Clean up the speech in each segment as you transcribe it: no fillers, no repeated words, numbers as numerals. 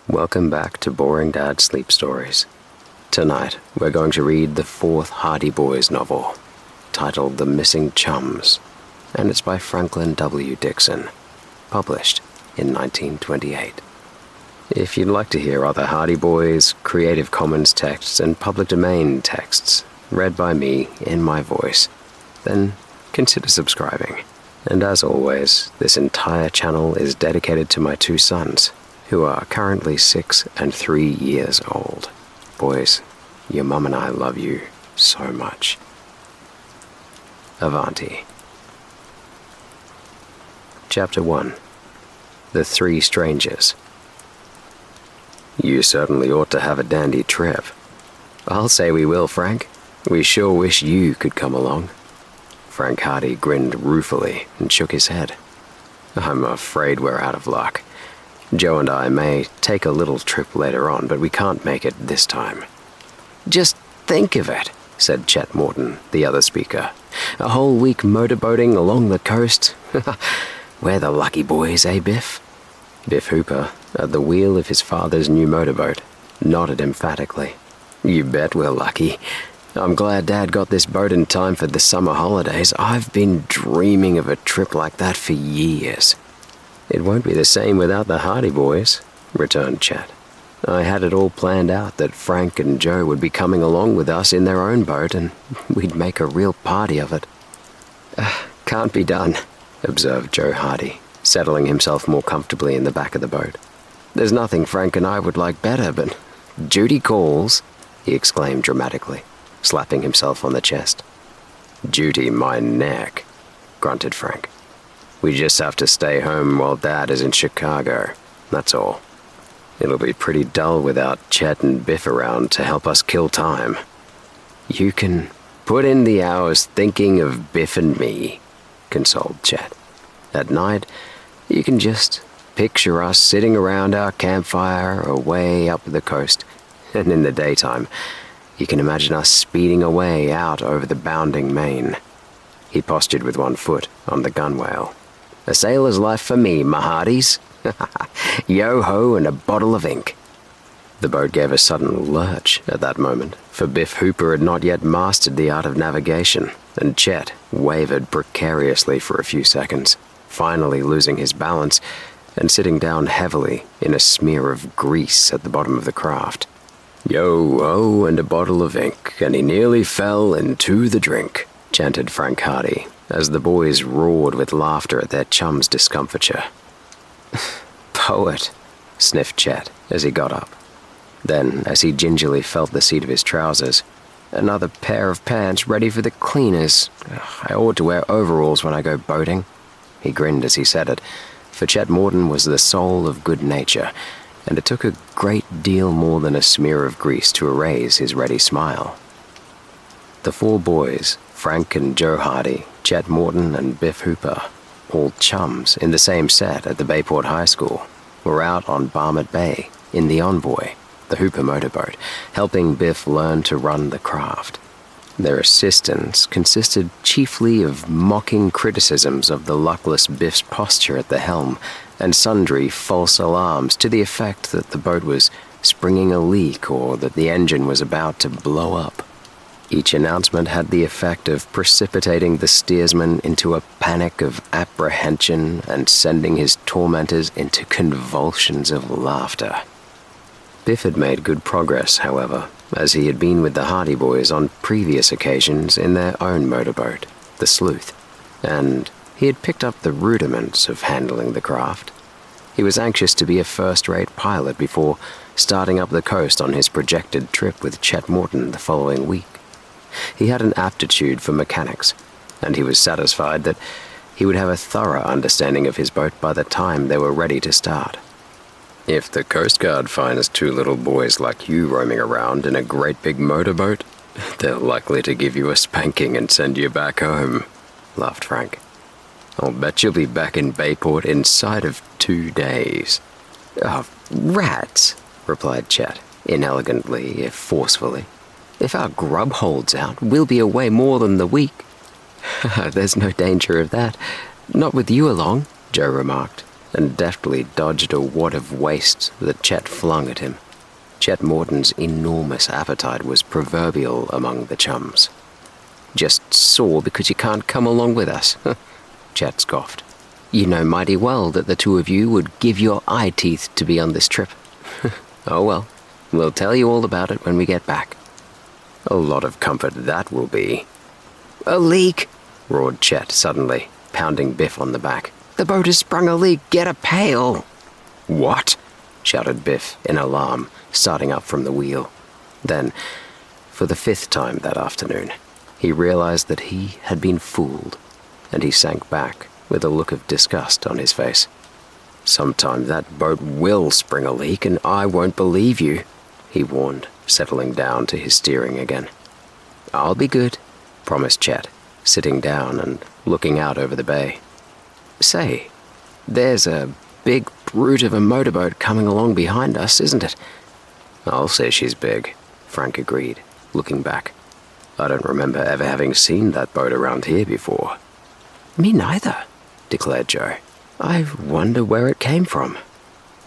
Welcome back to Boring Dad Sleep Stories. Tonight, we're going to read the fourth Hardy Boys novel, titled The Missing Chums, and it's by Franklin W. Dixon, published in 1928. If you'd like to hear other Hardy Boys, Creative Commons texts, and public domain texts read by me in my voice, then consider subscribing. And as always, this entire channel is dedicated to my two sons, who are currently 6 and 3 years old. Boys, your mum and I love you so much. Avanti. Chapter 1. The Three Strangers. You certainly ought to have a dandy trip. I'll say we will, Frank. We sure wish you could come along. Frank Hardy grinned ruefully and shook his head. I'm afraid we're out of luck. Joe and I may take a little trip later on, but we can't make it this time. Just think of it, said Chet Morton, the other speaker. A whole week motorboating along the coast. We're the lucky boys, eh, Biff? Biff Hooper, at the wheel of his father's new motorboat, nodded emphatically. You bet we're lucky. I'm glad Dad got this boat in time for the summer holidays. I've been dreaming of a trip like that for years. It won't be the same without the Hardy Boys, returned Chet. I had it all planned out that Frank and Joe would be coming along with us in their own boat, and we'd make a real party of it. Can't be done, observed Joe Hardy, settling himself more comfortably in the back of the boat. There's nothing Frank and I would like better, but duty calls, he exclaimed dramatically, slapping himself on the chest. Duty my neck, grunted Frank. We just have to stay home while Dad is in Chicago, that's all. It'll be pretty dull without Chet and Biff around to help us kill time. You can put in the hours thinking of Biff and me, consoled Chet. At night, you can just picture us sitting around our campfire away up the coast, and in the daytime, you can imagine us speeding away out over the bounding main. He postured with one foot on the gunwale. A sailor's life for me, my hearties. Yo-ho and a bottle of ink. The boat gave a sudden lurch at that moment, for Biff Hooper had not yet mastered the art of navigation, and Chet wavered precariously for a few seconds, finally losing his balance and sitting down heavily in a smear of grease at the bottom of the craft. Yo-ho and a bottle of ink, and he nearly fell into the drink, chanted Frank Hardy, as the boys roared with laughter at their chum's discomfiture. Poet, sniffed Chet as he got up. Then, as he gingerly felt the seat of his trousers, another pair of pants ready for the cleaners. I ought to wear overalls when I go boating. He grinned as he said it, for Chet Morton was the soul of good nature, and it took a great deal more than a smear of grease to erase his ready smile. The four boys, Frank and Joe Hardy, Chet Morton and Biff Hooper, all chums in the same set at the Bayport High School, were out on Barmet Bay in the Envoy, the Hooper motorboat, helping Biff learn to run the craft. Their assistance consisted chiefly of mocking criticisms of the luckless Biff's posture at the helm and sundry false alarms to the effect that the boat was springing a leak or that the engine was about to blow up. Each announcement had the effect of precipitating the steersman into a panic of apprehension and sending his tormentors into convulsions of laughter. Biff had made good progress, however, as he had been with the Hardy Boys on previous occasions in their own motorboat, the Sleuth, and he had picked up the rudiments of handling the craft. He was anxious to be a first-rate pilot before starting up the coast on his projected trip with Chet Morton the following week. He had an aptitude for mechanics, and he was satisfied that he would have a thorough understanding of his boat by the time they were ready to start. If the Coast Guard finds two little boys like you roaming around in a great big motorboat, they're likely to give you a spanking and send you back home, laughed Frank. I'll bet you'll be back in Bayport inside of 2 days. Oh, rats, replied Chet, inelegantly if forcefully. If our grub holds out, we'll be away more than the week. There's no danger of that. Not with you along, Joe remarked, and deftly dodged a wad of waste that Chet flung at him. Chet Morton's enormous appetite was proverbial among the chums. "Just sore because you can't come along with us," Chet scoffed. "You know mighty well that the two of you would give your eye teeth to be on this trip." "Oh well, we'll tell you all about it when we get back." "A lot of comfort that will be." "A leak!" roared Chet suddenly, pounding Biff on the back. "The boat has sprung a leak! Get a pail!" "What?" shouted Biff in alarm, starting up from the wheel. Then, for the 5th time that afternoon, he realized that he had been fooled, and he sank back with a look of disgust on his face. "Sometime that boat will spring a leak, and I won't believe you," he warned, settling down to his steering again. "I'll be good," promised Chet, sitting down and looking out over the bay. "Say, there's a big brute of a motorboat coming along behind us, isn't it?" "I'll say she's big," Frank agreed, looking back. "I don't remember ever having seen that boat around here before." "Me neither," declared Joe. "I wonder where it came from."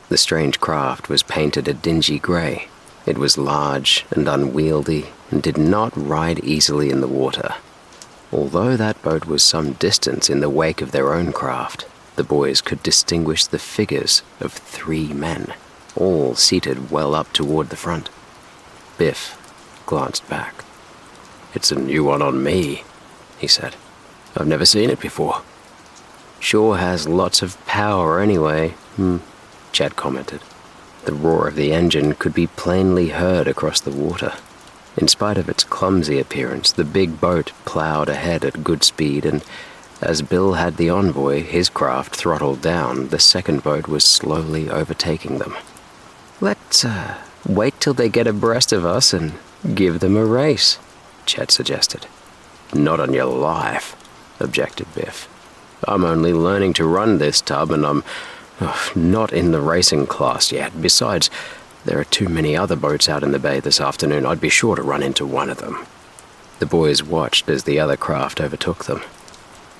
The strange craft was painted a dingy grey. It was large and unwieldy and did not ride easily in the water. Although that boat was some distance in the wake of their own craft, the boys could distinguish the figures of 3 men, all seated well up toward the front. Biff glanced back. "It's a new one on me," he said. "I've never seen it before." "Sure has lots of power anyway," Chet commented. The roar of the engine could be plainly heard across the water. In spite of its clumsy appearance, the big boat plowed ahead at good speed, and as Bill had the Envoy, his craft throttled down, the second boat was slowly overtaking them. "Let's wait till they get abreast of us and give them a race," Chet suggested. "Not on your life," objected Biff. "I'm only learning to run this tub, and I'm not in the racing class yet. Besides, there are too many other boats out in the bay this afternoon. I'd be sure to run into one of them." The boys watched as the other craft overtook them.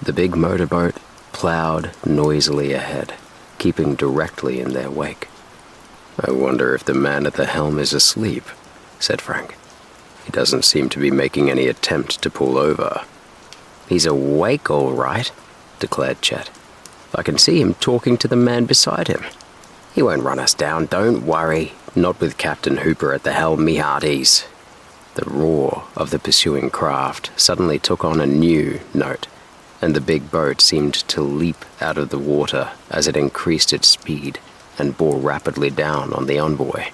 The big motorboat plowed noisily ahead, keeping directly in their wake. "I wonder if the man at the helm is asleep," said Frank. "He doesn't seem to be making any attempt to pull over." "He's awake all right," declared Chet. "I can see him talking to the man beside him. He won't run us down, don't worry. Not with Captain Hooper at the helm, me hearties." The roar of the pursuing craft suddenly took on a new note, and the big boat seemed to leap out of the water as it increased its speed and bore rapidly down on the Envoy.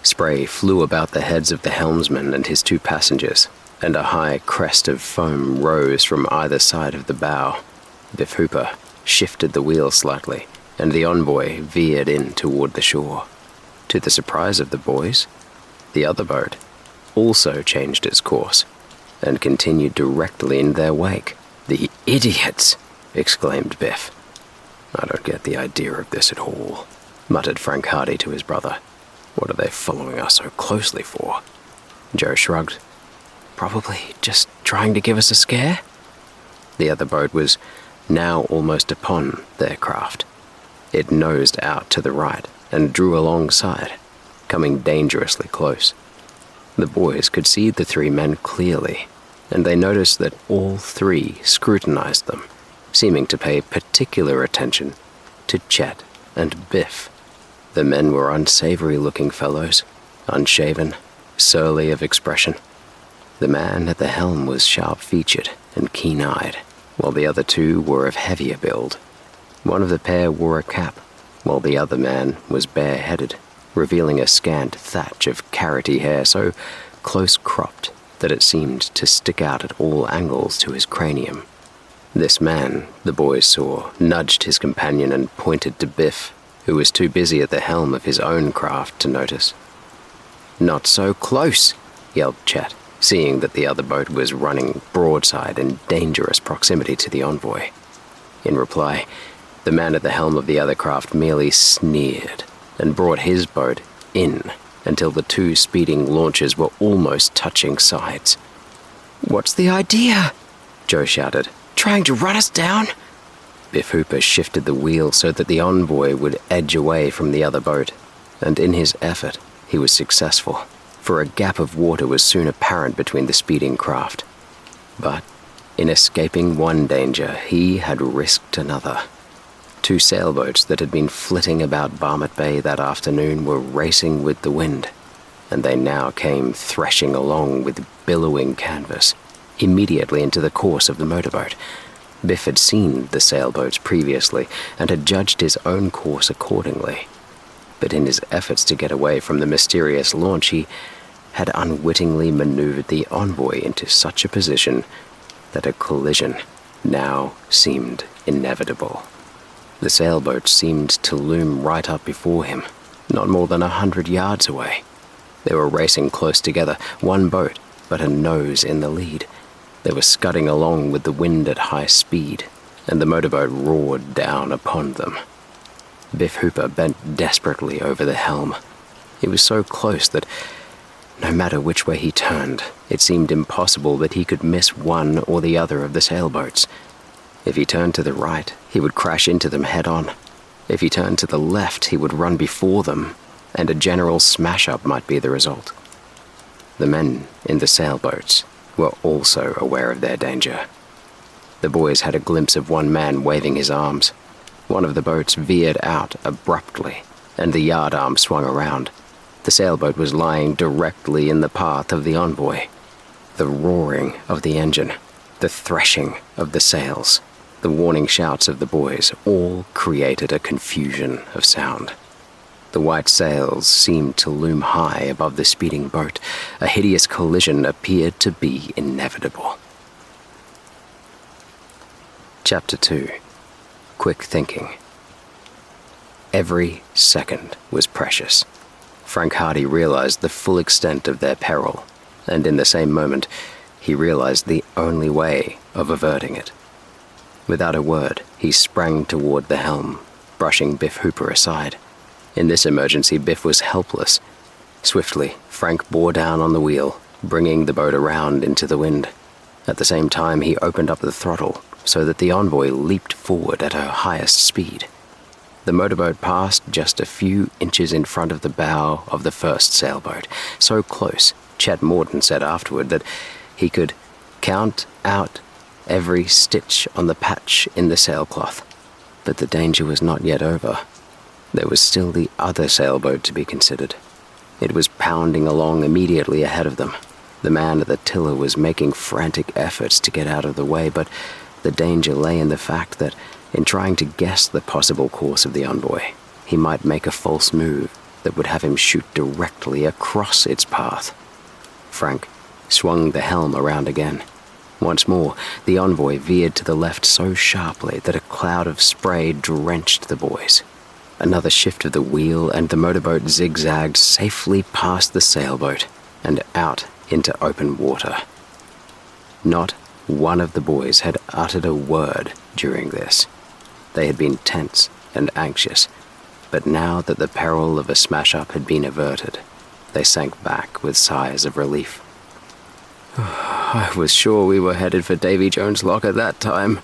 Spray flew about the heads of the helmsman and his 2 passengers, and a high crest of foam rose from either side of the bow. Biff Hooper shifted the wheel slightly, and the Envoy veered in toward the shore. To the surprise of the boys, the other boat also changed its course and continued directly in their wake. "The idiots!" exclaimed Biff. "I don't get the idea of this at all," muttered Frank Hardy to his brother. "What are they following us so closely for?" Joe shrugged. "Probably just trying to give us a scare." The other boat was now almost upon their craft. It nosed out to the right and drew alongside, coming dangerously close. The boys could see the 3 men clearly, and they noticed that all 3 scrutinized them, seeming to pay particular attention to Chet and Biff. The men were unsavory-looking fellows, unshaven, surly of expression. The man at the helm was sharp-featured and keen-eyed, while the other 2 were of heavier build. One of the pair wore a cap, while the other man was bare-headed, revealing a scant thatch of carroty hair so close-cropped that it seemed to stick out at all angles to his cranium. This man, the boys saw, nudged his companion and pointed to Biff, who was too busy at the helm of his own craft to notice. "Not so close!" yelled Chet, seeing that the other boat was running broadside in dangerous proximity to the Envoy. In reply, the man at the helm of the other craft merely sneered and brought his boat in until the 2 speeding launches were almost touching sides. "What's the idea?" Joe shouted. "Trying to run us down?" Biff Hooper shifted the wheel so that the envoy would edge away from the other boat, and in his effort, he was successful, for a gap of water was soon apparent between the speeding craft. But in escaping one danger, he had risked another. 2 sailboats that had been flitting about Barmouth Bay that afternoon were racing with the wind, and they now came threshing along with billowing canvas, immediately into the course of the motorboat. Biff had seen the sailboats previously and had judged his own course accordingly. But in his efforts to get away from the mysterious launch, he had unwittingly maneuvered the envoy into such a position that a collision now seemed inevitable. The sailboat seemed to loom right up before him, not more than 100 yards away. They were racing close together, one boat, but a nose in the lead. They were scudding along with the wind at high speed, and the motorboat roared down upon them. Biff Hooper bent desperately over the helm. He was so close that, no matter which way he turned, it seemed impossible that he could miss one or the other of the sailboats. If he turned to the right, he would crash into them head-on. If he turned to the left, he would run before them, and a general smash-up might be the result. The men in the sailboats were also aware of their danger. The boys had a glimpse of one man waving his arms. One of the boats veered out abruptly, and the yardarm swung around. The sailboat was lying directly in the path of the envoy. The roaring of the engine, the threshing of the sails, the warning shouts of the boys all created a confusion of sound. The white sails seemed to loom high above the speeding boat. A hideous collision appeared to be inevitable. Chapter 2. Quick Thinking. Every second was precious. Frank Hardy realized the full extent of their peril, and in the same moment, he realized the only way of averting it. Without a word, he sprang toward the helm, brushing Biff Hooper aside. In this emergency, Biff was helpless. Swiftly, Frank bore down on the wheel, bringing the boat around into the wind. At the same time, he opened up the throttle so that the envoy leaped forward at her highest speed. The motorboat passed just a few inches in front of the bow of the first sailboat, so close, Chet Morton said afterward, that he could count out every stitch on the patch in the sailcloth. But the danger was not yet over. There was still the other sailboat to be considered. It was pounding along immediately ahead of them. The man at the tiller was making frantic efforts to get out of the way, but the danger lay in the fact that, in trying to guess the possible course of the envoy, he might make a false move that would have him shoot directly across its path. Frank swung the helm around again. Once more, the envoy veered to the left so sharply that a cloud of spray drenched the boys. Another shift of the wheel, and the motorboat zigzagged safely past the sailboat and out into open water. Not one of the boys had uttered a word during this. They had been tense and anxious, but now that the peril of a smash-up had been averted, they sank back with sighs of relief. "I was sure we were headed for Davy Jones' locker that time,"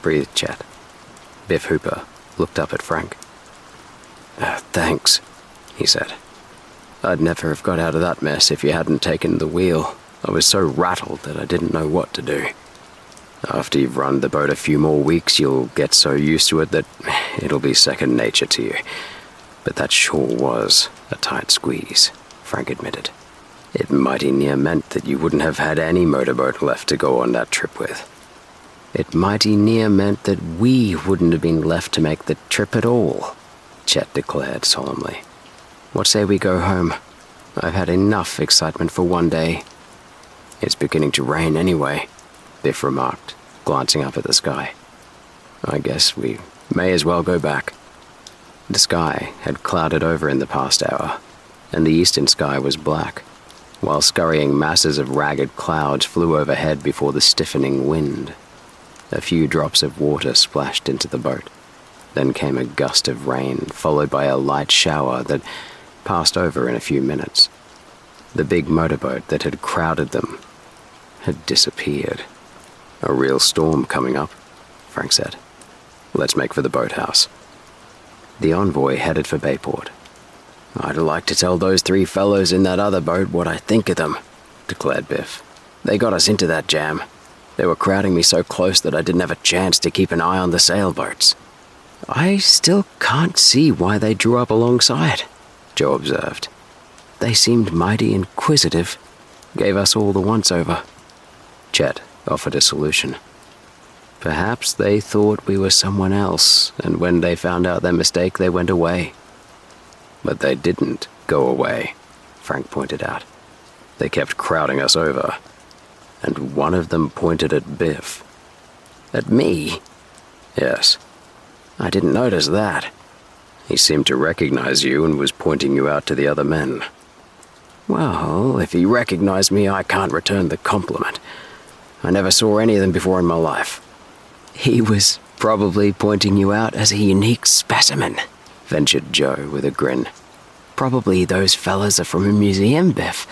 breathed Chet. Biff Hooper looked up at Frank. "Thanks," he said. "I'd never have got out of that mess if you hadn't taken the wheel. I was so rattled that I didn't know what to do. After you've run the boat a few more weeks, you'll get so used to it that it'll be second nature to you. But that sure was a tight squeeze," Frank admitted. "It mighty near meant that you wouldn't have had any motorboat left to go on that trip with." "It mighty near meant that we wouldn't have been left to make the trip at all," Chet declared solemnly. "What say we go home? I've had enough excitement for one day." "It's beginning to rain anyway," Biff remarked, glancing up at the sky. "I guess we may as well go back." The sky had clouded over in the past hour, and the eastern sky was black, while scurrying masses of ragged clouds flew overhead before the stiffening wind. A few drops of water splashed into the boat. Then came a gust of rain, followed by a light shower that passed over in a few minutes. The big motorboat that had crowded them had disappeared. "A real storm coming up," Frank said. "Let's make for the boathouse." The envoy headed for Bayport. "I'd like to tell those 3 fellows in that other boat what I think of them," declared Biff. "They got us into that jam. They were crowding me so close that I didn't have a chance to keep an eye on the sailboats." "I still can't see why they drew up alongside," Joe observed. "They seemed mighty inquisitive. Gave us all the once-over." Chet offered a solution. "Perhaps they thought we were someone else, and when they found out their mistake, they went away." "But they didn't go away," Frank pointed out. "They kept crowding us over. And one of them pointed at Biff." "At me?" "Yes. I didn't notice that." "He seemed to recognize you and was pointing you out to the other men." "Well, if he recognized me, I can't return the compliment. I never saw any of them before in my life." "He was probably pointing you out as a unique specimen," ventured Joe with a grin. "Probably those fellas are from a museum, Biff.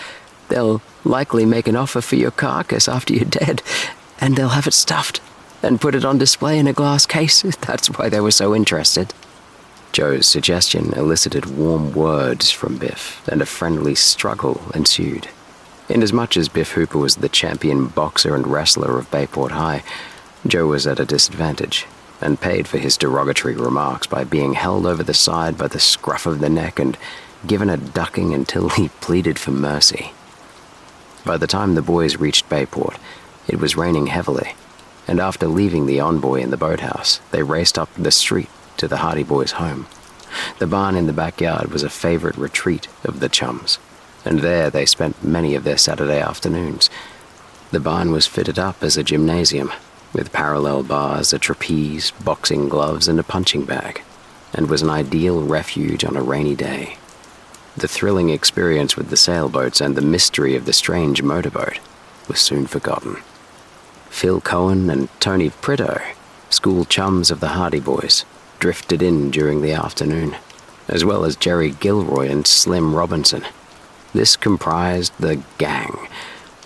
They'll likely make an offer for your carcass after you're dead, and they'll have it stuffed and put it on display in a glass case. That's why they were so interested." Joe's suggestion elicited warm words from Biff, and a friendly struggle ensued. Inasmuch as Biff Hooper was the champion boxer and wrestler of Bayport High, Joe was at a disadvantage, and paid for his derogatory remarks by being held over the side by the scruff of the neck and given a ducking until he pleaded for mercy. By the time the boys reached Bayport, it was raining heavily, and after leaving the envoy in the boathouse, they raced up the street to the Hardy boys' home. The barn in the backyard was a favorite retreat of the chums, and there they spent many of their Saturday afternoons. The barn was fitted up as a gymnasium, with parallel bars, a trapeze, boxing gloves, and a punching bag, and was an ideal refuge on a rainy day. The thrilling experience with the sailboats and the mystery of the strange motorboat was soon forgotten. Phil Cohen and Tony Prideaux, school chums of the Hardy boys, drifted in during the afternoon, as well as Jerry Gilroy and Slim Robinson. This comprised the gang,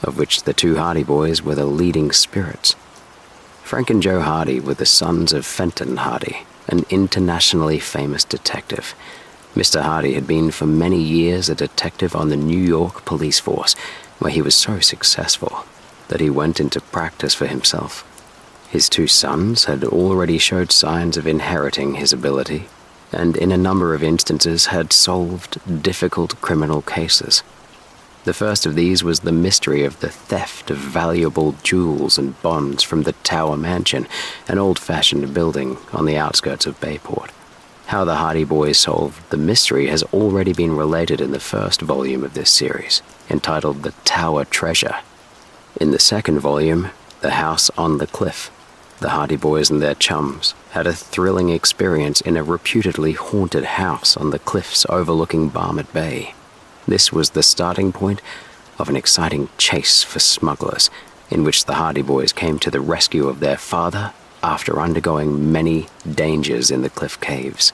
of which the 2 Hardy boys were the leading spirits. Frank and Joe Hardy were the sons of Fenton Hardy, an internationally famous detective. Mr. Hardy had been for many years a detective on the New York police force, where he was so successful that he went into practice for himself. His 2 sons had already showed signs of inheriting his ability, and in a number of instances had solved difficult criminal cases. The first of these was the mystery of the theft of valuable jewels and bonds from the Tower Mansion, an old-fashioned building on the outskirts of Bayport. How the Hardy boys solved the mystery has already been related in the first volume of this series, entitled The Tower Treasure. In the second volume, The House on the Cliff, the Hardy boys and their chums had a thrilling experience in a reputedly haunted house on the cliffs overlooking Barmet Bay. This was the starting point of an exciting chase for smugglers, in which the Hardy boys came to the rescue of their father after undergoing many dangers in the cliff caves.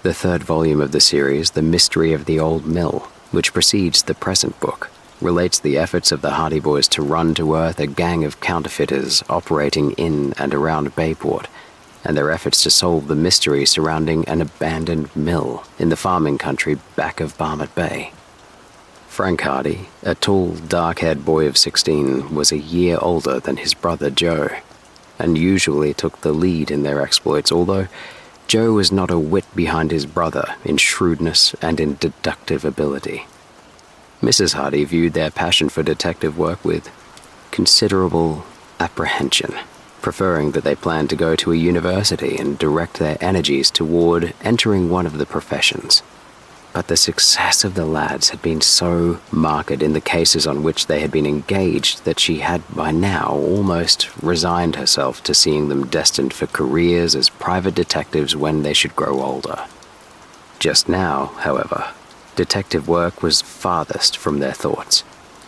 The third volume of the series, The Mystery of the Old Mill, which precedes the present book, relates the efforts of the Hardy boys to run to earth a gang of counterfeiters operating in and around Bayport, and their efforts to solve the mystery surrounding an abandoned mill in the farming country back of Barmet Bay. Frank Hardy, a tall, dark-haired boy of 16, was a year older than his brother Joe, and usually took the lead in their exploits, although Joe was not a whit behind his brother in shrewdness and in deductive ability. Mrs. Hardy viewed their passion for detective work with considerable apprehension, preferring that they planned to go to a university and direct their energies toward entering one of the professions. But the success of the lads had been so marked in the cases on which they had been engaged that she had by now almost resigned herself to seeing them destined for careers as private detectives when they should grow older. Just now, however, detective work was farthest from their thoughts.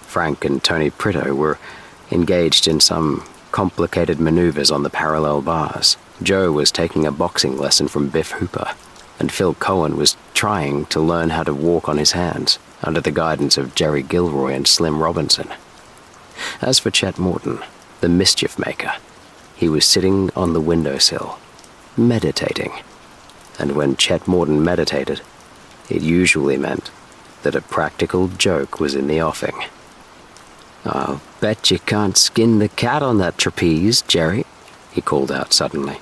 Frank and Tony Prideaux were engaged in some complicated maneuvers on the parallel bars. Joe was taking a boxing lesson from Biff Hooper, and Phil Cohen was trying to learn how to walk on his hands under the guidance of Jerry Gilroy and Slim Robinson. As for Chet Morton, the mischief maker, he was sitting on the windowsill, meditating. And when Chet Morton meditated, it usually meant that a practical joke was in the offing. "I'll bet you can't skin the cat on that trapeze, Jerry," he called out suddenly.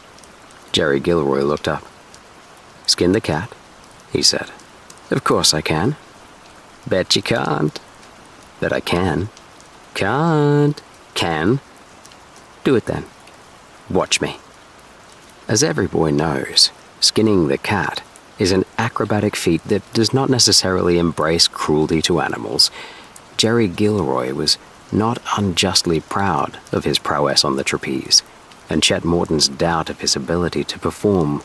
Jerry Gilroy looked up. "Skin the cat?" he said. "Of course I can." "Bet you can't." "Bet I can." "Can't." "Can." "Do it then. Watch me." As every boy knows, skinning the cat is an acrobatic feat that does not necessarily embrace cruelty to animals. Jerry Gilroy was not unjustly proud of his prowess on the trapeze, and Chet Morton's doubt of his ability to perform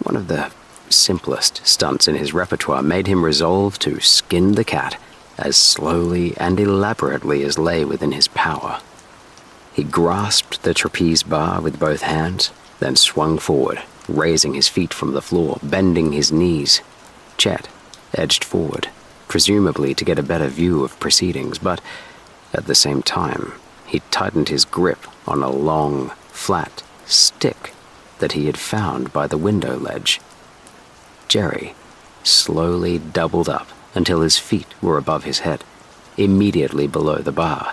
one of the simplest stunts in his repertoire made him resolve to skin the cat as slowly and elaborately as lay within his power. He grasped the trapeze bar with both hands, then swung forward, raising his feet from the floor, bending his knees. Chet edged forward, presumably to get a better view of proceedings, but at the same time, he tightened his grip on a long, flat stick that he had found by the window ledge. Jerry slowly doubled up until his feet were above his head, immediately below the bar,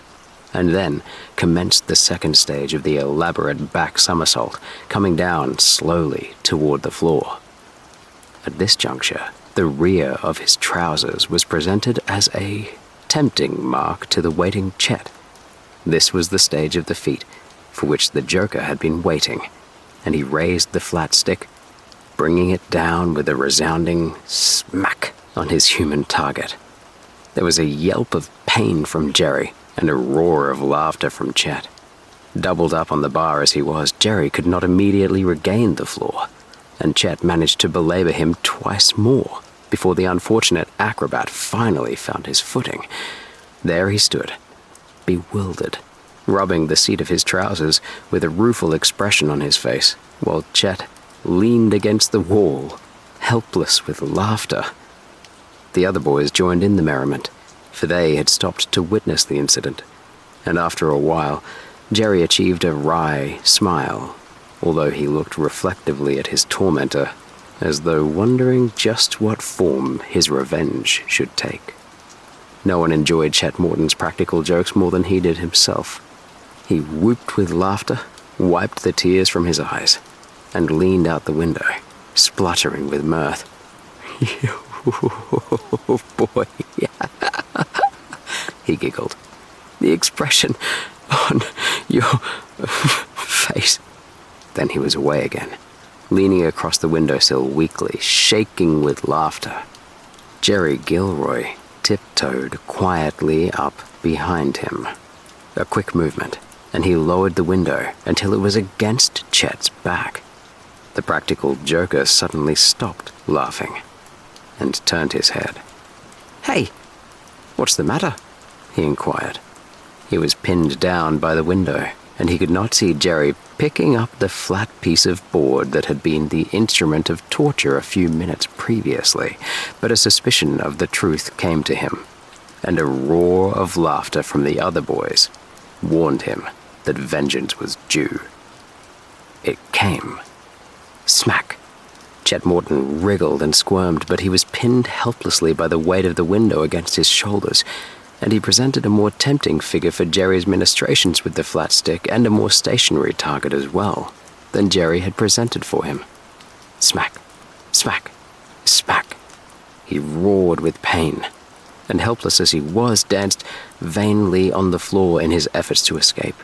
and then commenced the second stage of the elaborate back somersault, coming down slowly toward the floor. At this juncture, the rear of his trousers was presented as a tempting mark to the waiting Chet. This was the stage of the feat for which the Joker had been waiting, and he raised the flat stick, bringing it down with a resounding smack on his human target. There was a yelp of pain from Jerry and a roar of laughter from Chet. Doubled up on the bar as he was, Jerry could not immediately regain the floor, and Chet managed to belabor him twice more before the unfortunate acrobat finally found his footing. There he stood, bewildered, rubbing the seat of his trousers with a rueful expression on his face, while Chet leaned against the wall, helpless with laughter. The other boys joined in the merriment, for they had stopped to witness the incident, and after a while, Jerry achieved a wry smile, although he looked reflectively at his tormentor, as though wondering just what form his revenge should take. No one enjoyed Chet Morton's practical jokes more than he did himself. He whooped with laughter, wiped the tears from his eyes, and leaned out the window, spluttering with mirth. "Oh, boy," he giggled. "The expression on your face." Then he was away again, leaning across the windowsill weakly, shaking with laughter. Jerry Gilroy tiptoed quietly up behind him. A quick movement, and he lowered the window until it was against Chet's back. The practical joker suddenly stopped laughing and turned his head. "Hey, what's the matter?" he inquired. He was pinned down by the window, and he could not see Jerry picking up the flat piece of board that had been the instrument of torture a few minutes previously, but a suspicion of the truth came to him, and a roar of laughter from the other boys warned him that vengeance was due. It came. Smack! Chet Morton wriggled and squirmed, but he was pinned helplessly by the weight of the window against his shoulders, and he presented a more tempting figure for Jerry's ministrations with the flat stick and a more stationary target as well than Jerry had presented for him. Smack! Smack! Smack! He roared with pain, and helpless as he was, danced vainly on the floor in his efforts to escape.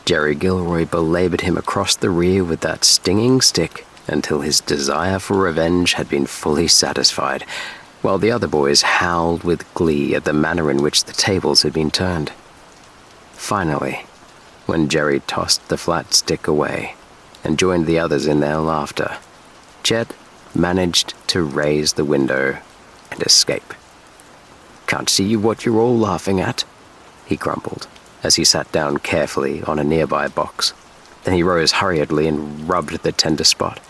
Jerry Gilroy belabored him across the rear with that stinging stick until his desire for revenge had been fully satisfied, while the other boys howled with glee at the manner in which the tables had been turned. Finally, when Jerry tossed the flat stick away and joined the others in their laughter, Chet managed to raise the window and escape. "Can't see what you're all laughing at," he grumbled, as he sat down carefully on a nearby box. Then he rose hurriedly and rubbed the tender spot.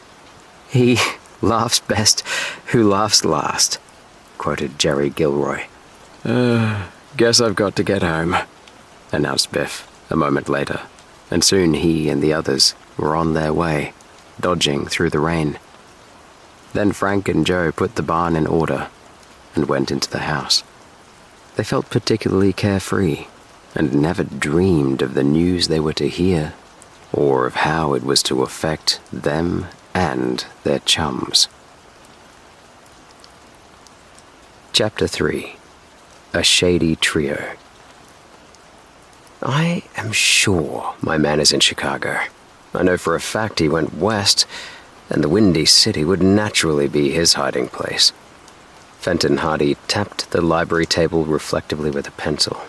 "He laughs best who laughs last," quoted Jerry Gilroy. Guess I've got to get home," announced Biff a moment later, and soon he and the others were on their way, dodging through the rain. Then Frank and Joe put the barn in order and went into the house. They felt particularly carefree and never dreamed of the news they were to hear or of how it was to affect them and their chums. Chapter 3. A Shady Trio. I am sure my man is in Chicago. I know for a fact he went west, and the Windy City would naturally be his hiding place. Fenton Hardy tapped the library table reflectively with a pencil.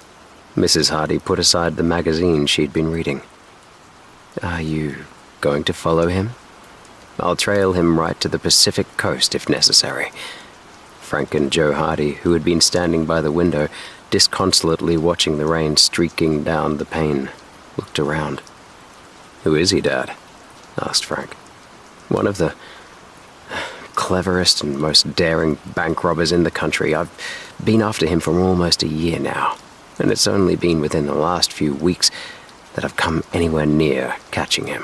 Mrs. Hardy put aside the magazine she'd been reading. Are you going to follow him? I'll trail him right to the Pacific coast if necessary. Frank and Joe Hardy, who had been standing by the window, disconsolately watching the rain streaking down the pane, looked around. Who is he, Dad? Asked Frank. One of the cleverest and most daring bank robbers in the country. I've been after him for almost a year now, and it's only been within the last few weeks that I've come anywhere near catching him.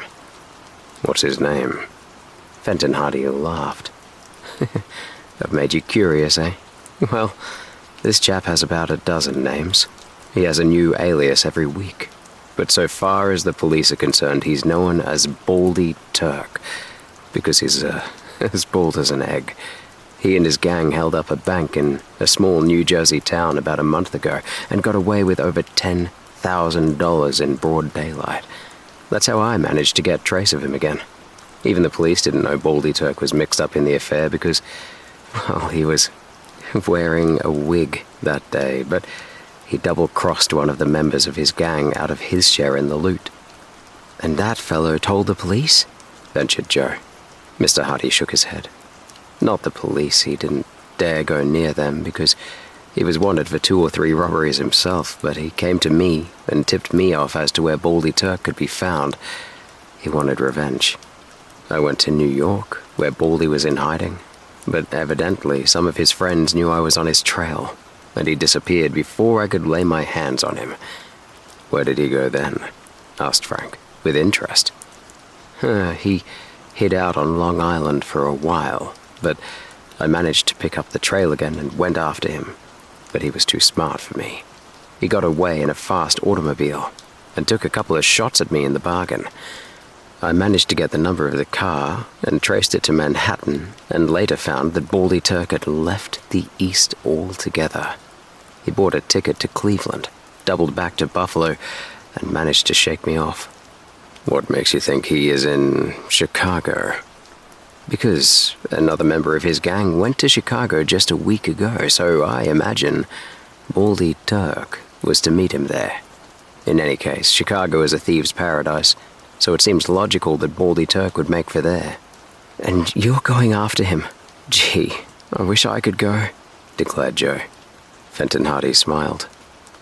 What's his name? Fenton Hardy laughed. I've made you curious, eh? Well, this chap has about a dozen names. He has a new alias every week. But so far as the police are concerned, he's known as Baldy Turk, because he's as bald as an egg. He and his gang held up a bank in a small New Jersey town about a month ago and got away with over $10,000 in broad daylight. That's how I managed to get trace of him again. Even the police didn't know Baldy Turk was mixed up in the affair because, well, he was wearing a wig that day, but he double-crossed one of the members of his gang out of his share in the loot. And that fellow told the police? Ventured Joe. Mr. Hardy shook his head. Not the police. He didn't dare go near them because he was wanted for 2 or 3 robberies himself, but he came to me and tipped me off as to where Baldy Turk could be found. He wanted revenge. I went to New York, where Baldy was in hiding, but evidently some of his friends knew I was on his trail, and he disappeared before I could lay my hands on him. Where did he go then? Asked Frank, with interest. He hid out on Long Island for a while, but I managed to pick up the trail again and went after him. But he was too smart for me. He got away in a fast automobile and took a couple of shots at me in the bargain. I managed to get the number of the car and traced it to Manhattan, and later found that Baldy Turk had left the East altogether. He bought a ticket to Cleveland, doubled back to Buffalo, and managed to shake me off. What makes you think he is in Chicago? Because another member of his gang went to Chicago just a week ago, so I imagine Baldy Turk was to meet him there. In any case, Chicago is a thieves' paradise, so it seems logical that Baldy Turk would make for there. And you're going after him? Gee, I wish I could go, declared Joe. Fenton Hardy smiled.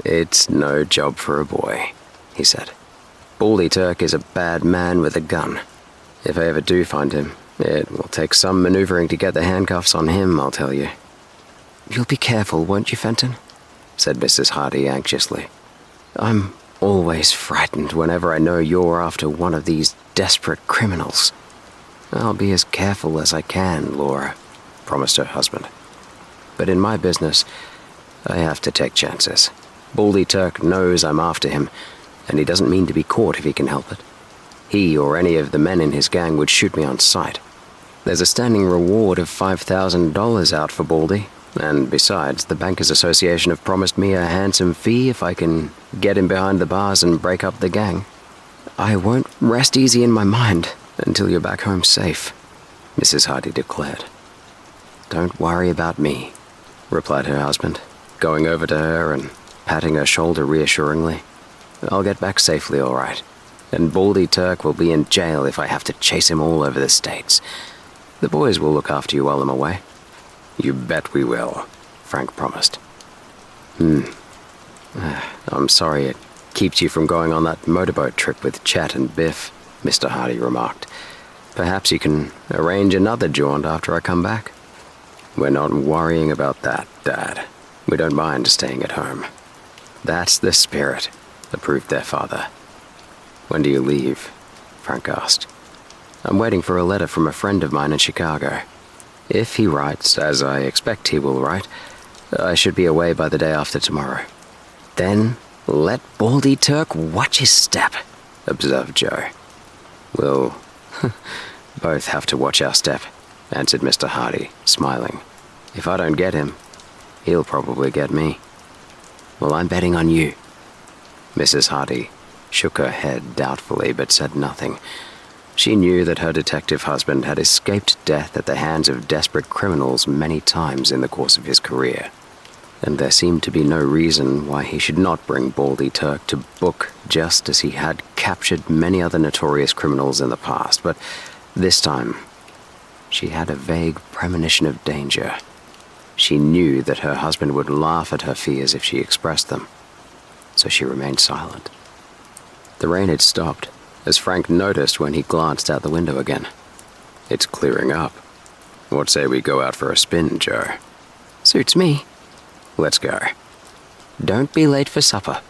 It's no job for a boy, he said. Baldy Turk is a bad man with a gun. If I ever do find him, it will take some maneuvering to get the handcuffs on him, I'll tell you. You'll be careful, won't you, Fenton? Said Mrs. Hardy anxiously. I'm always frightened whenever I know you're after one of these desperate criminals. I'll be as careful as I can, Laura, promised her husband. But in my business, I have to take chances. Baldy Turk knows I'm after him, and he doesn't mean to be caught if he can help it. He or any of the men in his gang would shoot me on sight. There's a standing reward of $5,000 out for Baldy, and besides, the Bankers Association have promised me a handsome fee if I can get him behind the bars and break up the gang. I won't rest easy in my mind until you're back home safe, Mrs. Hardy declared. Don't worry about me, replied her husband, going over to her and patting her shoulder reassuringly. I'll get back safely, all right. And Baldy Turk will be in jail if I have to chase him all over the States. The boys will look after you while I'm away. You bet we will, Frank promised. I'm sorry it keeps you from going on that motorboat trip with Chet and Biff, Mr. Hardy remarked. Perhaps you can arrange another jaunt after I come back. We're not worrying about that, Dad. We don't mind staying at home. That's the spirit, approved their father. "When do you leave?" Frank asked. "I'm waiting for a letter from a friend of mine in Chicago. If he writes, as I expect he will write, I should be away by the day after tomorrow." "Then let Baldy Turk watch his step," observed Joe. "We'll both have to watch our step," answered Mr. Hardy, smiling. "If I don't get him, he'll probably get me." "Well, I'm betting on you." Mrs. Hardy shook her head doubtfully but said nothing. She knew that her detective husband had escaped death at the hands of desperate criminals many times in the course of his career, and there seemed to be no reason why he should not bring Baldy Turk to book just as he had captured many other notorious criminals in the past. But this time, she had a vague premonition of danger. She knew that her husband would laugh at her fears if she expressed them, so she remained silent. The rain had stopped, as Frank noticed when he glanced out the window again. "It's clearing up. What say we go out for a spin, Joe?" "Suits me." "Let's go." "Don't be late for supper,"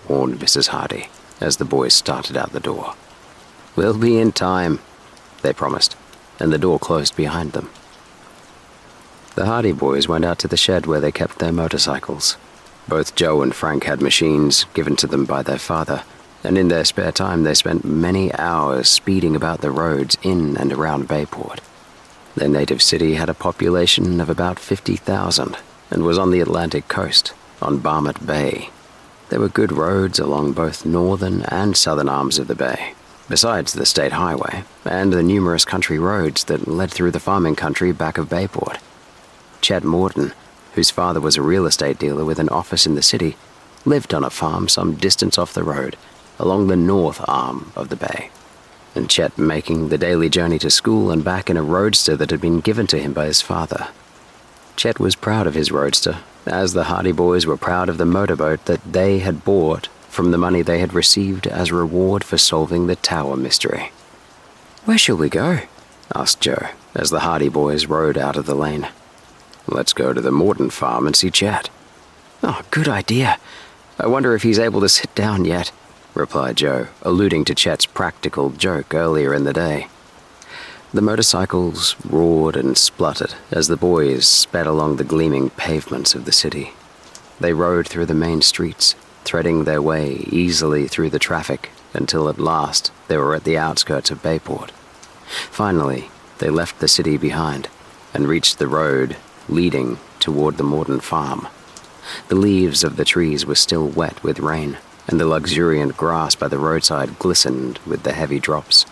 warned Mrs. Hardy as the boys started out the door. "We'll be in time," they promised, and the door closed behind them. The Hardy boys went out to the shed where they kept their motorcycles. Both Joe and Frank had machines given to them by their father, and in their spare time they spent many hours speeding about the roads in and around Bayport. Their native city had a population of about 50,000 and was on the Atlantic coast, on Barmouth Bay. There were good roads along both northern and southern arms of the bay, besides the state highway and the numerous country roads that led through the farming country back of Bayport. Chet Morton, whose father was a real estate dealer with an office in the city, lived on a farm some distance off the road, along the north arm of the bay, and Chet making the daily journey to school and back in a roadster that had been given to him by his father. Chet was proud of his roadster, as the Hardy boys were proud of the motorboat that they had bought from the money they had received as a reward for solving the tower mystery. "Where shall we go?" asked Joe, as the Hardy boys rode out of the lane. "Let's go to the Morton farm and see Chet." "Oh, good idea. I wonder if he's able to sit down yet," replied Joe, alluding to Chet's practical joke earlier in the day. The motorcycles roared and spluttered as the boys sped along the gleaming pavements of the city. They rode through the main streets, threading their way easily through the traffic until at last they were at the outskirts of Bayport. Finally, they left the city behind and reached the road leading toward the Morton farm. The leaves of the trees were still wet with rain, and the luxuriant grass by the roadside glistened with the heavy drops.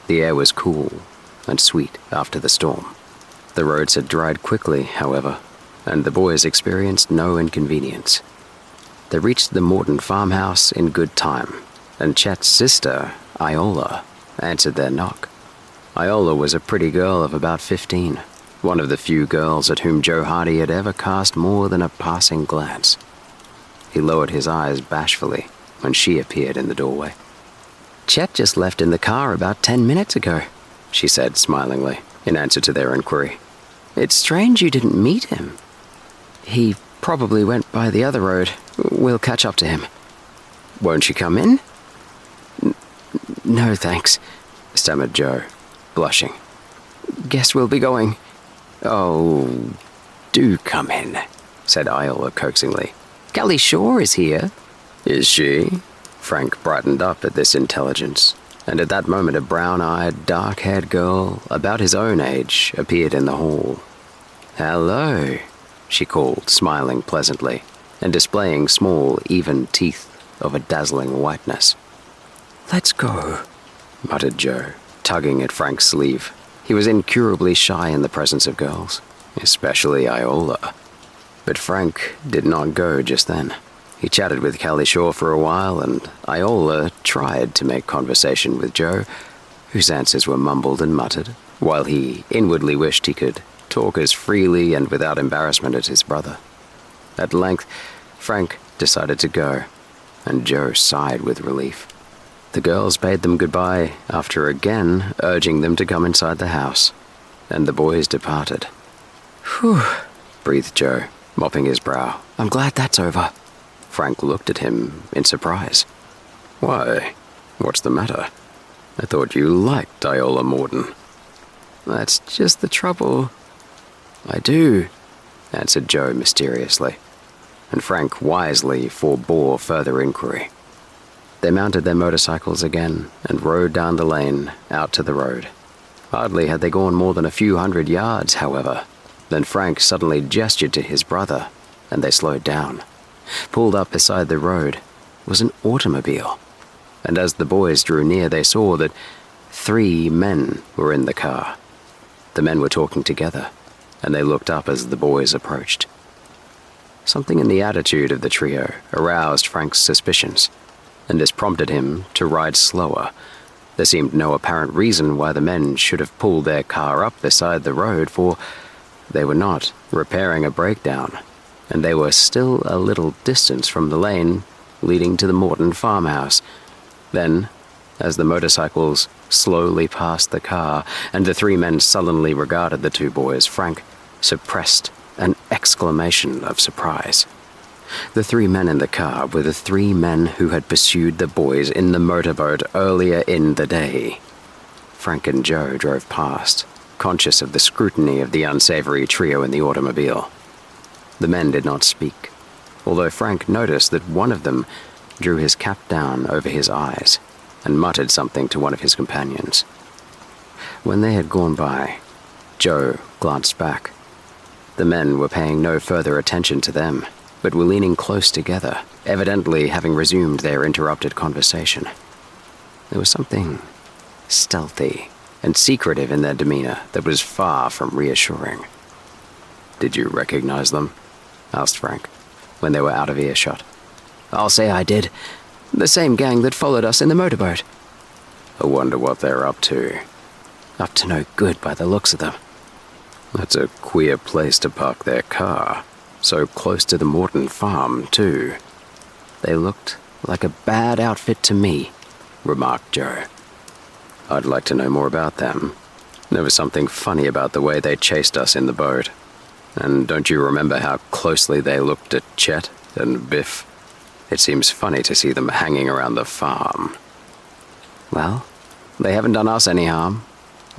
The air was cool and sweet after the storm. The roads had dried quickly, however, and the boys experienced no inconvenience. They reached the Morton farmhouse in good time, and Chet's sister, Iola, answered their knock. Iola was a pretty girl of about 15, one of the few girls at whom Joe Hardy had ever cast more than a passing glance. He lowered his eyes bashfully when she appeared in the doorway. "Chet just left in the car about 10 minutes ago," she said smilingly, in answer to their inquiry. "It's strange you didn't meet him." "He probably went by the other road. We'll catch up to him." "Won't you come in?" "No, thanks," stammered Joe, blushing. "Guess we'll be going." "Oh, do come in," said Iola coaxingly. "Callie Shaw is here." "Is she?" Frank brightened up at this intelligence, and at that moment a brown-eyed, dark-haired girl about his own age appeared in the hall. "Hello," she called, smiling pleasantly, and displaying small, even teeth of a dazzling whiteness. "Let's go," muttered Joe, tugging at Frank's sleeve. He was incurably shy in the presence of girls, especially Iola. But Frank did not go just then. He chatted with Callie Shaw for a while, and Iola tried to make conversation with Joe, whose answers were mumbled and muttered, while he inwardly wished he could talk as freely and without embarrassment as his brother. At length, Frank decided to go, and Joe sighed with relief. The girls bade them goodbye after again urging them to come inside the house, and the boys departed. "Whew," breathed Joe, mopping his brow. "I'm glad that's over." Frank looked at him in surprise. "Why?" What's the matter? I thought you liked Iola Morton. That's just the trouble. I do, answered Joe mysteriously, and Frank wisely forbore further inquiry. They mounted their motorcycles again and rode down the lane out to the road. Hardly had they gone more than a few hundred yards, however, than Frank suddenly gestured to his brother, and they slowed down. Pulled up beside the road was an automobile, and as the boys drew near, they saw that 3 men were in the car. The men were talking together, and they looked up as the boys approached. Something in the attitude of the trio aroused Frank's suspicions, and this prompted him to ride slower. There seemed no apparent reason why the men should have pulled their car up beside the road, for they were not repairing a breakdown, and they were still a little distance from the lane leading to the Morton farmhouse. Then, as the motorcycles slowly passed the car, and the 3 men sullenly regarded the 2 boys, Frank suppressed an exclamation of surprise. The 3 men in the car were the 3 men who had pursued the boys in the motorboat earlier in the day. Frank and Joe drove past, conscious of the scrutiny of the unsavory trio in the automobile. The men did not speak, although Frank noticed that one of them drew his cap down over his eyes and muttered something to one of his companions. When they had gone by, Joe glanced back. The men were paying no further attention to them, but were leaning close together, evidently having resumed their interrupted conversation. There was something stealthy and secretive in their demeanor that was far from reassuring. "Did you recognize them?" asked Frank, when they were out of earshot. "I'll say I did. The same gang that followed us in the motorboat." "I wonder what they're up to." "Up to no good by the looks of them." "That's a queer place to park their car. So close to the Morton farm, too." "They looked like a bad outfit to me," remarked Joe. "I'd like to know more about them. There was something funny about the way they chased us in the boat. And don't you remember how closely they looked at Chet and Biff? It seems funny to see them hanging around the farm." "Well, they haven't done us any harm.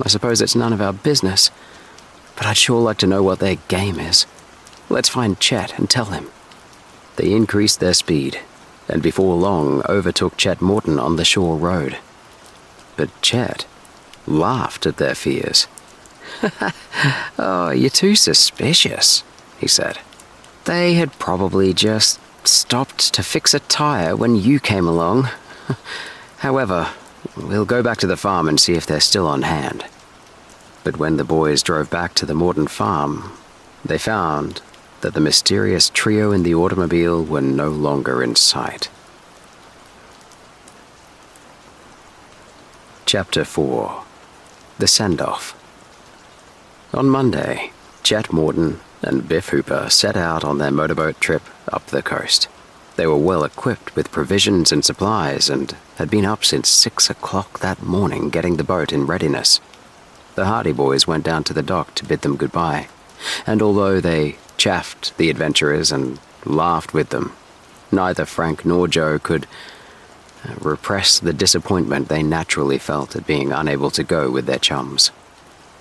I suppose it's none of our business. But I'd sure like to know what their game is. Let's find Chet and tell him." They increased their speed, and before long overtook Chet Morton on the shore road. But Chet laughed at their fears. "Oh, you're too suspicious," he said. "They had probably just stopped to fix a tire when you came along. However, we'll go back to the farm and see if they're still on hand." But when the boys drove back to the Morton farm, they found that the mysterious trio in the automobile were no longer in sight. Chapter 4. The Send-Off. On Monday, Chet Morton and Biff Hooper set out on their motorboat trip up the coast. They were well equipped with provisions and supplies and had been up since 6 o'clock that morning getting the boat in readiness. The Hardy boys went down to the dock to bid them goodbye, and although they chaffed the adventurers and laughed with them, neither Frank nor Joe could repress the disappointment they naturally felt at being unable to go with their chums.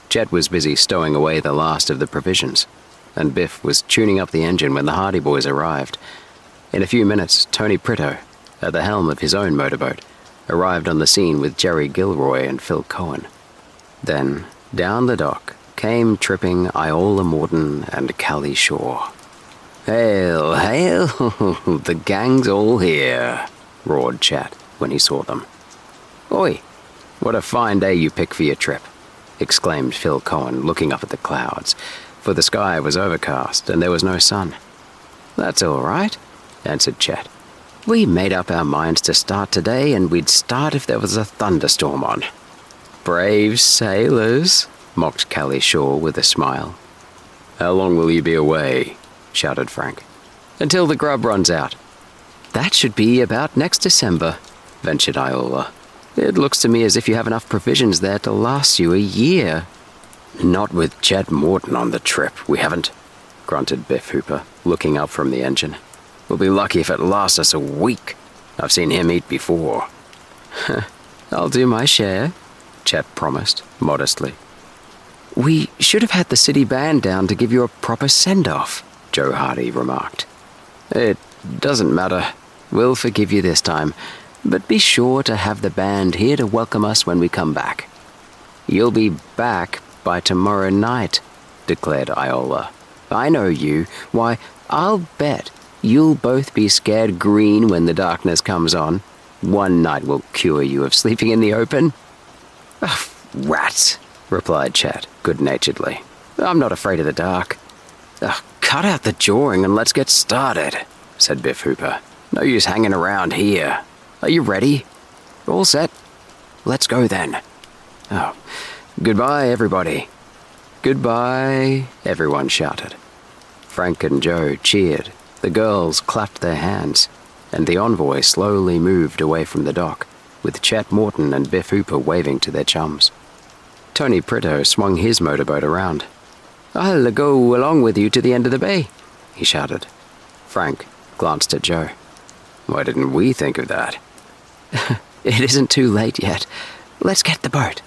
Chet was busy stowing away the last of the provisions, and Biff was tuning up the engine when the Hardy boys arrived. In a few minutes, Tony Pritto, at the helm of his own motorboat, arrived on the scene with Jerry Gilroy and Phil Cohen. Then, down the dock, came tripping Iola Morton and Callie Shaw. "Hail, hail, the gang's all here," roared Chet when he saw them. "Oi, what a fine day you pick for your trip," exclaimed Phil Cohen, looking up at the clouds, for the sky was overcast and there was no sun. "That's all right," answered Chet. "We made up our minds to start today, and we'd start if there was a thunderstorm on." "Brave sailors," mocked Callie Shaw with a smile. "How long will you be away?" shouted Frank. "Until the grub runs out." "That should be about next December," ventured Iola. "It looks to me as if you have enough provisions there to last you a year." "Not with Chet Morton on the trip, we haven't," grunted Biff Hooper, looking up from the engine. "We'll be lucky if it lasts us a week. I've seen him eat before." I'll do my share, Chet promised, modestly. We should have had the city band down to give you a proper send-off, Joe Hardy remarked. It doesn't matter. We'll forgive you this time, but be sure to have the band here to welcome us when we come back. You'll be back by tomorrow night, declared Iola. I know you. Why, I'll bet you'll both be scared green when the darkness comes on. One night will cure you of sleeping in the open. Oh, rats, replied Chet good-naturedly. I'm not afraid of the dark. Cut out the jawing and let's get started, said Biff Hooper. No use hanging around here. Are you ready? All set? Let's go then. Oh, goodbye, everybody. Goodbye, everyone shouted. Frank and Joe cheered. The girls clapped their hands, and the envoy slowly moved away from the dock, with Chet Morton and Biff Hooper waving to their chums. Tony Prito swung his motorboat around. I'll go along with you to the end of the bay, he shouted. Frank glanced at Joe. Why didn't we think of that? It isn't too late yet. Let's get the boat.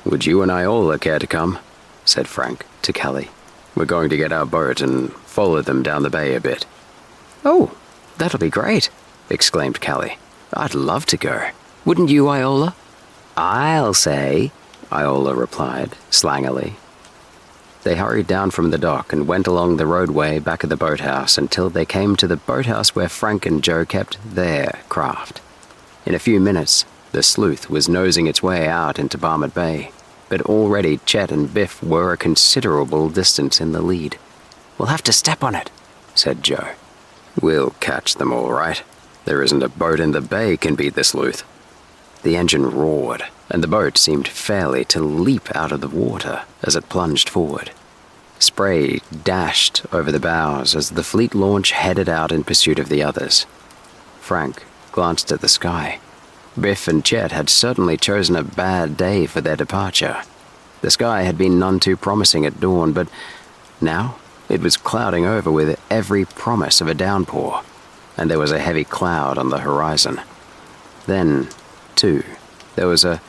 Would you and Iola care to come? Said Frank to Kelly. We're going to get our boat and follow them down the bay a bit. Oh, that'll be great, exclaimed Kelly. I'd love to go. Wouldn't you, Iola? I'll say, Iola replied, slangily. They hurried down from the dock and went along the roadway back of the boathouse until they came to the boathouse where Frank and Joe kept their craft. In a few minutes, the sleuth was nosing its way out into Barmett Bay, but already Chet and Biff were a considerable distance in the lead. We'll have to step on it, said Joe. We'll catch them all right. There isn't a boat in the bay can beat the sleuth. The engine roared, and the boat seemed fairly to leap out of the water as it plunged forward. Spray dashed over the bows as the fleet launch headed out in pursuit of the others. Frank glanced at the sky. Biff and Chet had certainly chosen a bad day for their departure. The sky had been none too promising at dawn, but now it was clouding over with every promise of a downpour, and there was a heavy cloud on the horizon. Then, too, there was a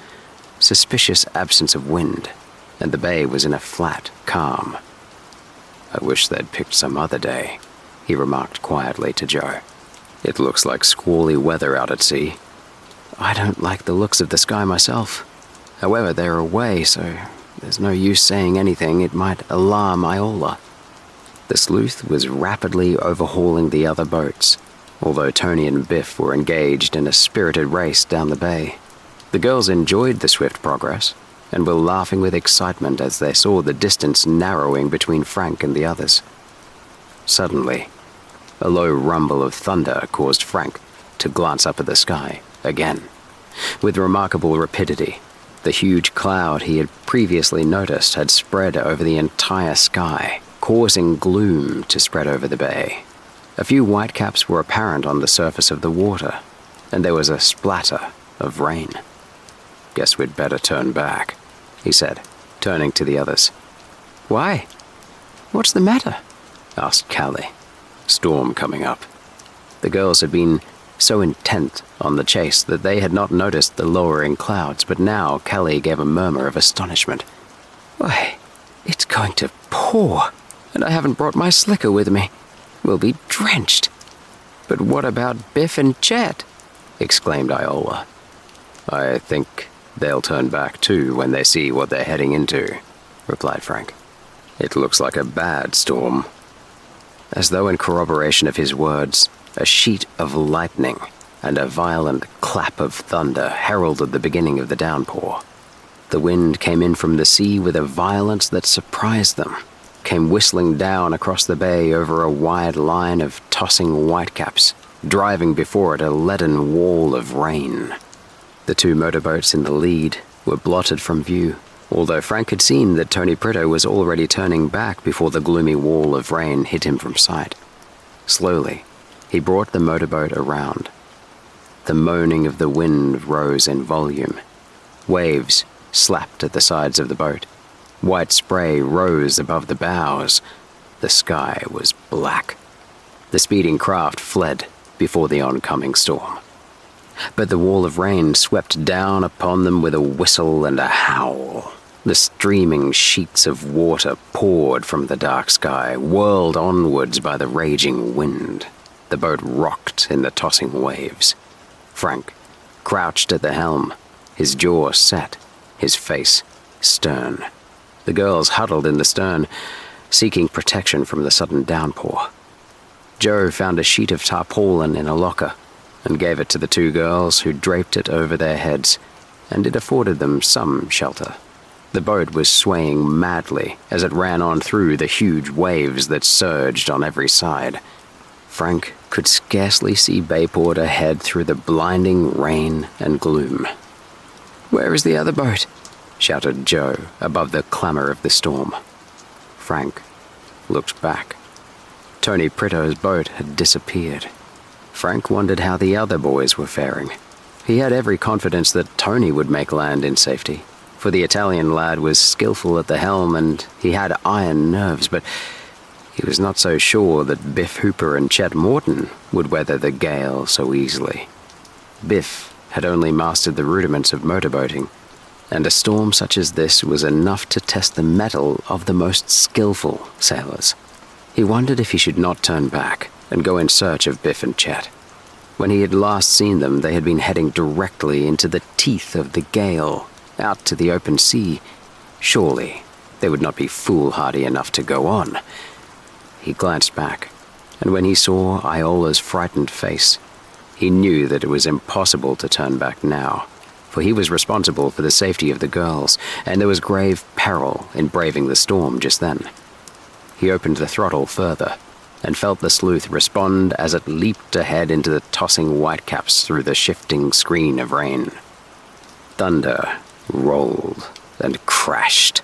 suspicious absence of wind, and the bay was in a flat calm. I wish they'd picked some other day, he remarked quietly to Joe. It looks like squally weather out at sea. I don't like the looks of the sky myself. However, they're away, so there's no use saying anything. It might alarm Iola. The sleuth was rapidly overhauling the other boats, although Tony and Biff were engaged in a spirited race down the bay. The girls enjoyed the swift progress, and were laughing with excitement as they saw the distance narrowing between Frank and the others. Suddenly, a low rumble of thunder caused Frank to glance up at the sky again. With remarkable rapidity, the huge cloud he had previously noticed had spread over the entire sky, causing gloom to spread over the bay. A few whitecaps were apparent on the surface of the water, and there was a splatter of rain. Guess we'd better turn back, he said, turning to the others. Why? What's the matter? Asked Callie. Storm coming up. The girls had been so intent on the chase that they had not noticed the lowering clouds, but now Callie gave a murmur of astonishment. Why, it's going to pour, and I haven't brought my slicker with me. We'll be drenched. But what about Biff and Chet? Exclaimed Iola. I think they'll turn back too when they see what they're heading into, replied Frank. It looks like a bad storm. As though in corroboration of his words, a sheet of lightning and a violent clap of thunder heralded the beginning of the downpour. The wind came in from the sea with a violence that surprised them, came whistling down across the bay over a wide line of tossing whitecaps, driving before it a leaden wall of rain. The two motorboats in the lead were blotted from view, although Frank had seen that Tony Prito was already turning back before the gloomy wall of rain hid him from sight. Slowly, he brought the motorboat around. The moaning of the wind rose in volume. Waves slapped at the sides of the boat. White spray rose above the bows. The sky was black. The speeding craft fled before the oncoming storm. but the wall of rain swept down upon them with a whistle and a howl. The streaming sheets of water poured from the dark sky, whirled onwards by the raging wind. The boat rocked in the tossing waves. Frank crouched at the helm, his jaw set, his face stern. The girls huddled in the stern, seeking protection from the sudden downpour. Joe found a sheet of tarpaulin in a locker and gave it to the two girls, who draped it over their heads, and it afforded them some shelter. The boat was swaying madly as it ran on through the huge waves that surged on every side. Frank could scarcely see Bayport ahead through the blinding rain and gloom. "Where is the other boat?" shouted Joe above the clamor of the storm. Frank looked back. Tony Pritto's boat had disappeared. Frank wondered how the other boys were faring. He had every confidence that Tony would make land in safety, for the Italian lad was skillful at the helm and he had iron nerves, but he was not so sure that Biff Hooper and Chet Morton would weather the gale so easily. Biff had only mastered the rudiments of motorboating, and a storm such as this was enough to test the mettle of the most skillful sailors. He wondered if he should not turn back and go in search of Biff and Chet. When he had last seen them, they had been heading directly into the teeth of the gale, out to the open sea. Surely they would not be foolhardy enough to go on. He glanced back, and when he saw Iola's frightened face, he knew that it was impossible to turn back now, for he was responsible for the safety of the girls, and there was grave peril in braving the storm just then. He opened the throttle further, and felt the sleuth respond as it leaped ahead into the tossing whitecaps through the shifting screen of rain. Thunder rolled and crashed.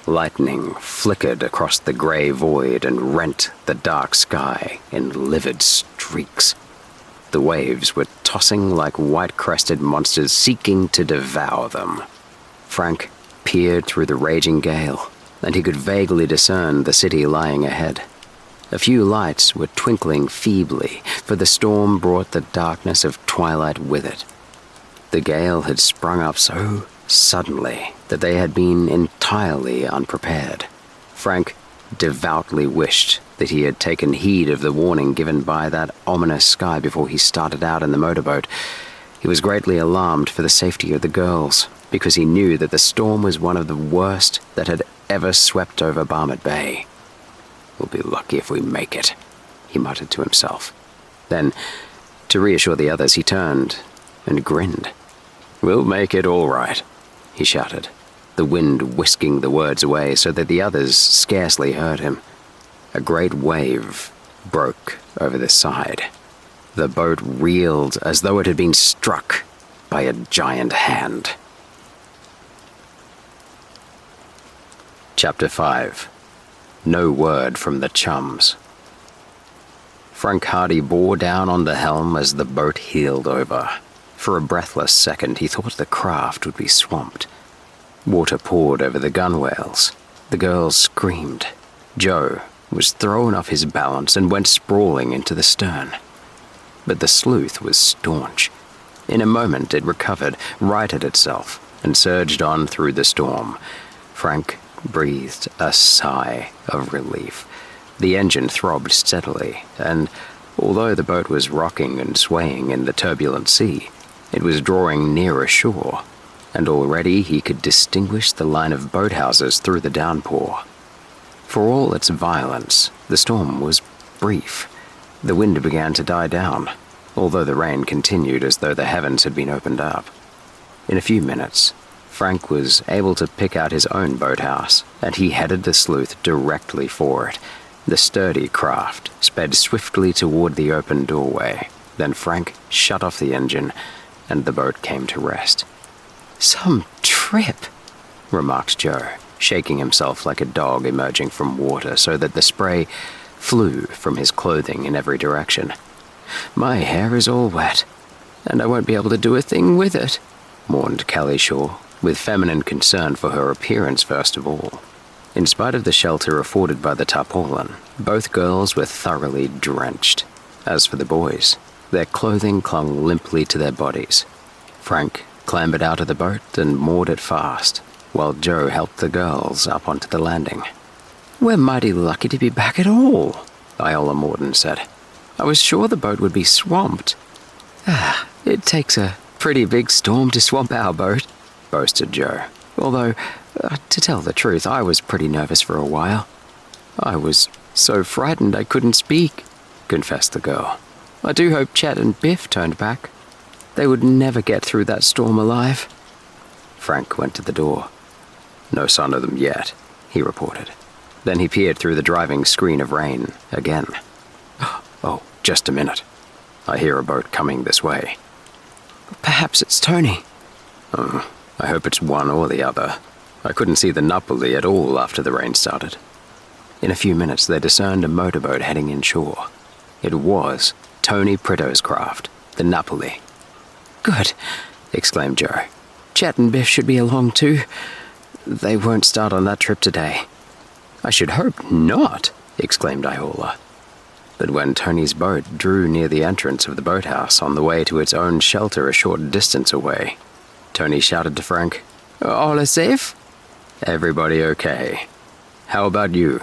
Lightning flickered across the grey void and rent the dark sky in livid streaks. The waves were tossing like white-crested monsters seeking to devour them. Frank peered through the raging gale, and he could vaguely discern the city lying ahead. A few lights were twinkling feebly, for the storm brought the darkness of twilight with it. The gale had sprung up so suddenly that they had been entirely unprepared. Frank devoutly wished that he had taken heed of the warning given by that ominous sky before he started out in the motorboat. He was greatly alarmed for the safety of the girls, because he knew that the storm was one of the worst that had ever swept over Barmet Bay. "We'll be lucky if we make it," he muttered to himself. Then, to reassure the others, he turned and grinned. "We'll make it all right," he shouted, the wind whisking the words away so that the others scarcely heard him. A great wave broke over the side. The boat reeled as though it had been struck by a giant hand. Chapter 5. No word from the chums. Frank Hardy bore down on the helm as the boat heeled over. For a breathless second, he thought the craft would be swamped. Water poured over the gunwales. The girls screamed. Joe was thrown off his balance and went sprawling into the stern. But the sleuth was staunch. In a moment it recovered, righted itself, and surged on through the storm. Frank breathed a sigh of relief. The engine throbbed steadily, and although the boat was rocking and swaying in the turbulent sea, it was drawing nearer shore, and already he could distinguish the line of boathouses through the downpour. For all its violence, the storm was brief. The wind began to die down, although the rain continued as though the heavens had been opened up. In a few minutes, Frank was able to pick out his own boathouse, and he headed the sleuth directly for it. The sturdy craft sped swiftly toward the open doorway. Then Frank shut off the engine, and the boat came to rest. "Some trip," remarked Joe, shaking himself like a dog emerging from water so that the spray flew from his clothing in every direction. "My hair is all wet, and I won't be able to do a thing with it," mourned Callie Shaw, with feminine concern for her appearance first of all. In spite of the shelter afforded by the tarpaulin, both girls were thoroughly drenched. As for the boys, Their clothing clung limply to their bodies. Frank clambered out of the boat and moored it fast, while Joe helped the girls up onto the landing. "We're mighty lucky to be back at all," Iola Morton said. "I was sure the boat would be swamped." "It takes a pretty big storm to swamp our boat," boasted Joe. "Although, to tell the truth, I was pretty nervous for a while. I was so frightened I couldn't speak," confessed the girl. "I do hope Chet and Biff turned back. They would never get through that storm alive." Frank went to the door. "No sign of them yet," he reported. Then he peered through the driving screen of rain again. "Oh, just a minute. I hear a boat coming this way." "Perhaps it's Tony." I hope it's one or the other. I couldn't see the Napoli at all after the rain started." In a few minutes, they discerned a motorboat heading inshore. It was Tony Pritto's craft, the Napoli. "Good," exclaimed Joe. "Chet and Biff should be along too. They won't start on that trip today." "I should hope not," exclaimed Iola. But when Tony's boat drew near the entrance of the boathouse on the way to its own shelter a short distance away, Tony shouted to Frank, "All is safe?" "Everybody okay. How about you?"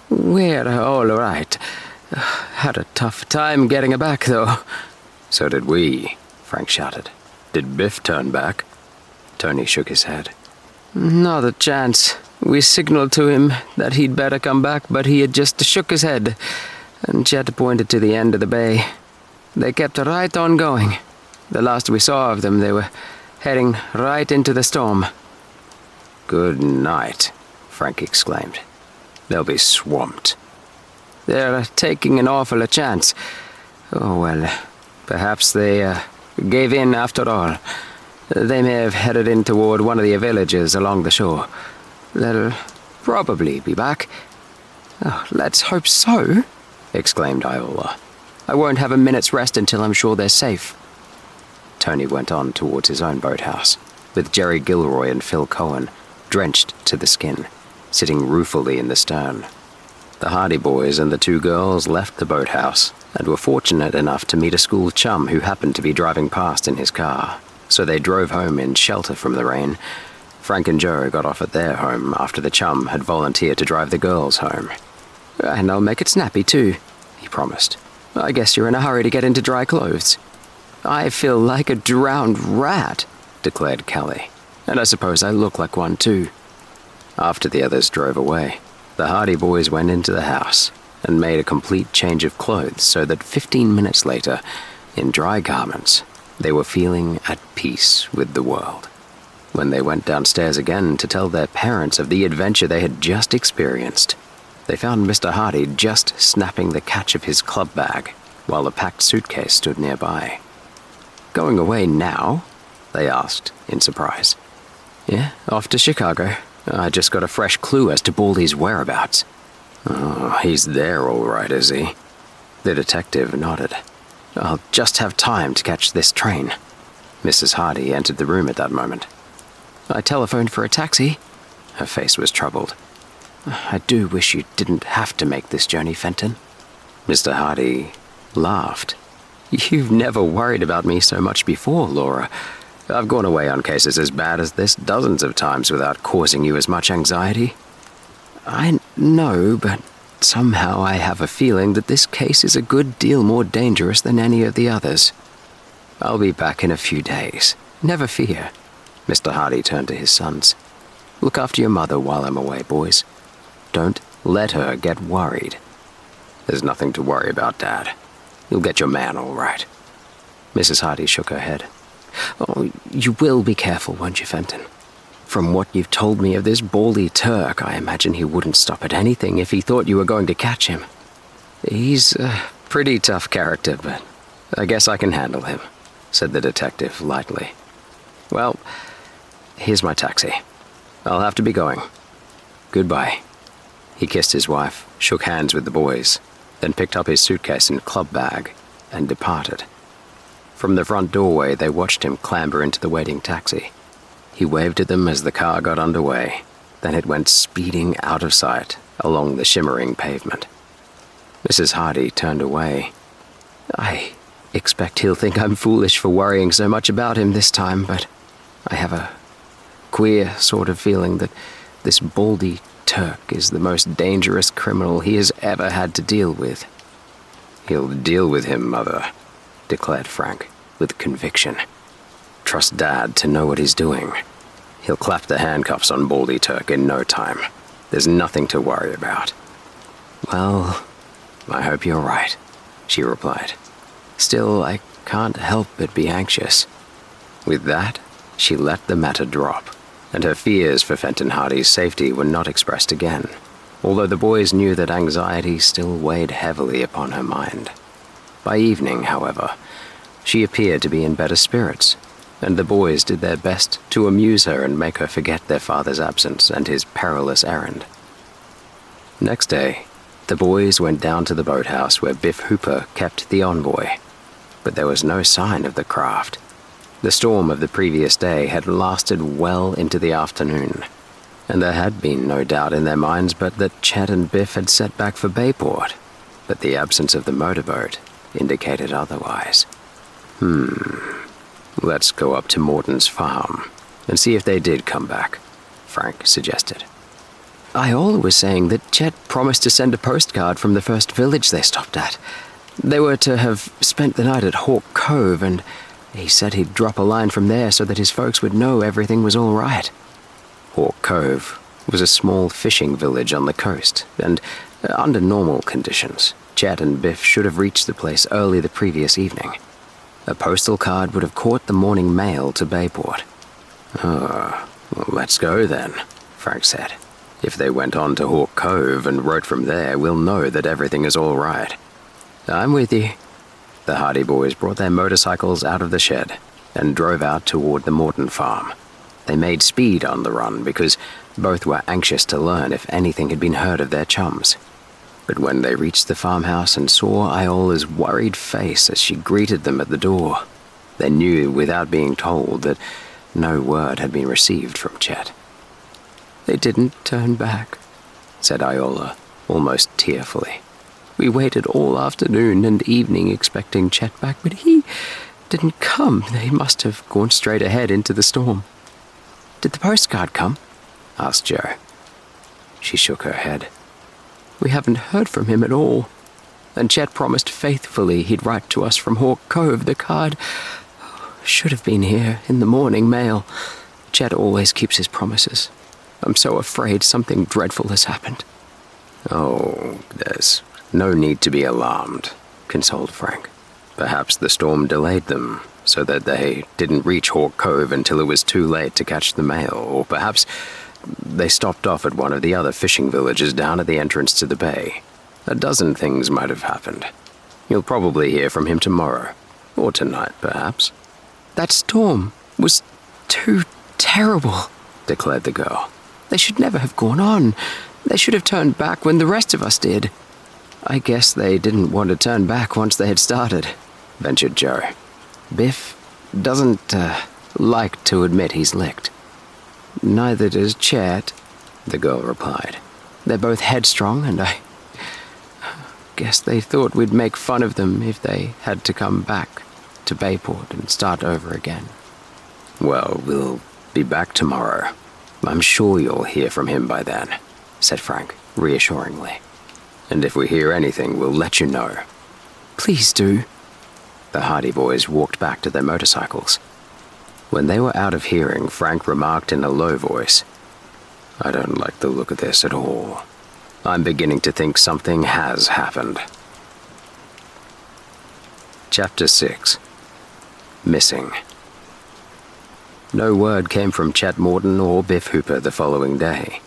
"We're all right. Had a tough time getting back, though." "So did we," Frank shouted. "Did Biff turn back?" Tony shook his head. "Not a chance. We signaled to him that he'd better come back, but he had just shook his head, and Chet pointed to the end of the bay. They kept right on going. The last we saw of them, they were heading right into the storm." "Good night," Frank exclaimed. "They'll be swamped." "They're taking an awful chance. Oh, well, perhaps they gave in after all. They may have headed in toward one of the villages along the shore. They'll probably be back." "Oh, let's hope so," exclaimed Iola. "I won't have a minute's rest until I'm sure they're safe." Tony went on towards his own boathouse, with Jerry Gilroy and Phil Cohen, drenched to the skin, sitting ruefully in the stern. The Hardy boys and the two girls left the boathouse and were fortunate enough to meet a school chum who happened to be driving past in his car, so they drove home in shelter from the rain. Frank and Joe got off at their home after the chum had volunteered to drive the girls home. "And I'll make it snappy, too," he promised. "I guess you're in a hurry to get into dry clothes." "I feel like a drowned rat," declared Kelly. "And I suppose I look like one, too." After the others drove away, the Hardy boys went into the house and made a complete change of clothes so that 15 minutes later, in dry garments, they were feeling at peace with the world. When they went downstairs again to tell their parents of the adventure they had just experienced, they found Mr. Hardy just snapping the catch of his club bag while a packed suitcase stood nearby. "Going away now?" they asked in surprise. "Yeah, off to Chicago. I just got a fresh clue as to Baldy's whereabouts." "Oh, he's there all right, is he?" The detective nodded. "I'll just have time to catch this train." Mrs. Hardy entered the room at that moment. "I telephoned for a taxi." Her face was troubled. "I do wish you didn't have to make this journey, Fenton." Mr. Hardy laughed. "You've never worried about me so much before, Laura. I've gone away on cases as bad as this dozens of times without causing you as much anxiety." "I know, but somehow I have a feeling that this case is a good deal more dangerous than any of the others." "I'll be back in a few days. Never fear." Mr. Hardy turned to his sons. "Look after your mother while I'm away, boys. Don't let her get worried." "There's nothing to worry about, Dad. You'll get your man all right." Mrs. Hardy shook her head. "Oh, you will be careful, won't you, Fenton? From what you've told me of this Baldy Turk, I imagine he wouldn't stop at anything if he thought you were going to catch him. He's a pretty tough character, but I guess I can handle him," said the detective lightly. "Well, here's my taxi. I'll have to be going. Goodbye." He kissed his wife, shook hands with the boys, then picked up his suitcase and club bag and departed. From the front doorway, they watched him clamber into the waiting taxi. He waved at them as the car got underway, then it went speeding out of sight along the shimmering pavement. Mrs. Hardy turned away. I expect he'll think I'm foolish for worrying so much about him this time, but I have a queer sort of feeling that this baldy Turk is the most dangerous criminal he has ever had to deal with. He'll deal with him, Mother, declared Frank, with conviction. Trust Dad to know what he's doing. He'll clap the handcuffs on Baldy Turk in no time. There's nothing to worry about. Well, I hope you're right, she replied. Still, I can't help but be anxious. With that, she let the matter drop, and her fears for Fenton Hardy's safety were not expressed again, although the boys knew that anxiety still weighed heavily upon her mind. By evening, however, she appeared to be in better spirits, and the boys did their best to amuse her and make her forget their father's absence and his perilous errand. Next day, the boys went down to the boathouse where Biff Hooper kept the envoy, but there was no sign of the craft. The storm of the previous day had lasted well into the afternoon, and there had been no doubt in their minds but that Chet and Biff had set back for Bayport, but the absence of the motorboat indicated otherwise. Let's go up to Morton's farm and see if they did come back, Frank suggested. Iola was saying that Chet promised to send a postcard from the first village they stopped at. They were to have spent the night at Hawk Cove, and he said he'd drop a line from there so that his folks would know everything was all right. Hawk Cove was a small fishing village on the coast, and under normal conditions, Chet and Biff should have reached the place early the previous evening. A postal card would have caught the morning mail to Bayport. Well, let's go then, Frank said. If they went on to Hawk Cove and wrote from there, we'll know that everything is all right. I'm with you. The Hardy boys brought their motorcycles out of the shed and drove out toward the Morton farm. They made speed on the run because both were anxious to learn if anything had been heard of their chums. But when they reached the farmhouse and saw Iola's worried face as she greeted them at the door, they knew without being told that no word had been received from Chet. They didn't turn back, said Iola, almost tearfully. We waited all afternoon and evening expecting Chet back, but he didn't come. They must have gone straight ahead into the storm. Did the postcard come? Asked Joe. She shook her head. We haven't heard from him at all. And Chet promised faithfully he'd write to us from Hawk Cove. The card should have been here in the morning mail. Chet always keeps his promises. I'm so afraid something dreadful has happened. Oh, there's no need to be alarmed, consoled Frank. Perhaps the storm delayed them, so that they didn't reach Hawk Cove until it was too late to catch the mail, or perhaps they stopped off at one of the other fishing villages down at the entrance to the bay. A dozen things might have happened. You'll probably hear from him tomorrow, or tonight, perhaps. That storm was too terrible, declared the girl. They should never have gone on. They should have turned back when the rest of us did. I guess they didn't want to turn back once they had started, ventured Joe. Biff doesn't like to admit he's licked. Neither does Chet, the girl replied. They're both headstrong, and I guess they thought we'd make fun of them if they had to come back to Bayport and start over again. Well, we'll be back tomorrow. I'm sure you'll hear from him by then, said Frank, reassuringly. And if we hear anything, we'll let you know. Please do. The Hardy boys walked back to their motorcycles. When they were out of hearing, Frank remarked in a low voice, I don't like the look of this at all. I'm beginning to think something has happened. Chapter 6. Missing. No word came from Chet Morton or Biff Hooper the following day.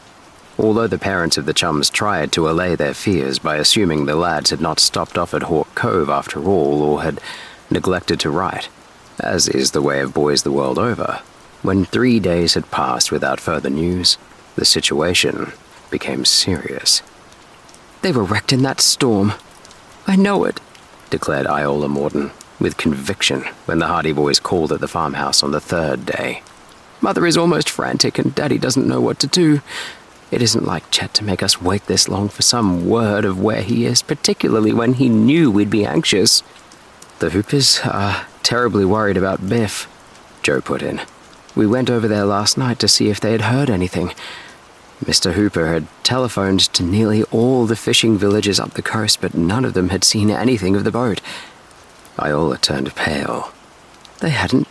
Although the parents of the chums tried to allay their fears by assuming the lads had not stopped off at Hawk Cove after all or had neglected to write, as is the way of boys the world over, when 3 days had passed without further news, the situation became serious. They were wrecked in that storm. I know it, declared Iola Morton, with conviction when the Hardy boys called at the farmhouse on the third day. Mother is almost frantic and Daddy doesn't know what to do. It isn't like Chet to make us wait this long for some word of where he is, particularly when he knew we'd be anxious. The Hoopers are terribly worried about Biff, Joe put in. We went over there last night to see if they had heard anything. Mr. Hooper had telephoned to nearly all the fishing villages up the coast, but none of them had seen anything of the boat. Iola turned pale. They hadn't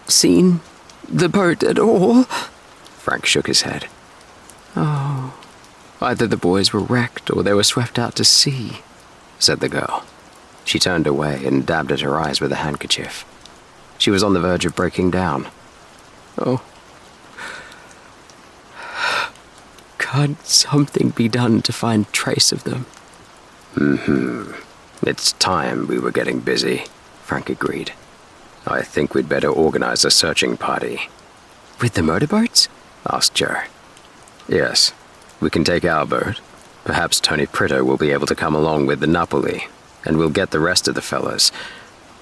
seen the boat at all? Frank shook his head. Oh, either the boys were wrecked or they were swept out to sea, said the girl. She turned away and dabbed at her eyes with a handkerchief. She was on the verge of breaking down. Oh. Can't something be done to find trace of them? It's time we were getting busy, Frank agreed. I think we'd better organize a searching party. With the motorboats? Asked Joe. Yes, we can take our boat. Perhaps Tony Pritter will be able to come along with the Napoli, and we'll get the rest of the fellas.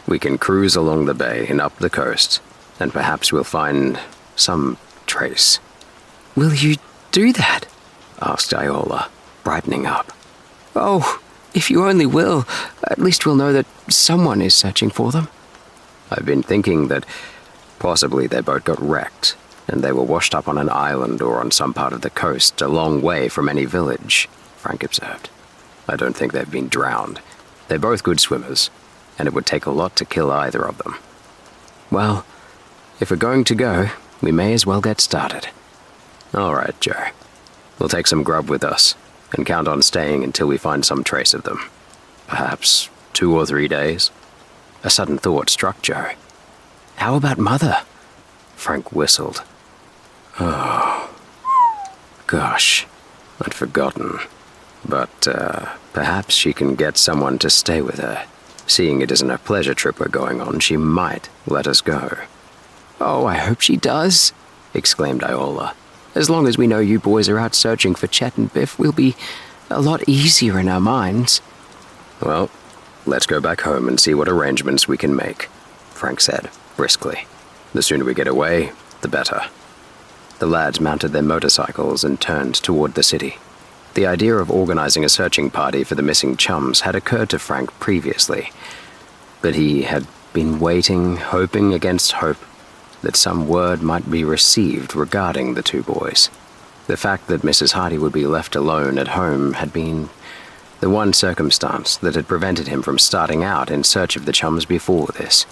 We can cruise along the bay and up the coast, and perhaps we'll find some trace. Will you do that? Asked Iola, brightening up. Oh, if you only will, at least we'll know that someone is searching for them. I've been thinking that possibly their boat got wrecked, and they were washed up on an island or on some part of the coast a long way from any village, Frank observed. I don't think they've been drowned. They're both good swimmers, and it would take a lot to kill either of them. Well, if we're going to go, we may as well get started. All right, Joe. We'll take some grub with us, and count on staying until we find some trace of them. Perhaps 2 or 3 days. A sudden thought struck Joe. How about Mother? Frank whistled. Oh, gosh, I'd forgotten. But perhaps she can get someone to stay with her. Seeing it isn't a pleasure trip we're going on, she might let us go. Oh, I hope she does, exclaimed Iola. As long as we know you boys are out searching for Chet and Biff, we'll be a lot easier in our minds. Well, let's go back home and see what arrangements we can make, Frank said, briskly. The sooner we get away, the better. The lads mounted their motorcycles and turned toward the city. The idea of organizing a searching party for the missing chums had occurred to Frank previously, but he had been waiting, hoping against hope, that some word might be received regarding the 2 boys. The fact that Mrs. Hardy would be left alone at home had been the one circumstance that had prevented him from starting out in search of the chums before this.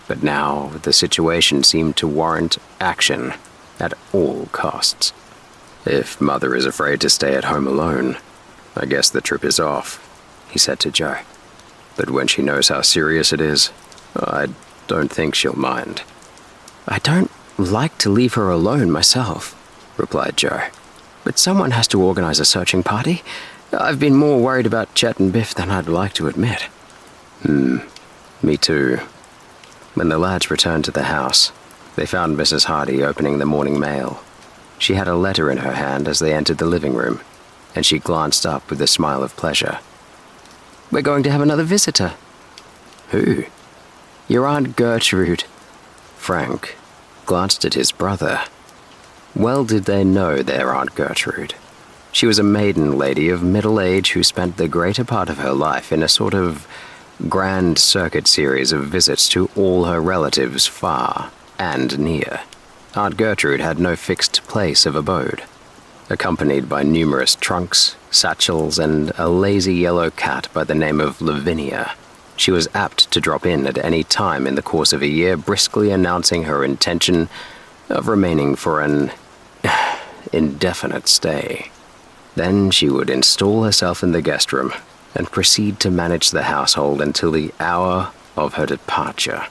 But now the situation seemed to warrant action at all costs. If Mother is afraid to stay at home alone, I guess the trip is off, he said to Joe. But when she knows how serious it is, I don't think she'll mind. I don't like to leave her alone myself, replied Joe. But someone has to organize a searching party. I've been more worried about Chet and Biff than I'd like to admit. Me too. When the lads returned to the house, they found Mrs. Hardy opening the morning mail. She had a letter in her hand as they entered the living room, and she glanced up with a smile of pleasure. We're going to have another visitor. Who? Your Aunt Gertrude. Frank glanced at his brother. Well did they know their Aunt Gertrude. She was a maiden lady of middle age who spent the greater part of her life in a sort of grand circuit series of visits to all her relatives far and near. Aunt Gertrude had no fixed place of abode. Accompanied by numerous trunks, satchels, and a lazy yellow cat by the name of Lavinia, she was apt to drop in at any time in the course of a year, briskly announcing her intention of remaining for an indefinite stay. Then she would install herself in the guest room and proceed to manage the household until the hour of her departure.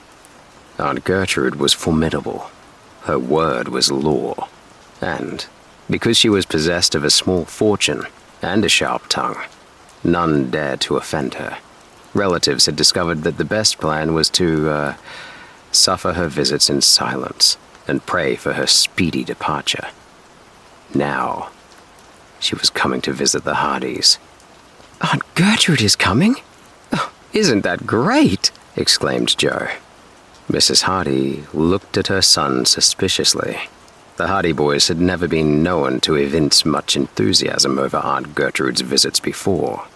Aunt Gertrude was formidable. Her word was law. And because she was possessed of a small fortune and a sharp tongue, none dared to offend her. Relatives had discovered that the best plan was to suffer her visits in silence and pray for her speedy departure. Now, she was coming to visit the Hardys. Aunt Gertrude is coming? Oh, isn't that great? Exclaimed Joe. Mrs. Hardy looked at her son suspiciously. The Hardy boys had never been known to evince much enthusiasm over Aunt Gertrude's visits before.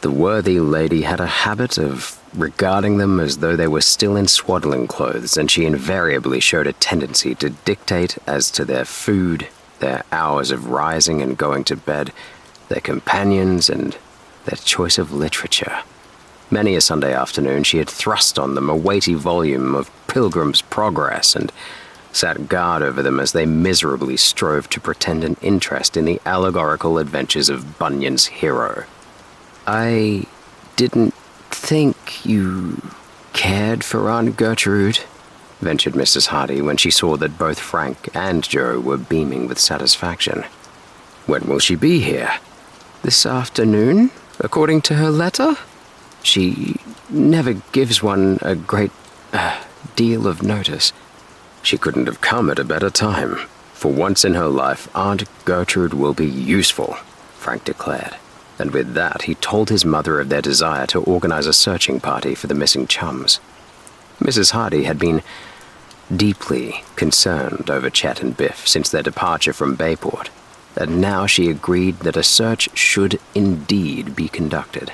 The worthy lady had a habit of regarding them as though they were still in swaddling clothes, and she invariably showed a tendency to dictate as to their food, their hours of rising and going to bed, their companions, and their choice of literature. Many a Sunday afternoon she had thrust on them a weighty volume of Pilgrim's Progress and sat guard over them as they miserably strove to pretend an interest in the allegorical adventures of Bunyan's hero. "I didn't think you cared for Aunt Gertrude," ventured Mrs. Hardy when she saw that both Frank and Joe were beaming with satisfaction. "When will she be here?" "This afternoon, according to her letter. She never gives one a great deal of notice." "She couldn't have come at a better time. For once in her life, Aunt Gertrude will be useful," Frank declared. And with that, he told his mother of their desire to organize a searching party for the missing chums. Mrs. Hardy had been deeply concerned over Chet and Biff since their departure from Bayport, and now she agreed that a search should indeed be conducted.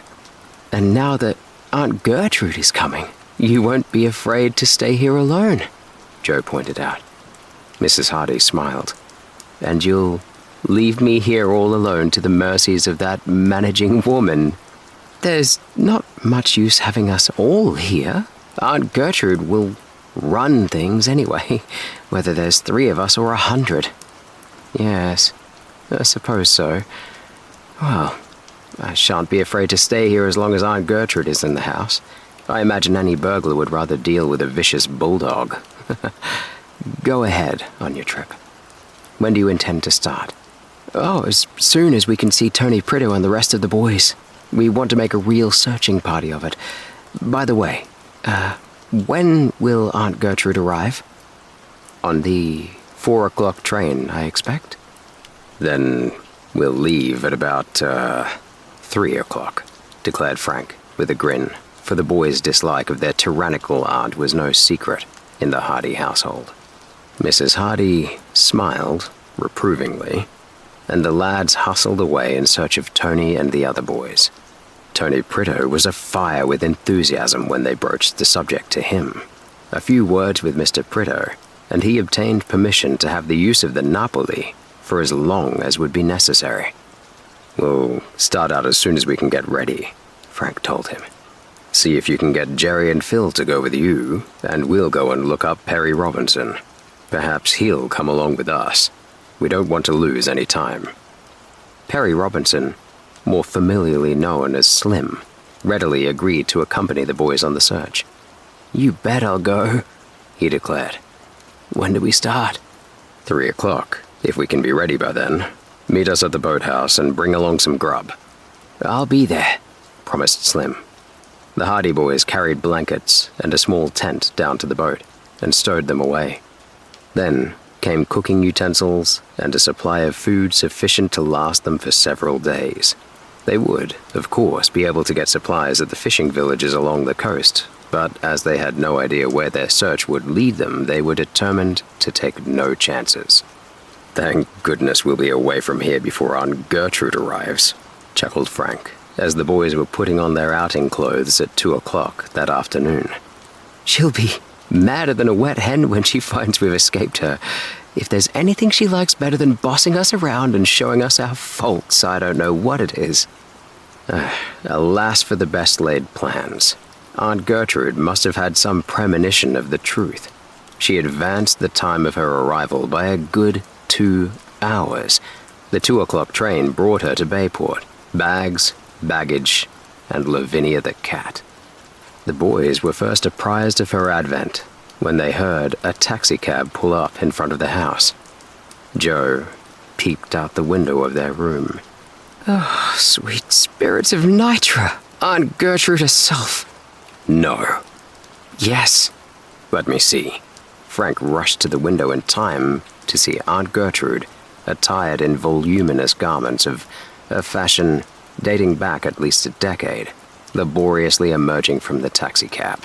"And now that Aunt Gertrude is coming, you won't be afraid to stay here alone," Joe pointed out. Mrs. Hardy smiled. "And you'll leave me here all alone to the mercies of that managing woman? There's not much use having us all here. Aunt Gertrude will run things anyway, whether there's 3 of us or 100. "Yes, I suppose so. Well, I shan't be afraid to stay here as long as Aunt Gertrude is in the house. I imagine any burglar would rather deal with a vicious bulldog." "Go ahead on your trip. When do you intend to start?" "Oh, as soon as we can see Tony Prideaux and the rest of the boys. We want to make a real searching party of it. By the way, when will Aunt Gertrude arrive?" "On the 4 o'clock train, I expect." "Then we'll leave at about 3 o'clock, declared Frank, with a grin, for the boys' dislike of their tyrannical aunt was no secret in the Hardy household. Mrs. Hardy smiled reprovingly, and the lads hustled away in search of Tony and the other boys. Tony Prideaux was afire with enthusiasm when they broached the subject to him. A few words with Mr. Prideaux, and he obtained permission to have the use of the Napoli for as long as would be necessary. "We'll start out as soon as we can get ready," Frank told him. "See if you can get Jerry and Phil to go with you, and we'll go and look up Perry Robinson. Perhaps he'll come along with us. We don't want to lose any time." Perry Robinson, more familiarly known as Slim, readily agreed to accompany the boys on the search. "You bet I'll go," he declared. "When do we start?" 3 o'clock, if we can be ready by then. Meet us at the boathouse and bring along some grub." "I'll be there," promised Slim. The Hardy boys carried blankets and a small tent down to the boat and stowed them away. Then came cooking utensils and a supply of food sufficient to last them for several days. They would, of course, be able to get supplies at the fishing villages along the coast, but as they had no idea where their search would lead them, they were determined to take no chances. "Thank goodness we'll be away from here before Aunt Gertrude arrives," chuckled Frank, as the boys were putting on their outing clothes at 2 o'clock that afternoon. "She'll be madder than a wet hen when she finds we've escaped her. If there's anything she likes better than bossing us around and showing us our faults, I don't know what it is." Alas for the best-laid plans. Aunt Gertrude must have had some premonition of the truth. She advanced the time of her arrival by a good 2 hours. The 2 o'clock train brought her to Bayport. Bags, baggage, and Lavinia the cat. The boys were first apprised of her advent when they heard a taxicab pull up in front of the house. Joe peeped out the window of their room. "Oh, sweet spirits of Nitra! Aunt Gertrude herself!" "No." "Yes." "Let me see." Frank rushed to the window in time to see Aunt Gertrude, attired in voluminous garments of a fashion dating back at least a decade, laboriously emerging from the taxicab.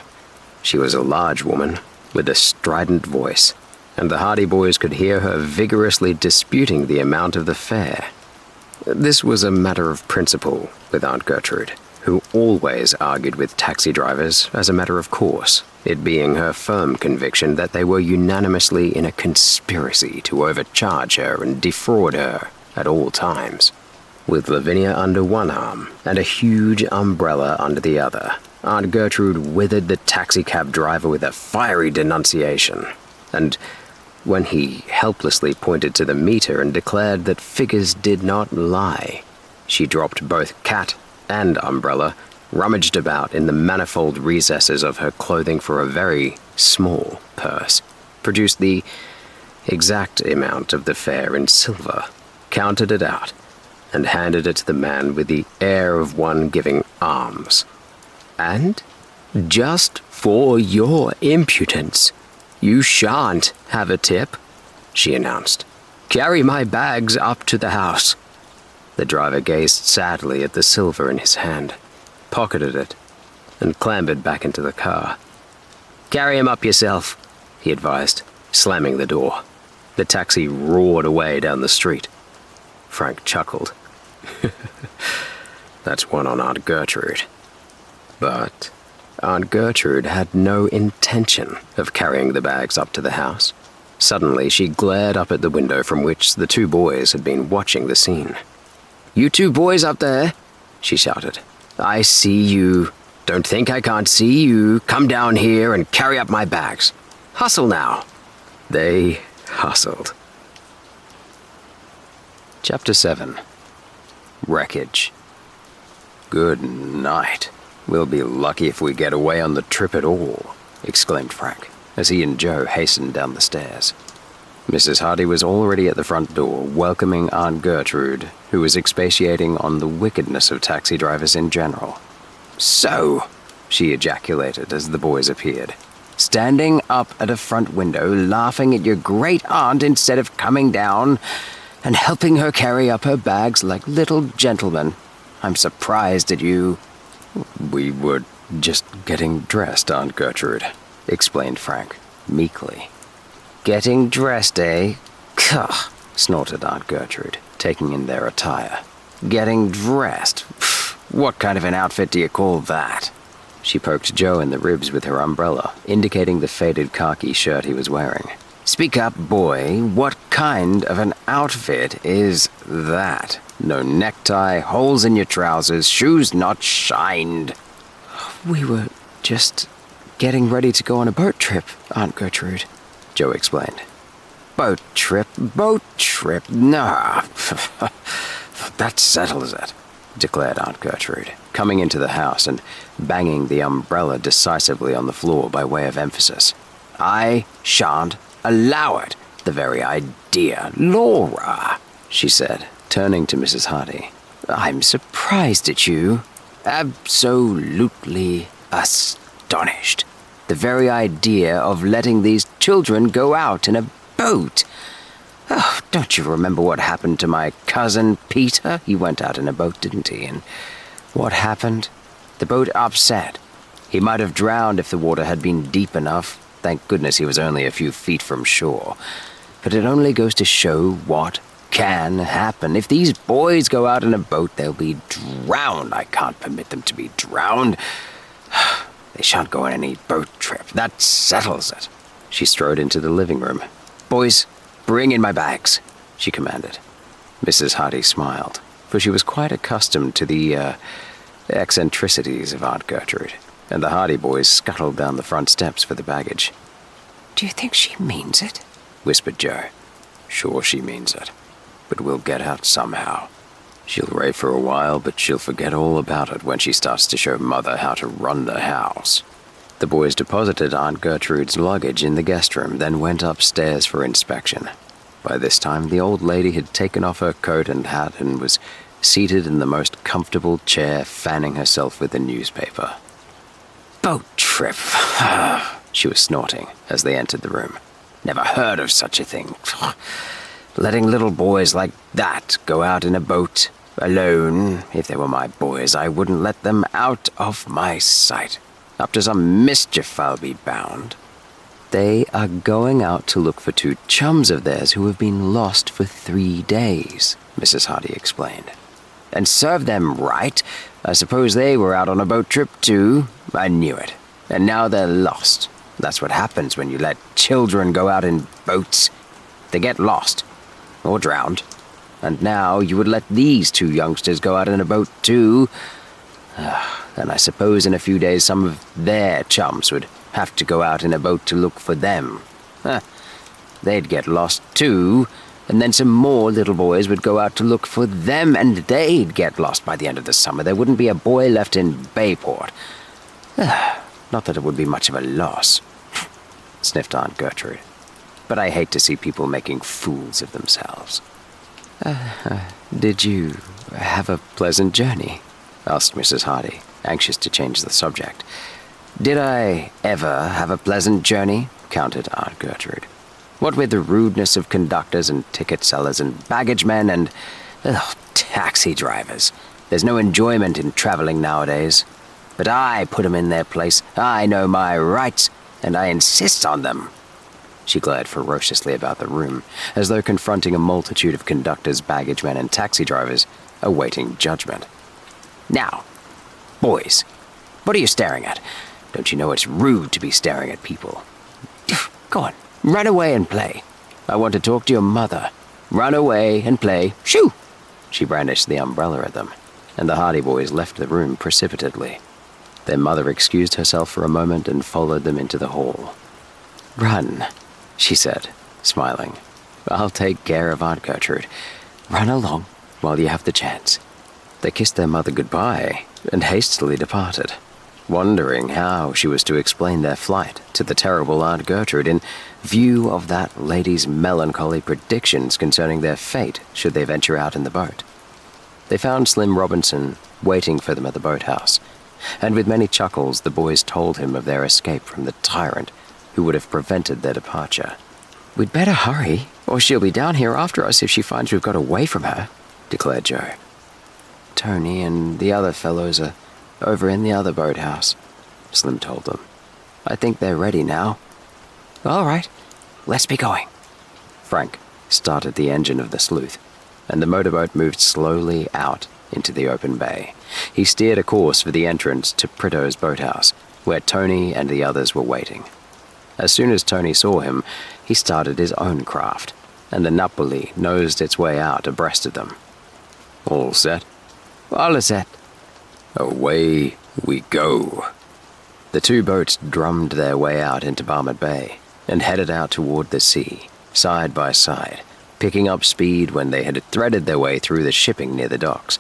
She was a large woman with a strident voice, and the Hardy boys could hear her vigorously disputing the amount of the fare. This was a matter of principle with Aunt Gertrude. who always argued with taxi drivers as a matter of course, it being her firm conviction that they were unanimously in a conspiracy to overcharge her and defraud her at all times. With Lavinia under one arm and a huge umbrella under the other, Aunt Gertrude withered the taxicab driver with a fiery denunciation, and when he helplessly pointed to the meter and declared that figures did not lie, she dropped both cat and umbrella, rummaged about in the manifold recesses of her clothing for a very small purse, produced the exact amount of the fare in silver, counted it out, and handed it to the man with the air of one giving alms. "And, just for your impudence, you shan't have a tip," she announced. "Carry my bags up to the house." The driver gazed sadly at the silver in his hand, pocketed it, and clambered back into the car. "Carry him up yourself," he advised, slamming the door. The taxi roared away down the street. Frank chuckled. That's one on Aunt Gertrude. But Aunt Gertrude had no intention of carrying the bags up to the house. Suddenly, she glared up at the window from which the two boys had been watching the scene. "You two boys up there," she shouted. "I see you. Don't think I can't see you. Come down here and carry up my bags. Hustle now." They hustled. Chapter 7. Wreckage. "Good night. We'll be lucky if we get away on the trip at all," exclaimed Frank, as he and Joe hastened down the stairs. Mrs. Hardy was already at the front door, welcoming Aunt Gertrude, who was expatiating on the wickedness of taxi drivers in general. "So," she ejaculated as the boys appeared, "standing up at a front window, laughing at your great-aunt instead of coming down and helping her carry up her bags like little gentlemen. I'm surprised at you." "We were just getting dressed, Aunt Gertrude," explained Frank, meekly. "Getting dressed, eh? Cuh," snorted Aunt Gertrude, taking in their attire. "Getting dressed? Pfft, what kind of an outfit do you call that?" She poked Joe in the ribs with her umbrella, indicating the faded khaki shirt he was wearing. "Speak up, boy. What kind of an outfit is that? No necktie, holes in your trousers, shoes not shined." "We were just getting ready to go on a boat trip, Aunt Gertrude," Joe explained. Boat trip? Nah, that settles it," declared Aunt Gertrude, coming into the house and banging the umbrella decisively on the floor by way of emphasis. "I shan't allow it. The very idea. Laura," she said, turning to Mrs. Hardy. "I'm surprised at you. Absolutely astonished. The very idea of letting these children go out in a boat. Oh, don't you remember what happened to my cousin Peter? He went out in a boat, didn't he? And what happened? The boat upset. He might have drowned if the water had been deep enough. Thank goodness he was only a few feet from shore. But it only goes to show what can happen. If these boys go out in a boat, they'll be drowned. I can't permit them to be drowned. They shan't go on any boat trip. That settles it." She strode into the living room. "Boys, bring in my bags," she commanded. Mrs. Hardy smiled, for she was quite accustomed to the eccentricities of Aunt Gertrude, and the Hardy boys scuttled down the front steps for the baggage. "Do you think she means it?" whispered Joe. "Sure she means it, but we'll get out somehow. She'll rave for a while, but she'll forget all about it when she starts to show Mother how to run the house." The boys deposited Aunt Gertrude's luggage in the guest room, then went upstairs for inspection. By this time, the old lady had taken off her coat and hat and was seated in the most comfortable chair, fanning herself with a newspaper. "Boat trip," she was snorting as they entered the room. "Never heard of such a thing. Letting little boys like that go out in a boat, alone. If they were my boys, I wouldn't let them out of my sight. Up to some mischief, I'll be bound." "They are going out to look for two chums of theirs who have been lost for 3 days," Mrs. Hardy explained. "And serve them right. I suppose they were out on a boat trip too. I knew it. And now they're lost. That's what happens when you let children go out in boats. They get lost. Or drowned. And now you would let these two youngsters go out in a boat too. And I suppose in a few days some of their chums would have to go out in a boat to look for them. They'd get lost too, and then some more little boys would go out to look for them, and they'd get lost by the end of the summer. There wouldn't be a boy left in Bayport. Not that it would be much of a loss, sniffed Aunt Gertrude. But I hate to see people making fools of themselves. Did you have a pleasant journey? Asked Mrs. Hardy, anxious to change the subject. Did I ever have a pleasant journey? Countered Aunt Gertrude. What with the rudeness of conductors and ticket sellers and baggage men and taxi drivers. There's no enjoyment in traveling nowadays. But I put 'em in their place. I know my rights, and I insist on them. She glared ferociously about the room, as though confronting a multitude of conductors, baggage men, and taxi drivers awaiting judgment. Now, boys, what are you staring at? Don't you know it's rude to be staring at people? Go on, run away and play. I want to talk to your mother. Run away and play. Shoo! She brandished the umbrella at them, and the Hardy boys left the room precipitately. Their mother excused herself for a moment and followed them into the hall. Run, she said, smiling. I'll take care of Aunt Gertrude. Run along while you have the chance. They kissed their mother goodbye and hastily departed, wondering how she was to explain their flight to the terrible Aunt Gertrude in view of that lady's melancholy predictions concerning their fate should they venture out in the boat. They found Slim Robinson waiting for them at the boathouse, and with many chuckles the boys told him of their escape from the tyrant who would have prevented their departure. We'd better hurry, or she'll be down here after us if she finds we've got away from her, declared Joe. Tony and the other fellows are over in the other boathouse, Slim told them. I think they're ready now. All right, let's be going. Frank started the engine of the sleuth, and the motorboat moved slowly out into the open bay. He steered a course for the entrance to Pritto's boathouse, where Tony and the others were waiting. As soon as Tony saw him, he started his own craft, and the Napoli nosed its way out abreast of them. All set? All set. Away we go. The two boats drummed their way out into Barmouth Bay and headed out toward the sea, side by side, picking up speed when they had threaded their way through the shipping near the docks.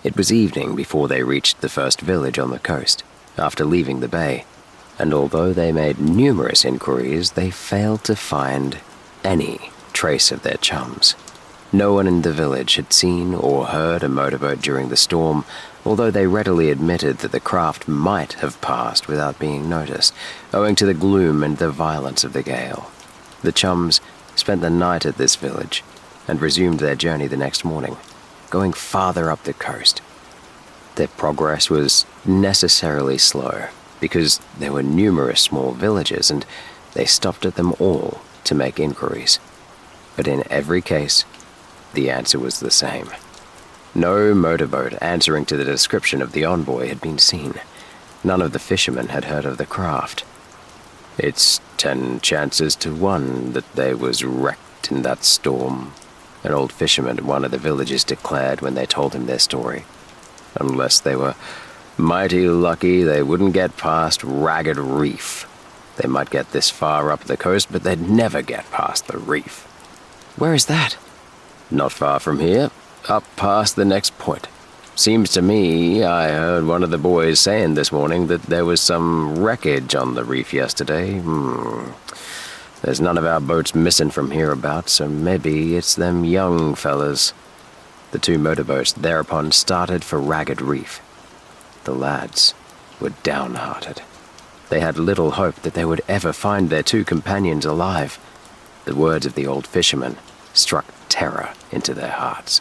It was evening before they reached the first village on the coast, after leaving the bay, and although they made numerous inquiries, they failed to find any trace of their chums. No one in the village had seen or heard a motorboat during the storm, although they readily admitted that the craft might have passed without being noticed, owing to the gloom and the violence of the gale. The chums spent the night at this village and resumed their journey the next morning, going farther up the coast. Their progress was necessarily slow, because there were numerous small villages and they stopped at them all to make inquiries. But in every case, the answer was the same. No motorboat answering to the description of the envoy had been seen. None of the fishermen had heard of the craft. It's 10 chances to 1 that they was wrecked in that storm, an old fisherman at one of the villages declared when they told him their story. Unless they were mighty lucky, they wouldn't get past Ragged Reef. They might get this far up the coast, but they'd never get past the reef. Where is that? Not far from here, up past the next point. Seems to me I heard one of the boys saying this morning that there was some wreckage on the reef yesterday. There's none of our boats missing from hereabouts, so maybe it's them young fellas. The two motorboats thereupon started for Ragged Reef. The lads were downhearted. They had little hope that they would ever find their two companions alive. The words of the old fisherman struck terror into their hearts.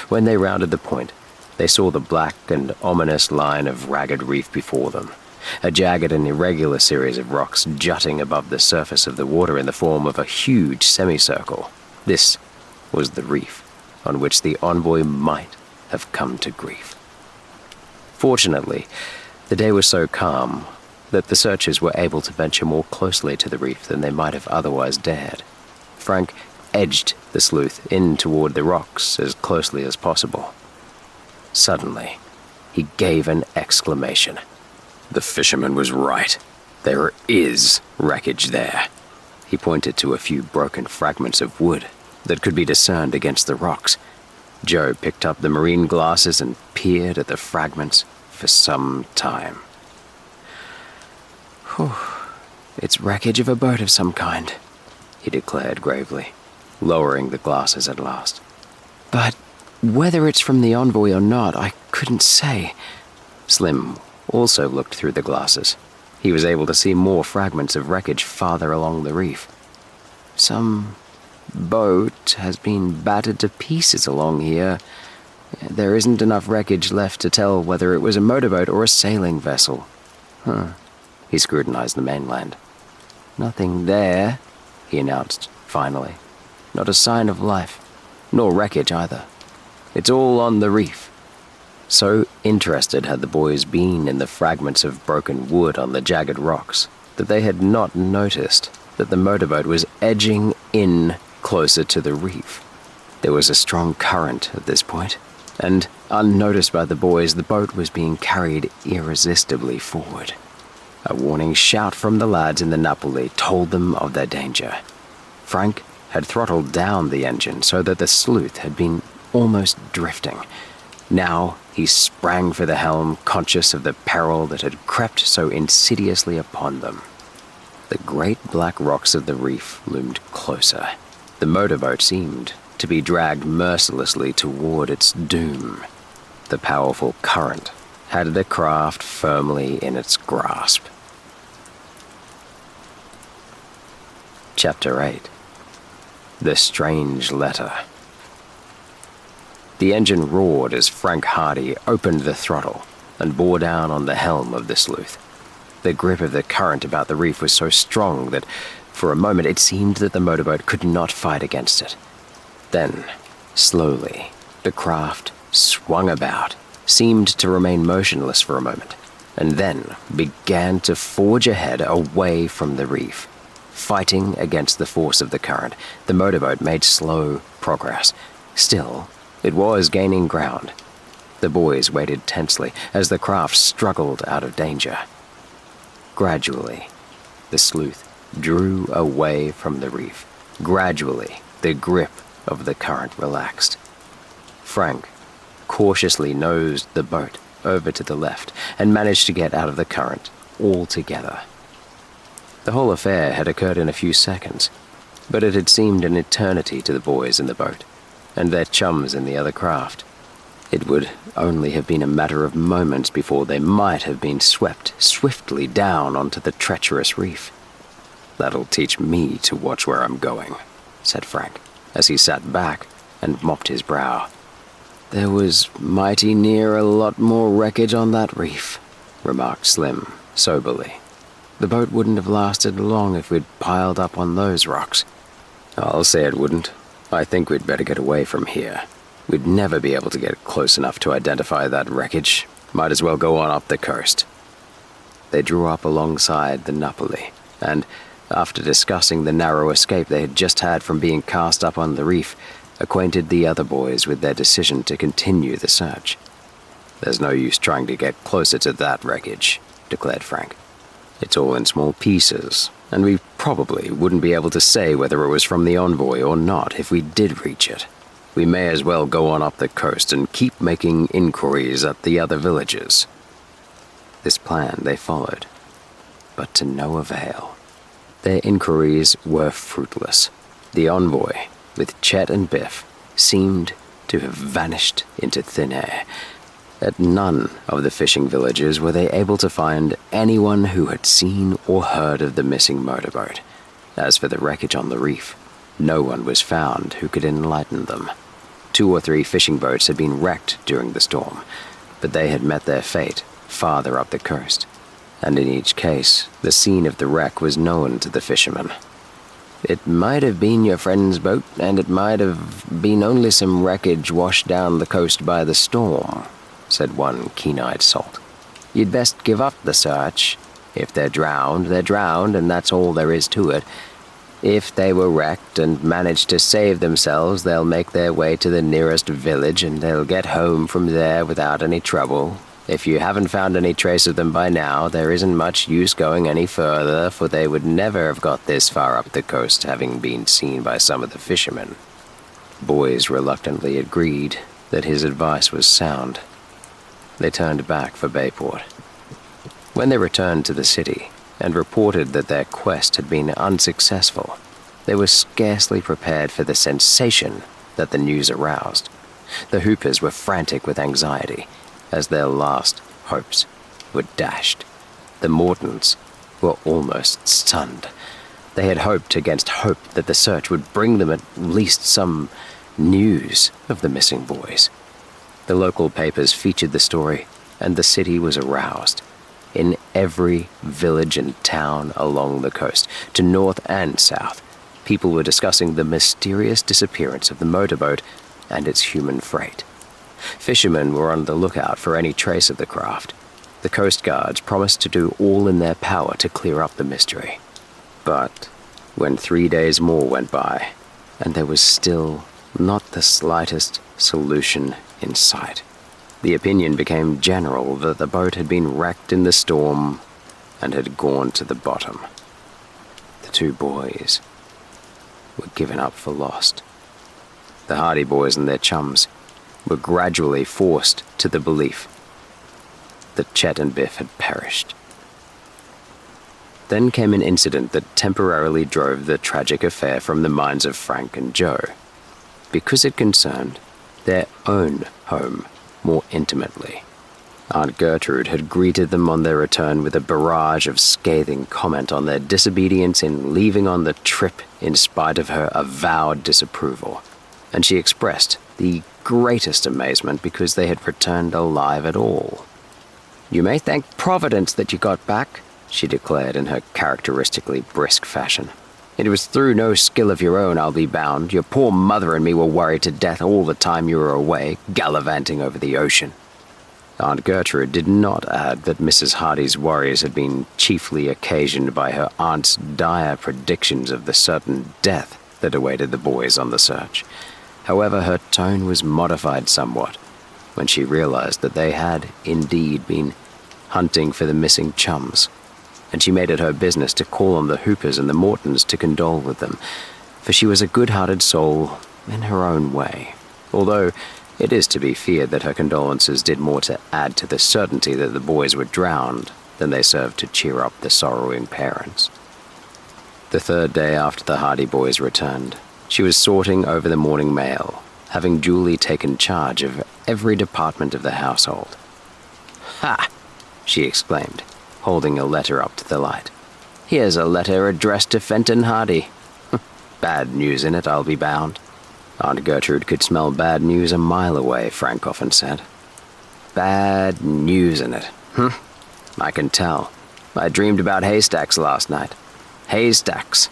When they rounded the point, they saw the black and ominous line of Ragged Reef before them, a jagged and irregular series of rocks jutting above the surface of the water in the form of a huge semicircle. This was the reef on which the envoy might have come to grief. Fortunately, the day was so calm that the searchers were able to venture more closely to the reef than they might have otherwise dared. Frank edged the sleuth in toward the rocks as closely as possible. Suddenly, he gave an exclamation. The fisherman was right. There is wreckage there. He pointed to a few broken fragments of wood that could be discerned against the rocks. Joe picked up the marine glasses and peered at the fragments for some time. Whew. It's wreckage of a boat of some kind, he declared gravely, lowering the glasses at last. But whether it's from the Envoy or not, I couldn't say. Slim also looked through the glasses. He was able to see more fragments of wreckage farther along the reef. Some boat has been battered to pieces along here. There isn't enough wreckage left to tell whether it was a motorboat or a sailing vessel. He scrutinized the mainland. Nothing there, he announced, finally. Not a sign of life, nor wreckage either. It's all on the reef. So interested had the boys been in the fragments of broken wood on the jagged rocks that they had not noticed that the motorboat was edging in closer to the reef. There was a strong current at this point, and unnoticed by the boys, the boat was being carried irresistibly forward. A warning shout from the lads in the Napoli told them of their danger. Frank had throttled down the engine so that the sleuth had been almost drifting. Now he sprang for the helm, conscious of the peril that had crept so insidiously upon them. The great black rocks of the reef loomed closer. The motorboat seemed to be dragged mercilessly toward its doom. The powerful current had the craft firmly in its grasp. Chapter 8. The Strange Letter. The engine roared as Frank Hardy opened the throttle and bore down on the helm of the sleuth. The grip of the current about the reef was so strong that, for a moment, it seemed that the motorboat could not fight against it. Then, slowly, the craft swung about, seemed to remain motionless for a moment, and then began to forge ahead away from the reef. Fighting against the force of the current, the motorboat made slow progress. Still, it was gaining ground. The boys waited tensely as the craft struggled out of danger. Gradually, the sleuth drew away from the reef. Gradually, the grip of the current relaxed. Frank cautiously nosed the boat over to the left and managed to get out of the current altogether. The whole affair had occurred in a few seconds, but it had seemed an eternity to the boys in the boat and their chums in the other craft. It would only have been a matter of moments before they might have been swept swiftly down onto the treacherous reef. That'll teach me to watch where I'm going, said Frank, as he sat back and mopped his brow. There was mighty near a lot more wreckage on that reef, remarked Slim, soberly. The boat wouldn't have lasted long if we'd piled up on those rocks. I'll say it wouldn't. I think we'd better get away from here. We'd never be able to get close enough to identify that wreckage. Might as well go on up the coast. They drew up alongside the Napoli, and, after discussing the narrow escape they had just had from being cast up on the reef, acquainted the other boys with their decision to continue the search. There's no use trying to get closer to that wreckage, declared Frank. It's all in small pieces, and we probably wouldn't be able to say whether it was from the Envoy or not if we did reach it. We may as well go on up the coast and keep making inquiries at the other villages. This plan they followed, but to no avail. Their inquiries were fruitless. The Envoy, with Chet and Biff, seemed to have vanished into thin air. At none of the fishing villages were they able to find anyone who had seen or heard of the missing motorboat. As for the wreckage on the reef, no one was found who could enlighten them. 2 or 3 fishing boats had been wrecked during the storm, but they had met their fate farther up the coast, and in each case, the scene of the wreck was known to the fishermen. It might have been your friend's boat, and it might have been only some wreckage washed down the coast by the storm, said one keen-eyed salt. "You'd best give up the search. If they're drowned, and that's all there is to it. If they were wrecked and managed to save themselves, they'll make their way to the nearest village and they'll get home from there without any trouble. If you haven't found any trace of them by now, there isn't much use going any further, for they would never have got this far up the coast, having been seen by some of the fishermen." Boys reluctantly agreed that his advice was sound. They turned back for Bayport. When they returned to the city and reported that their quest had been unsuccessful, they were scarcely prepared for the sensation that the news aroused. The Hoopers were frantic with anxiety as their last hopes were dashed. The Mortons were almost stunned. They had hoped against hope that the search would bring them at least some news of the missing boys. The local papers featured the story, and the city was aroused. In every village and town along the coast, to north and south, people were discussing the mysterious disappearance of the motorboat and its human freight. Fishermen were on the lookout for any trace of the craft. The Coast Guards promised to do all in their power to clear up the mystery. But when 3 days more went by, and there was still not the slightest solution in sight, the opinion became general that the boat had been wrecked in the storm and had gone to the bottom. The two boys were given up for lost. The Hardy boys and their chums were gradually forced to the belief that Chet and Biff had perished. Then came an incident that temporarily drove the tragic affair from the minds of Frank and Joe, because it concerned their own home more intimately. Aunt Gertrude had greeted them on their return with a barrage of scathing comment on their disobedience in leaving on the trip in spite of her avowed disapproval, and she expressed the greatest amazement because they had returned alive at all. "You may thank Providence that you got back," she declared in her characteristically brisk fashion. "It was through no skill of your own, I'll be bound. Your poor mother and me were worried to death all the time you were away, gallivanting over the ocean." Aunt Gertrude did not add that Mrs. Hardy's worries had been chiefly occasioned by her aunt's dire predictions of the certain death that awaited the boys on the search. However, her tone was modified somewhat when she realized that they had indeed been hunting for the missing chums, and she made it her business to call on the Hoopers and the Mortons to condole with them, for she was a good-hearted soul in her own way, although it is to be feared that her condolences did more to add to the certainty that the boys were drowned than they served to cheer up the sorrowing parents. The third day after the Hardy boys returned, she was sorting over the morning mail, having duly taken charge of every department of the household. "Ha!" she exclaimed, holding a letter up to the light. "Here's a letter addressed to Fenton Hardy. Bad news in it, I'll be bound." Aunt Gertrude could smell bad news a mile away, Frank often said. "Bad news in it. I can tell. I dreamed about haystacks last night. Haystacks.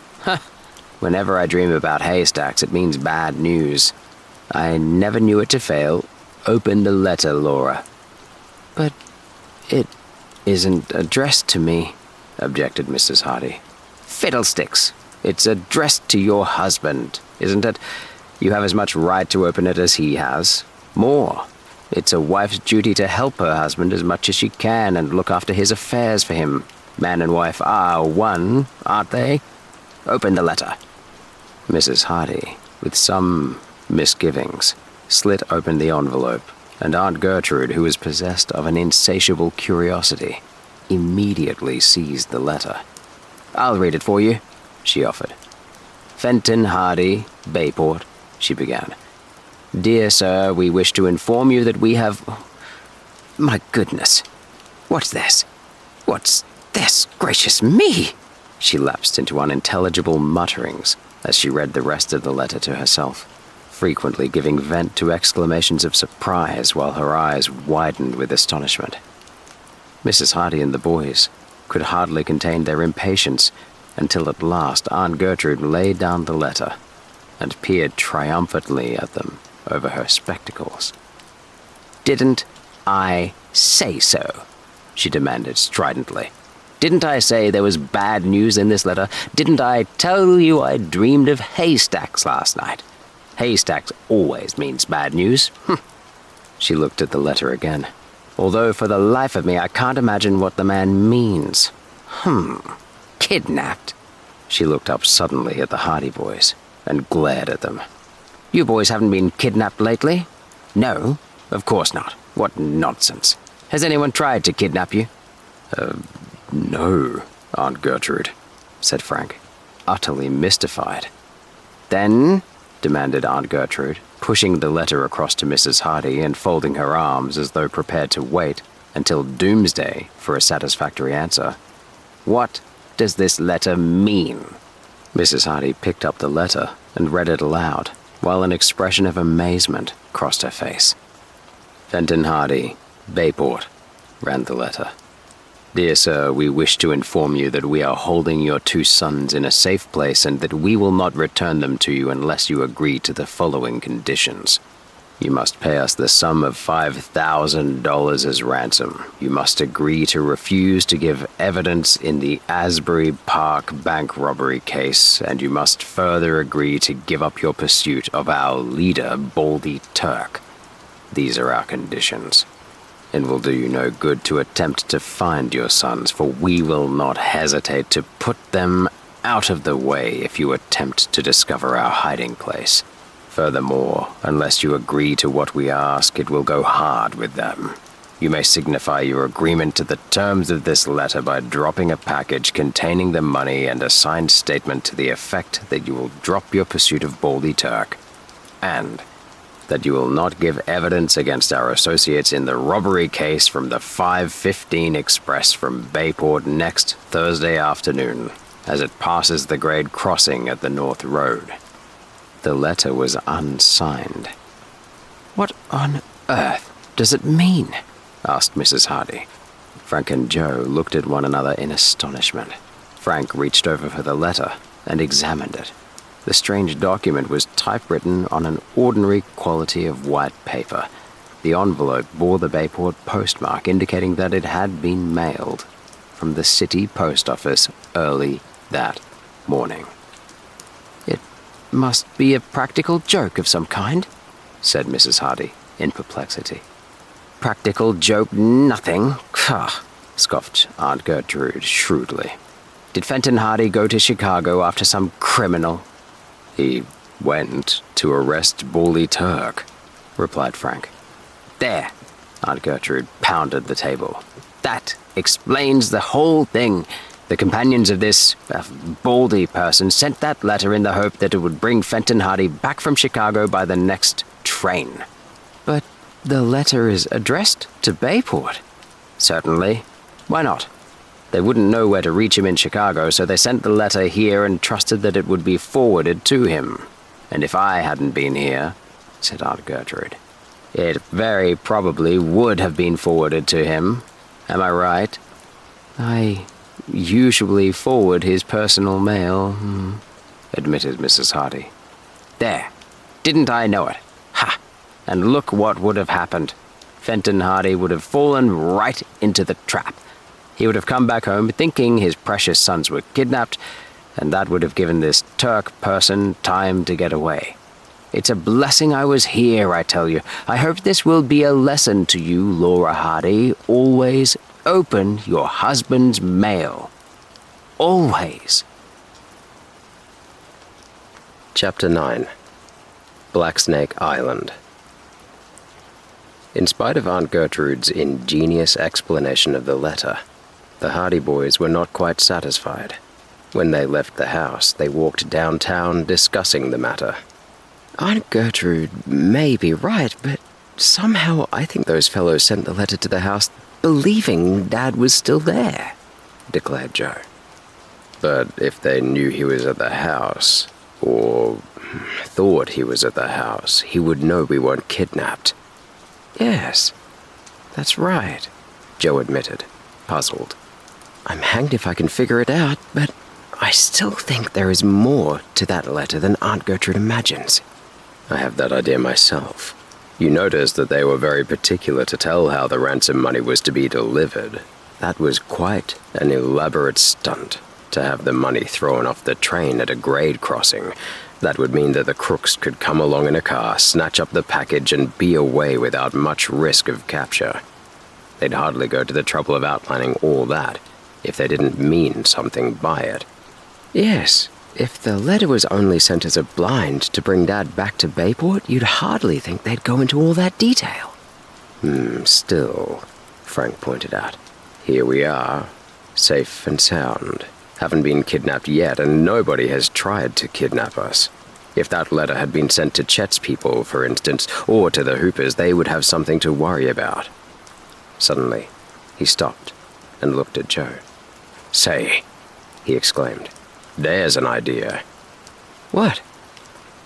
Whenever I dream about haystacks, it means bad news. I never knew it to fail. Open the letter, Laura." "But it isn't addressed to me," objected Mrs. Hardy. "Fiddlesticks! It's addressed to your husband, isn't it? You have as much right to open it as he has. More. It's a wife's duty to help her husband as much as she can and look after his affairs for him. Man and wife are one, aren't they? Open the letter." Mrs. Hardy, with some misgivings, slit open the envelope, and Aunt Gertrude, who was possessed of an insatiable curiosity, immediately seized the letter. "I'll read it for you," she offered. "Fenton Hardy, Bayport," she began. "Dear sir, we wish to inform you that we have..." My goodness, what's this? What's this? Gracious me! She lapsed into unintelligible mutterings as she read the rest of the letter to herself, frequently giving vent to exclamations of surprise while her eyes widened with astonishment. Mrs. Hardy and the boys could hardly contain their impatience until at last Aunt Gertrude laid down the letter and peered triumphantly at them over her spectacles. "Didn't I say so?" she demanded stridently. "Didn't I say there was bad news in this letter? Didn't I tell you I dreamed of haystacks last night? Haystacks always means bad news." She looked at the letter again, although for the life of me I can't imagine what the man means. Kidnapped? She looked up suddenly at the Hardy boys and glared at them. "You boys haven't been kidnapped lately?" "No, of course not. What nonsense. Has anyone tried to kidnap you?" No, Aunt Gertrude," said Frank, utterly mystified. "Then," demanded Aunt Gertrude, pushing the letter across to Mrs. Hardy and folding her arms as though prepared to wait until doomsday for a satisfactory answer, "what does this letter mean?" Mrs. Hardy picked up the letter and read it aloud, while an expression of amazement crossed her face. "Fenton Hardy, Bayport," ran the letter. "Dear Sir, we wish to inform you that we are holding your 2 sons in a safe place and that we will not return them to you unless you agree to the following conditions. You must pay us the sum of $5,000 as ransom. You must agree to refuse to give evidence in the Asbury Park bank robbery case, and you must further agree to give up your pursuit of our leader, Baldy Turk. These are our conditions. It will do you no good to attempt to find your sons, for we will not hesitate to put them out of the way if you attempt to discover our hiding place. Furthermore, unless you agree to what we ask, it will go hard with them. You may signify your agreement to the terms of this letter by dropping a package containing the money and a signed statement to the effect that you will drop your pursuit of Baldy Turk, and that you will not give evidence against our associates in the robbery case from the 5:15 express from Bayport next Thursday afternoon, as it passes the grade crossing at the North Road." The letter was unsigned. "What on earth does it mean?" asked Mrs. Hardy. Frank and Joe looked at one another in astonishment. Frank reached over for the letter and examined it. The strange document was typewritten on an ordinary quality of white paper. The envelope bore the Bayport postmark, indicating that it had been mailed from the city post office early that morning. "It must be a practical joke of some kind," said Mrs. Hardy, in perplexity. "Practical joke nothing," scoffed Aunt Gertrude shrewdly. "Did Fenton Hardy go to Chicago after some criminal?" "He went to arrest Baldy Turk," replied Frank. "There," Aunt Gertrude pounded the table. "That explains the whole thing. The companions of this Baldy person sent that letter in the hope that it would bring Fenton Hardy back from Chicago by the next train." "But the letter is addressed to Bayport." "Certainly. Why not? They wouldn't know where to reach him in Chicago, so they sent the letter here and trusted that it would be forwarded to him. And if I hadn't been here," said Aunt Gertrude, "it very probably would have been forwarded to him. Am I right?" "I usually forward his personal mail," admitted Mrs. Hardy. "There. Didn't I know it? Ha! And look what would have happened. Fenton Hardy would have fallen right into the trap. He would have come back home thinking his precious sons were kidnapped, and that would have given this Turk person time to get away. It's a blessing I was here, I tell you. I hope this will be a lesson to you, Laura Hardy. Always open your husband's mail. Always." Chapter 9. Blacksnake Island. In spite of Aunt Gertrude's ingenious explanation of the letter, the Hardy boys were not quite satisfied. When they left the house, they walked downtown discussing the matter. "Aunt Gertrude may be right, but somehow I think those fellows sent the letter to the house believing Dad was still there," declared Joe. "But if they knew he was at the house, or thought he was at the house, he would know we weren't kidnapped." "Yes, that's right," Joe admitted, puzzled. "I'm hanged if I can figure it out, but I still think there is more to that letter than Aunt Gertrude imagines." "I have that idea myself. You noticed that they were very particular to tell how the ransom money was to be delivered. That was quite an elaborate stunt, to have the money thrown off the train at a grade crossing. That would mean that the crooks could come along in a car, snatch up the package, and be away without much risk of capture. They'd hardly go to the trouble of outlining all that if they didn't mean something by it. Yes, if the letter was only sent as a blind to bring Dad back to Bayport, you'd hardly think they'd go into all that detail. Still, Frank pointed out. Here we are, safe and sound. Haven't been kidnapped yet, and nobody has tried to kidnap us. If that letter had been sent to Chet's people, for instance, or to the Hoopers, they would have something to worry about. Suddenly, he stopped and looked at Joe. "Say," he exclaimed, "there's an idea." What?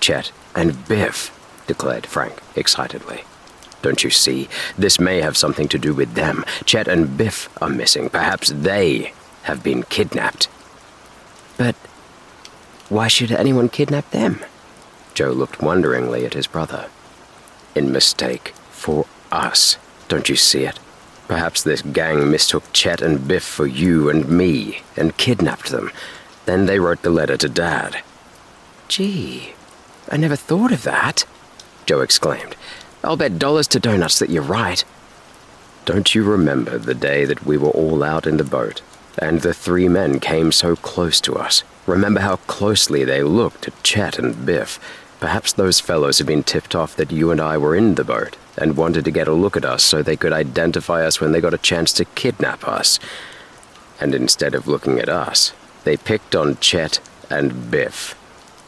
"Chet and Biff," declared Frank excitedly. "Don't you see? This may have something to do with them. Chet and Biff are missing. Perhaps they have been kidnapped." But why should anyone kidnap them? Joe looked wonderingly at his brother. "In mistake for us. Don't you see it? Perhaps this gang mistook Chet and Biff for you and me and kidnapped them. Then they wrote the letter to Dad." Gee, I never thought of that, Joe exclaimed. "I'll bet dollars to donuts that you're right." "Don't you remember the day that we were all out in the boat, and the three men came so close to us? Remember how closely they looked at Chet and Biff? Perhaps those fellows had been tipped off that you and I were in the boat, and wanted to get a look at us so they could identify us when they got a chance to kidnap us. And instead of looking at us, they picked on Chet and Biff.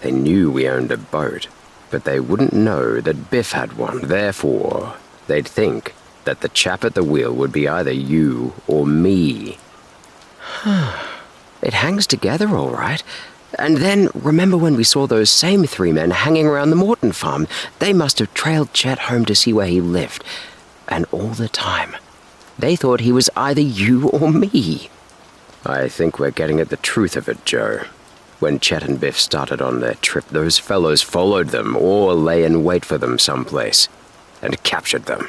They knew we owned a boat, but they wouldn't know that Biff had one. Therefore, they'd think that the chap at the wheel would be either you or me." It hangs together all right. And then, remember when we saw those same three men hanging around the Morton farm? They must have trailed Chet home to see where he lived. And all the time, they thought he was either you or me. "I think we're getting at the truth of it, Joe. When Chet and Biff started on their trip, those fellows followed them or lay in wait for them someplace and captured them."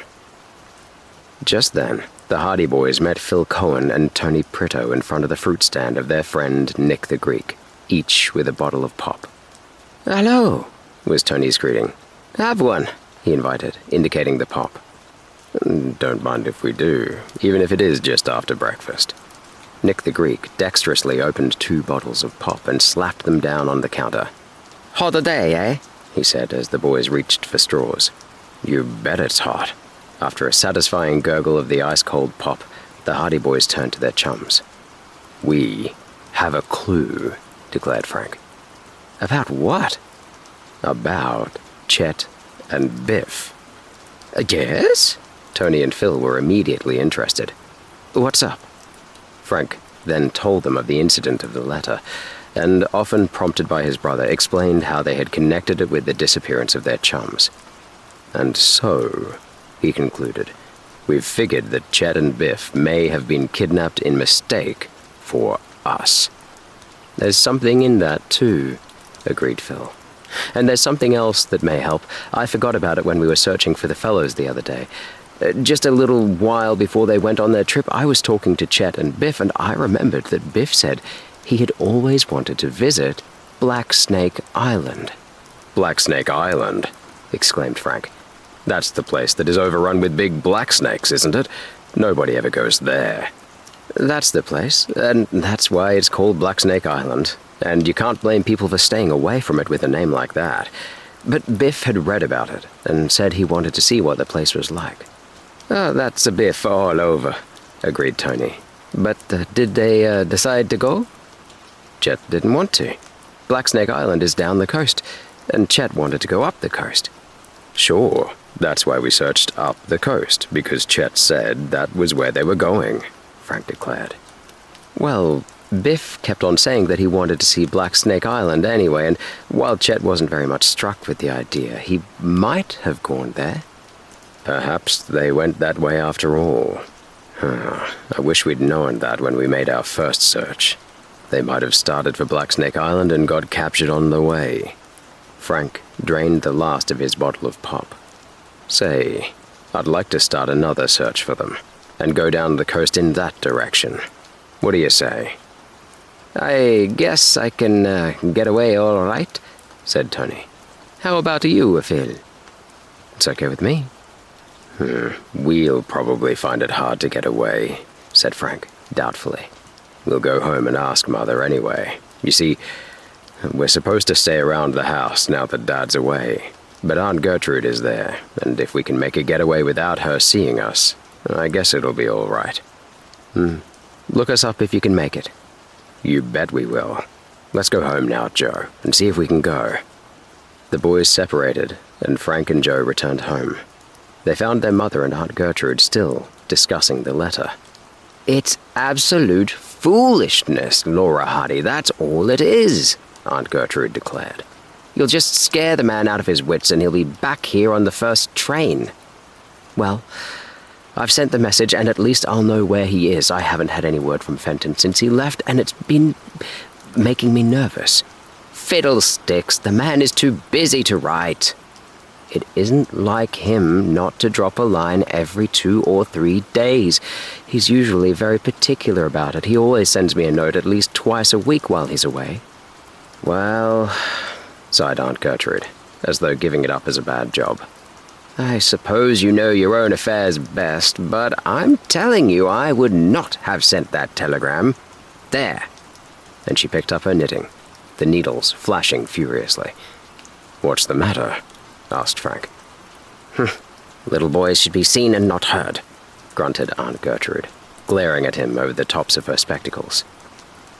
Just then, the Hardy Boys met Phil Cohen and Tony Pritto in front of the fruit stand of their friend Nick the Greek, each with a bottle of pop. "Hello," was Tony's greeting. "Have one," he invited, indicating the pop. "Don't mind if we do, even if it is just after breakfast." Nick the Greek dexterously opened 2 bottles of pop and slapped them down on the counter. "Hot a day, eh?" he said as the boys reached for straws. "You bet it's hot." After a satisfying gurgle of the ice-cold pop, the Hardy Boys turned to their chums. "We have a clue," declared Frank. "About what?" "About Chet and Biff." Yes? Tony and Phil were immediately interested. "What's up?" Frank then told them of the incident of the letter, and, often prompted by his brother, explained how they had connected it with the disappearance of their chums. "And so," he concluded, "we've figured that Chet and Biff may have been kidnapped in mistake for us." "There's something in that, too," agreed Phil. "And there's something else that may help. I forgot about it when we were searching for the fellows the other day. Just a little while before they went on their trip, I was talking to Chet and Biff, and I remembered that Biff said he had always wanted to visit Blacksnake Island." "Blacksnake Island?" exclaimed Frank. "That's the place that is overrun with big black snakes, isn't it? Nobody ever goes there." "That's the place, and that's why it's called Blacksnake Island, and you can't blame people for staying away from it with a name like that. But Biff had read about it, and said he wanted to see what the place was like." "Oh, that's a Biff all over," agreed Tony. "But did they decide to go?" "Chet didn't want to. Blacksnake Island is down the coast, and Chet wanted to go up the coast." "Sure, that's why we searched up the coast, because Chet said that was where they were going," Frank declared. "Well, Biff kept on saying that he wanted to see Blacksnake Island anyway, and while Chet wasn't very much struck with the idea, he might have gone there." "Perhaps they went that way after all. I wish we'd known that when we made our first search. They might have started for Blacksnake Island and got captured on the way." Frank drained the last of his bottle of pop. Say, I'd like to start another search for them, and go down the coast in that direction. What do you say? I guess I can get away all right, said Tony. How about you, Phil? It's okay with me. We'll probably find it hard to get away, said Frank, doubtfully. We'll go home and ask Mother anyway. You see, we're supposed to stay around the house now that Dad's away. But Aunt Gertrude is there, and if we can make a getaway without her seeing us, I guess it'll be all right. Look us up if you can make it. You bet we will. Let's go home now, Joe, and see if we can go. The boys separated, and Frank and Joe returned home. They found their mother and Aunt Gertrude still discussing the letter. It's absolute foolishness, Laura Hardy, that's all it is, Aunt Gertrude declared. You'll just scare the man out of his wits and he'll be back here on the first train. Well, I've sent the message and at least I'll know where he is. I haven't had any word from Fenton since he left and it's been making me nervous. Fiddlesticks, the man is too busy to write. It isn't like him not to drop a line every 2 or 3 days. He's usually very particular about it. He always sends me a note at least twice a week while he's away. Well, sighed Aunt Gertrude, as though giving it up is a bad job. I suppose you know your own affairs best, but I'm telling you I would not have sent that telegram. There. And she picked up her knitting, the needles flashing furiously. What's the matter? Asked Frank. Little boys should be seen and not heard, grunted Aunt Gertrude, glaring at him over the tops of her spectacles.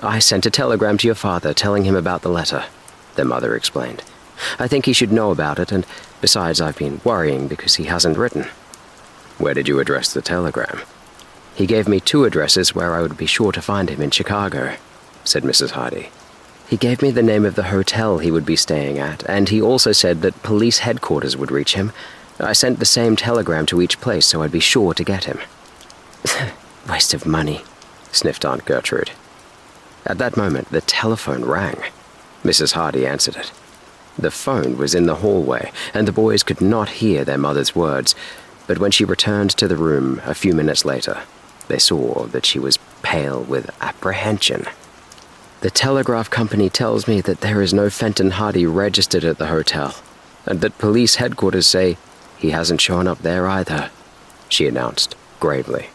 I sent a telegram to your father telling him about the letter, their mother explained. I think he should know about it, and besides, I've been worrying because he hasn't written. Where did you address the telegram? He gave me 2 addresses where I would be sure to find him in Chicago, said Mrs. Hardy. He gave me the name of the hotel he would be staying at, and he also said that police headquarters would reach him. I sent the same telegram to each place so I'd be sure to get him. Waste of money, sniffed Aunt Gertrude. At that moment, the telephone rang. Mrs. Hardy answered it. The phone was in the hallway, and the boys could not hear their mother's words, but when she returned to the room a few minutes later, they saw that she was pale with apprehension. The telegraph company tells me that there is no Fenton Hardy registered at the hotel, and that police headquarters say he hasn't shown up there either, she announced gravely.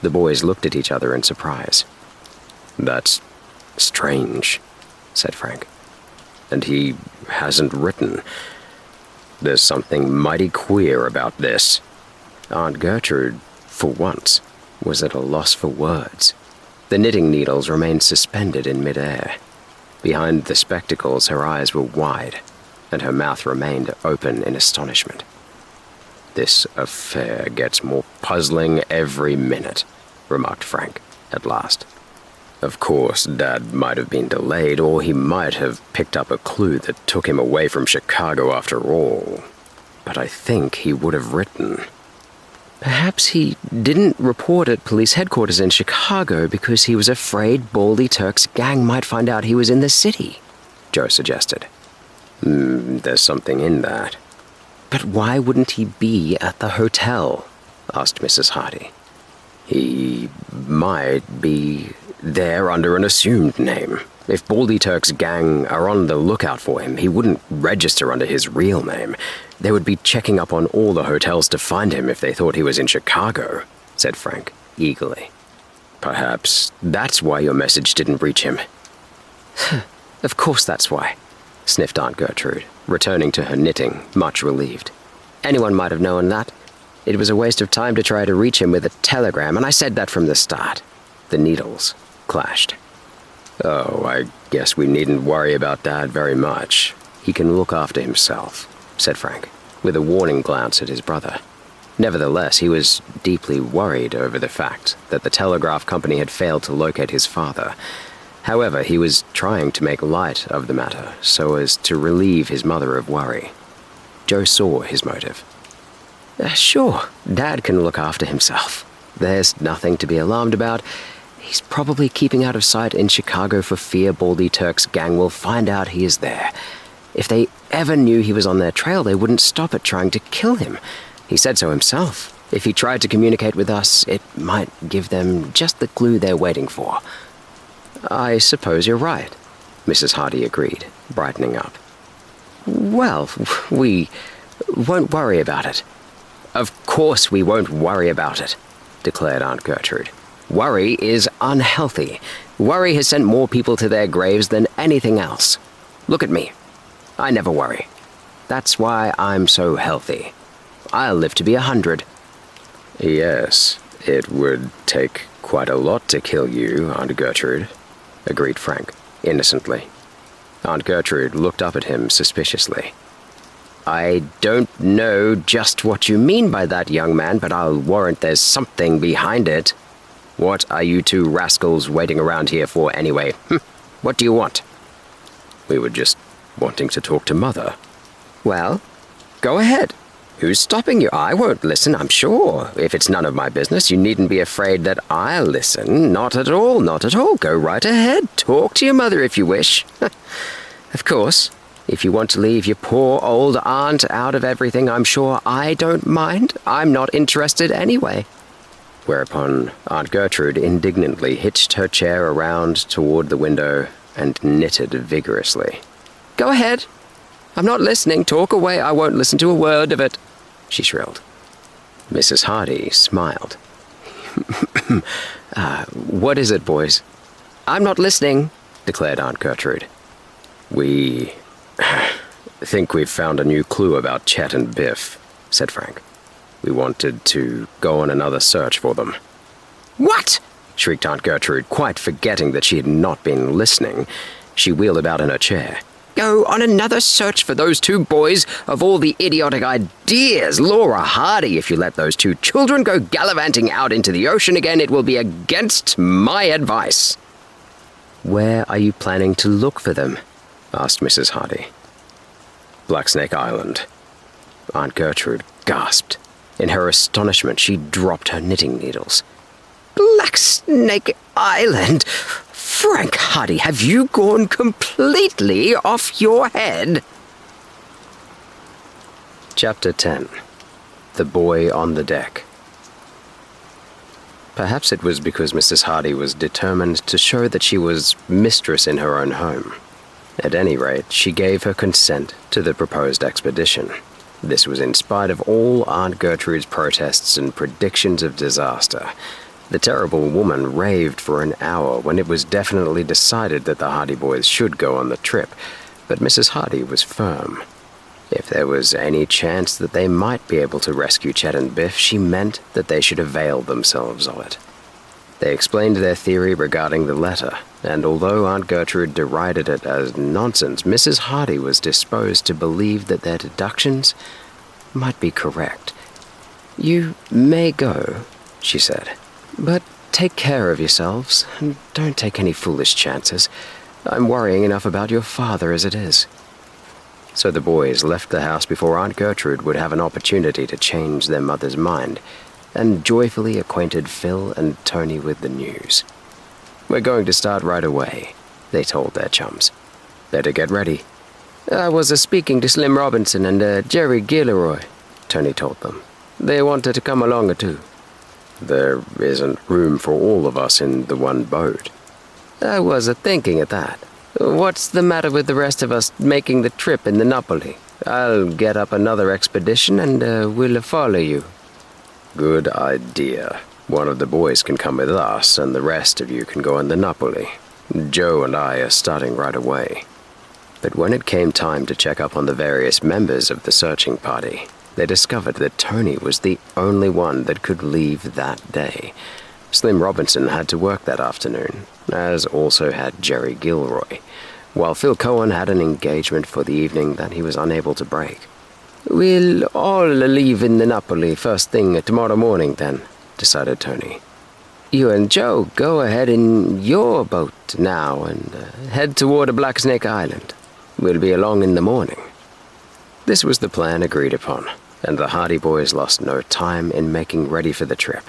The boys looked at each other in surprise. That's strange, said Frank. And he hasn't written. There's something mighty queer about this. Aunt Gertrude, for once, was at a loss for words. The knitting needles remained suspended in midair. Behind the spectacles, her eyes were wide, and her mouth remained open in astonishment. This affair gets more puzzling every minute, remarked Frank, at last. Of course, Dad might have been delayed, or he might have picked up a clue that took him away from Chicago after all. But I think he would have written. Perhaps he didn't report at police headquarters in Chicago because he was afraid Baldy Turk's gang might find out he was in the city, Joe suggested. There's something in that. But why wouldn't he be at the hotel? Asked Mrs. Hardy. He might be there under an assumed name. If Baldy Turk's gang are on the lookout for him, he wouldn't register under his real name. They would be checking up on all the hotels to find him if they thought he was in Chicago, said Frank, eagerly. Perhaps that's why your message didn't reach him. Of course that's why, sniffed Aunt Gertrude, returning to her knitting, much relieved. Anyone might have known that. It was a waste of time to try to reach him with a telegram, and I said that from the start. The needles clashed. Oh, I guess we needn't worry about Dad very much. He can look after himself, said Frank, with a warning glance at his brother. Nevertheless, he was deeply worried over the fact that the telegraph company had failed to locate his father. However, he was trying to make light of the matter so as to relieve his mother of worry. Joe saw his motive. Sure, Dad can look after himself. There's nothing to be alarmed about. He's probably keeping out of sight in Chicago for fear Baldy Turk's gang will find out he is there. If they ever knew he was on their trail, they wouldn't stop at trying to kill him. He said so himself. If he tried to communicate with us, it might give them just the clue they're waiting for. I suppose you're right, Mrs. Hardy agreed, brightening up. Well, we won't worry about it. Of course we won't worry about it, declared Aunt Gertrude. Worry is unhealthy. Worry has sent more people to their graves than anything else. Look at me. I never worry. That's why I'm so healthy. I'll live to be 100. Yes, it would take quite a lot to kill you, Aunt Gertrude, agreed Frank, innocently. Aunt Gertrude looked up at him suspiciously. I don't know just what you mean by that, young man, but I'll warrant there's something behind it. What are you two rascals waiting around here for anyway? What do you want? We were just wanting to talk to Mother. Well, go ahead. Who's stopping you? I won't listen, I'm sure. If it's none of my business, you needn't be afraid that I'll listen. Not at all, not at all. Go right ahead. Talk to your mother if you wish. Of course, if you want to leave your poor old aunt out of everything, I'm sure I don't mind. I'm not interested anyway. Whereupon Aunt Gertrude indignantly hitched her chair around toward the window and knitted vigorously. Go ahead. I'm not listening. Talk away. I won't listen to a word of it, she shrilled. Mrs. Hardy smiled. What is it, boys? I'm not listening, declared Aunt Gertrude. We think we've found a new clue about Chet and Biff, said Frank. We wanted to go on another search for them. What? Shrieked Aunt Gertrude, quite forgetting that she had not been listening. She wheeled about in her chair. Go on another search for those two boys? Of all the idiotic ideas, Laura Hardy, if you let those two children go gallivanting out into the ocean again, it will be against my advice. Where are you planning to look for them? Asked Mrs. Hardy. Blacksnake Island. Aunt Gertrude gasped. In her astonishment, she dropped her knitting needles. Blacksnake Island? Frank Hardy, have you gone completely off your head? Chapter 10. The Boy on the Deck. Perhaps it was because Mrs. Hardy was determined to show that she was mistress in her own home. At any rate, she gave her consent to the proposed expedition. This was in spite of all Aunt Gertrude's protests and predictions of disaster. The terrible woman raved for an hour when it was definitely decided that the Hardy boys should go on the trip, but Mrs. Hardy was firm. If there was any chance that they might be able to rescue Chet and Biff, she meant that they should avail themselves of it. They explained their theory regarding the letter, and although Aunt Gertrude derided it as nonsense, Mrs. Hardy was disposed to believe that their deductions might be correct. You may go, she said, but take care of yourselves, and don't take any foolish chances. I'm worrying enough about your father as it is. So the boys left the house before Aunt Gertrude would have an opportunity to change their mother's mind, and joyfully acquainted Phil and Tony with the news. We're going to start right away, they told their chums. Better get ready. I was speaking to Slim Robinson and Jerry Gilroy, Tony told them. They wanted to come along too. There isn't room for all of us in the one boat. I was thinking of that. What's the matter with the rest of us making the trip in the Napoli? I'll get up another expedition and we'll follow you. Good idea. One of the boys can come with us and the rest of you can go in the Napoli. Joe and I are starting right away. But when it came time to check up on the various members of the searching party, they discovered that Tony was the only one that could leave that day. Slim Robinson had to work that afternoon, as also had Jerry Gilroy, while Phil Cohen had an engagement for the evening that he was unable to break. We'll all leave in the Napoli first thing tomorrow morning then, decided Tony. You and Joe go ahead in your boat now and head toward Blacksnake Island. We'll be along in the morning. This was the plan agreed upon, and the Hardy boys lost no time in making ready for the trip.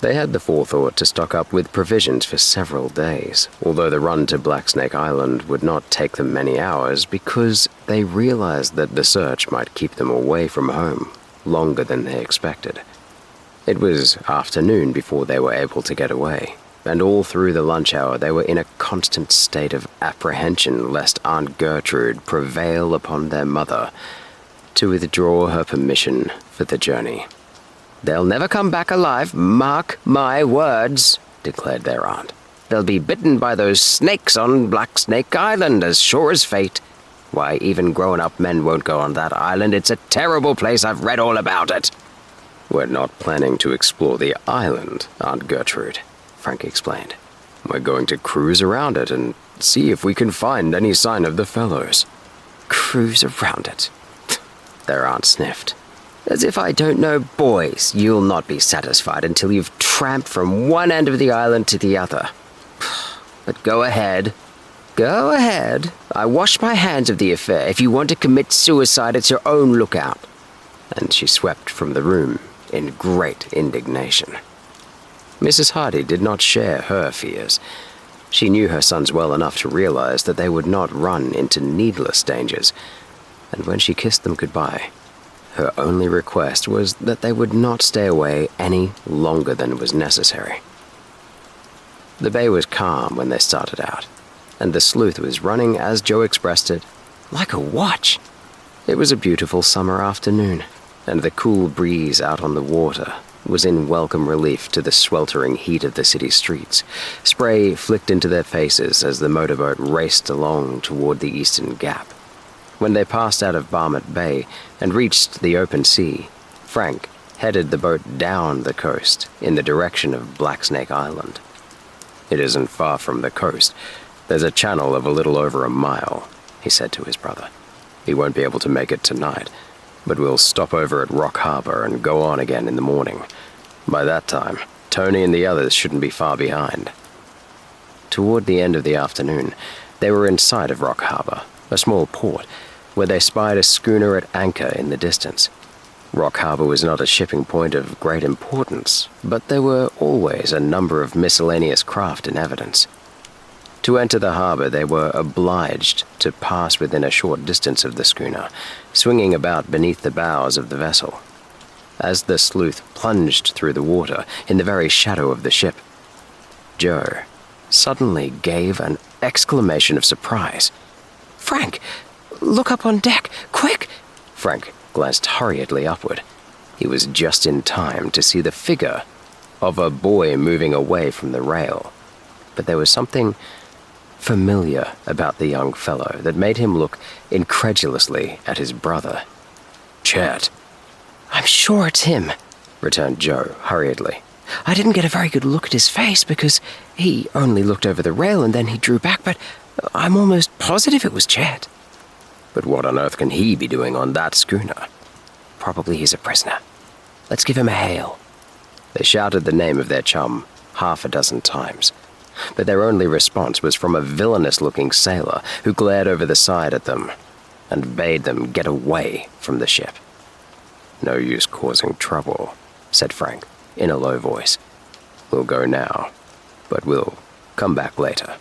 They had the forethought to stock up with provisions for several days, although the run to Blacksnake Island would not take them many hours because they realized that the search might keep them away from home longer than they expected. It was afternoon before they were able to get away, and all through the lunch hour they were in a constant state of apprehension lest Aunt Gertrude prevail upon their mother to withdraw her permission for the journey. "They'll never come back alive, mark my words," declared their aunt. "They'll be bitten by those snakes on Blacksnake Island, as sure as fate. Why, even grown-up men won't go on that island. It's a terrible place. I've read all about it." "We're not planning to explore the island, Aunt Gertrude," Frank explained. "We're going to cruise around it and see if we can find any sign of the fellows." "Cruise around it?" Their aunt sniffed. "As if I don't know boys. You'll not be satisfied until you've tramped from one end of the island to the other. But go ahead. Go ahead. I wash my hands of the affair. If you want to commit suicide, it's your own lookout." And she swept from the room in great indignation. Mrs. Hardy did not share her fears. She knew her sons well enough to realize that they would not run into needless dangers, and when she kissed them goodbye, her only request was that they would not stay away any longer than was necessary. The bay was calm when they started out, and the sleuth was running, as Joe expressed it, like a watch. It was a beautiful summer afternoon, and the cool breeze out on the water was in welcome relief to the sweltering heat of the city streets. Spray flicked into their faces as the motorboat raced along toward the eastern gap. When they passed out of Barmouth Bay and reached the open sea, Frank headed the boat down the coast in the direction of Blacksnake Island. "It isn't far from the coast. There's a channel of a little over a mile," he said to his brother. "He won't be able to make it tonight, but we'll stop over at Rock Harbor and go on again in the morning. By that time, Tony and the others shouldn't be far behind." Toward the end of the afternoon, they were in sight of Rock Harbor, a small port, where they spied a schooner at anchor in the distance. Rock Harbor was not a shipping point of great importance, but there were always a number of miscellaneous craft in evidence. To enter the harbor, they were obliged to pass within a short distance of the schooner, swinging about beneath the bows of the vessel. As the sleuth plunged through the water, in the very shadow of the ship, Joe suddenly gave an exclamation of surprise. "Frank! Look up on deck! Quick!" Frank glanced hurriedly upward. He was just in time to see the figure of a boy moving away from the rail, but there was something familiar about the young fellow that made him look incredulously at his brother. "Chet." "I'm sure it's him," returned Joe hurriedly. "I didn't get a very good look at his face because he only looked over the rail and then he drew back, but I'm almost positive it was Chet." "But what on earth can he be doing on that schooner?" "Probably he's a prisoner. Let's give him a hail." They shouted the name of their chum half a dozen times, but their only response was from a villainous-looking sailor who glared over the side at them and bade them get away from the ship. "No use causing trouble," said Frank in a low voice. "We'll go now, but we'll come back later."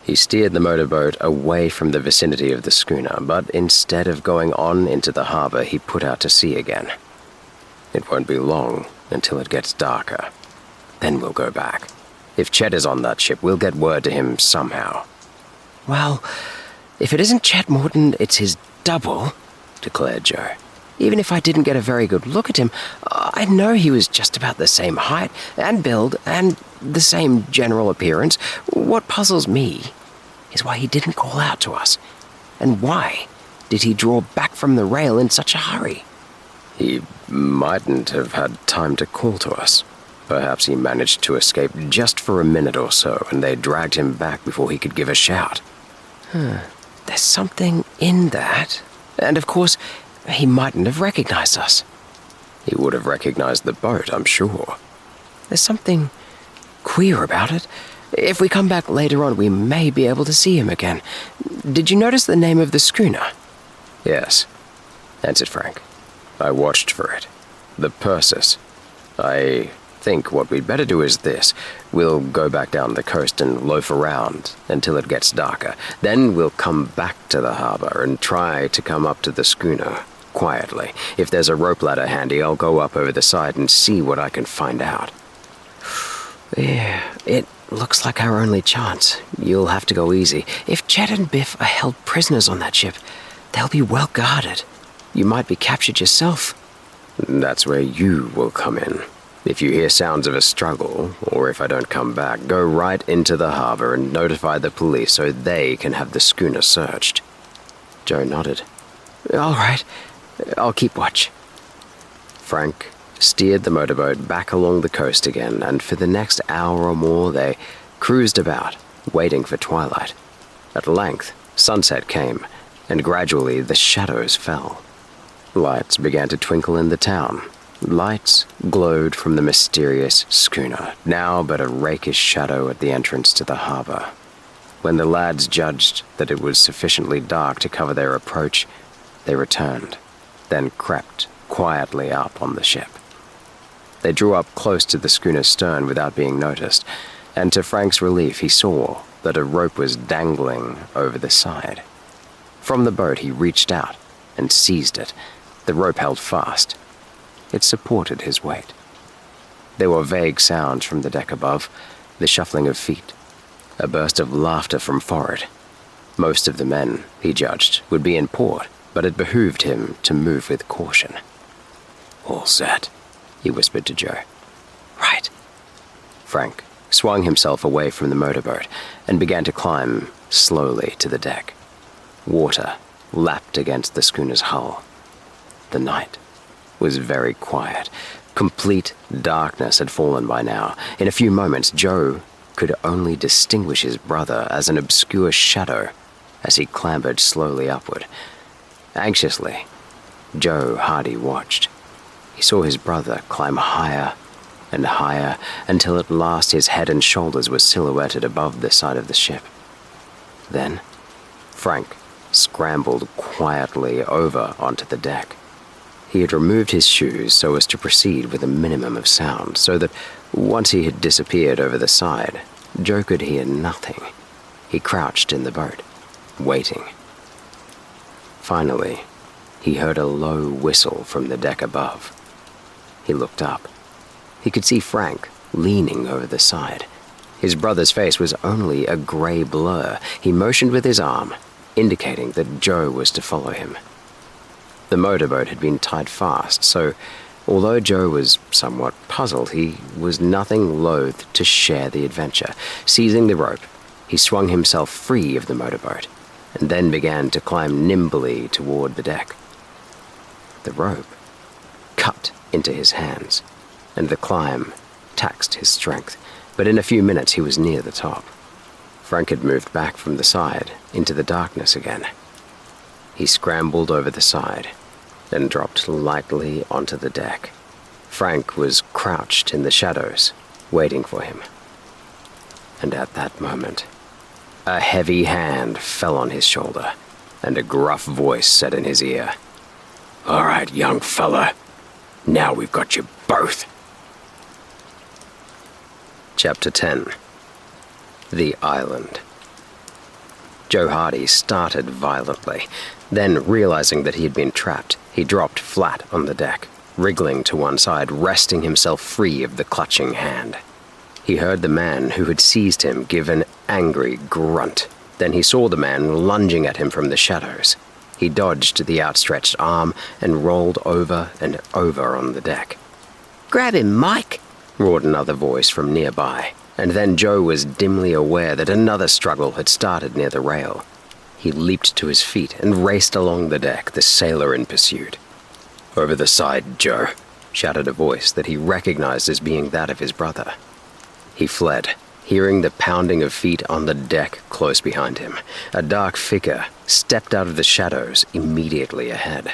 He steered the motorboat away from the vicinity of the schooner, but instead of going on into the harbor, he put out to sea again. "It won't be long until it gets darker. Then we'll go back. If Chet is on that ship, we'll get word to him somehow." "Well, if it isn't Chet Morton, it's his double," declared Joe. "Even if I didn't get a very good look at him, I know he was just about the same height and build and the same general appearance. What puzzles me is why he didn't call out to us. And why did he draw back from the rail in such a hurry?" "He mightn't have had time to call to us. Perhaps he managed to escape just for a minute or so, and they dragged him back before he could give a shout." There's something in that. And of course, he mightn't have recognized us." "He would have recognized the boat, I'm sure." "There's something queer about it. If we come back later on, we may be able to see him again. Did you notice the name of the schooner?" "Yes," answered Frank. "I watched for it. The Persis. I think what we'd better do is this. We'll go back down the coast and loaf around until it gets darker. Then we'll come back to the harbor and try to come up to the schooner quietly. If there's a rope ladder handy, I'll go up over the side and see what I can find out. Yeah, it looks like our only chance. You'll have to go easy. If Chet and Biff are held prisoners on that ship, they'll be well guarded. You might be captured yourself. That's where you will come in. If you hear sounds of a struggle, or if I don't come back, go right into the harbor and notify the police so they can have the schooner searched. Joe nodded. All right, I'll keep watch. Frank steered the motorboat back along the coast again, and for the next hour or more they cruised about, waiting for twilight. At length, sunset came, and gradually the shadows fell. Lights began to twinkle in the town. Lights glowed from the mysterious schooner, now but a rakish shadow at the entrance to the harbor. When the lads judged that it was sufficiently dark to cover their approach, they returned, then crept quietly up on the ship. They drew up close to the schooner's stern without being noticed, and to Frank's relief he saw that a rope was dangling over the side. From the boat he reached out and seized it. The rope held fast. It supported his weight. There were vague sounds from the deck above, the shuffling of feet, a burst of laughter from forward. Most of the men, he judged, would be in port, but it behooved him to move with caution. All set, he whispered to Joe. Right. Frank swung himself away from the motorboat and began to climb slowly to the deck. Water lapped against the schooner's hull. The night was very quiet. Complete darkness had fallen by now. In a few moments, Joe could only distinguish his brother as an obscure shadow as he clambered slowly upward. Anxiously, Joe Hardy watched. He saw his brother climb higher and higher until at last his head and shoulders were silhouetted above the side of the ship. Then, Frank scrambled quietly over onto the deck. He had removed his shoes so as to proceed with a minimum of sound, so that once he had disappeared over the side, Joe could hear nothing. He crouched in the boat, waiting. Finally, he heard a low whistle from the deck above. He looked up. He could see Frank leaning over the side. His brother's face was only a gray blur. He motioned with his arm, indicating that Joe was to follow him. The motorboat had been tied fast, so although Joe was somewhat puzzled, he was nothing loath to share the adventure. Seizing the rope, he swung himself free of the motorboat, and then began to climb nimbly toward the deck. The rope cut into his hands, and the climb taxed his strength, but in a few minutes he was near the top. Frank had moved back from the side into the darkness again. He scrambled over the side, then dropped lightly onto the deck. Frank was crouched in the shadows, waiting for him. And at that moment, a heavy hand fell on his shoulder, and a gruff voice said in his ear, "All right, young fella, now we've got you both." Chapter 10. The Island. Joe Hardy started violently. Then, realizing that he had been trapped, he dropped flat on the deck, wriggling to one side, wresting himself free of the clutching hand. He heard the man who had seized him give an angry grunt. Then he saw the man lunging at him from the shadows. He dodged the outstretched arm and rolled over and over on the deck. "Grab him, Mike!" roared another voice from nearby, and then Joe was dimly aware that another struggle had started near the rail. He leaped to his feet and raced along the deck, the sailor in pursuit. "Over the side, Joe," shouted a voice that he recognized as being that of his brother. He fled, hearing the pounding of feet on the deck close behind him. A dark figure stepped out of the shadows immediately ahead.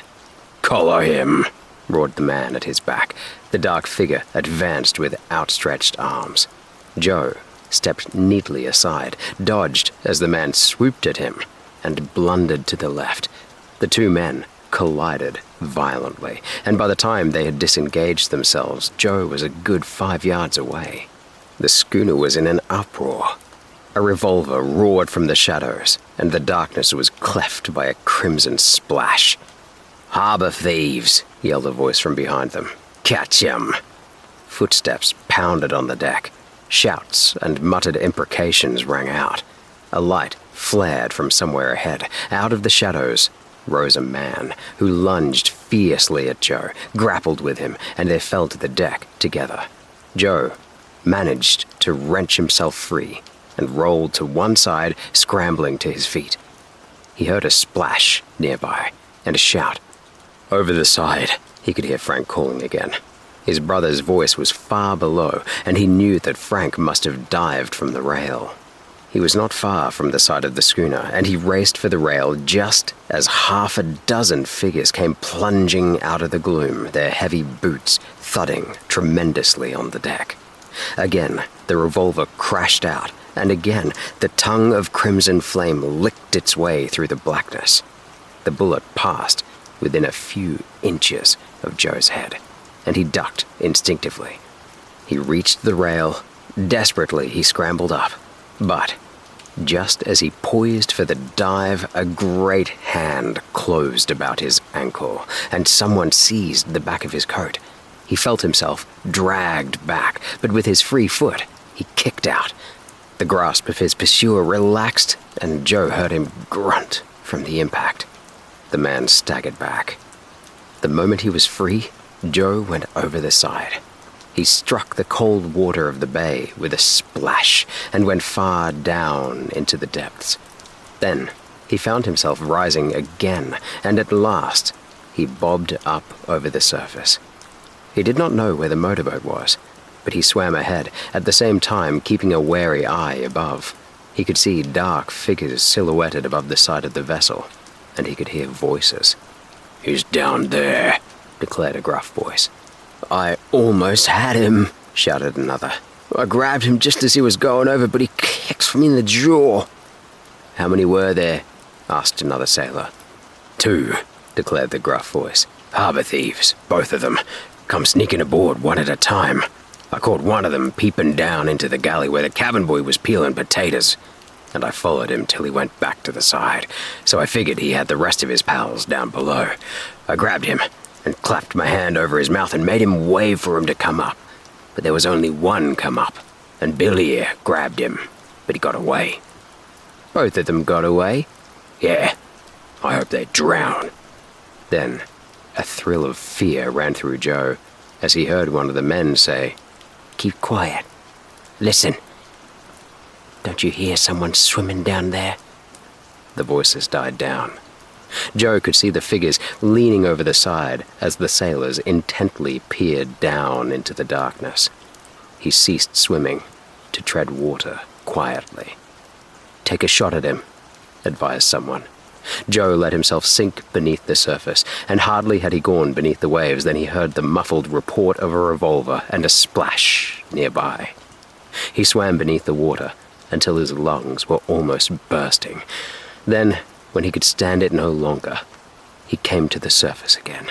"Collar him!" roared the man at his back. The dark figure advanced with outstretched arms. Joe stepped neatly aside, dodged as the man swooped at him, and blundered to the left. The two men collided violently, and by the time they had disengaged themselves, Joe was a good 5 yards away. The schooner was in an uproar. A revolver roared from the shadows, and the darkness was cleft by a crimson splash. "Harbor thieves!" yelled a voice from behind them. "Catch 'em!" Footsteps pounded on the deck. Shouts and muttered imprecations rang out. A light flared from somewhere ahead. Out of the shadows rose a man who lunged fiercely at Joe, grappled with him, and they fell to the deck together. Joe managed to wrench himself free and rolled to one side, scrambling to his feet. He heard a splash nearby and a shout. Over the side, he could hear Frank calling again. His brother's voice was far below, and he knew that Frank must have dived from the rail. He was not far from the side of the schooner, and he raced for the rail just as half a dozen figures came plunging out of the gloom, their heavy boots thudding tremendously on the deck. Again, the revolver crashed out, and again, the tongue of crimson flame licked its way through the blackness. The bullet passed within a few inches of Joe's head, and he ducked instinctively. He reached the rail. Desperately, he scrambled up. But just as he poised for the dive, a great hand closed about his ankle, and someone seized the back of his coat. He felt himself dragged back, but with his free foot, he kicked out. The grasp of his pursuer relaxed, and Joe heard him grunt from the impact. The man staggered back. The moment he was free, Joe went over the side. He struck the cold water of the bay with a splash and went far down into the depths. Then he found himself rising again, and at last he bobbed up over the surface. He did not know where the motorboat was, but he swam ahead, at the same time keeping a wary eye above. He could see dark figures silhouetted above the side of the vessel, and he could hear voices. "He's down there," declared a gruff voice. "I almost had him," shouted another. "I grabbed him just as he was going over, but he kicked me in the jaw." "How many were there?" asked another sailor. "2, declared the gruff voice. "Harbor thieves, both of them. Come sneaking aboard one at a time. I caught one of them peeping down into the galley where the cabin boy was peeling potatoes, and I followed him till he went back to the side, so I figured he had the rest of his pals down below. I grabbed him and clapped my hand over his mouth and made him wave for him to come up. But there was only one come up, and Bill here grabbed him, but he got away." "Both of them got away?" "Yeah. I hope they drown." Then a thrill of fear ran through Joe as he heard one of the men say, "Keep quiet. Listen. Don't you hear someone swimming down there?" The voices died down. Joe could see the figures leaning over the side as the sailors intently peered down into the darkness. He ceased swimming to tread water quietly. "Take a shot at him," advised someone. Joe let himself sink beneath the surface, and hardly had he gone beneath the waves than he heard the muffled report of a revolver and a splash nearby. He swam beneath the water until his lungs were almost bursting. Then, when he could stand it no longer, he came to the surface again.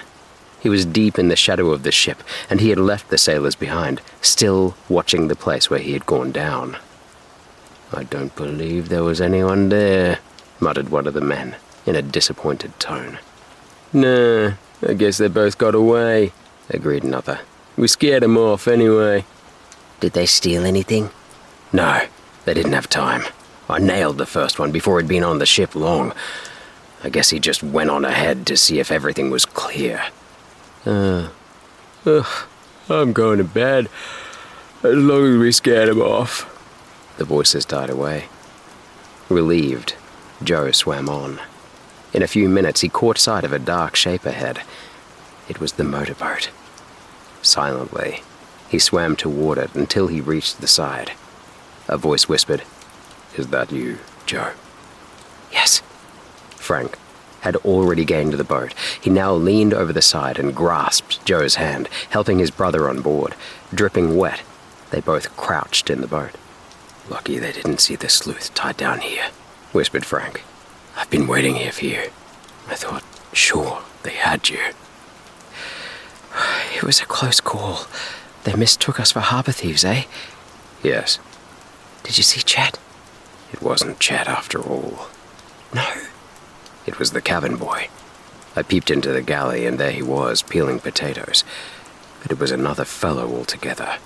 He was deep in the shadow of the ship, and he had left the sailors behind, still watching the place where he had gone down. "I don't believe there was anyone there," muttered one of the men, in a disappointed tone. "Nah, I guess they both got away," agreed another. "We scared them off anyway." "Did they steal anything?" "No, they didn't have time. I nailed the first one before he'd been on the ship long. I guess he just went on ahead to see if everything was clear." I'm going to bed. As long as we scared him off." The voices died away. Relieved, Joe swam on. In a few minutes, he caught sight of a dark shape ahead. It was the motorboat. Silently, he swam toward it until he reached the side. A voice whispered, "Is that you, Joe?" "Yes." Frank had already gained the boat. He now leaned over the side and grasped Joe's hand, helping his brother on board. Dripping wet, they both crouched in the boat. "Lucky they didn't see the sleuth tied down here," whispered Frank. "I've been waiting here for you. I thought, sure, they had you." It was a close call. They mistook us for harbor thieves, eh? Yes. Did you see Chet? It wasn't Chet after all. No. It was the cabin boy. I peeped into the galley and there he was, peeling potatoes. But it was another fellow altogether.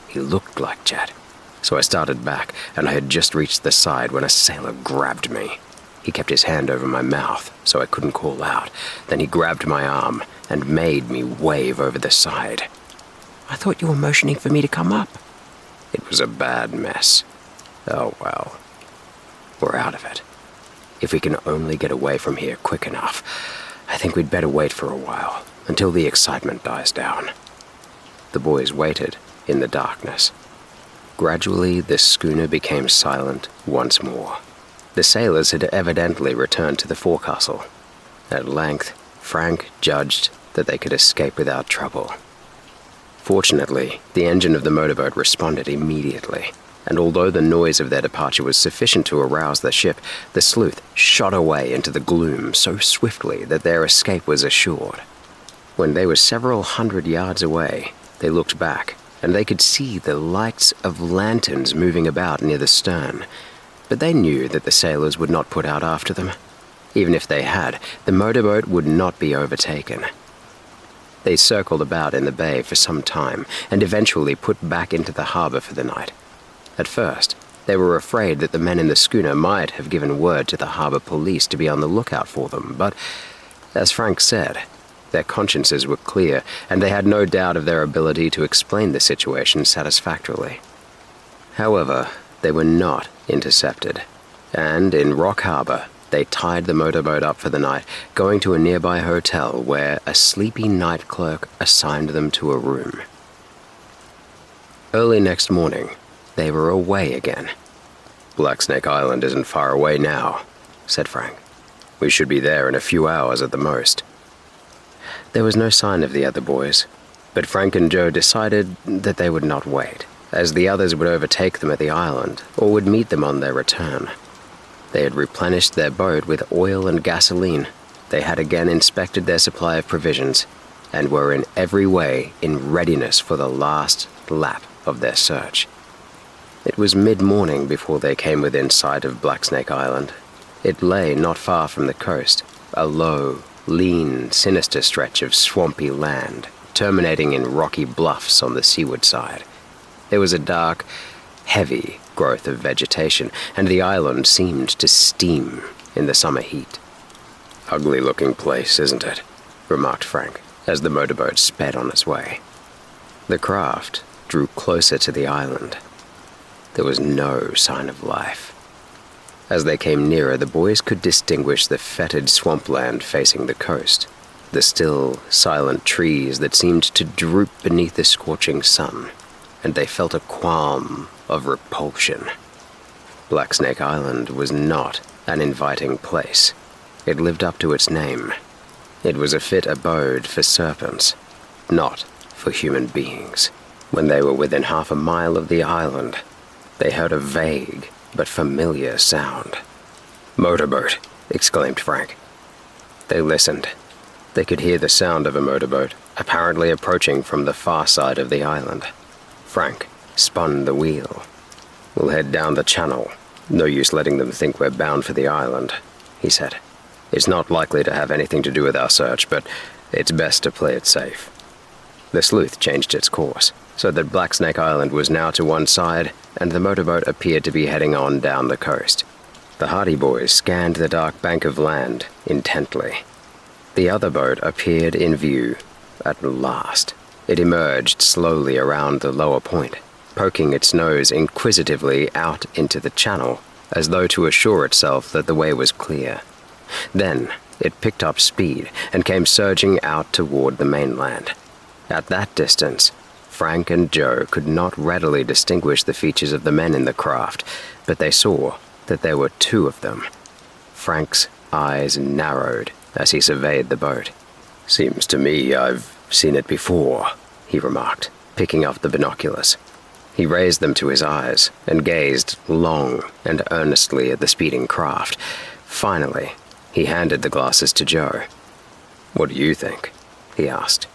He looked like Chet. So I started back, and I had just reached the side when a sailor grabbed me. He kept his hand over my mouth, so I couldn't call out. Then he grabbed my arm and made me wave over the side. I thought you were motioning for me to come up. It was a bad mess. Oh well. We're out of it. If we can only get away from here quick enough, I think we'd better wait for a while, until the excitement dies down. The boys waited in the darkness. Gradually, the schooner became silent once more. The sailors had evidently returned to the forecastle. At length, Frank judged that they could escape without trouble. Fortunately, the engine of the motorboat responded immediately, and although the noise of their departure was sufficient to arouse the ship, the sleuth shot away into the gloom so swiftly that their escape was assured. When they were several hundred yards away, they looked back, and they could see the lights of lanterns moving about near the stern, but they knew that the sailors would not put out after them. Even if they had, the motorboat would not be overtaken. They circled about in the bay for some time, and eventually put back into the harbor for the night. At first, they were afraid that the men in the schooner might have given word to the harbor police to be on the lookout for them, but, as Frank said, their consciences were clear, and they had no doubt of their ability to explain the situation satisfactorily. However, they were not intercepted, and in Rock Harbor, they tied the motorboat up for the night, going to a nearby hotel where a sleepy night clerk assigned them to a room. Early next morning, they were away again. "Blacksnake Island isn't far away now," said Frank. "We should be there in a few hours at the most." There was no sign of the other boys, but Frank and Joe decided that they would not wait, as the others would overtake them at the island or would meet them on their return. They had replenished their boat with oil and gasoline. They had again inspected their supply of provisions and were in every way in readiness for the last lap of their search. It was mid-morning before they came within sight of Blacksnake Island. It lay not far from the coast, a low, lean, sinister stretch of swampy land, terminating in rocky bluffs on the seaward side. There was a dark, heavy growth of vegetation, and the island seemed to steam in the summer heat. "Ugly-looking place, isn't it?" remarked Frank, as the motorboat sped on its way. The craft drew closer to the island. There was no sign of life. As they came nearer, the boys could distinguish the fetid swampland facing the coast, the still, silent trees that seemed to droop beneath the scorching sun, and they felt a qualm of repulsion. Blacksnake Island was not an inviting place. It lived up to its name. It was a fit abode for serpents, not for human beings. When they were within half a mile of the island, they heard a vague but familiar sound. "Motorboat!" exclaimed Frank. They listened. They could hear the sound of a motorboat, apparently approaching from the far side of the island. Frank spun the wheel. "We'll head down the channel. No use letting them think we're bound for the island," he said. "It's not likely to have anything to do with our search, but it's best to play it safe." The sleuth changed its course, so that Blacksnake Island was now to one side, and the motorboat appeared to be heading on down the coast. The Hardy boys scanned the dark bank of land intently. The other boat appeared in view at last. It emerged slowly around the lower point, poking its nose inquisitively out into the channel, as though to assure itself that the way was clear. Then it picked up speed and came surging out toward the mainland. At that distance, Frank and Joe could not readily distinguish the features of the men in the craft, but they saw that there were two of them. Frank's eyes narrowed as he surveyed the boat. "Seems to me I've seen it before," he remarked, picking up the binoculars. He raised them to his eyes and gazed long and earnestly at the speeding craft. Finally, he handed the glasses to Joe. "What do you think?" he asked.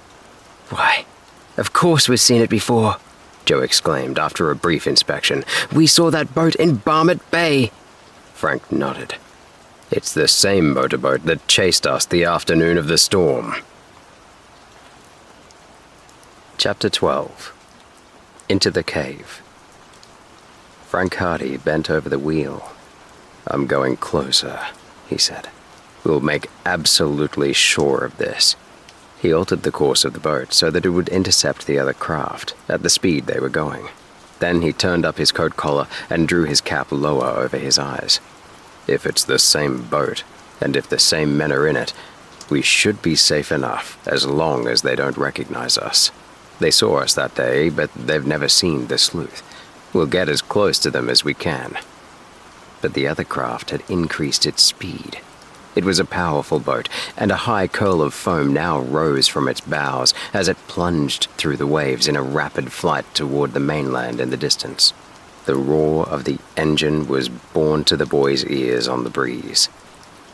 "Why, Of course we've seen it before, Joe exclaimed after a brief inspection. We saw that boat in Barmet Bay. Frank nodded. It's the same motorboat that chased us the afternoon of the storm. Chapter 12. Into the Cave. Frank Hardy bent over the wheel. I'm going closer, he said. We'll make absolutely sure of this. He altered the course of the boat so that it would intercept the other craft at the speed they were going. Then he turned up his coat collar and drew his cap lower over his eyes. If it's the same boat, and if the same men are in it, we should be safe enough as long as they don't recognize us. They saw us that day, but they've never seen the sleuth. We'll get as close to them as we can. But the other craft had increased its speed. It was a powerful boat, and a high curl of foam now rose from its bows as it plunged through the waves in a rapid flight toward the mainland in the distance. The roar of the engine was borne to the boys' ears on the breeze.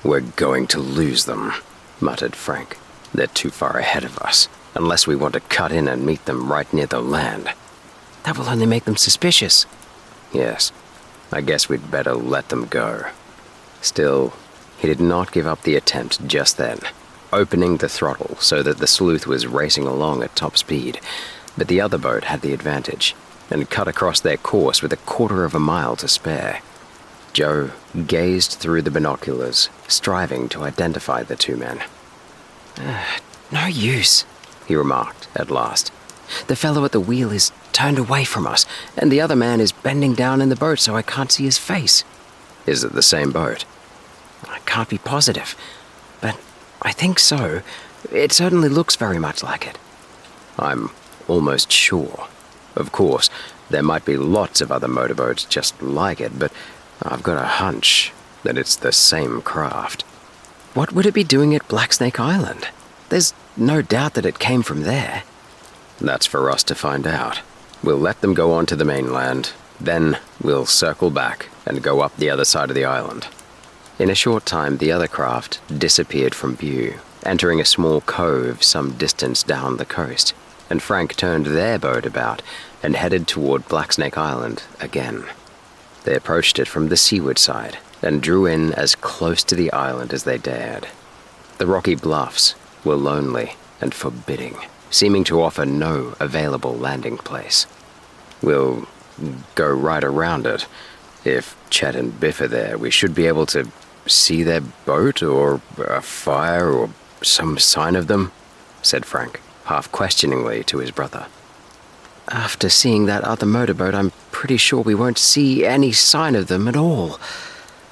We're going to lose them, muttered Frank. They're too far ahead of us, unless we want to cut in and meet them right near the land. That will only make them suspicious. Yes, I guess we'd better let them go. Still, he did not give up the attempt just then, opening the throttle so that the sleuth was racing along at top speed, but the other boat had the advantage, and cut across their course with 1/4 of a mile to spare. Joe gazed through the binoculars, striving to identify the two men. No use, he remarked at last. The fellow at the wheel is turned away from us, and the other man is bending down in the boat so I can't see his face. Is it the same boat? I can't be positive, but I think so. It certainly looks very much like it. I'm almost sure. Of course, there might be lots of other motorboats just like it, but I've got a hunch that it's the same craft. What would it be doing at Blacksnake Island? There's no doubt that it came from there. That's for us to find out. We'll let them go on to the mainland, then we'll circle back and go up the other side of the island. In a short time, the other craft disappeared from view, entering a small cove some distance down the coast, and Frank turned their boat about and headed toward Blacksnake Island again. They approached it from the seaward side and drew in as close to the island as they dared. The rocky bluffs were lonely and forbidding, seeming to offer no available landing place. We'll go right around it. If Chet and Biff are there, we should be able to see their boat or a fire or some sign of them, said Frank, half questioningly to his brother. After seeing that other motorboat, I'm pretty sure we won't see any sign of them at all.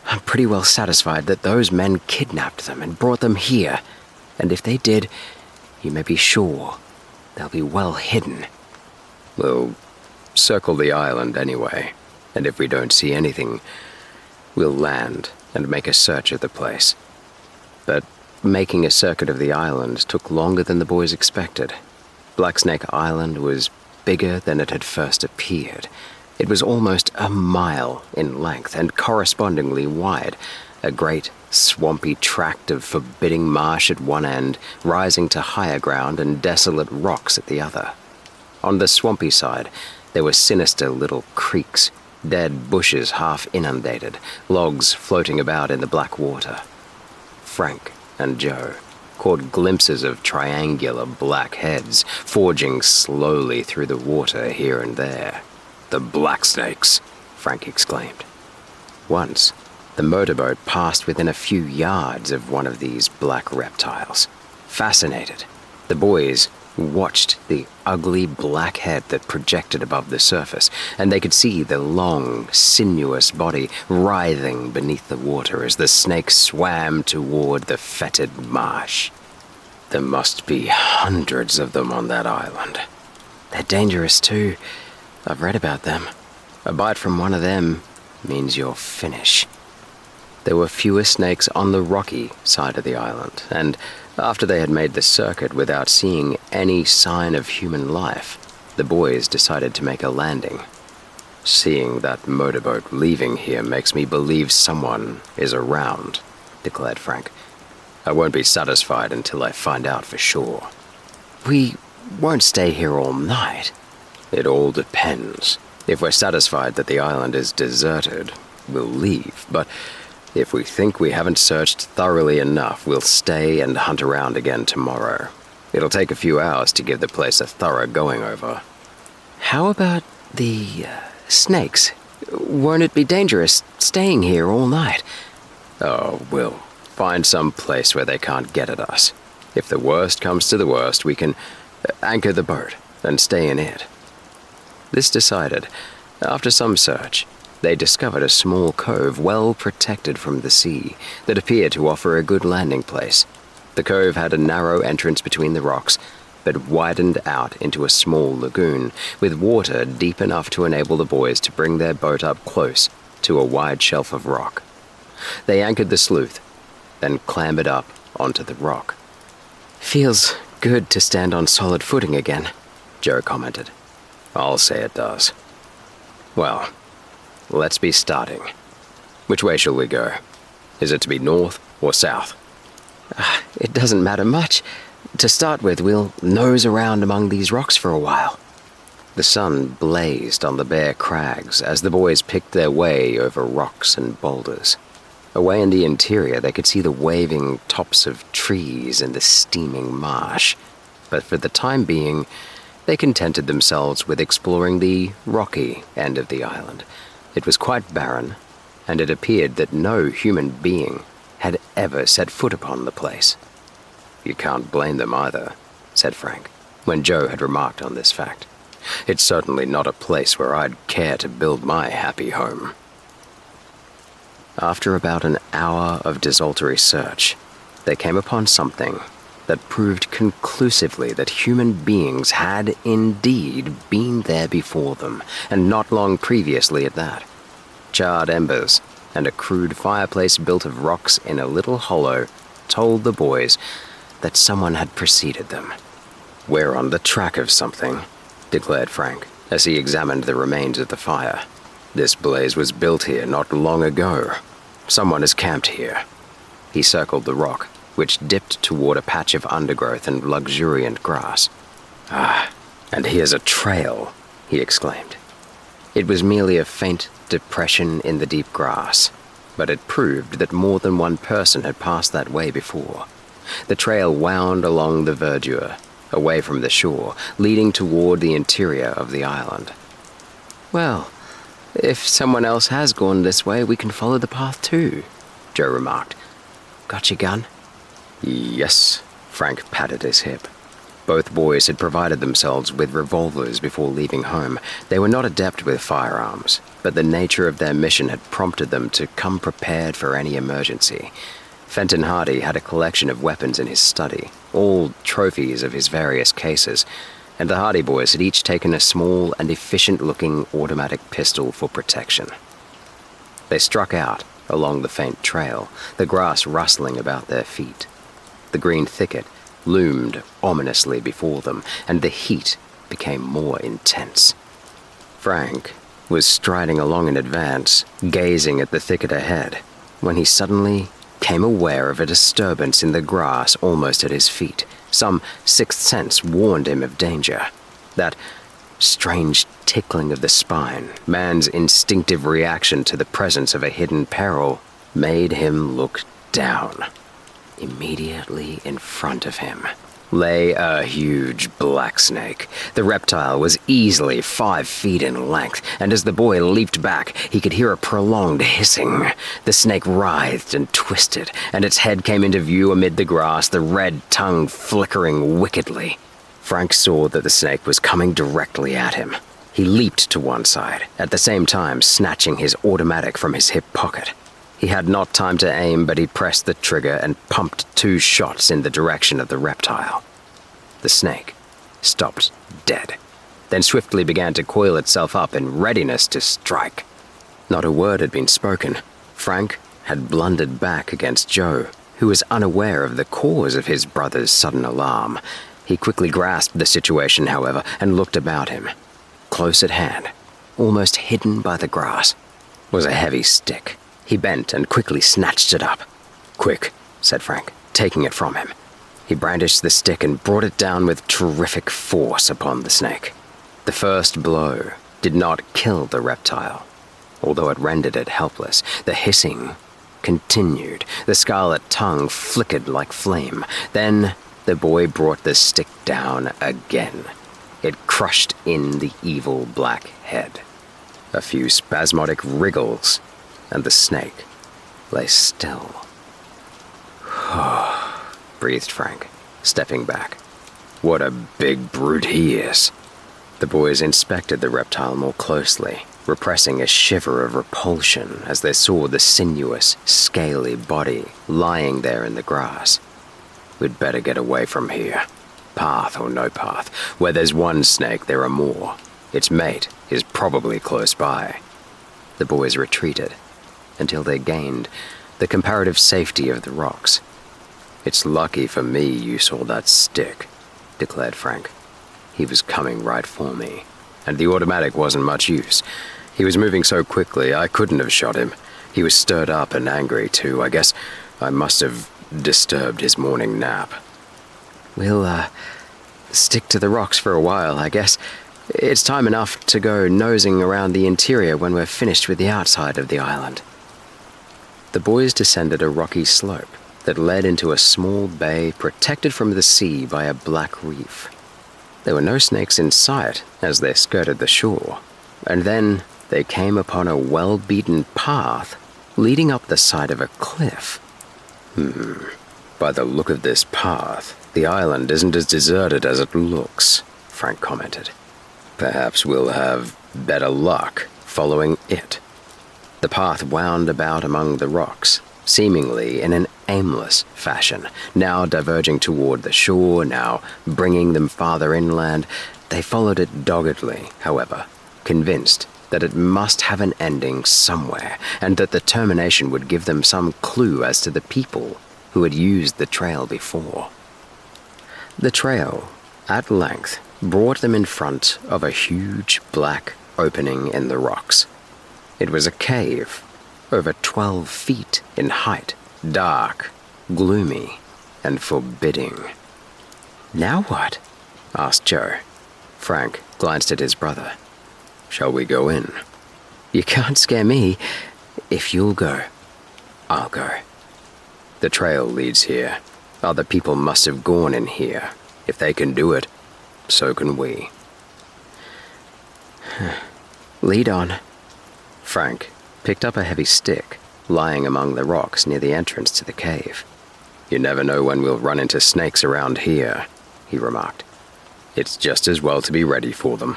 I'm pretty well satisfied that those men kidnapped them and brought them here, and if they did, you may be sure they'll be well hidden. We'll circle the island anyway, and if we don't see anything, we'll land and make a search of the place. But making a circuit of the island took longer than the boys expected. Blacksnake Island was bigger than it had first appeared. It was almost a mile in length and correspondingly wide, a great swampy tract of forbidding marsh at one end, rising to higher ground and desolate rocks at the other. On the swampy side, there were sinister little creeks, dead bushes half inundated, logs floating about in the black water. Frank and Joe caught glimpses of triangular black heads forging slowly through the water here and there. The Blacksnakes, Frank exclaimed. Once, the motorboat passed within a few yards of one of these black reptiles. Fascinated, the boys watched the ugly black head that projected above the surface, and they could see the long, sinuous body writhing beneath the water as the snake swam toward the fetid marsh. There must be hundreds of them on that island. They're dangerous too. I've read about them. A bite from one of them means you're finished. There were fewer snakes on the rocky side of the island, and after they had made the circuit without seeing any sign of human life, the boys decided to make a landing. Seeing that motorboat leaving here makes me believe someone is around, declared Frank. I won't be satisfied until I find out for sure. We won't stay here all night. It all depends. If we're satisfied that the island is deserted, we'll leave, but if we think we haven't searched thoroughly enough, we'll stay and hunt around again tomorrow. It'll take a few hours to give the place a thorough going over. How about the snakes? Won't it be dangerous staying here all night? Oh, we'll find some place where they can't get at us. If the worst comes to the worst, we can anchor the boat and stay in it. This decided, after some search, they discovered a small cove well protected from the sea that appeared to offer a good landing place. The cove had a narrow entrance between the rocks, but widened out into a small lagoon, with water deep enough to enable the boys to bring their boat up close to a wide shelf of rock. They anchored the sleuth, then clambered up onto the rock. Feels good to stand on solid footing again, Joe commented. I'll say it does. Well, let's be starting. Which way shall we go? Is it to be north or south? It doesn't matter much. To start with, we'll nose around among these rocks for a while. The sun blazed on the bare crags as the boys picked their way over rocks and boulders. Away in the interior, they could see the waving tops of trees in the steaming marsh. But for the time being, they contented themselves with exploring the rocky end of the island. It was quite barren, and it appeared that no human being had ever set foot upon the place. You can't blame them either, said Frank, when Joe had remarked on this fact. It's certainly not a place where I'd care to build my happy home. After about an hour of desultory search, they came upon something that proved conclusively that human beings had indeed been there before them, and not long previously at that. Charred embers and a crude fireplace built of rocks in a little hollow told the boys that someone had preceded them. We're on the track of something, declared Frank, as he examined the remains of the fire. This blaze was built here not long ago. Someone has camped here. He circled the rock, which dipped toward a patch of undergrowth and luxuriant grass. Ah, and here's a trail, he exclaimed. It was merely a faint depression in the deep grass, but it proved that more than one person had passed that way before. The trail wound along the verdure, away from the shore, leading toward the interior of the island. Well, if someone else has gone this way, we can follow the path too, Joe remarked. Got your gun? Yes, Frank patted his hip. Both boys had provided themselves with revolvers before leaving home. They were not adept with firearms, but the nature of their mission had prompted them to come prepared for any emergency. Fenton Hardy had a collection of weapons in his study, all trophies of his various cases, and the Hardy boys had each taken a small and efficient-looking automatic pistol for protection. They struck out along the faint trail, the grass rustling about their feet. The green thicket loomed ominously before them, and the heat became more intense. Frank was striding along in advance, gazing at the thicket ahead, when he suddenly came aware of a disturbance in the grass almost at his feet. Some sixth sense warned him of danger. That strange tickling of the spine, man's instinctive reaction to the presence of a hidden peril, made him look down. Immediately in front of him lay a huge blacksnake. The reptile was easily 5 feet in length, and as the boy leaped back, he could hear a prolonged hissing. The snake writhed and twisted, and its head came into view amid the grass, the red tongue flickering wickedly. Frank saw that the snake was coming directly at him. He leaped to one side, at the same time snatching his automatic from his hip pocket. He had not time to aim, but he pressed the trigger and pumped 2 shots in the direction of the reptile. The snake stopped dead, then swiftly began to coil itself up in readiness to strike. Not a word had been spoken. Frank had blundered back against Joe, who was unaware of the cause of his brother's sudden alarm. He quickly grasped the situation, however, and looked about him. Close at hand, almost hidden by the grass, was a heavy stick. He bent and quickly snatched it up. "Quick," said Frank, taking it from him. He brandished the stick and brought it down with terrific force upon the snake. The first blow did not kill the reptile, although it rendered it helpless. The hissing continued. The scarlet tongue flickered like flame. Then the boy brought the stick down again. It crushed in the evil black head. A few spasmodic wriggles, and the snake lay still. Breathed Frank, stepping back. What a big brute he is. The boys inspected the reptile more closely, repressing a shiver of repulsion as they saw the sinuous, scaly body lying there in the grass. We'd better get away from here. Path or no path. Where there's one snake, there are more. Its mate is probably close by. The boys retreated until they gained the comparative safety of the rocks. It's lucky for me you saw that stick, declared Frank. He was coming right for me, and the automatic wasn't much use. He was moving so quickly I couldn't have shot him. He was stirred up and angry too. I guess I must have disturbed his morning nap. We'll, stick to the rocks for a while, I guess. It's time enough to go nosing around the interior when we're finished with the outside of the island. The boys descended a rocky slope that led into a small bay protected from the sea by a black reef. There were no snakes in sight as they skirted the shore, and then they came upon a well-beaten path leading up the side of a cliff. By the look of this path, the island isn't as deserted as it looks, Frank commented. Perhaps we'll have better luck following it. The path wound about among the rocks, seemingly in an aimless fashion, now diverging toward the shore, now bringing them farther inland. They followed it doggedly, however, convinced that it must have an ending somewhere, and that the termination would give them some clue as to the people who had used the trail before. The trail, at length, brought them in front of a huge black opening in the rocks. It was a cave, over 12 feet in height, dark, gloomy, and forbidding. Now what? Asked Joe. Frank glanced at his brother. Shall we go in? You can't scare me. If you'll go, I'll go. The trail leads here. Other people must have gone in here. If they can do it, so can we. Lead on. Frank picked up a heavy stick lying among the rocks near the entrance to the cave. You never know when we'll run into snakes around here, he remarked. It's just as well to be ready for them.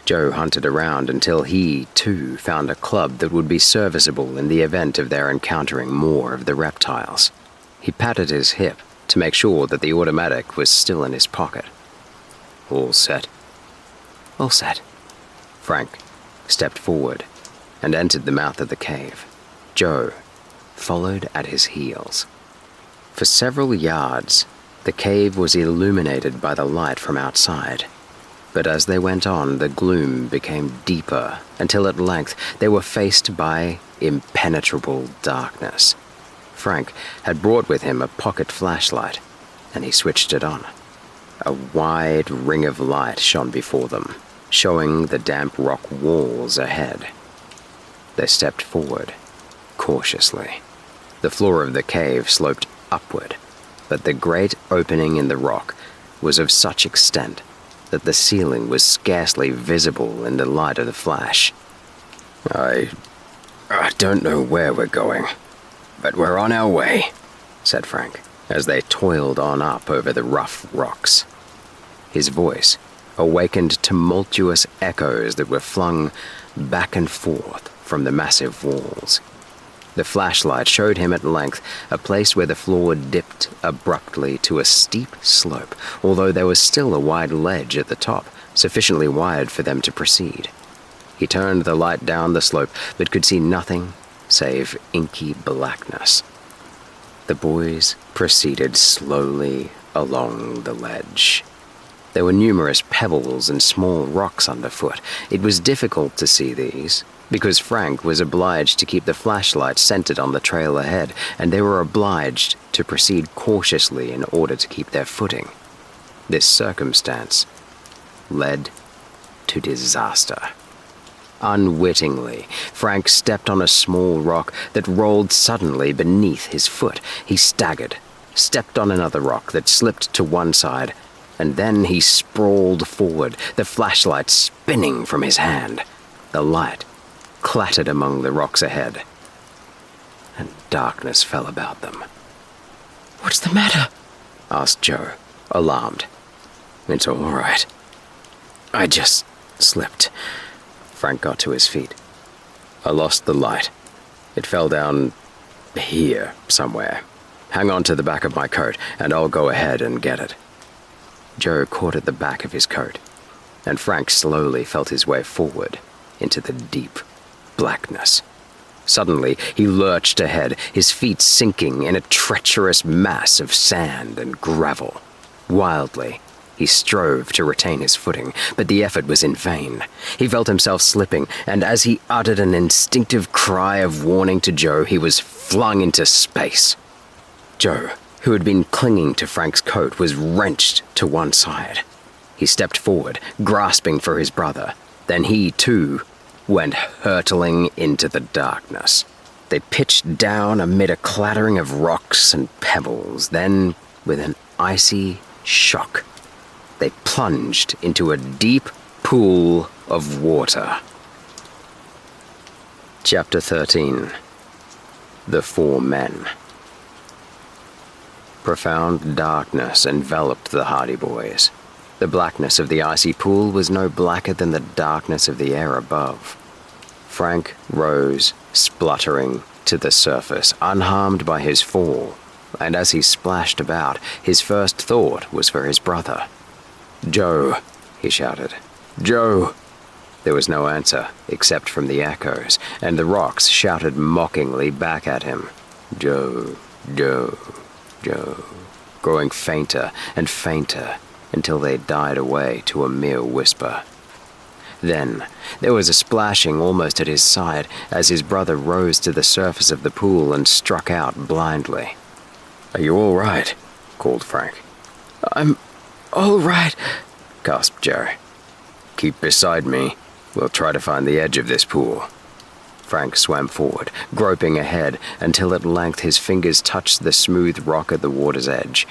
Joe hunted around until he, too, found a club that would be serviceable in the event of their encountering more of the reptiles. He patted his hip to make sure that the automatic was still in his pocket. All set? All set. Frank stepped forward and entered the mouth of the cave. Joe followed at his heels. For several yards, the cave was illuminated by the light from outside. But as they went on, the gloom became deeper until at length they were faced by impenetrable darkness. Frank had brought with him a pocket flashlight, and he switched it on. A wide ring of light shone before them, showing the damp rock walls ahead. They stepped forward, cautiously. The floor of the cave sloped upward, but the great opening in the rock was of such extent that the ceiling was scarcely visible in the light of the flash. I don't know where we're going, but we're on our way, said Frank, as they toiled on up over the rough rocks. His voice awakened tumultuous echoes that were flung back and forth from the massive walls. The flashlight showed him at length a place where the floor dipped abruptly to a steep slope, although there was still a wide ledge at the top, sufficiently wide for them to proceed. He turned the light down the slope, but could see nothing save inky blackness. The boys proceeded slowly along the ledge. There were numerous pebbles and small rocks underfoot. It was difficult to see these, because Frank was obliged to keep the flashlight centered on the trail ahead, and they were obliged to proceed cautiously in order to keep their footing. This circumstance led to disaster. Unwittingly, Frank stepped on a small rock that rolled suddenly beneath his foot. He staggered, stepped on another rock that slipped to one side, and then he sprawled forward, the flashlight spinning from his hand. The light clattered among the rocks ahead, and darkness fell about them. "What's the matter?" asked Joe, alarmed. "It's all right. I just slipped." Frank got to his feet. "I lost the light. It fell down here somewhere. Hang on to the back of my coat, and I'll go ahead and get it." Joe caught at the back of his coat, and Frank slowly felt his way forward into the deep blackness. Suddenly, he lurched ahead, his feet sinking in a treacherous mass of sand and gravel. Wildly, he strove to retain his footing, but the effort was in vain. He felt himself slipping, and as he uttered an instinctive cry of warning to Joe, he was flung into space. Joe, who had been clinging to Frank's coat, was wrenched to one side. He stepped forward, grasping for his brother. Then he, too, went hurtling into the darkness. They pitched down amid a clattering of rocks and pebbles. Then, with an icy shock, they plunged into a deep pool of water. Chapter 13. The Four Men. Profound darkness enveloped the Hardy Boys. The blackness of the icy pool was no blacker than the darkness of the air above. Frank rose, spluttering, to the surface, unharmed by his fall, and as he splashed about, his first thought was for his brother. "Joe," he shouted. "Joe!" There was no answer, except from the echoes, and the rocks shouted mockingly back at him. "Joe, Joe, Joe," growing fainter and fainter until they died away to a mere whisper. Then there was a splashing almost at his side as his brother rose to the surface of the pool and struck out blindly. "Are you all right?" called Frank. "I'm all right," gasped Joe. "Keep beside me. We'll try to find the edge of this pool." Frank swam forward, groping ahead until at length his fingers touched the smooth rock at the water's edge.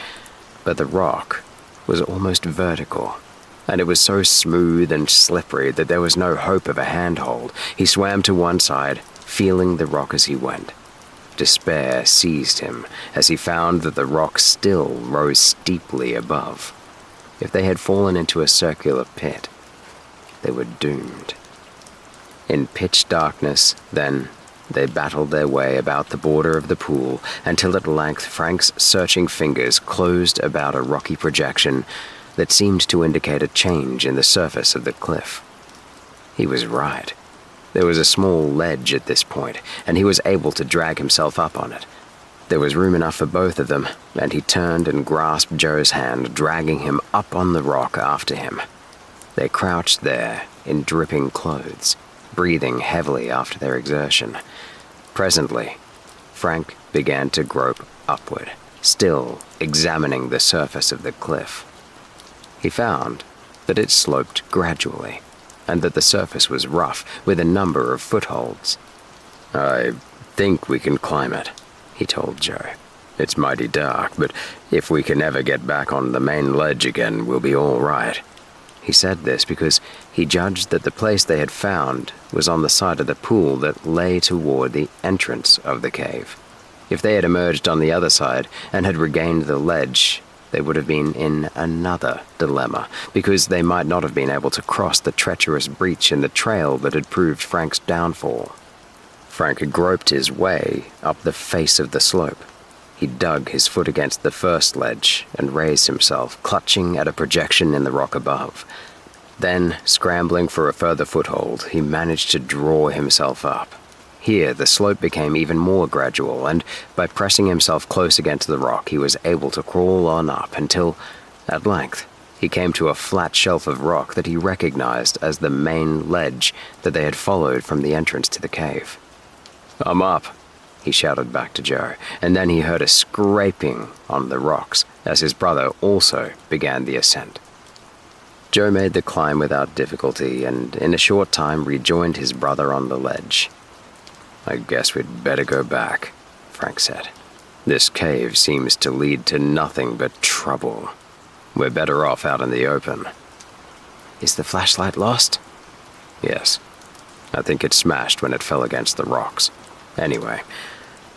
But the rock was almost vertical, and it was so smooth and slippery that there was no hope of a handhold. He swam to one side, feeling the rock as he went. Despair seized him as he found that the rock still rose steeply above. If they had fallen into a circular pit, they were doomed. In pitch darkness, then, they battled their way about the border of the pool until at length Frank's searching fingers closed about a rocky projection that seemed to indicate a change in the surface of the cliff. He was right. There was a small ledge at this point, and he was able to drag himself up on it. There was room enough for both of them, and he turned and grasped Joe's hand, dragging him up on the rock after him. They crouched there in dripping clothes, breathing heavily after their exertion. Presently, Frank began to grope upward, still examining the surface of the cliff. He found that it sloped gradually, and that the surface was rough, with a number of footholds. "I think we can climb it," he told Joe. "It's mighty dark, but if we can ever get back on the main ledge again, we'll be all right." He said this because he judged that the place they had found was on the side of the pool that lay toward the entrance of the cave. If they had emerged on the other side and had regained the ledge, they would have been in another dilemma, because they might not have been able to cross the treacherous breach in the trail that had proved Frank's downfall. Frank had groped his way up the face of the slope. He dug his foot against the first ledge and raised himself, clutching at a projection in the rock above. Then, scrambling for a further foothold, he managed to draw himself up. Here, the slope became even more gradual, and by pressing himself close against the rock, he was able to crawl on up until, at length, he came to a flat shelf of rock that he recognized as the main ledge that they had followed from the entrance to the cave. "I'm up," he shouted back to Joe, and then he heard a scraping on the rocks as his brother also began the ascent. Joe made the climb without difficulty and in a short time rejoined his brother on the ledge. "I guess we'd better go back," Frank said. "This cave seems to lead to nothing but trouble. We're better off out in the open." Is the flashlight lost? "Yes. I think it smashed when it fell against the rocks. Anyway,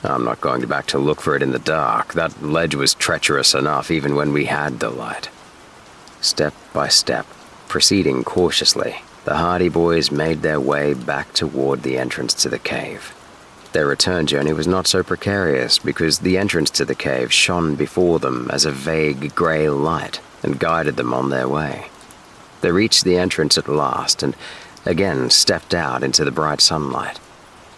I'm not going back to look for it in the dark. That ledge was treacherous enough even when we had the light." Step by step, proceeding cautiously, the Hardy Boys made their way back toward the entrance to the cave. Their return journey was not so precarious because the entrance to the cave shone before them as a vague gray light and guided them on their way. They reached the entrance at last and again stepped out into the bright sunlight.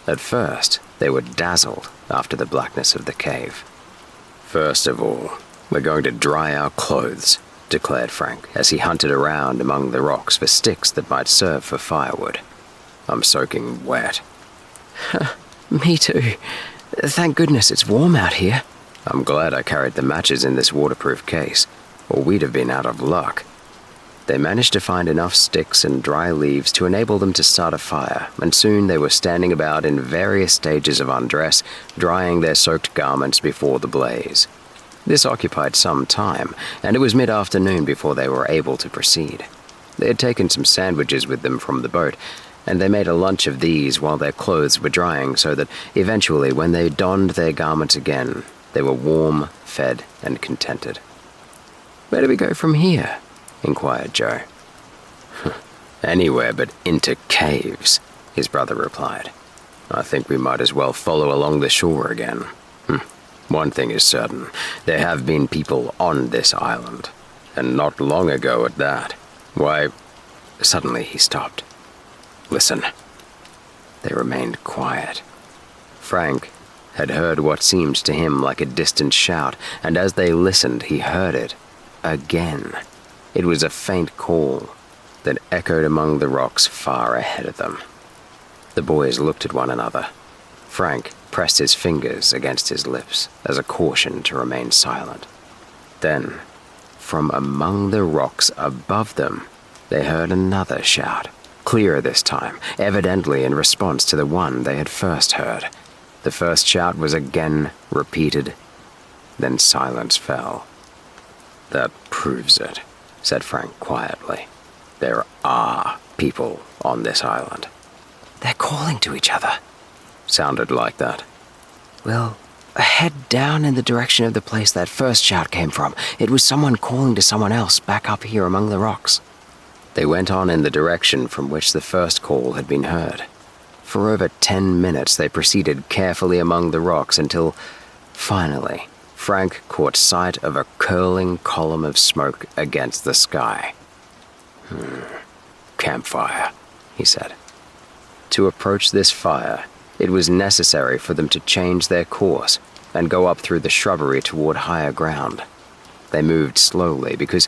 At first, they were dazzled after the blackness of the cave. "First of all, we're going to dry our clothes," declared Frank as he hunted around among the rocks for sticks that might serve for firewood. "I'm soaking wet." Me too. Thank goodness it's warm out here. "I'm glad I carried the matches in this waterproof case, or we'd have been out of luck." They managed to find enough sticks and dry leaves to enable them to start a fire, and soon they were standing about in various stages of undress, drying their soaked garments before the blaze. This occupied some time, and it was mid-afternoon before they were able to proceed. They had taken some sandwiches with them from the boat, and they made a lunch of these while their clothes were drying so that eventually when they donned their garments again, they were warm, fed, and contented. Where do we go from here? Inquired Joe. "Anywhere but into caves," his brother replied. "I think we might as well follow along the shore again. One thing is certain, there have been people on this island, and not long ago at that. Why..." Suddenly he stopped. "Listen." They remained quiet. Frank had heard what seemed to him like a distant shout, and as they listened, he heard it again. It was a faint call that echoed among the rocks far ahead of them. The boys looked at one another. Frank pressed his fingers against his lips as a caution to remain silent. Then, from among the rocks above them, they heard another shout, clearer this time, evidently in response to the one they had first heard. The first shout was again repeated, then silence fell. "That proves it," said Frank quietly. "There are people on this island." They're calling to each other. Sounded like that. Well, head down in the direction of the place that first shout came from. It was someone calling to someone else back up here among the rocks. They went on in the direction from which the first call had been heard. For over 10 minutes they proceeded carefully among the rocks until, finally, Frank caught sight of a curling column of smoke against the sky. "Campfire," he said. To approach this fire, it was necessary for them to change their course and go up through the shrubbery toward higher ground. They moved slowly because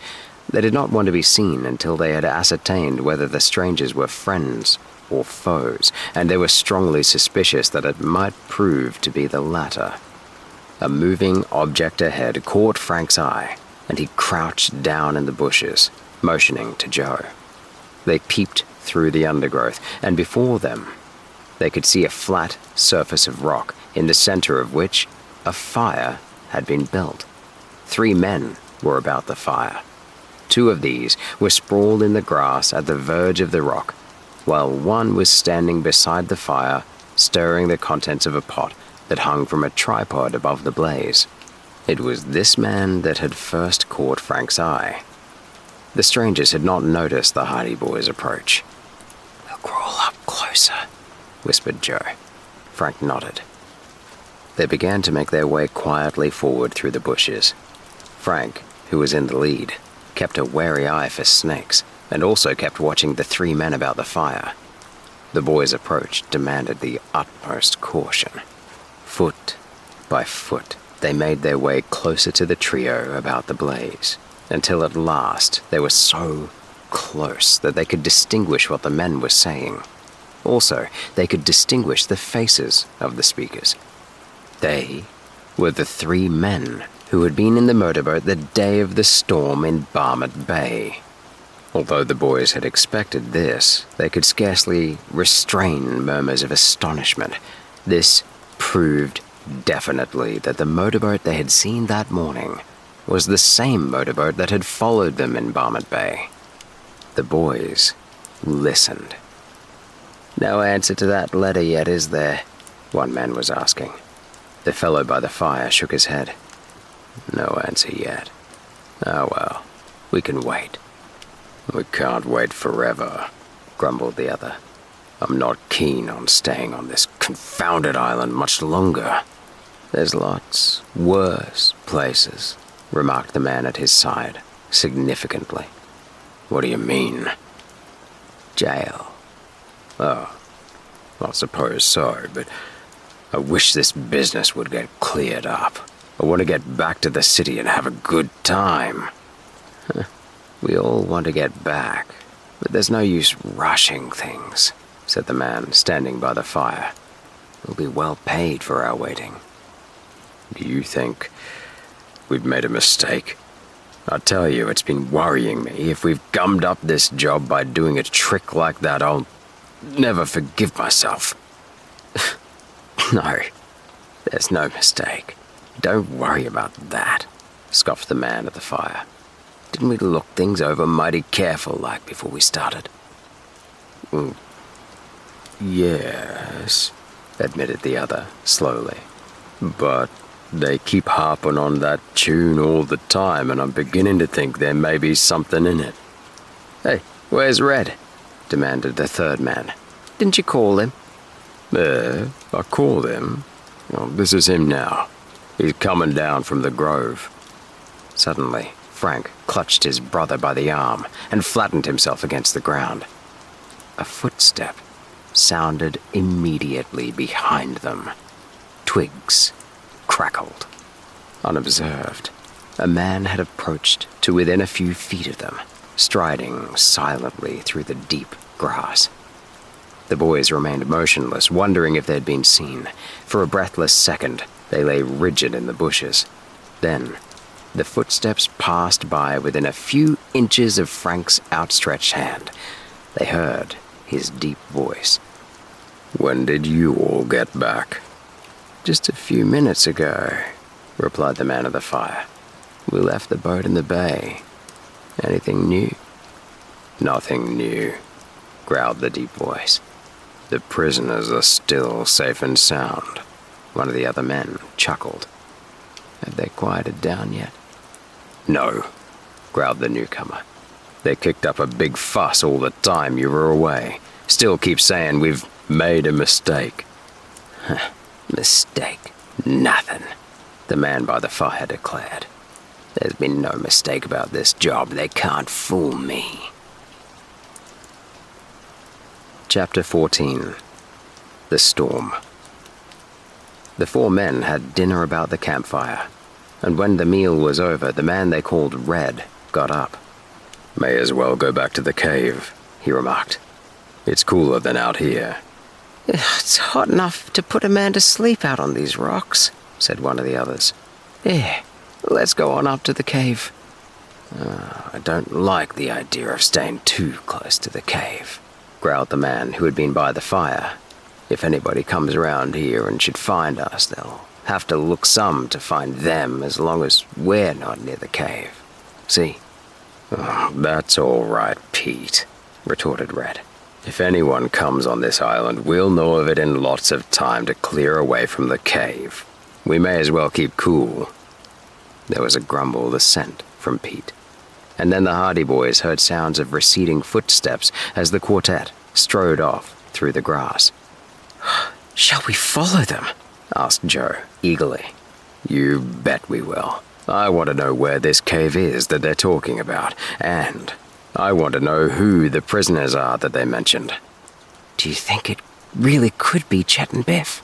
they did not want to be seen until they had ascertained whether the strangers were friends or foes, and they were strongly suspicious that it might prove to be the latter. A moving object ahead caught Frank's eye, and he crouched down in the bushes, motioning to Joe. They peeped through the undergrowth, and before them, they could see a flat surface of rock, in the center of which a fire had been built. 3 men were about the fire. 2 of these were sprawled in the grass at the verge of the rock, while one was standing beside the fire, stirring the contents of a pot that hung from a tripod above the blaze. It was this man that had first caught Frank's eye. The strangers had not noticed the Hardy Boys' approach. "We'll crawl up closer," whispered Joe. Frank nodded. They began to make their way quietly forward through the bushes. Frank, who was in the lead, kept a wary eye for snakes, and also kept watching the 3 men about the fire. The boys' approach demanded the utmost caution. Foot by foot, they made their way closer to the trio about the blaze. until at last they were so close that they could distinguish what the men were saying. Also, they could distinguish the faces of the speakers. They were the 3 men who had been in the motorboat the day of the storm in Barmouth Bay. Although the boys had expected this, they could scarcely restrain murmurs of astonishment. This proved definitely that the motorboat they had seen that morning was the same motorboat that had followed them in Barmouth Bay. The boys listened. "No answer to that letter yet, is there?" one man was asking. The fellow by the fire shook his head. "No answer yet. Ah well, we can wait." "We can't wait forever," grumbled the other. "I'm not keen on staying on this confounded island much longer." "There's lots worse places," remarked the man at his side, significantly. "What do you mean?" "Jail." "Oh, I suppose so, but I wish this business would get cleared up. I want to get back to the city and have a good time." "We all want to get back, but there's no use rushing things," said the man standing by the fire. "We'll be well paid for our waiting." "Do you think we've made a mistake? I tell you, it's been worrying me. If we've gummed up this job by doing a trick like that, I'll never forgive myself." "No, there's no mistake. Don't worry about that," scoffed the man at the fire. "Didn't we look things over mighty careful like before we started?" "Yes," admitted the other slowly. "But they keep harping on that tune all the time, and I'm beginning to think there may be something in it." "Hey, where's Red?" demanded the 3rd man. "Didn't you call him?" I called him. Well, this is him now. He's coming down from the grove." Suddenly, Frank clutched his brother by the arm and flattened himself against the ground. A footstep sounded immediately behind them. Twigs crackled. Unobserved, a man had approached to within a few feet of them, striding silently through the deep grass. The boys remained motionless, wondering if they'd been seen. For a breathless second, they lay rigid in the bushes. Then, the footsteps passed by within a few inches of Frank's outstretched hand. They heard his deep voice. "When did you all get back?" "Just a few minutes ago," replied the man of the fire. "We left the boat in the bay. Anything new?" "Nothing new," growled the deep voice. "The prisoners are still safe and sound." One of the other men chuckled. "Have they quieted down yet?" "No," growled the newcomer. "They kicked up a big fuss all the time you were away. Still keep saying we've made a mistake." "Mistake? Nothing," the man by the fire declared. "There's been no mistake about this job. They can't fool me." Chapter 14. The Storm. The 4 men had dinner about the campfire, and when the meal was over, the man they called Red got up. "May as well go back to the cave," he remarked. "It's cooler than out here." "It's hot enough to put a man to sleep out on these rocks," said one of the others. "Yeah, let's go on up to the cave." I don't like the idea of staying too close to the cave," growled the man who had been by the fire. "If anybody comes around here and should find us, they'll have to look some to find them as long as we're not near the cave. See?" "Oh, that's all right, Pete," retorted Red. "If anyone comes on this island, we'll know of it in lots of time to clear away from the cave. We may as well keep cool." There was a grumbled assent from Pete, and then the Hardy boys heard sounds of receding footsteps as the quartet strode off through the grass. "Shall we follow them?" asked Joe eagerly. "You bet we will. I want to know where this cave is that they're talking about, and I want to know who the prisoners are that they mentioned." "Do you think it really could be Chet and Biff?"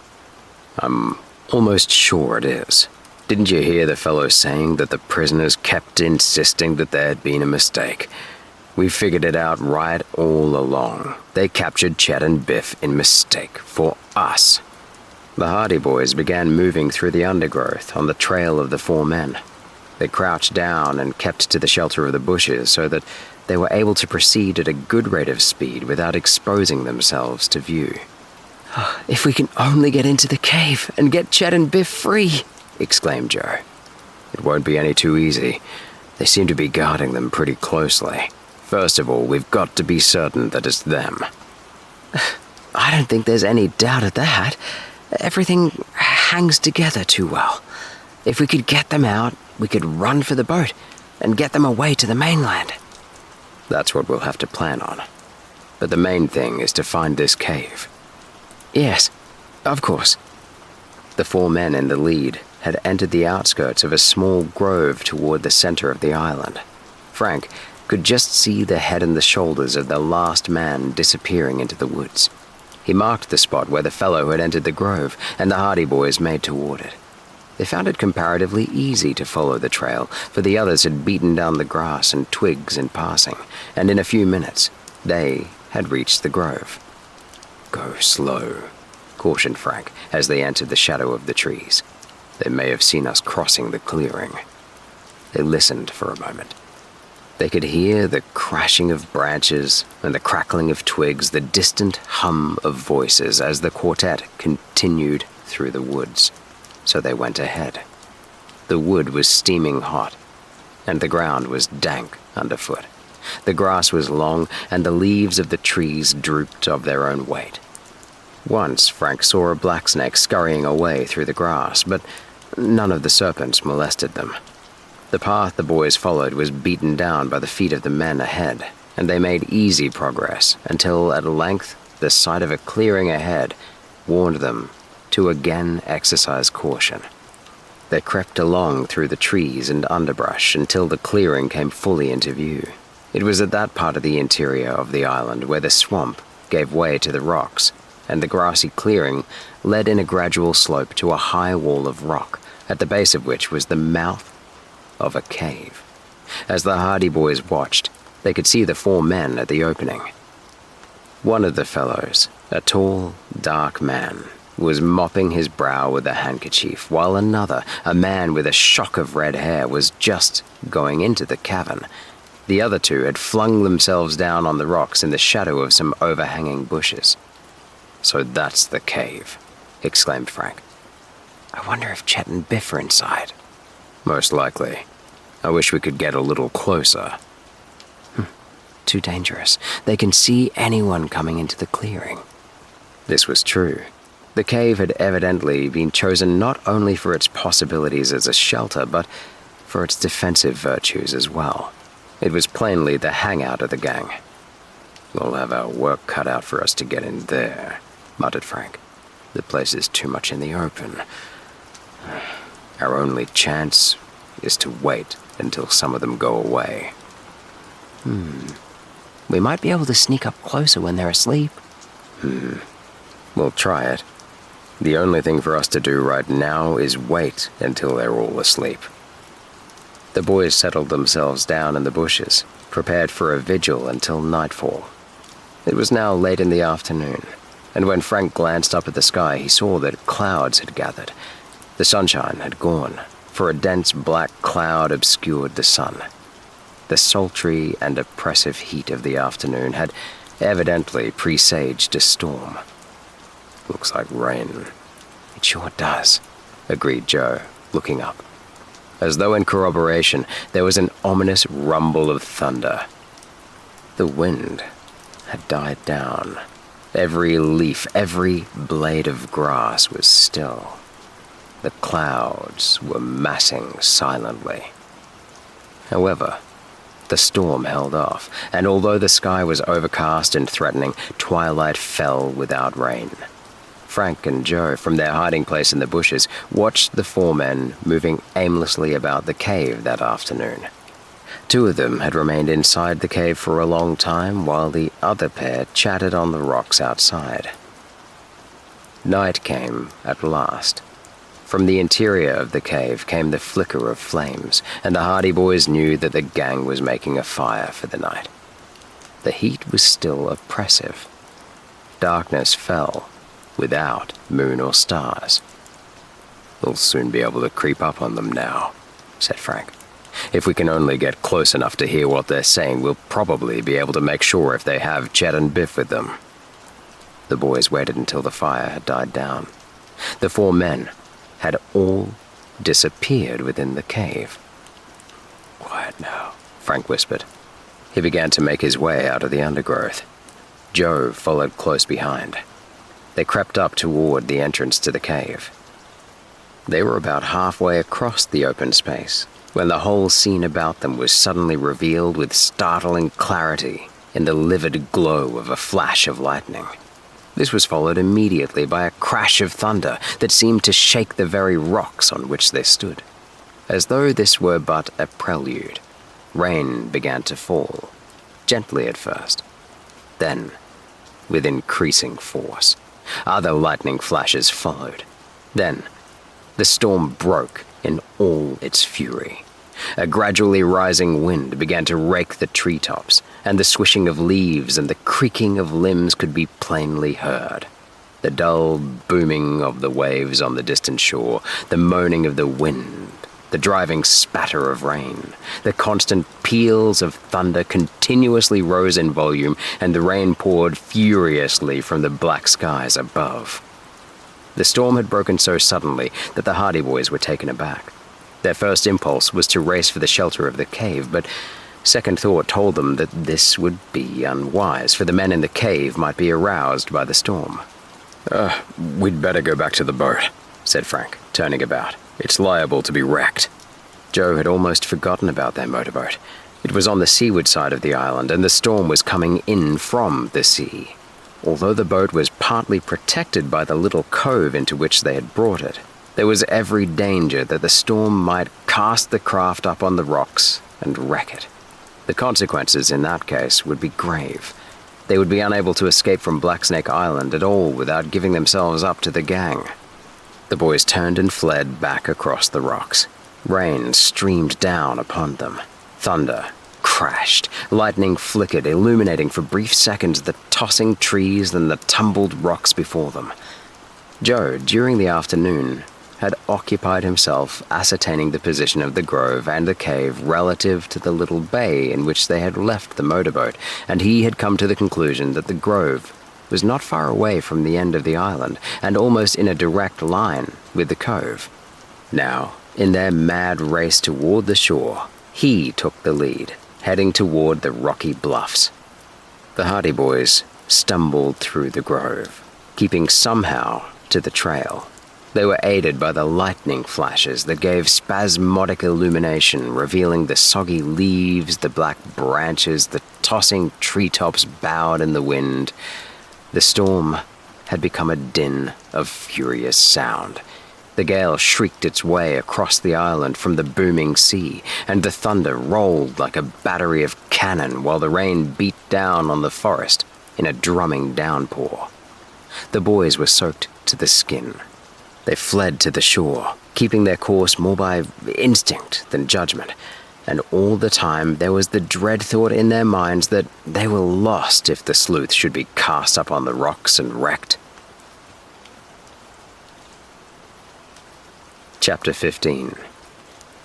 "I'm almost sure it is. Didn't you hear the fellow saying that the prisoners kept insisting that there had been a mistake? We figured it out right all along. They captured Chet and Biff in mistake for us. The Hardy Boys began moving through the undergrowth on the trail of the four men. They crouched down and kept to the shelter of the bushes so that they were able to proceed at a good rate of speed without exposing themselves to view. If we can only get into the cave and get Chet and Biff free, exclaimed Joe. It won't be any too easy. They seem to be guarding them pretty closely. First of all, we've got to be certain that it's them. I don't think there's any doubt of that. Everything hangs together too well. If we could get them out, we could run for the boat and get them away to the mainland. That's what we'll have to plan on. But the main thing is to find this cave. Yes, of course. The four men in the lead had entered the outskirts of a small grove toward the center of the island. Frank could just see the head and the shoulders of the last man disappearing into the woods. He marked the spot where the fellow had entered the grove, and the Hardy Boys made toward it. They found it comparatively easy to follow the trail, for the others had beaten down the grass and twigs in passing, and in a few minutes, they had reached the grove. Go slow, cautioned Frank as they entered the shadow of the trees. They may have seen us crossing the clearing. They listened for a moment. They could hear the crashing of branches and the crackling of twigs, the distant hum of voices as the quartet continued through the woods. So they went ahead. The wood was steaming hot, and the ground was dank underfoot. The grass was long, and the leaves of the trees drooped of their own weight. Once Frank saw a blacksnake scurrying away through the grass, but none of the serpents molested them. The path the boys followed was beaten down by the feet of the men ahead, and they made easy progress until at length the sight of a clearing ahead warned them to again exercise caution. They crept along through the trees and underbrush until the clearing came fully into view. It was at that part of the interior of the island where the swamp gave way to the rocks, and the grassy clearing led in a gradual slope to a high wall of rock, at the base of which was the mouth of a cave. As the Hardy Boys watched, they could see the four men at the opening. One of the fellows, a tall, dark man, was mopping his brow with a handkerchief, while another, a man with a shock of red hair, was just going into the cavern. The other two had flung themselves down on the rocks in the shadow of some overhanging bushes. "So that's the cave," exclaimed Frank. I wonder if Chet and Biff are inside. "Most likely. I wish we could get a little closer." Too dangerous. They can see anyone coming into the clearing. This was true. The cave had evidently been chosen not only for its possibilities as a shelter, but for its defensive virtues as well. It was plainly the hangout of the gang. "We'll have our work cut out for us to get in there," muttered Frank. "The place is too much in the open. Our only chance is to wait until some of them go away." We might be able to sneak up closer when they're asleep. We'll try it. The only thing for us to do right now is wait until they're all asleep. The boys settled themselves down in the bushes, prepared for a vigil until nightfall. It was now late in the afternoon, and when Frank glanced up at the sky, he saw that clouds had gathered. The sunshine had gone, for a dense black cloud obscured the sun. The sultry and oppressive heat of the afternoon had evidently presaged a storm. "Looks like rain." It sure does, agreed Joe, looking up. As though in corroboration, there was an ominous rumble of thunder. The wind had died down. Every leaf, every blade of grass was still. The clouds were massing silently. However, the storm held off, and although the sky was overcast and threatening, twilight fell without rain. Frank and Joe, from their hiding place in the bushes, watched the four men moving aimlessly about the cave that afternoon. Two of them had remained inside the cave for a long time, while the other pair chatted on the rocks outside. Night came at last. From the interior of the cave came the flicker of flames, and the Hardy Boys knew that the gang was making a fire for the night. The heat was still oppressive. Darkness fell, without moon or stars. "We'll soon be able to creep up on them now," said Frank. "If we can only get close enough to hear what they're saying, we'll probably be able to make sure if they have Chet and Biff with them." The boys waited until the fire had died down. The 4 men had all disappeared within the cave. "Quiet now," Frank whispered. He began to make his way out of the undergrowth. Joe followed close behind. They crept up toward the entrance to the cave. They were about halfway across the open space when the whole scene about them was suddenly revealed with startling clarity in the livid glow of a flash of lightning. This was followed immediately by a crash of thunder that seemed to shake the very rocks on which they stood. As though this were but a prelude, rain began to fall, gently at first. Then, with increasing force, other lightning flashes followed. Then, the storm broke in all its fury. A gradually rising wind began to rake the treetops, and the swishing of leaves and the creaking of limbs could be plainly heard. The dull booming of the waves on the distant shore, the moaning of the wind, the driving spatter of rain, the constant peals of thunder continuously rose in volume, and the rain poured furiously from the black skies above. The storm had broken so suddenly that the Hardy Boys were taken aback. Their first impulse was to race for the shelter of the cave, but second thought told them that this would be unwise, for the men in the cave might be aroused by the storm. "We'd better go back to the boat," said Frank, turning about. "It's liable to be wrecked." Joe had almost forgotten about their motorboat. It was on the seaward side of the island, and the storm was coming in from the sea. Although the boat was partly protected by the little cove into which they had brought it, there was every danger that the storm might cast the craft up on the rocks and wreck it. The consequences in that case would be grave. They would be unable to escape from Blacksnake Island at all without giving themselves up to the gang. The boys turned and fled back across the rocks. Rain streamed down upon them. Thunder crashed. Lightning flickered, illuminating for brief seconds the tossing trees and the tumbled rocks before them. Joe, during the afternoon, had occupied himself ascertaining the position of the grove and the cave relative to the little bay in which they had left the motorboat, and he had come to the conclusion that the grove was not far away from the end of the island and almost in a direct line with the cove. Now, in their mad race toward the shore, he took the lead, heading toward the rocky bluffs. The Hardy Boys stumbled through the grove, keeping somehow to the trail. They were aided by the lightning flashes that gave spasmodic illumination, revealing the soggy leaves, the black branches, the tossing treetops bowed in the wind. The storm had become a din of furious sound. The gale shrieked its way across the island from the booming sea, and the thunder rolled like a battery of cannon while the rain beat down on the forest in a drumming downpour. The boys were soaked to the skin. They fled to the shore, keeping their course more by instinct than judgment, and all the time there was the dread thought in their minds that they were lost if the sleuth should be cast up on the rocks and wrecked. Chapter 15.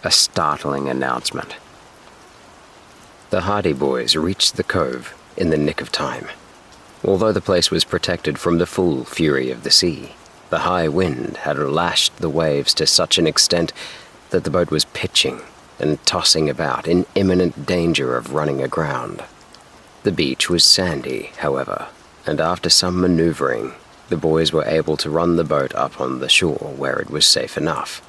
A Startling Announcement. The Hardy Boys reached the cove in the nick of time. Although the place was protected from the full fury of the sea, the high wind had lashed the waves to such an extent that the boat was pitching and tossing about in imminent danger of running aground. The beach was sandy, however, and after some maneuvering, the boys were able to run the boat up on the shore where it was safe enough.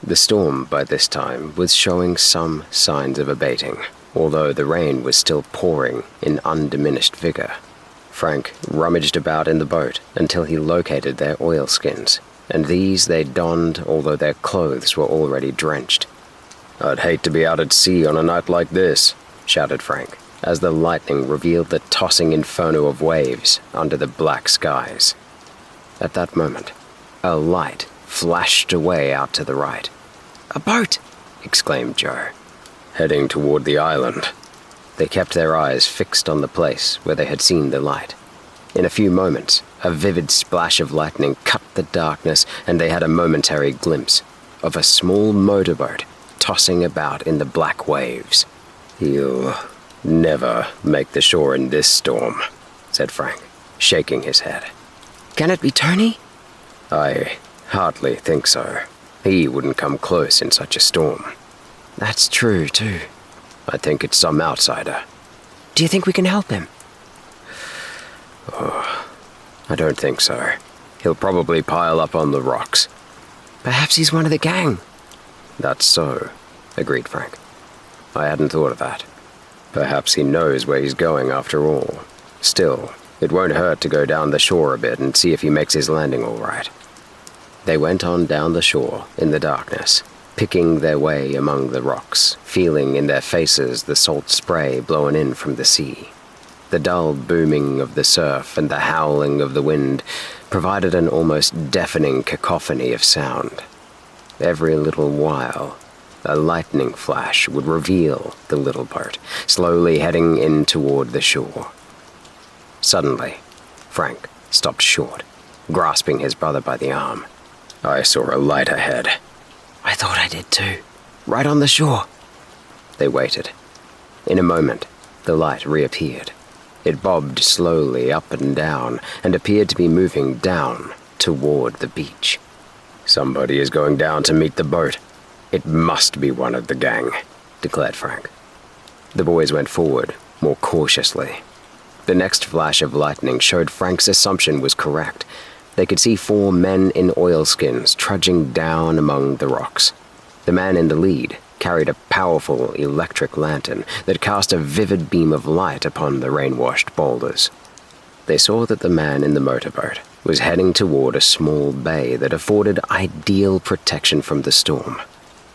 The storm, by this time, was showing some signs of abating, although the rain was still pouring in undiminished vigor. Frank rummaged about in the boat until he located their oilskins, and these they donned although their clothes were already drenched. "I'd hate to be out at sea on a night like this," shouted Frank, as the lightning revealed the tossing inferno of waves under the black skies. At that moment, a light flashed away out to the right. "A boat!" exclaimed Joe. Heading toward the island. They kept their eyes fixed on the place where they had seen the light. In a few moments, a vivid splash of lightning cut the darkness, and they had a momentary glimpse of a small motorboat tossing about in the black waves. "He'll never make the shore in this storm," said Frank, shaking his head. "Can it be Tony?" "I hardly think so. He wouldn't come close in such a storm." "That's true, too." "I think it's some outsider." "Do you think we can help him?" "I don't think so. He'll probably pile up on the rocks." "Perhaps he's one of the gang." "That's so," agreed Frank. "I hadn't thought of that. Perhaps he knows where he's going after all. Still, it won't hurt to go down the shore a bit and see if he makes his landing all right." They went on down the shore in the darkness, picking their way among the rocks, feeling in their faces the salt spray blowing in from the sea. The dull booming of the surf and the howling of the wind provided an almost deafening cacophony of sound. Every little while, a lightning flash would reveal the little boat, slowly heading in toward the shore. Suddenly, Frank stopped short, grasping his brother by the arm. "I saw a light ahead." "I thought I did too. Right on the shore." They waited. In a moment, the light reappeared. It bobbed slowly up and down, and appeared to be moving down toward the beach. "Somebody is going down to meet the boat. It must be one of the gang," declared Frank. The boys went forward, more cautiously. The next flash of lightning showed Frank's assumption was correct. They could see 4 men in oilskins trudging down among the rocks. The man in the lead carried a powerful electric lantern that cast a vivid beam of light upon the rain-washed boulders. They saw that the man in the motorboat was heading toward a small bay that afforded ideal protection from the storm.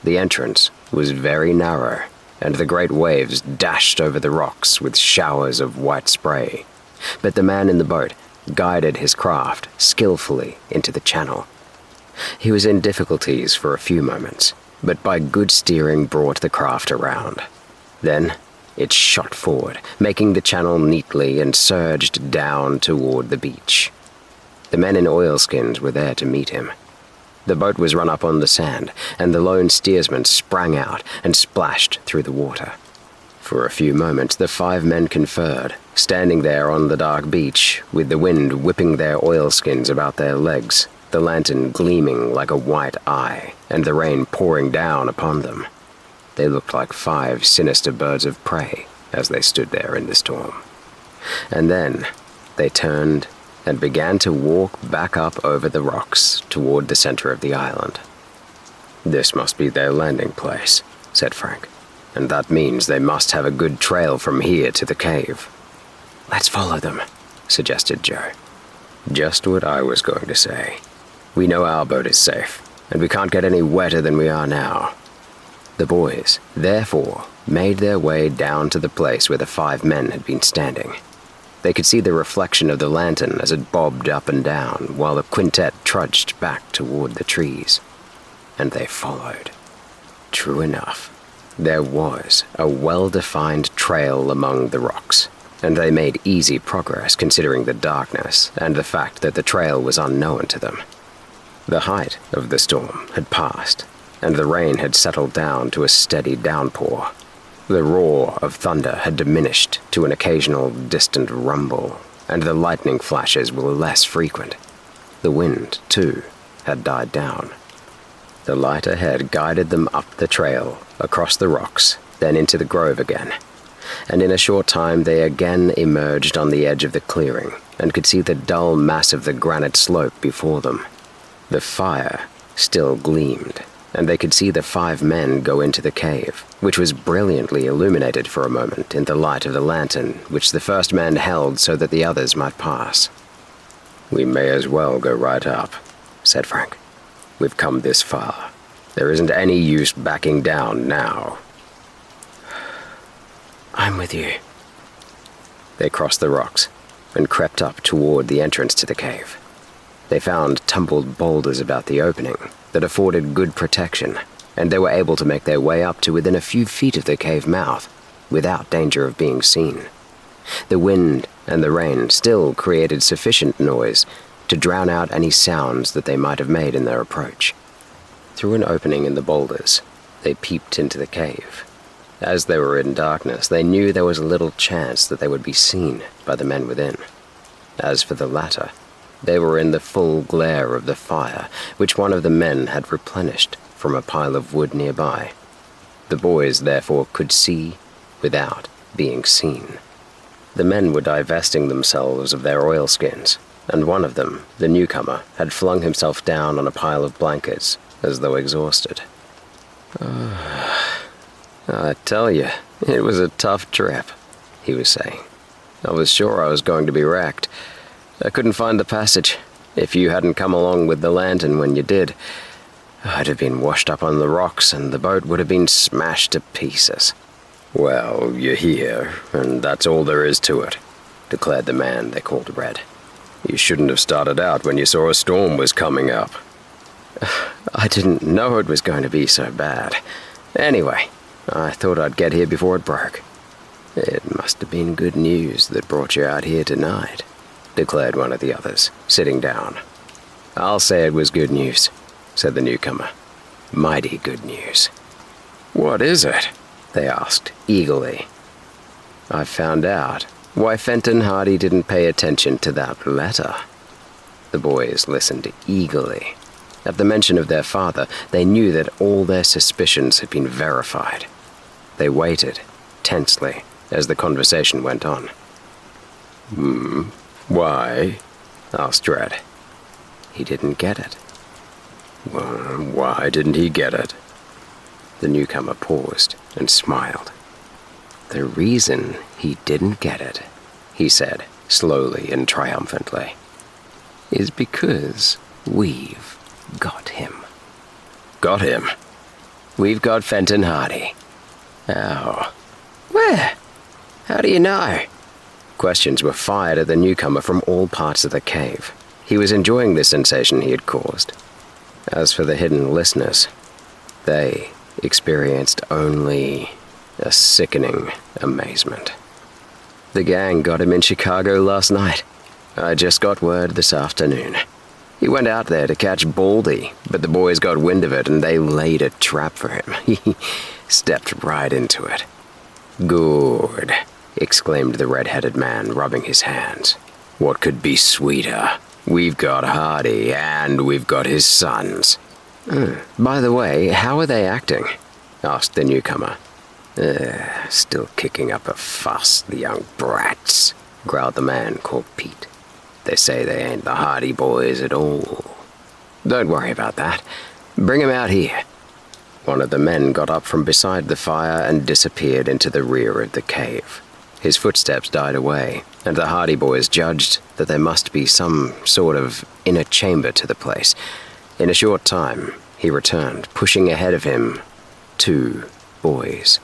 The entrance was very narrow, and the great waves dashed over the rocks with showers of white spray. But the man in the boat guided his craft skillfully into the channel. He was in difficulties for a few moments, but by good steering brought the craft around. Then it shot forward, making the channel neatly, and surged down toward the beach. The men in oilskins were there to meet him. The boat was run up on the sand, and the lone steersman sprang out and splashed through the water. For a few moments the 5 men conferred, standing there on the dark beach, with the wind whipping their oilskins about their legs, the lantern gleaming like a white eye, and the rain pouring down upon them. They looked like 5 sinister birds of prey as they stood there in the storm. And then they turned and began to walk back up over the rocks toward the center of the island. "This must be their landing place," said Frank. "And that means they must have a good trail from here to the cave." "Let's follow them," suggested Joe. "Just what I was going to say. We know our boat is safe, and we can't get any wetter than we are now." The boys, therefore, made their way down to the place where the 5 men had been standing. They could see the reflection of the lantern as it bobbed up and down, while the quintet trudged back toward the trees. And they followed. True enough, there was a well-defined trail among the rocks, and they made easy progress considering the darkness and the fact that the trail was unknown to them. The height of the storm had passed, and the rain had settled down to a steady downpour. The roar of thunder had diminished to an occasional distant rumble, and the lightning flashes were less frequent. The wind, too, had died down. The light ahead guided them up the trail, across the rocks, then into the grove again, and in a short time they again emerged on the edge of the clearing and could see the dull mass of the granite slope before them. The fire still gleamed, and they could see the 5 men go into the cave, which was brilliantly illuminated for a moment in the light of the lantern which the first man held so that the others might pass. "We may as well go right up," said Frank. "We've come this far. There isn't any use backing down now." "I'm with you." They crossed the rocks and crept up toward the entrance to the cave. They found tumbled boulders about the opening that afforded good protection, and they were able to make their way up to within a few feet of the cave mouth without danger of being seen. The wind and the rain still created sufficient noise to drown out any sounds that they might have made in their approach. Through an opening in the boulders, they peeped into the cave. As they were in darkness, they knew there was little chance that they would be seen by the men within. As for the latter, they were in the full glare of the fire, which one of the men had replenished from a pile of wood nearby. The boys, therefore, could see without being seen. The men were divesting themselves of their oilskins, and one of them, the newcomer, had flung himself down on a pile of blankets, as though exhausted. I tell you, it was a tough trip, he was saying. I was sure I was going to be wrecked. I couldn't find the passage. If you hadn't come along with the lantern when you did, I'd have been washed up on the rocks and the boat would have been smashed to pieces. Well, you're here, and that's all there is to it, declared the man they called Red. You shouldn't have started out when you saw a storm was coming up. I didn't know it was going to be so bad. Anyway, I thought I'd get here before it broke. It must have been good news that brought you out here tonight, declared one of the others, sitting down. I'll say it was good news, said the newcomer. Mighty good news. What is it? They asked, eagerly. I found out why Fenton Hardy didn't pay attention to that letter. The boys listened eagerly. At the mention of their father, they knew that all their suspicions had been verified. They waited, tensely, as the conversation went on. Why? Asked Red. He didn't get it. Well, why didn't he get it? The newcomer paused and smiled. The reason he didn't get it, he said, slowly and triumphantly, is because we've got him. Got him? We've got Fenton Hardy. How? Where? How do you know? Questions were fired at the newcomer from all parts of the cave. He was enjoying the sensation he had caused. As for the hidden listeners, they experienced only a sickening amazement. The gang got him in Chicago last night. I just got word this afternoon. He went out there to catch Baldy, but the boys got wind of it and they laid a trap for him. He stepped right into it. Good, exclaimed the red-headed man, rubbing his hands. What could be sweeter? We've got Hardy, and we've got his sons. By the way, how are they acting? Asked the newcomer. Still kicking up a fuss, the young brats, growled the man called Pete. They say they ain't the Hardy boys at all. Don't worry about that. Bring 'em out here. One of the men got up from beside the fire and disappeared into the rear of the cave. His footsteps died away, and the Hardy boys judged that there must be some sort of inner chamber to the place. In a short time, he returned, pushing ahead of him 2 boys.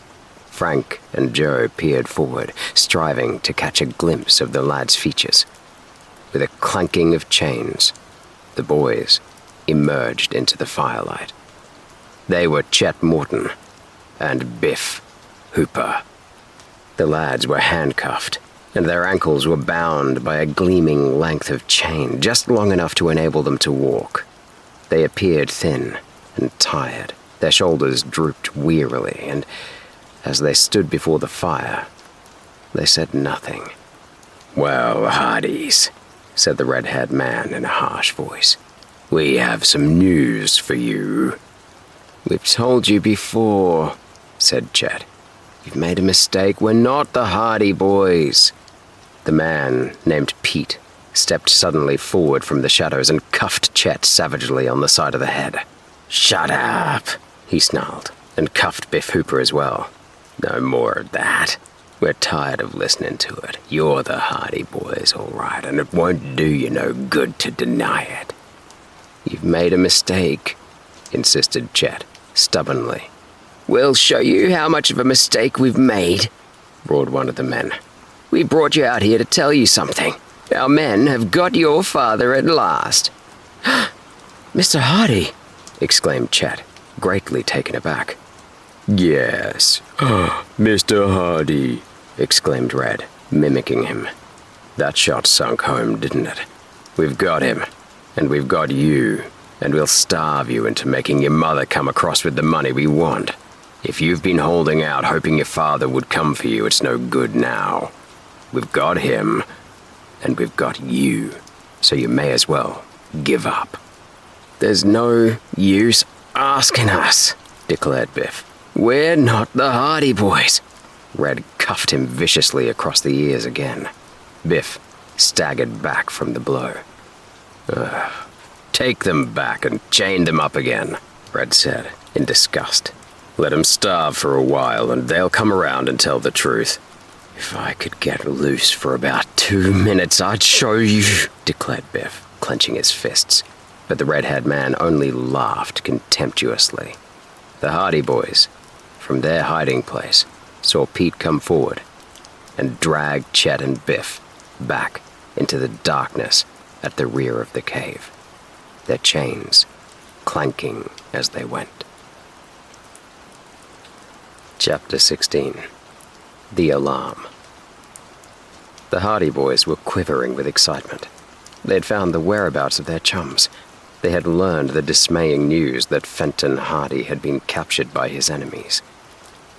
Frank and Joe peered forward, striving to catch a glimpse of the lad's features. With a clanking of chains, the boys emerged into the firelight. They were Chet Morton and Biff Hooper. The lads were handcuffed, and their ankles were bound by a gleaming length of chain, just long enough to enable them to walk. They appeared thin and tired. Their shoulders drooped wearily, and as they stood before the fire, they said nothing. Well, Hardies, said the red-haired man in a harsh voice, we have some news for you. We've told you before, said Chet. You've made a mistake. We're not the Hardy boys. The man, named Pete, stepped suddenly forward from the shadows and cuffed Chet savagely on the side of the head. Shut up, he snarled, and cuffed Biff Hooper as well. No more of that. We're tired of listening to it. You're the Hardy boys, all right, and it won't do you no good to deny it. You've made a mistake, insisted Chet, stubbornly. We'll show you how much of a mistake we've made, roared one of the men. We brought you out here to tell you something. Our men have got your father at last. Mr. Hardy!" exclaimed Chet, greatly taken aback. "Yes, Mr. Hardy," exclaimed Red, mimicking him. "That shot sunk home, didn't it? We've got him, and we've got you, and we'll starve you into making your mother come across with the money we want. If you've been holding out hoping your father would come for you, it's no good now. We've got him, and we've got you, so you may as well give up." "There's no use asking us," declared Biff. "We're not the Hardy Boys." Red cuffed him viciously across the ears again. Biff staggered back from the blow. "Take them back and chain them up again," Red said, in disgust. "Let them starve for a while, and they'll come around and tell the truth." "If I could get loose for about 2 minutes, I'd show you," declared Biff, clenching his fists. But the red-haired man only laughed contemptuously. The Hardy Boys, from their hiding place, saw Pete come forward and drag Chet and Biff back into the darkness at the rear of the cave, their chains clanking as they went. Chapter 16. The Alarm. The Hardy Boys were quivering with excitement. They had found the whereabouts of their chums. They had learned the dismaying news that Fenton Hardy had been captured by his enemies.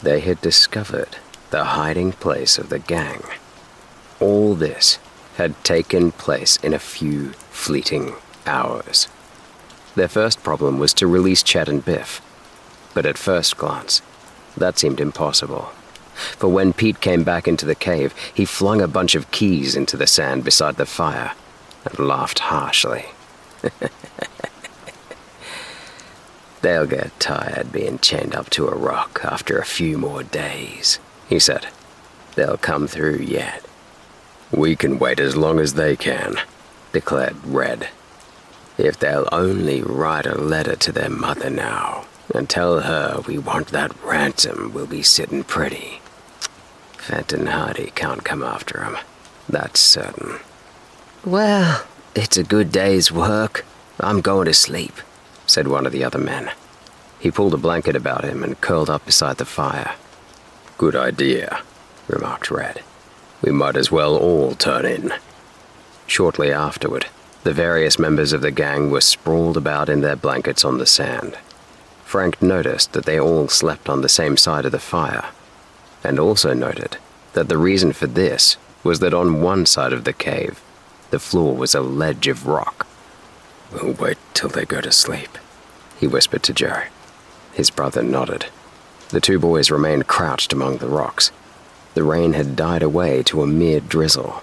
They had discovered the hiding place of the gang. All this had taken place in a few fleeting hours. Their first problem was to release Chet and Biff, but at first glance, that seemed impossible. For when Pete came back into the cave, he flung a bunch of keys into the sand beside the fire and laughed harshly. "They'll get tired being chained up to a rock after a few more days," he said. "They'll come through yet." "We can wait as long as they can," declared Red. "If they'll only write a letter to their mother now and tell her we want that ransom, we'll be sitting pretty. Fenton Hardy can't come after 'em, that's certain." "Well, it's a good day's work. I'm going to sleep," said one of the other men. He pulled a blanket about him and curled up beside the fire. "Good idea," remarked Red. "We might as well all turn in." Shortly afterward, the various members of the gang were sprawled about in their blankets on the sand. Frank noticed that they all slept on the same side of the fire, and also noted that the reason for this was that on one side of the cave, the floor was a ledge of rock. "We'll wait till they go to sleep," he whispered to Joe. His brother nodded. The two boys remained crouched among the rocks. The rain had died away to a mere drizzle.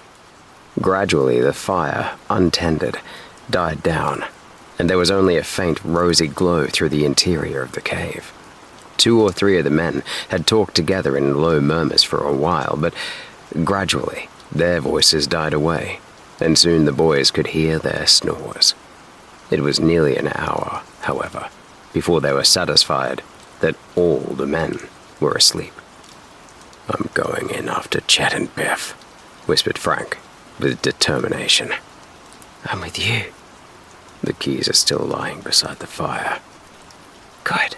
Gradually, the fire, untended, died down, and there was only a faint rosy glow through the interior of the cave. 2 or 3 of the men had talked together in low murmurs for a while, but gradually their voices died away, and soon the boys could hear their snores. It was nearly an hour, however, before they were satisfied that all the men were asleep. "I'm going in after Chet and Biff," whispered Frank, with determination. "I'm with you." "The keys are still lying beside the fire." "Good."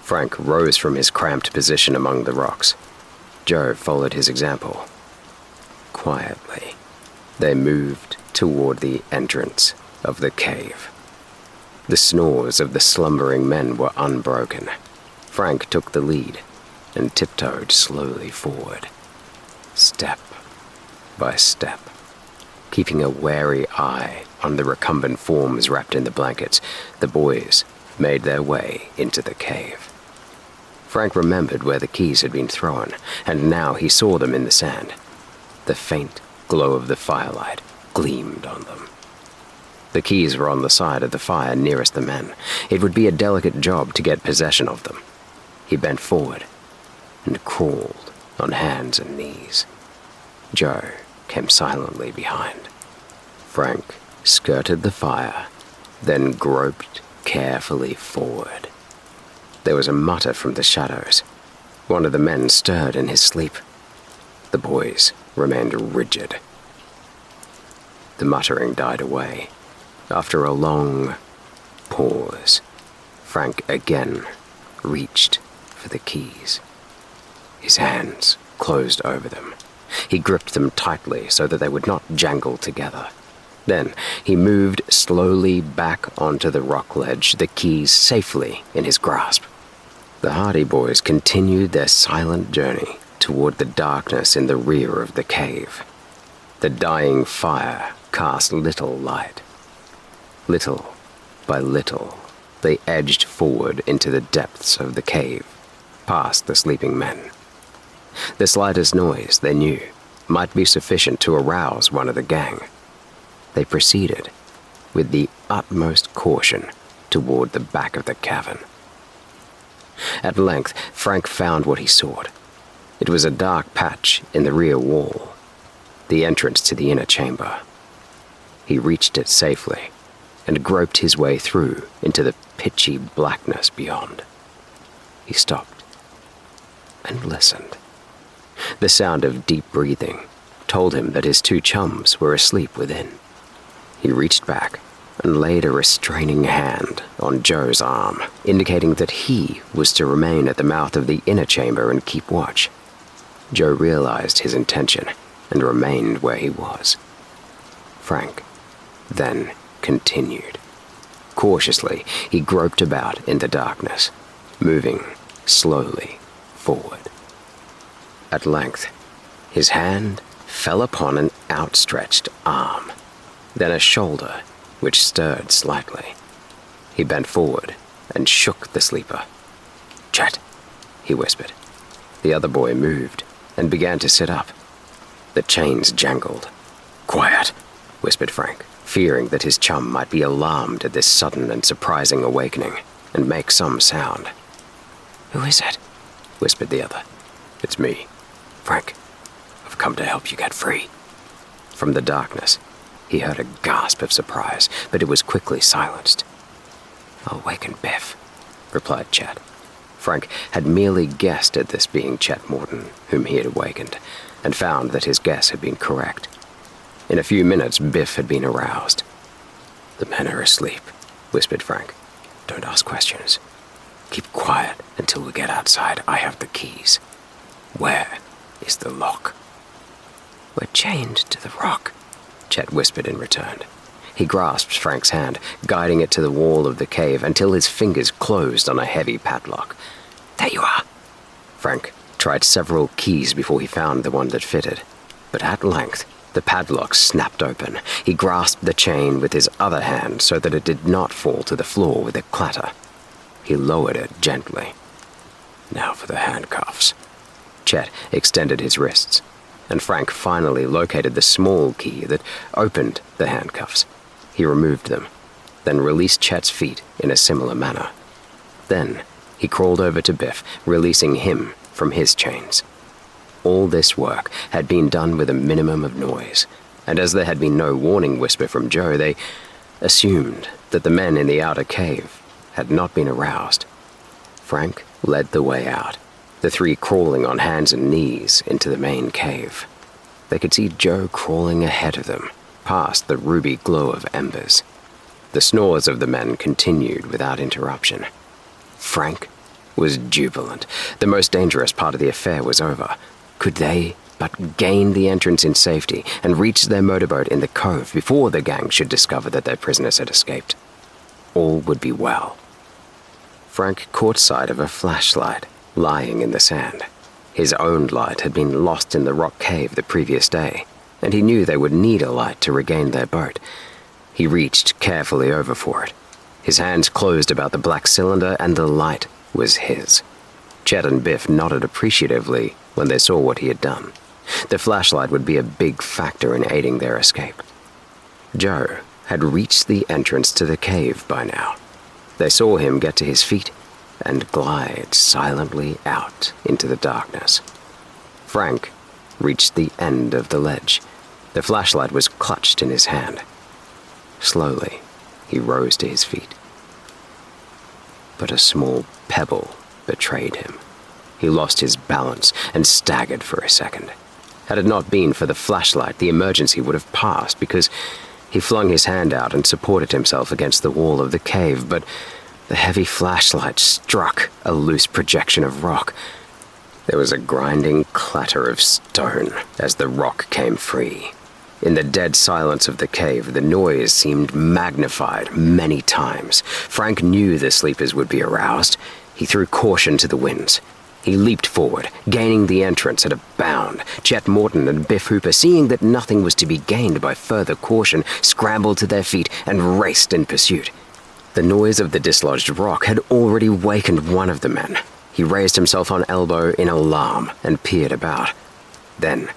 Frank rose from his cramped position among the rocks. Joe followed his example. Quietly, they moved toward the entrance of the cave. The snores of the slumbering men were unbroken. Frank took the lead and tiptoed slowly forward, step by step, keeping a wary eye on the recumbent forms wrapped in the blankets. The boys made their way into the cave. Frank remembered where the keys had been thrown, and now he saw them in the sand. The faint glow of the firelight gleamed on them. The keys were on the side of the fire nearest the men. It would be a delicate job to get possession of them. He bent forward and crawled on hands and knees. Joe came silently behind. Frank skirted the fire, then groped carefully forward. There was a mutter from the shadows. One of the men stirred in his sleep. The boys remained rigid. The muttering died away. After a long, pause, Frank again reached for the keys. His hands closed over them. He gripped them tightly so that they would not jangle together. Then he moved slowly back onto the rock ledge, the keys safely in his grasp. The Hardy Boys continued their silent journey toward the darkness in the rear of the cave. The dying fire cast little light. Little by little, they edged forward into the depths of the cave, past the sleeping men. The slightest noise, they knew, might be sufficient to arouse one of the gang. They proceeded, with the utmost caution, toward the back of the cavern. At length, Frank found what he sought. It was a dark patch in the rear wall, the entrance to the inner chamber. He reached it safely and groped his way through into the pitchy blackness beyond. He stopped and listened. The sound of deep breathing told him that his two chums were asleep within. He reached back and laid a restraining hand on Joe's arm, indicating that he was to remain at the mouth of the inner chamber and keep watch. Joe realized his intention and remained where he was. Frank then continued. Cautiously, he groped about in the darkness, moving slowly forward. At length, his hand fell upon an outstretched arm, then a shoulder which stirred slightly. He bent forward and shook the sleeper. "Chet," he whispered. The other boy moved and began to sit up. The chains jangled. "Quiet," whispered Frank, fearing that his chum might be alarmed at this sudden and surprising awakening and make some sound. "Who is it?" whispered the other. "It's me, Frank. I've come to help you get free." From the darkness, he heard a gasp of surprise, but it was quickly silenced. "I'll waken Biff," replied Chet. Frank had merely guessed at this being Chet Morton, whom he had awakened, and found that his guess had been correct. In a few minutes, Biff had been aroused. "The men are asleep," whispered Frank. "Don't ask questions. Keep quiet until we get outside. I have the keys. Where is the lock?" "We're chained to the rock," Chet whispered in return. He grasped Frank's hand, guiding it to the wall of the cave until his fingers closed on a heavy padlock. "There you are." Frank tried several keys before he found the one that fitted, but at length the padlock snapped open. He grasped the chain with his other hand so that it did not fall to the floor with a clatter. He lowered it gently. "Now for the handcuffs." Chet extended his wrists, and Frank finally located the small key that opened the handcuffs. He removed them, then released Chet's feet in a similar manner. Then he crawled over to Biff, releasing him from his chains. All this work had been done with a minimum of noise, and as there had been no warning whisper from Joe, they assumed that the men in the outer cave had not been aroused. Frank led the way out, the three crawling on hands and knees into the main cave. They could see Joe crawling ahead of them, past the ruby glow of embers. The snores of the men continued without interruption. Frank was jubilant. The most dangerous part of the affair was over. Could they but gain the entrance in safety and reach their motorboat in the cove before the gang should discover that their prisoners had escaped, all would be well. Frank caught sight of a flashlight lying in the sand. His own light had been lost in the rock cave the previous day, and he knew they would need a light to regain their boat. He reached carefully over for it. His hands closed about the black cylinder, and the light was his. Chet and Biff nodded appreciatively when they saw what he had done. The flashlight would be a big factor in aiding their escape. Joe had reached the entrance to the cave by now. They saw him get to his feet and glide silently out into the darkness. Frank reached the end of the ledge. The flashlight was clutched in his hand. Slowly, he rose to his feet. But a small pebble betrayed him. He lost his balance and staggered for a second. Had it not been for the flashlight, the emergency would have passed because He flung his hand out and supported himself against the wall of the cave, but the heavy flashlight struck a loose projection of rock. There was a grinding clatter of stone as the rock came free. In the dead silence of the cave, the noise seemed magnified many times. Frank knew the sleepers would be aroused. He threw caution to the winds. He leaped forward, gaining the entrance at a bound. Chet, Morton, and Biff Hooper, seeing that nothing was to be gained by further caution, scrambled to their feet and raced in pursuit. The noise of the dislodged rock had already wakened one of the men. He raised himself on elbow in alarm and peered about. Then,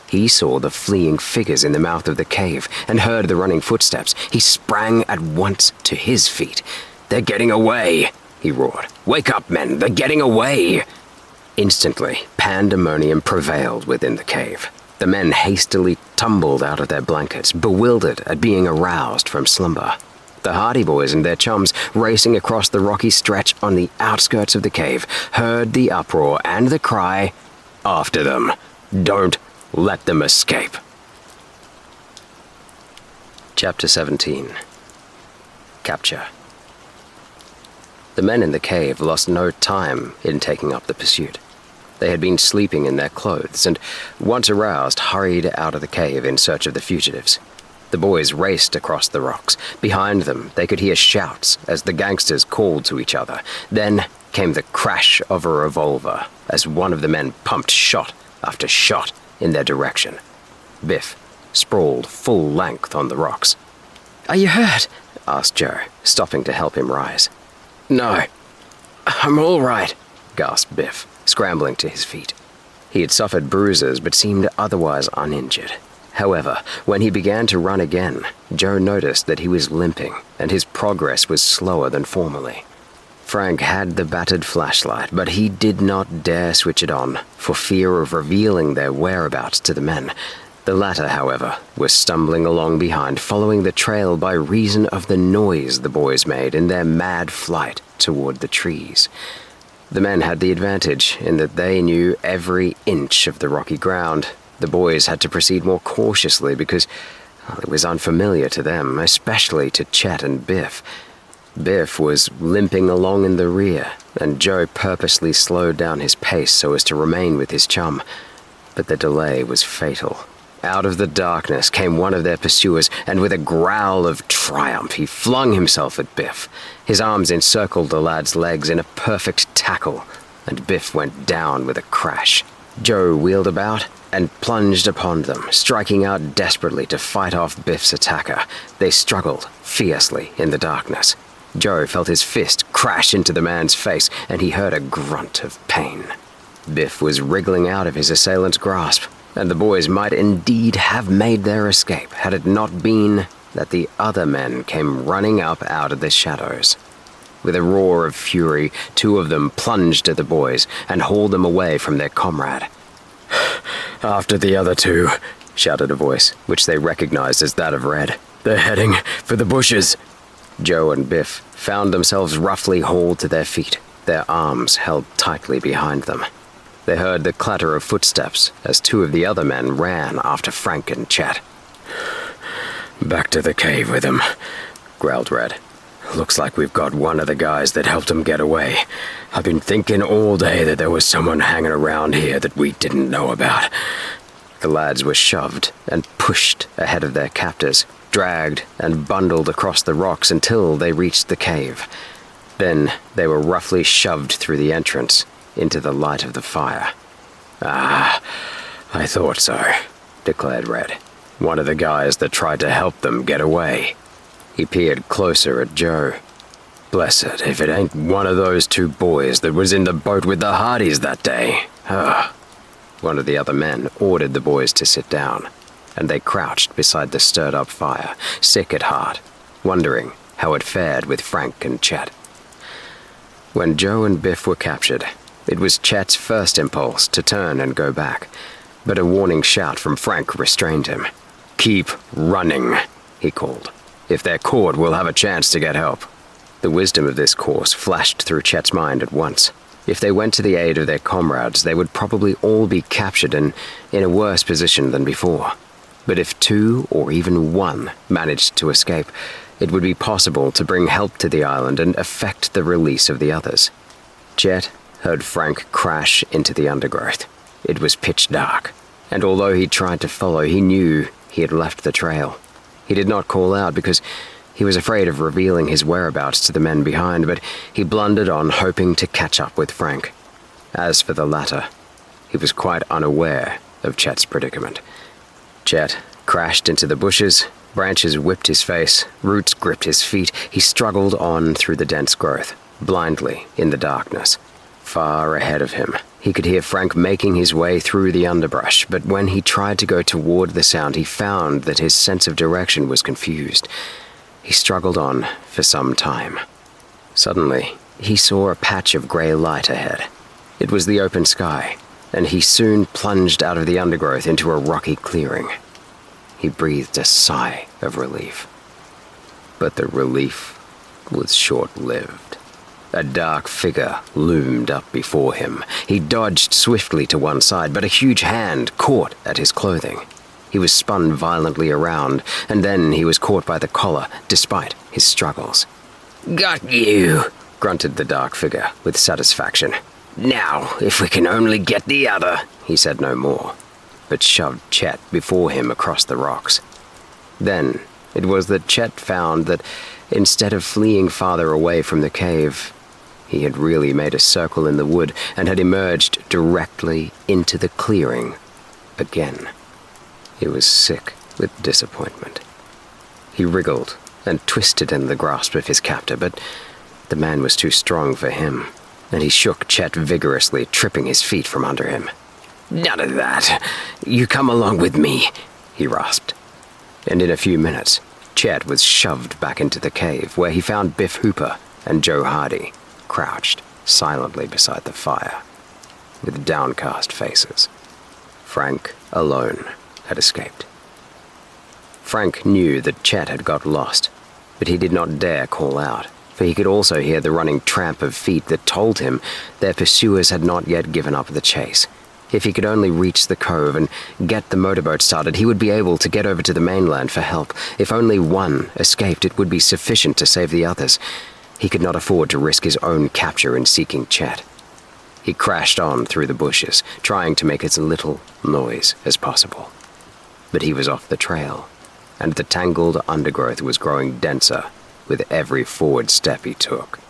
he saw the fleeing figures in the mouth of the cave and heard the running footsteps. He sprang at once to his feet. "They're getting away!" he roared. "Wake up, men! They're getting away!" Instantly, pandemonium prevailed within the cave. The men hastily tumbled out of their blankets, bewildered at being aroused from slumber. The Hardy Boys and their chums, racing across the rocky stretch on the outskirts of the cave, heard the uproar and the cry, "After them! Don't let them escape!" Chapter 17. Capture. The men in the cave lost no time in taking up the pursuit. They had been sleeping in their clothes and, once aroused, hurried out of the cave in search of the fugitives. The boys raced across the rocks. Behind them, they could hear shouts as the gangsters called to each other. Then came the crash of a revolver as one of the men pumped shot after shot in their direction. Biff sprawled full length on the rocks. "Are you hurt?" asked Joe, stopping to help him rise. "No, I'm all right," gasped Biff, scrambling to his feet. He had suffered bruises but seemed otherwise uninjured. However, when he began to run again, Joe noticed that he was limping, and his progress was slower than formerly. Frank had the battered flashlight, but he did not dare switch it on, for fear of revealing their whereabouts to the men. The latter, however, were stumbling along behind, following the trail by reason of the noise the boys made in their mad flight toward the trees. The men had the advantage in that they knew every inch of the rocky ground. The boys had to proceed more cautiously because it was unfamiliar to them, especially to Chet and Biff. Biff was limping along in the rear, and Joe purposely slowed down his pace so as to remain with his chum. But the delay was fatal. Out of the darkness came one of their pursuers, and with a growl of triumph, he flung himself at Biff. His arms encircled the lad's legs in a perfect tackle, and Biff went down with a crash. Joe wheeled about and plunged upon them, striking out desperately to fight off Biff's attacker. They struggled fiercely in the darkness. Joe felt his fist crash into the man's face, and he heard a grunt of pain. Biff was wriggling out of his assailant's grasp, and the boys might indeed have made their escape had it not been that the other men came running up out of the shadows. With a roar of fury, two of them plunged at the boys and hauled them away from their comrade. "After the other two," shouted a voice, which they recognized as that of Red. "They're heading for the bushes." Joe and Biff found themselves roughly hauled to their feet, their arms held tightly behind them. They heard the clatter of footsteps as two of the other men ran after Frank and Chet. "Back to the cave with him," growled Red. "Looks like we've got one of the guys that helped him get away. I've been thinking all day that there was someone hanging around here that we didn't know about." The lads were shoved and pushed ahead of their captors, dragged and bundled across the rocks until they reached the cave. Then they were roughly shoved through the entrance into the light of the fire. "Ah, I thought so," declared Red. "One of the guys that tried to help them get away." He peered closer at Joe. "Blessed if it ain't one of those two boys that was in the boat with the Hardys that day." One of the other men ordered the boys to sit down, and they crouched beside the stirred-up fire, sick at heart, wondering how it fared with Frank and Chet. When Joe and Biff were captured, it was Chet's first impulse to turn and go back, but a warning shout from Frank restrained him. "Keep running," he called. "If they're caught, we'll have a chance to get help." The wisdom of this course flashed through Chet's mind at once. If they went to the aid of their comrades, they would probably all be captured and in a worse position than before. But if 2 or even 1 managed to escape, it would be possible to bring help to the island and effect the release of the others. Chet heard Frank crash into the undergrowth. It was pitch dark, and although he tried to follow, he knew he had left the trail. He did not call out because he was afraid of revealing his whereabouts to the men behind, but he blundered on, hoping to catch up with Frank. As for the latter, he was quite unaware of Chet's predicament. Chet crashed into the bushes, branches whipped his face, roots gripped his feet. He struggled on through the dense growth, blindly in the darkness. Far ahead of him, he could hear Frank making his way through the underbrush, but when he tried to go toward the sound, he found that his sense of direction was confused. He struggled on for some time. Suddenly, he saw a patch of gray light ahead. It was the open sky, and he soon plunged out of the undergrowth into a rocky clearing. He breathed a sigh of relief. But the relief was short-lived. A dark figure loomed up before him. He dodged swiftly to one side, but a huge hand caught at his clothing. He was spun violently around, and then he was caught by the collar, despite his struggles. "Got you," grunted the dark figure with satisfaction. "Now, if we can only get the other." He said no more, but shoved Chet before him across the rocks. Then it was that Chet found that instead of fleeing farther away from the cave, he had really made a circle in the wood and had emerged directly into the clearing again. He was sick with disappointment. He wriggled and twisted in the grasp of his captor, but the man was too strong for him, and he shook Chet vigorously, tripping his feet from under him. "None of that. You come along with me," he rasped. And in a few minutes, Chet was shoved back into the cave, where he found Biff Hooper and Joe Hardy, crouched silently beside the fire, with downcast faces. Frank alone had escaped. Frank knew that Chet had got lost, but he did not dare call out, for he could also hear the running tramp of feet that told him their pursuers had not yet given up the chase. If he could only reach the cove and get the motorboat started, he would be able to get over to the mainland for help. If only one escaped, it would be sufficient to save the others. He could not afford to risk his own capture in seeking Chet. He crashed on through the bushes, trying to make as little noise as possible. But he was off the trail, and the tangled undergrowth was growing denser with every forward step he took.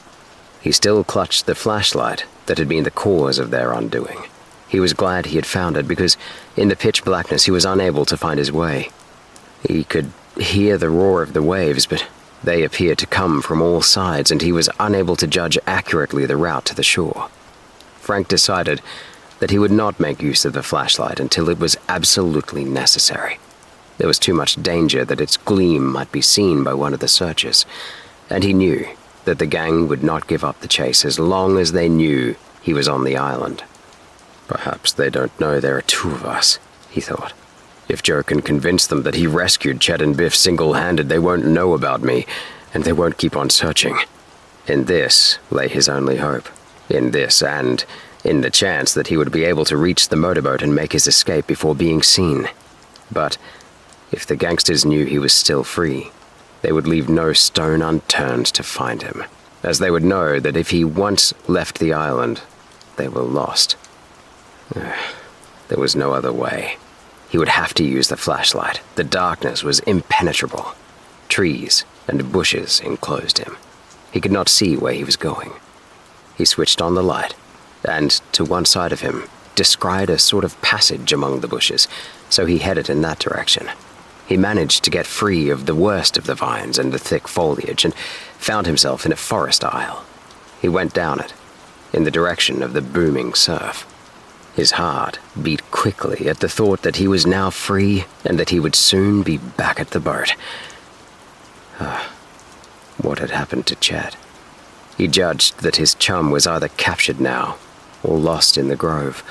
He still clutched the flashlight that had been the cause of their undoing. He was glad he had found it, because in the pitch blackness he was unable to find his way. He could hear the roar of the waves, but they appeared to come from all sides, and he was unable to judge accurately the route to the shore. Frank decided that he would not make use of the flashlight until it was absolutely necessary. There was too much danger that its gleam might be seen by one of the searchers, and he knew that the gang would not give up the chase as long as they knew he was on the island. Perhaps they don't know there are 2 of us, he thought. If Joe can convince them that he rescued Chet and Biff single-handed, they won't know about me, and they won't keep on searching. In this lay his only hope. In this, and in the chance that he would be able to reach the motorboat and make his escape before being seen. But if the gangsters knew he was still free, they would leave no stone unturned to find him, as they would know that if he once left the island, they were lost. There was no other way. He would have to use the flashlight. The darkness was impenetrable. Trees and bushes enclosed him. He could not see where he was going. He switched on the light, and to one side of him descried a sort of passage among the bushes, so he headed in that direction. He managed to get free of the worst of the vines and the thick foliage, and found himself in a forest aisle. He went down it, in the direction of the booming surf. His heart beat quickly at the thought that he was now free and that he would soon be back at the boat. What had happened to Chet? He judged that his chum was either captured now or lost in the grove.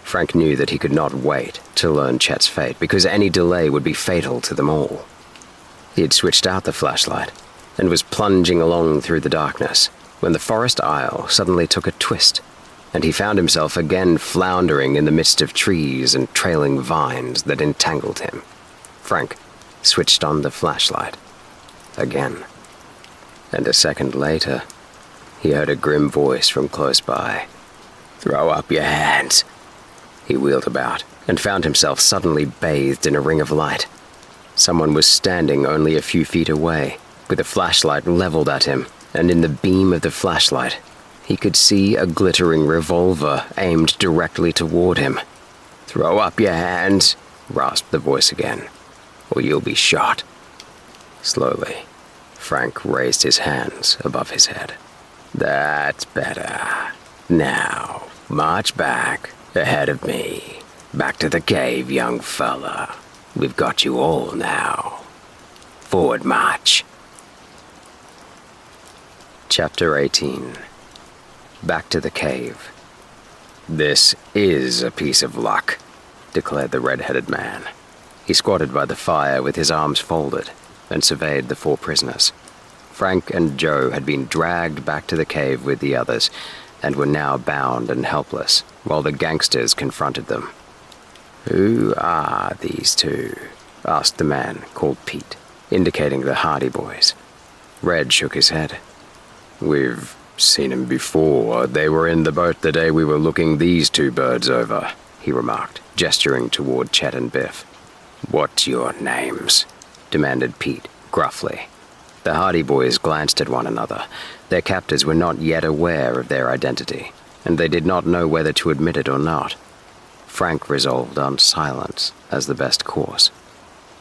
Frank knew that he could not wait to learn Chet's fate, because any delay would be fatal to them all. He had switched out the flashlight and was plunging along through the darkness when the forest aisle suddenly took a twist, and he found himself again floundering in the midst of trees and trailing vines that entangled him. Frank switched on the flashlight. Again. And a second later, he heard a grim voice from close by. "Throw up your hands." He wheeled about and found himself suddenly bathed in a ring of light. Someone was standing only a few feet away, with a flashlight leveled at him, and in the beam of the flashlight, he could see a glittering revolver aimed directly toward him. "Throw up your hands," rasped the voice again, "or you'll be shot." Slowly, Frank raised his hands above his head. "That's better. Now, march back, ahead of me. Back to the cave, young fella. We've got you all now. Forward march." Chapter 18. Back to the cave. "This is a piece of luck," declared the red-headed man. He squatted by the fire with his arms folded and surveyed the 4 prisoners. Frank and Joe had been dragged back to the cave with the others and were now bound and helpless while the gangsters confronted them. "Who are these 2? Asked the man called Pete, indicating the Hardy Boys. Red shook his head. "We've seen 'em before. They were in the boat the day we were looking these 2 birds over," he remarked, gesturing toward Chet and Biff. "What's your names?" demanded Pete, gruffly. The Hardy Boys glanced at one another. Their captors were not yet aware of their identity, and they did not know whether to admit it or not. Frank resolved on silence as the best course.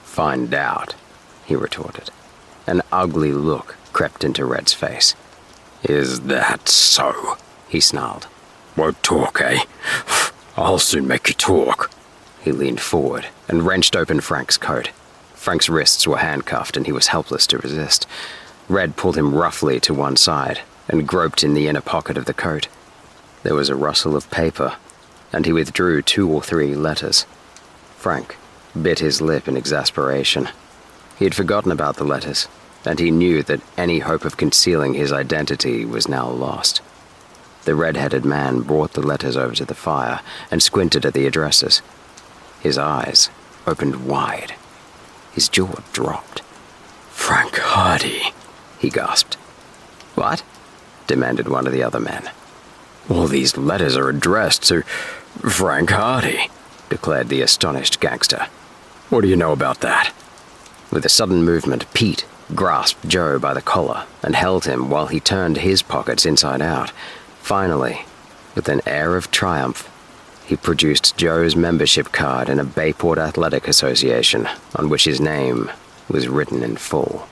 "Find out," he retorted. An ugly look crept into Red's face. "Is that so?" he snarled. "Won't talk, eh? I'll soon make you talk." He leaned forward and wrenched open Frank's coat. Frank's wrists were handcuffed and he was helpless to resist. Red pulled him roughly to one side and groped in the inner pocket of the coat. There was a rustle of paper, and he withdrew 2 or 3 letters. Frank bit his lip in exasperation. He had forgotten about the letters, and he knew that any hope of concealing his identity was now lost. The red-headed man brought the letters over to the fire and squinted at the addresses. His eyes opened wide. His jaw dropped. "Frank Hardy," he gasped. "What?" demanded one of the other men. "All these letters are addressed to Frank Hardy," declared the astonished gangster. "What do you know about that?" With a sudden movement, Pete grasped Joe by the collar and held him while he turned his pockets inside out. Finally, with an air of triumph, he produced Joe's membership card in a Bayport Athletic Association, on which his name was written in full.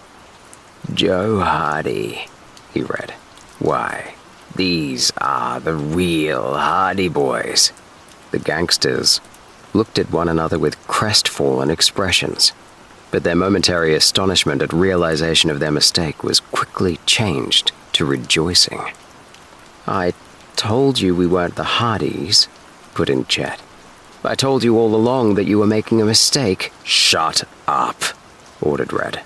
"Joe Hardy," he read. "Why, these are the real Hardy Boys." The gangsters looked at one another with crestfallen expressions, but their momentary astonishment at realization of their mistake was quickly changed to rejoicing. "I told you we weren't the Hardys," put in Chet. "I told you all along that you were making a mistake." "Shut up," ordered Red.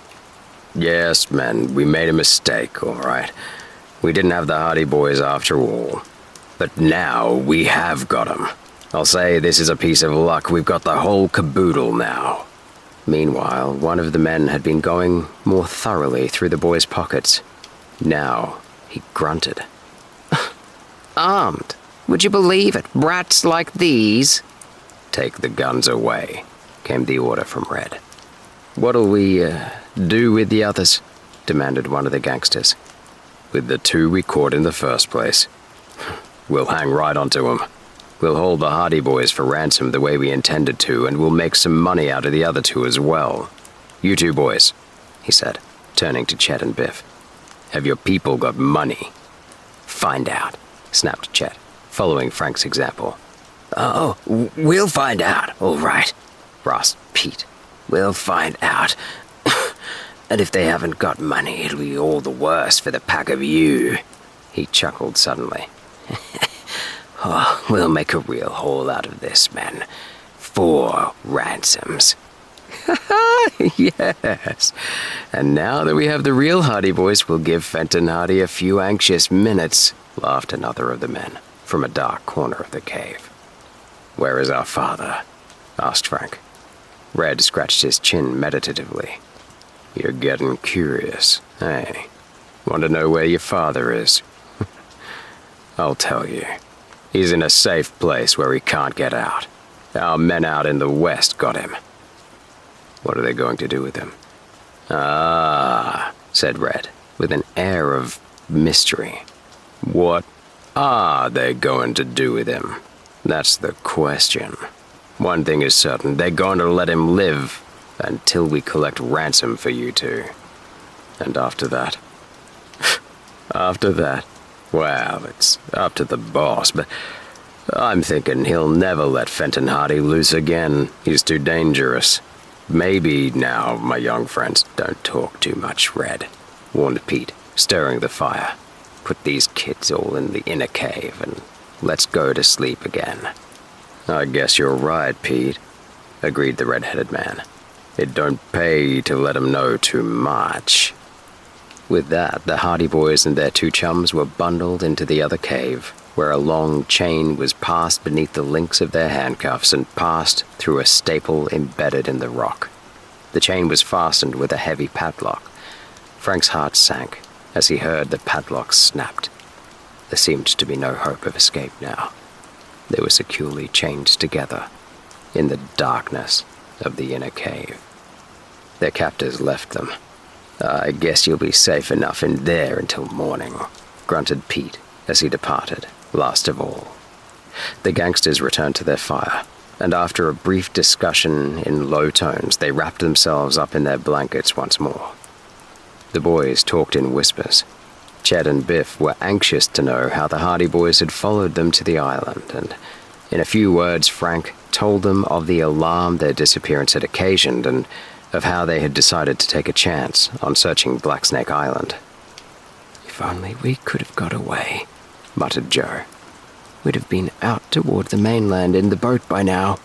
"Yes, men, we made a mistake, all right. We didn't have the Hardy Boys after all. But now we have got 'em. I'll say this is a piece of luck. We've got the whole caboodle now." Meanwhile, one of the men had been going more thoroughly through the boy's pockets. Now he grunted. "Armed? Would you believe it? Brats like these?" "Take the guns away," came the order from Red. "What'll we, do with the others?" demanded one of the gangsters. "With the 2 we caught in the first place. We'll hang right onto 'em. We'll hold the Hardy Boys for ransom the way we intended to, and we'll make some money out of the other 2 as well. You 2 boys," he said, turning to Chet and Biff. "Have your people got money?" "Find out," snapped Chet, following Frank's example. "Oh, we'll find out, all right," rasped Pete. "We'll find out. And if they haven't got money, it'll be all the worse for the pack of you." He chuckled suddenly. "Oh, we'll make a real haul out of this, men. 4 ransoms." "Yes. And now that we have the real Hardy Boys, we'll give Fenton Hardy a few anxious minutes," laughed another of the men from a dark corner of the cave. "Where is our father?" asked Frank. Red scratched his chin meditatively. You're getting curious, eh? Want to know where your father is? I'll tell you. He's in a safe place where he can't get out. Our men out in the west got him. What are they going to do with him? Ah, said Red, with an air of mystery. What are they going to do with him? That's the question. One thing is certain, they're going to let him live until we collect ransom for you two. And after that? After that? Well, it's up to the boss, but I'm thinking he'll never let Fenton Hardy loose again. He's too dangerous. Maybe now, my young friends, don't talk too much, Red, warned Pete, stirring the fire. Put these kids all in the inner cave and let's go to sleep again. I guess you're right, Pete, agreed the red-headed man. It don't pay to let 'em know too much. With that, the Hardy boys and their two chums were bundled into the other cave, where a long chain was passed beneath the links of their handcuffs and passed through a staple embedded in the rock. The chain was fastened with a heavy padlock. Frank's heart sank as he heard the padlock snapped. There seemed to be no hope of escape now. They were securely chained together in the darkness of the inner cave. Their captors left them. I guess you'll be safe enough in there until morning, grunted Pete as he departed, last of all. The gangsters returned to their fire, and after a brief discussion in low tones, they wrapped themselves up in their blankets once more. The boys talked in whispers. Chet and Biff were anxious to know how the Hardy boys had followed them to the island, and in a few words Frank told them of the alarm their disappearance had occasioned and of how they had decided to take a chance on searching Blacksnake Island. If only we could have got away, muttered Joe. We'd have been out toward the mainland in the boat by now.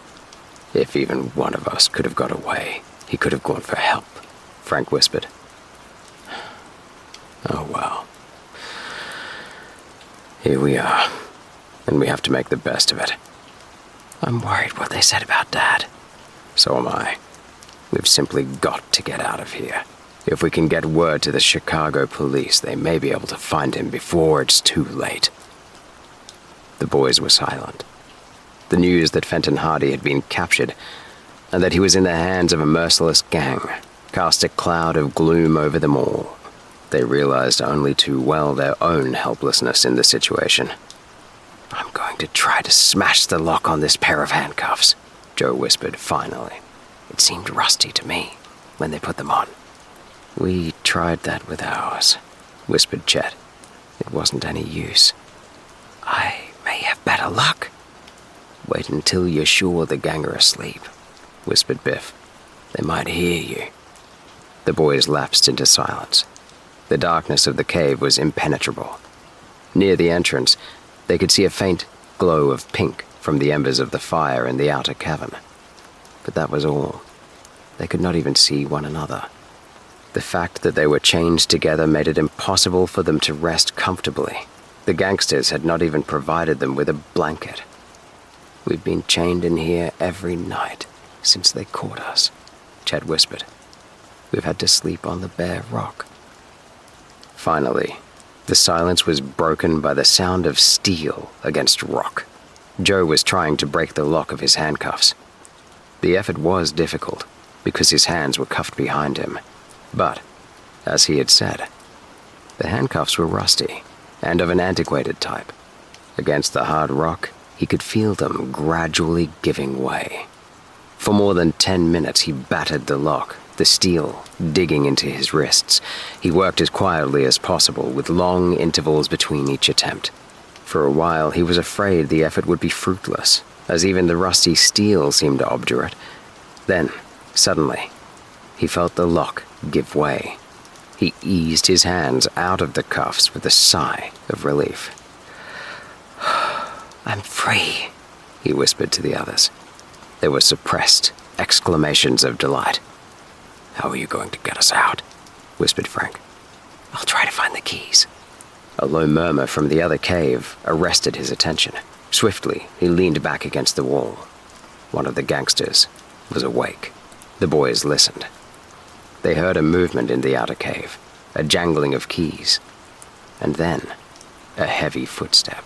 If even one of us could have got away, he could have gone for help, Frank whispered. Oh well. Here we are, and we have to make the best of it. I'm worried what they said about Dad. So am I. We've simply got to get out of here. If we can get word to the Chicago police, they may be able to find him before it's too late. The boys were silent. The news that Fenton Hardy had been captured, and that he was in the hands of a merciless gang, cast a cloud of gloom over them all. They realized only too well their own helplessness in the situation. I'm going to try to smash the lock on this pair of handcuffs, Joe whispered finally. It seemed rusty to me when they put them on. We tried that with ours, whispered Chet. It wasn't any use. I may have better luck. Wait until you're sure the gang are asleep, whispered Biff. They might hear you. The boys lapsed into silence. The darkness of the cave was impenetrable. Near the entrance, they could see a faint glow of pink from the embers of the fire in the outer cavern. But that was all. They could not even see one another. The fact that they were chained together made it impossible for them to rest comfortably. The gangsters had not even provided them with a blanket. We've been chained in here every night since they caught us, Chet whispered. We've had to sleep on the bare rock. Finally, the silence was broken by the sound of steel against rock. Joe was trying to break the lock of his handcuffs. The effort was difficult, because his hands were cuffed behind him. But, as he had said, the handcuffs were rusty, and of an antiquated type. Against the hard rock, he could feel them gradually giving way. For more than 10 minutes he battered the lock, the steel digging into his wrists. He worked as quietly as possible, with long intervals between each attempt. For a while he was afraid the effort would be fruitless, as even the rusty steel seemed obdurate. Then, suddenly, he felt the lock give way. He eased his hands out of the cuffs with a sigh of relief. I'm free, he whispered to the others. There were suppressed exclamations of delight. How are you going to get us out? Whispered Frank. I'll try to find the keys. A low murmur from the other cave arrested his attention. Swiftly, he leaned back against the wall. One of the gangsters was awake. The boys listened. They heard a movement in the outer cave, a jangling of keys, and then a heavy footstep.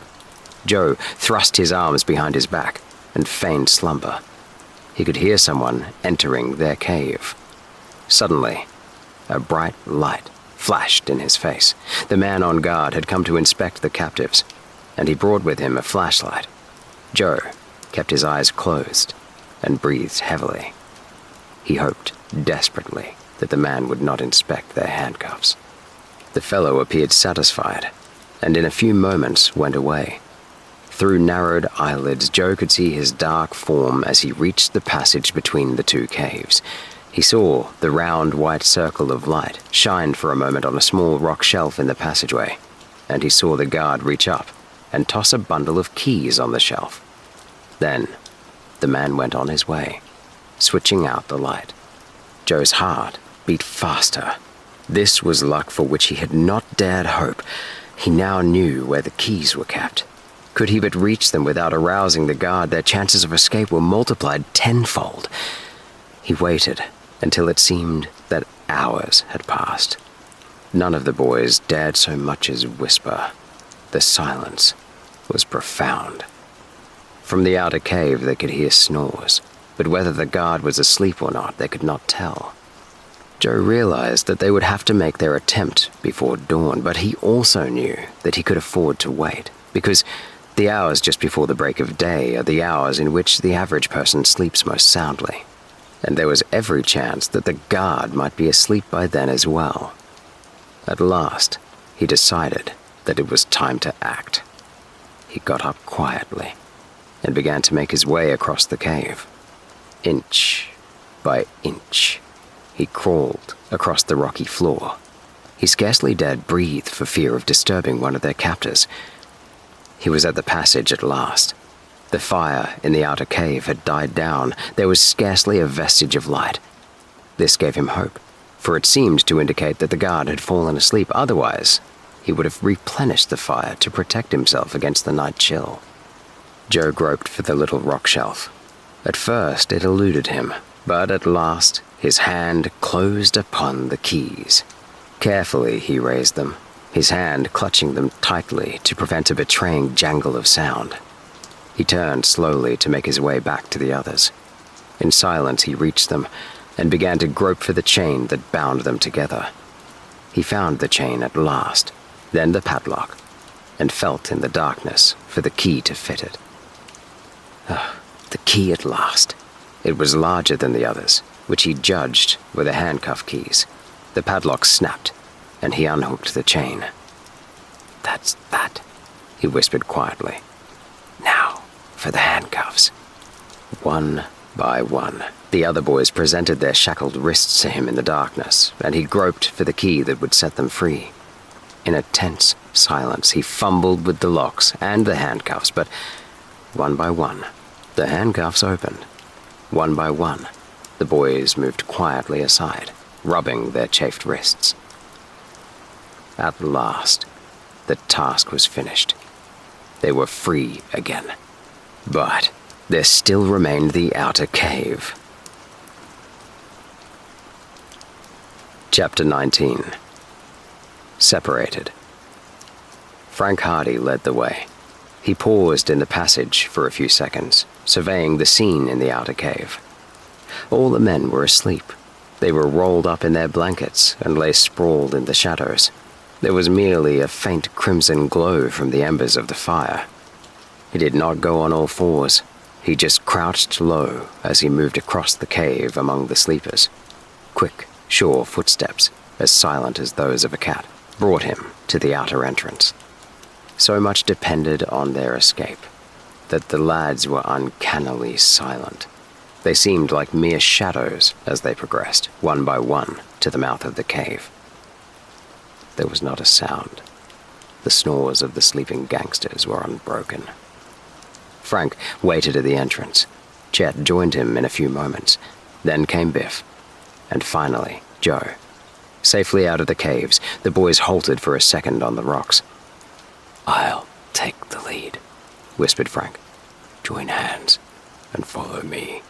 Joe thrust his arms behind his back and feigned slumber. He could hear someone entering their cave. Suddenly, a bright light flashed in his face. The man on guard had come to inspect the captives, and he brought with him a flashlight. Joe kept his eyes closed and breathed heavily. He hoped desperately that the man would not inspect their handcuffs. The fellow appeared satisfied, and in a few moments went away. Through narrowed eyelids, Joe could see his dark form as he reached the passage between the two caves. He saw the round white circle of light shine for a moment on a small rock shelf in the passageway, and he saw the guard reach up and toss a bundle of keys on the shelf. Then, the man went on his way, switching out the light. Joe's heart beat faster. This was luck for which he had not dared hope. He now knew where the keys were kept. Could he but reach them without arousing the guard, their chances of escape were multiplied tenfold. He waited until it seemed that hours had passed. None of the boys dared so much as whisper. The silence was profound. From the outer cave they could hear snores, but whether the guard was asleep or not, they could not tell. Joe realized that they would have to make their attempt before dawn, but he also knew that he could afford to wait, because the hours just before the break of day are the hours in which the average person sleeps most soundly, and there was every chance that the guard might be asleep by then as well. At last, he decided that it was time to act. He got up quietly and began to make his way across the cave. Inch by inch, he crawled across the rocky floor. He scarcely dared breathe for fear of disturbing one of their captors. He was at the passage at last. The fire in the outer cave had died down. There was scarcely a vestige of light. This gave him hope, for it seemed to indicate that the guard had fallen asleep. Otherwise, he would have replenished the fire to protect himself against the night chill. Joe groped for the little rock shelf. At first, it eluded him, but at last, his hand closed upon the keys. Carefully, he raised them, his hand clutching them tightly to prevent a betraying jangle of sound. He turned slowly to make his way back to the others. In silence, he reached them and began to grope for the chain that bound them together. He found the chain at last, then the padlock, and felt in the darkness for the key to fit it. The key at last. It was larger than the others, which he judged were the handcuff keys. The padlock snapped, and he unhooked the chain. "That's that," he whispered quietly. "Now, for the handcuffs." One by one, the other boys presented their shackled wrists to him in the darkness, and he groped for the key that would set them free. In a tense silence, he fumbled with the locks and the handcuffs, but one by one, the handcuffs opened. One by one, the boys moved quietly aside, rubbing their chafed wrists. At last, the task was finished. They were free again. But there still remained the outer cave. Chapter 19. Separated. Frank Hardy led the way. He paused in the passage for a few seconds, surveying the scene in the outer cave. All the men were asleep. They were rolled up in their blankets and lay sprawled in the shadows. There was merely a faint crimson glow from the embers of the fire. He did not go on all fours. He just crouched low as he moved across the cave among the sleepers. Quick, sure footsteps, as silent as those of a cat, brought him to the outer entrance. So much depended on their escape that the lads were uncannily silent. They seemed like mere shadows as they progressed, one by one, to the mouth of the cave. There was not a sound. The snores of the sleeping gangsters were unbroken. Frank waited at the entrance. Chet joined him in a few moments. Then came Biff. And finally, Joe. Safely out of the caves, the boys halted for a second on the rocks. "I'll take the lead," whispered Frank. "Join hands and follow me."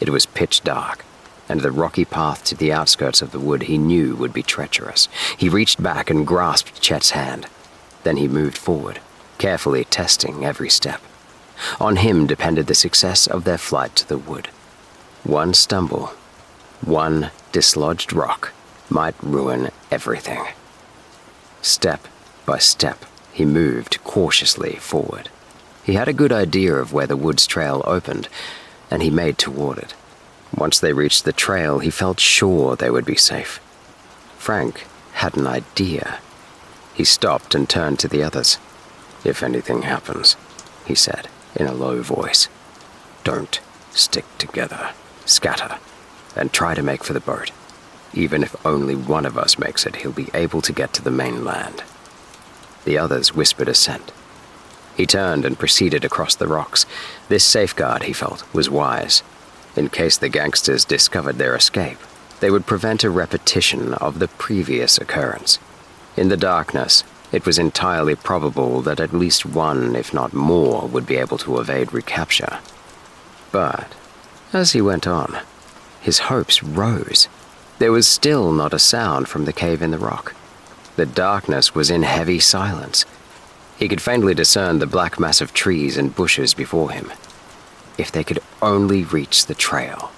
It was pitch dark, and the rocky path to the outskirts of the wood he knew would be treacherous. He reached back and grasped Chet's hand. Then he moved forward, carefully testing every step. On him depended the success of their flight to the wood. One stumble, one dislodged rock, might ruin everything. Step by step, he moved cautiously forward. He had a good idea of where the woods trail opened, and he made toward it. Once they reached the trail, he felt sure they would be safe. Frank had an idea. He stopped and turned to the others. "If anything happens," he said in a low voice, "don't stick together. Scatter, and try to make for the boat. Even if only one of us makes it, he'll be able to get to the mainland." The others whispered assent. He turned and proceeded across the rocks. This safeguard, he felt, was wise. In case the gangsters discovered their escape, they would prevent a repetition of the previous occurrence. In the darkness, it was entirely probable that at least one, if not more, would be able to evade recapture. But as he went on, his hopes rose. There was still not a sound from the cave in the rock. The darkness was in heavy silence. He could faintly discern the black mass of trees and bushes before him. If they could only reach the trail.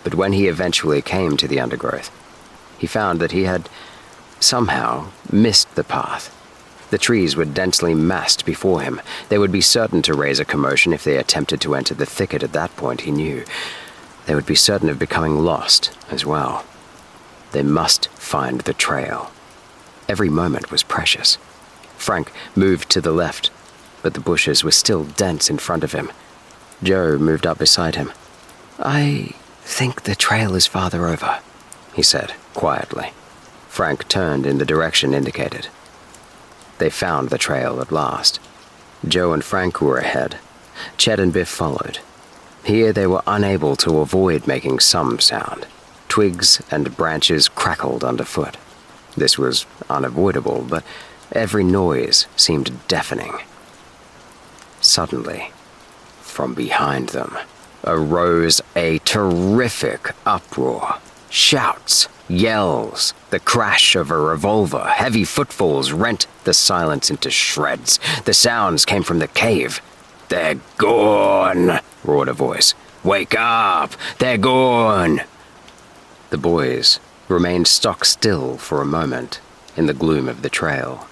But when he eventually came to the undergrowth, he found that he had somehow missed the path. The trees were densely massed before him. They would be certain to raise a commotion if they attempted to enter the thicket at that point, he knew. They would be certain of becoming lost as well. They must find the trail. Every moment was precious. Frank moved to the left, but the bushes were still dense in front of him. Joe moved up beside him. "I think the trail is farther over," he said quietly. Frank turned in the direction indicated. They found the trail at last. Joe and Frank were ahead. Chet and Biff followed. Here they were unable to avoid making some sound. Twigs and branches crackled underfoot. This was unavoidable, but every noise seemed deafening. Suddenly, from behind them, arose a terrific uproar. Shouts, yells, the crash of a revolver, heavy footfalls rent the silence into shreds. The sounds came from the cave. "They're gone," roared a voice. "Wake up! They're gone!" The boys remained stock still for a moment in the gloom of the trail.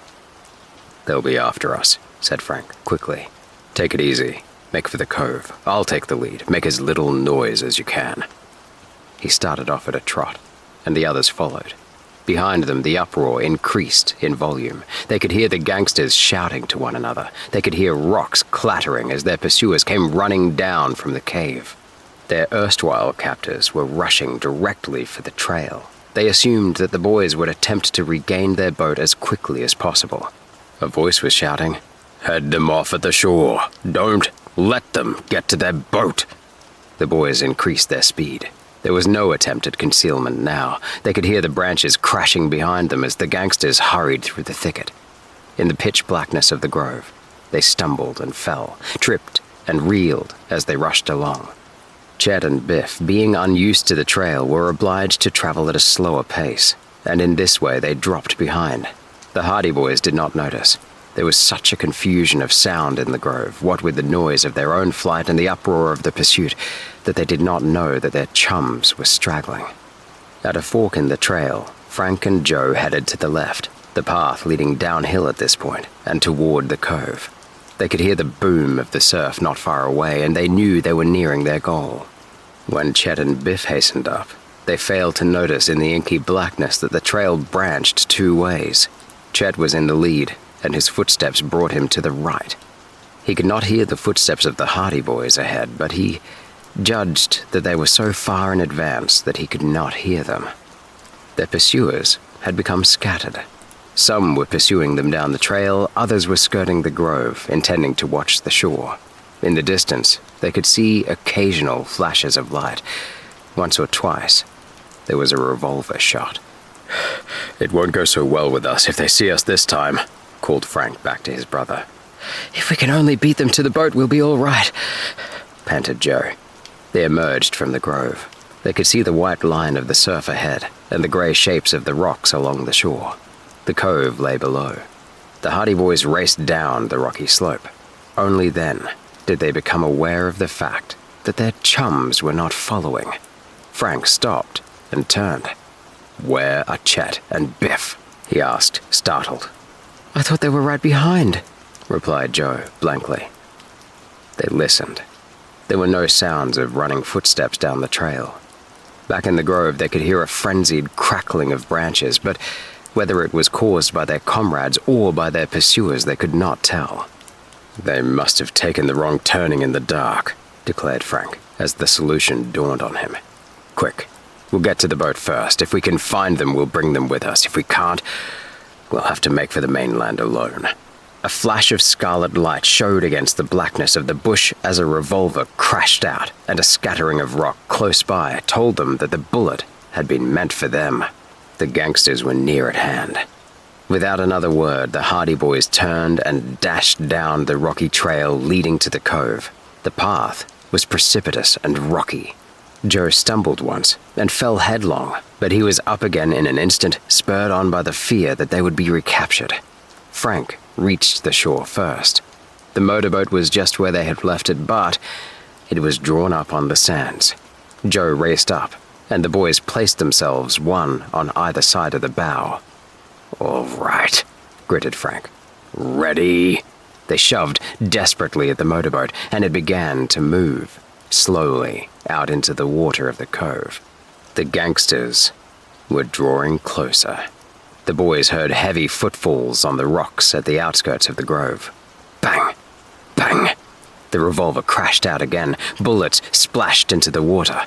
"They'll be after us," said Frank quickly. "Take it easy. Make for the cove. I'll take the lead. Make as little noise as you can." He started off at a trot, and the others followed. Behind them, the uproar increased in volume. They could hear the gangsters shouting to one another. They could hear rocks clattering as their pursuers came running down from the cave. Their erstwhile captors were rushing directly for the trail. They assumed that the boys would attempt to regain their boat as quickly as possible. A voice was shouting, "Head them off at the shore. Don't let them get to their boat." The boys increased their speed. There was no attempt at concealment now. They could hear the branches crashing behind them as the gangsters hurried through the thicket. In the pitch blackness of the grove, they stumbled and fell, tripped and reeled as they rushed along. Chet and Biff, being unused to the trail, were obliged to travel at a slower pace, and in this way they dropped behind. The Hardy Boys did not notice. There was such a confusion of sound in the grove, what with the noise of their own flight and the uproar of the pursuit, that they did not know that their chums were straggling. At a fork in the trail, Frank and Joe headed to the left, the path leading downhill at this point and toward the cove. They could hear the boom of the surf not far away, and they knew they were nearing their goal. When Chet and Biff hastened up, they failed to notice in the inky blackness that the trail branched two ways. Chet was in the lead, and his footsteps brought him to the right. He could not hear the footsteps of the Hardy Boys ahead, but he judged that they were so far in advance that he could not hear them. Their pursuers had become scattered. Some were pursuing them down the trail, others were skirting the grove, intending to watch the shore. In the distance, they could see occasional flashes of light. Once or twice, there was a revolver shot. "It won't go so well with us if they see us this time," called Frank back to his brother. "If we can only beat them to the boat, we'll be all right," panted Joe. They emerged from the grove. They could see the white line of the surf ahead and the grey shapes of the rocks along the shore. The cove lay below. The Hardy Boys raced down the rocky slope. Only then did they become aware of the fact that their chums were not following. Frank stopped and turned. "Where are Chet and Biff?" he asked, startled. "I thought they were right behind," replied Joe blankly. They listened. There were no sounds of running footsteps down the trail. Back in the grove, they could hear a frenzied crackling of branches, but whether it was caused by their comrades or by their pursuers, they could not tell. "They must have taken the wrong turning in the dark," declared Frank, as the solution dawned on him. "Quick, we'll get to the boat first. If we can find them, we'll bring them with us. If we can't, we'll have to make for the mainland alone." A flash of scarlet light showed against the blackness of the bush as a revolver crashed out, and a scattering of rock close by told them that the bullet had been meant for them. The gangsters were near at hand. Without another word, the Hardy Boys turned and dashed down the rocky trail leading to the cove. The path was precipitous and rocky. Joe stumbled once and fell headlong, but he was up again in an instant, spurred on by the fear that they would be recaptured. Frank reached the shore first. The motorboat was just where they had left it, but it was drawn up on the sands. Joe raced up, and the boys placed themselves one on either side of the bow. "All right," gritted Frank. "Ready?" They shoved desperately at the motorboat, and it began to move, slowly, out into the water of the cove. The gangsters were drawing closer. The boys heard heavy footfalls on the rocks at the outskirts of the grove. Bang! Bang! The revolver crashed out again. Bullets splashed into the water.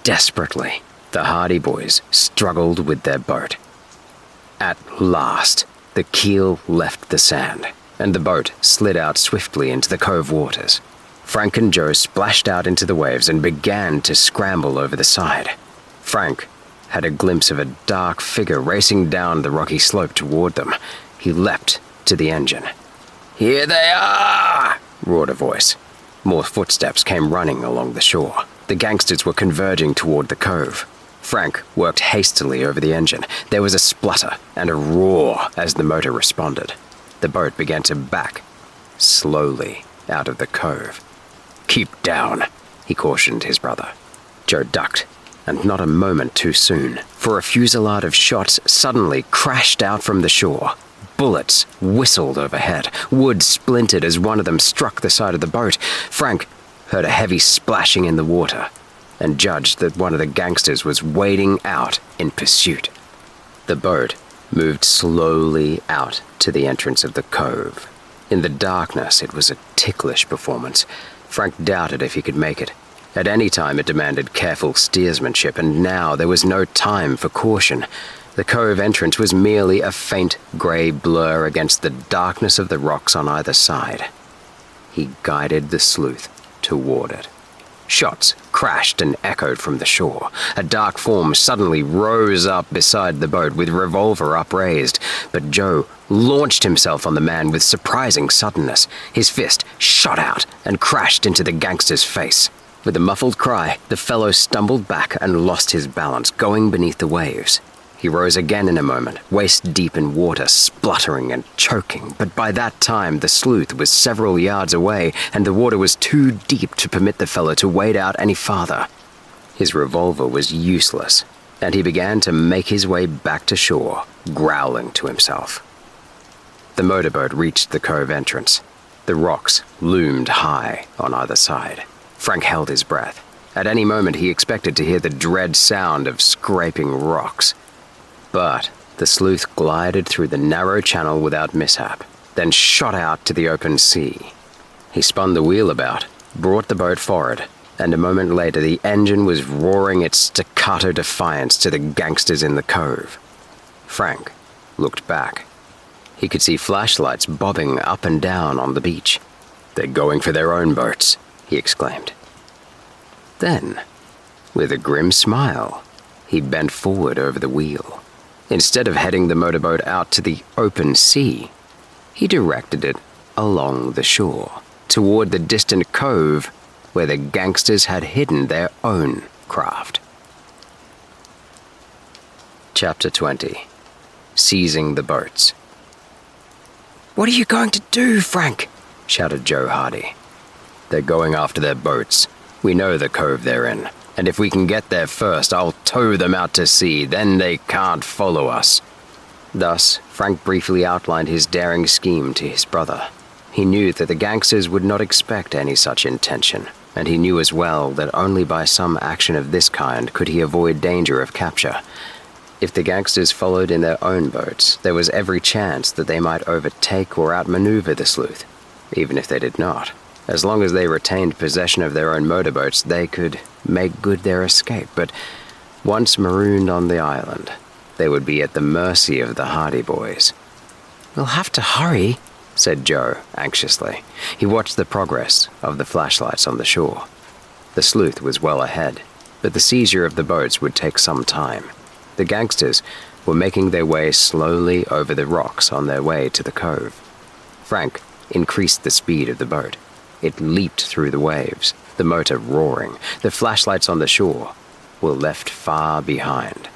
Desperately, the Hardy Boys struggled with their boat. At last, the keel left the sand, and the boat slid out swiftly into the cove waters. Frank and Joe splashed out into the waves and began to scramble over the side. Frank had a glimpse of a dark figure racing down the rocky slope toward them. He leapt to the engine. "Here they are!" roared a voice. More footsteps came running along the shore. The gangsters were converging toward the cove. Frank worked hastily over the engine. There was a splutter and a roar as the motor responded. The boat began to back, slowly, out of the cove. "Keep down," he cautioned his brother. Joe ducked, and not a moment too soon, for a fusillade of shots suddenly crashed out from the shore. Bullets whistled overhead. Wood splintered as one of them struck the side of the boat. Frank heard a heavy splashing in the water and judged that one of the gangsters was wading out in pursuit. The boat moved slowly out to the entrance of the cove. In the darkness, it was a ticklish performance. Frank doubted if he could make it. At any time, it demanded careful steersmanship, and now there was no time for caution. The cove entrance was merely a faint grey blur against the darkness of the rocks on either side. He guided the sleuth toward it. Shots crashed and echoed from the shore. A dark form suddenly rose up beside the boat with revolver upraised, but Joe launched himself on the man with surprising suddenness. His fist shot out and crashed into the gangster's face. With a muffled cry, the fellow stumbled back and lost his balance, going beneath the waves. He rose again in a moment, waist deep in water, spluttering and choking, but by that time the sleuth was several yards away, and the water was too deep to permit the fellow to wade out any farther. His revolver was useless, and he began to make his way back to shore, growling to himself. The motorboat reached the cove entrance. The rocks loomed high on either side. Frank held his breath. At any moment he expected to hear the dread sound of scraping rocks. But the sleuth glided through the narrow channel without mishap, then shot out to the open sea. He spun the wheel about, brought the boat forward, and a moment later the engine was roaring its staccato defiance to the gangsters in the cove. Frank looked back. He could see flashlights bobbing up and down on the beach. "They're going for their own boats," he exclaimed. Then, with a grim smile, he bent forward over the wheel. Instead of heading the motorboat out to the open sea, he directed it along the shore, toward the distant cove where the gangsters had hidden their own craft. Chapter 20. Seizing the boats. "What are you going to do, Frank?" shouted Joe Hardy. "They're going after their boats. We know the cove they're in, and if we can get there first, I'll tow them out to sea, then they can't follow us." Thus, Frank briefly outlined his daring scheme to his brother. He knew that the gangsters would not expect any such intention, and he knew as well that only by some action of this kind could he avoid danger of capture. If the gangsters followed in their own boats, there was every chance that they might overtake or outmaneuver the sleuth. Even if they did not, as long as they retained possession of their own motorboats, they could make good their escape. But once marooned on the island, they would be at the mercy of the Hardy boys. "We'll have to hurry," said Joe, anxiously. He watched the progress of the flashlights on the shore. The sleuth was well ahead, but the seizure of the boats would take some time. The gangsters were making their way slowly over the rocks on their way to the cove. Frank increased the speed of the boat. It leaped through the waves, the motor roaring. The flashlights on the shore were left far behind.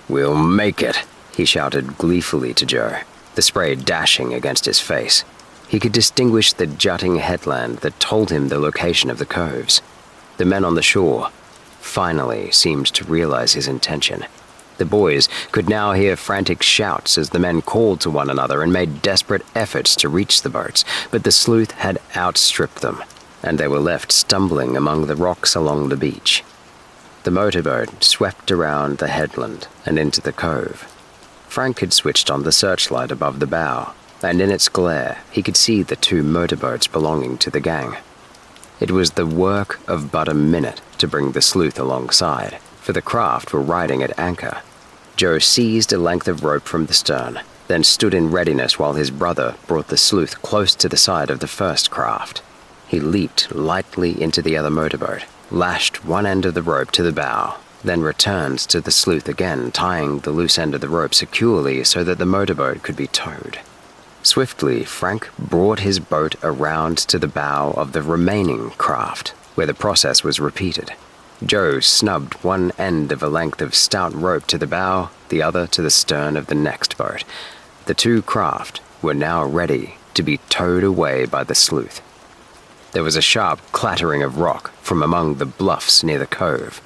"We'll make it," he shouted gleefully to Joe, the spray dashing against his face. He could distinguish the jutting headland that told him the location of the coves. The men on the shore finally seemed to realize his intention. The boys could now hear frantic shouts as the men called to one another and made desperate efforts to reach the boats, but the sleuth had outstripped them, and they were left stumbling among the rocks along the beach. The motorboat swept around the headland and into the cove. Frank had switched on the searchlight above the bow, and in its glare he could see the two motorboats belonging to the gang. It was the work of but a minute to bring the sleuth alongside, for the craft were riding at anchor. Joe seized a length of rope from the stern, then stood in readiness while his brother brought the sleuth close to the side of the first craft. He leaped lightly into the other motorboat, lashed one end of the rope to the bow, then returned to the sleuth again, tying the loose end of the rope securely so that the motorboat could be towed. Swiftly, Frank brought his boat around to the bow of the remaining craft, where the process was repeated. Joe snubbed one end of a length of stout rope to the bow, the other to the stern of the next boat. The two craft were now ready to be towed away by the sleuth. There was a sharp clattering of rock from among the bluffs near the cove.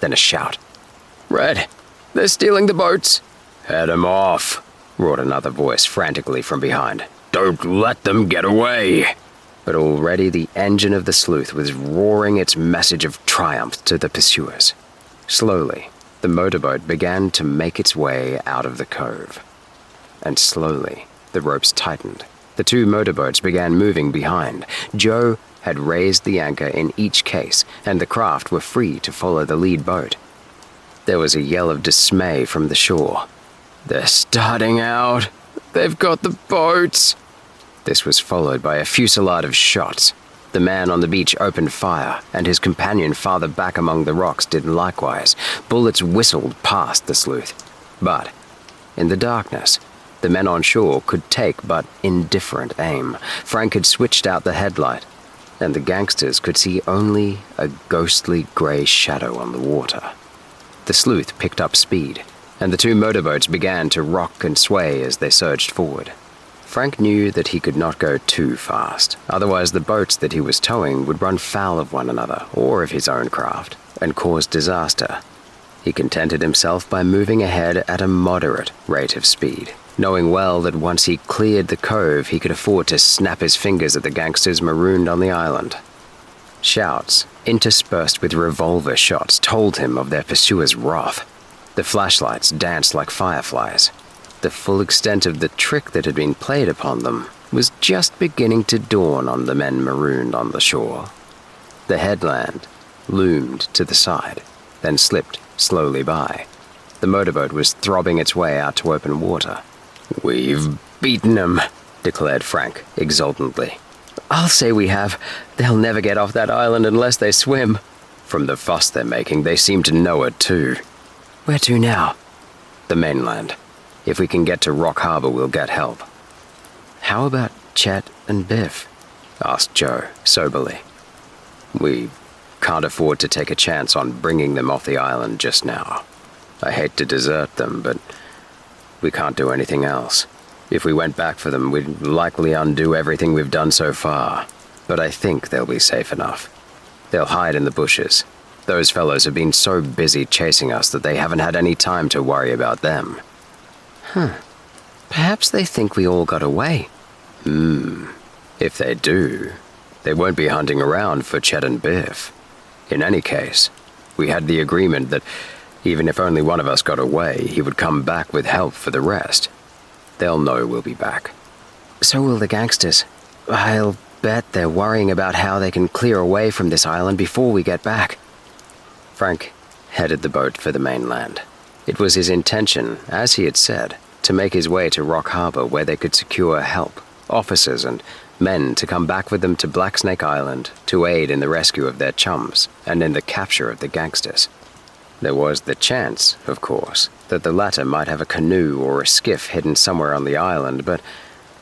Then a shout. "Red! They're stealing the boats!" "Head 'em off!" roared another voice frantically from behind. "Don't let them get away!" But already the engine of the sleuth was roaring its message of triumph to the pursuers. Slowly, the motorboat began to make its way out of the cove. And slowly, the ropes tightened. The two motorboats began moving behind. Joe had raised the anchor in each case, and the craft were free to follow the lead boat. There was a yell of dismay from the shore. "They're starting out! They've got the boats!" This was followed by a fusillade of shots. The man on the beach opened fire, and his companion farther back among the rocks did likewise. Bullets whistled past the sleuth. But, in the darkness, the men on shore could take but indifferent aim. Frank had switched out the headlight, and the gangsters could see only a ghostly grey shadow on the water. The sleuth picked up speed, and the two motorboats began to rock and sway as they surged forward. Frank knew that he could not go too fast, otherwise the boats that he was towing would run foul of one another or of his own craft and cause disaster. He contented himself by moving ahead at a moderate rate of speed, knowing well that once he cleared the cove he could afford to snap his fingers at the gangsters marooned on the island. Shouts, interspersed with revolver shots, told him of their pursuers' wrath. The flashlights danced like fireflies. The full extent of the trick that had been played upon them was just beginning to dawn on the men marooned on the shore. The headland loomed to the side, then slipped slowly by. The motorboat was throbbing its way out to open water. "We've beaten them," declared Frank exultantly. "I'll say we have. They'll never get off that island unless they swim." "From the fuss they're making, they seem to know it too." "Where to now?" "The mainland. If we can get to Rock Harbor, we'll get help." "How about Chet and Biff?" asked Joe, soberly. "We can't afford to take a chance on bringing them off the island just now. I hate to desert them, but we can't do anything else. If we went back for them, we'd likely undo everything we've done so far. But I think they'll be safe enough. They'll hide in the bushes. Those fellows have been so busy chasing us that they haven't had any time to worry about them. Perhaps they think we all got away. If they do, they won't be hunting around for Chet and Biff. In any case, we had the agreement that even if only one of us got away, he would come back with help for the rest. They'll know we'll be back. So will the gangsters. I'll bet they're worrying about how they can clear away from this island before we get back. Frank headed the boat for the mainland. It was his intention, as he had said, to make his way to Rock Harbor where they could secure help, officers and men to come back with them to Blacksnake Island to aid in the rescue of their chums and in the capture of the gangsters. There was the chance, of course, that the latter might have a canoe or a skiff hidden somewhere on the island, but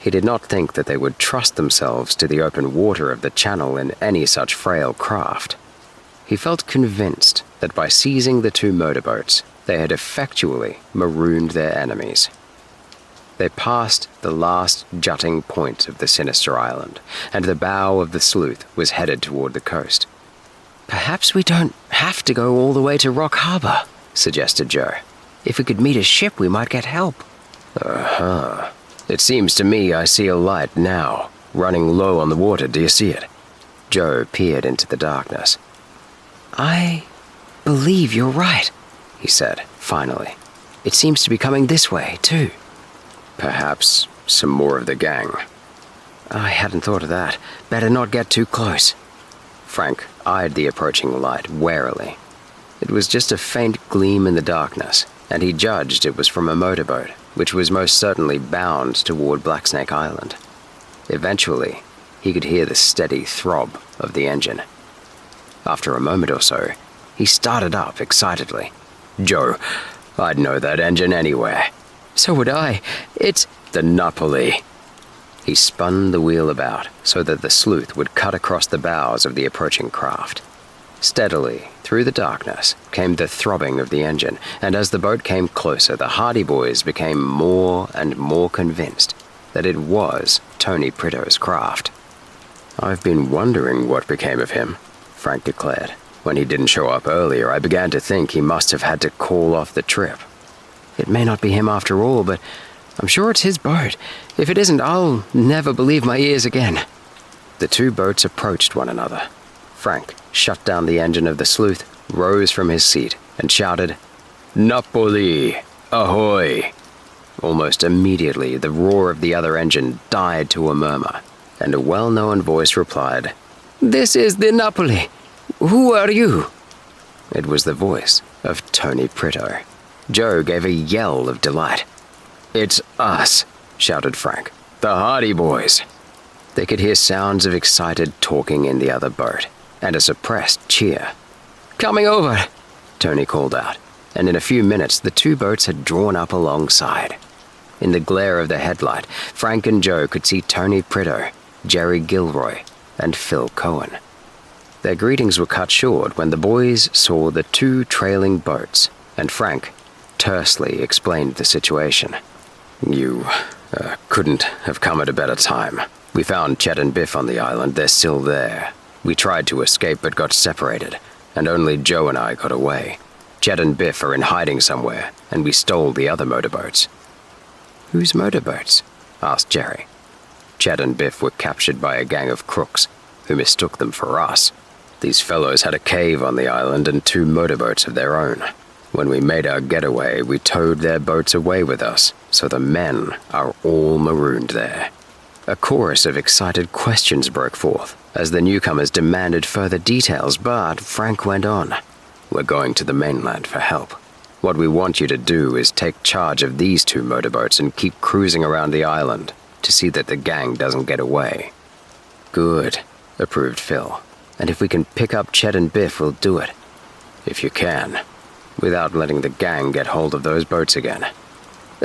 he did not think that they would trust themselves to the open water of the channel in any such frail craft. He felt convinced that by seizing the two motorboats, they had effectually marooned their enemies. They passed the last jutting point of the sinister island, and the bow of the sleuth was headed toward the coast. Perhaps we don't have to go all the way to Rock Harbor, suggested Joe. If we could meet a ship, we might get help. It seems to me I see a light now, running low on the water. Do you see it? Joe peered into the darkness. I believe you're right, he said, finally. It seems to be coming this way, too. Perhaps some more of the gang. I hadn't thought of that. Better not get too close. Frank eyed the approaching light warily. It was just a faint gleam in the darkness, and he judged it was from a motorboat, which was most certainly bound toward Blacksnake Island. Eventually, he could hear the steady throb of the engine. After a moment or so, he started up excitedly. Joe, I'd know that engine anywhere. So would I. It's the Napoli. He spun the wheel about so that the sleuth would cut across the bows of the approaching craft. Steadily, through the darkness, came the throbbing of the engine, and as the boat came closer, the Hardy Boys became more and more convinced that it was Tony Pritto's craft. I've been wondering what became of him, Frank declared. When he didn't show up earlier, I began to think he must have had to call off the trip. It may not be him after all, but I'm sure it's his boat. If it isn't, I'll never believe my ears again. The two boats approached one another. Frank shut down the engine of the sleuth, rose from his seat, and shouted, "Napoli! Ahoy!" Almost immediately, the roar of the other engine died to a murmur, and a well-known voice replied, "This is the Napoli. Who are you?" It was the voice of Tony Pritto. Joe gave a yell of delight. "It's us," shouted Frank. "The Hardy Boys." They could hear sounds of excited talking in the other boat, and a suppressed cheer. "Coming over," Tony called out, and in a few minutes the two boats had drawn up alongside. In the glare of the headlight, Frank and Joe could see Tony Pritto, Jerry Gilroy, and Phil Cohen. Their greetings were cut short when the boys saw the two trailing boats, and Frank tersely explained the situation. "You couldn't have come at a better time. We found Chet and Biff on the island. They're still there. We tried to escape but got separated, and only Joe and I got away. Chet and Biff are in hiding somewhere, and we stole the other motorboats." "Whose motorboats?" asked Jerry. "Chet and Biff were captured by a gang of crooks, who mistook them for us. These fellows had a cave on the island and two motorboats of their own. When we made our getaway, we towed their boats away with us, so the men are all marooned there." A chorus of excited questions broke forth as the newcomers demanded further details, but Frank went on. "We're going to the mainland for help. What we want you to do is take charge of these two motorboats and keep cruising around the island to see that the gang doesn't get away." "Good," approved Phil. "And if we can pick up Chet and Biff, we'll do it. If you can, without letting the gang get hold of those boats again."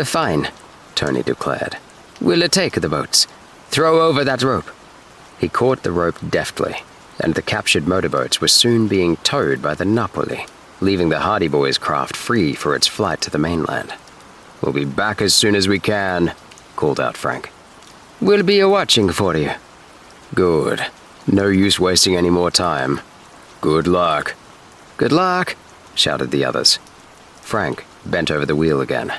"Fine," Tony declared. "We'll take the boats. Throw over that rope." He caught the rope deftly, and the captured motorboats were soon being towed by the Napoli. leaving the Hardy Boys' craft free for its flight to the mainland. "We'll be back as soon as we can," called out Frank. "We'll be a-watching for you." "Good. No use wasting any more time. Good luck." "Good luck," shouted the others. Frank bent over the wheel again.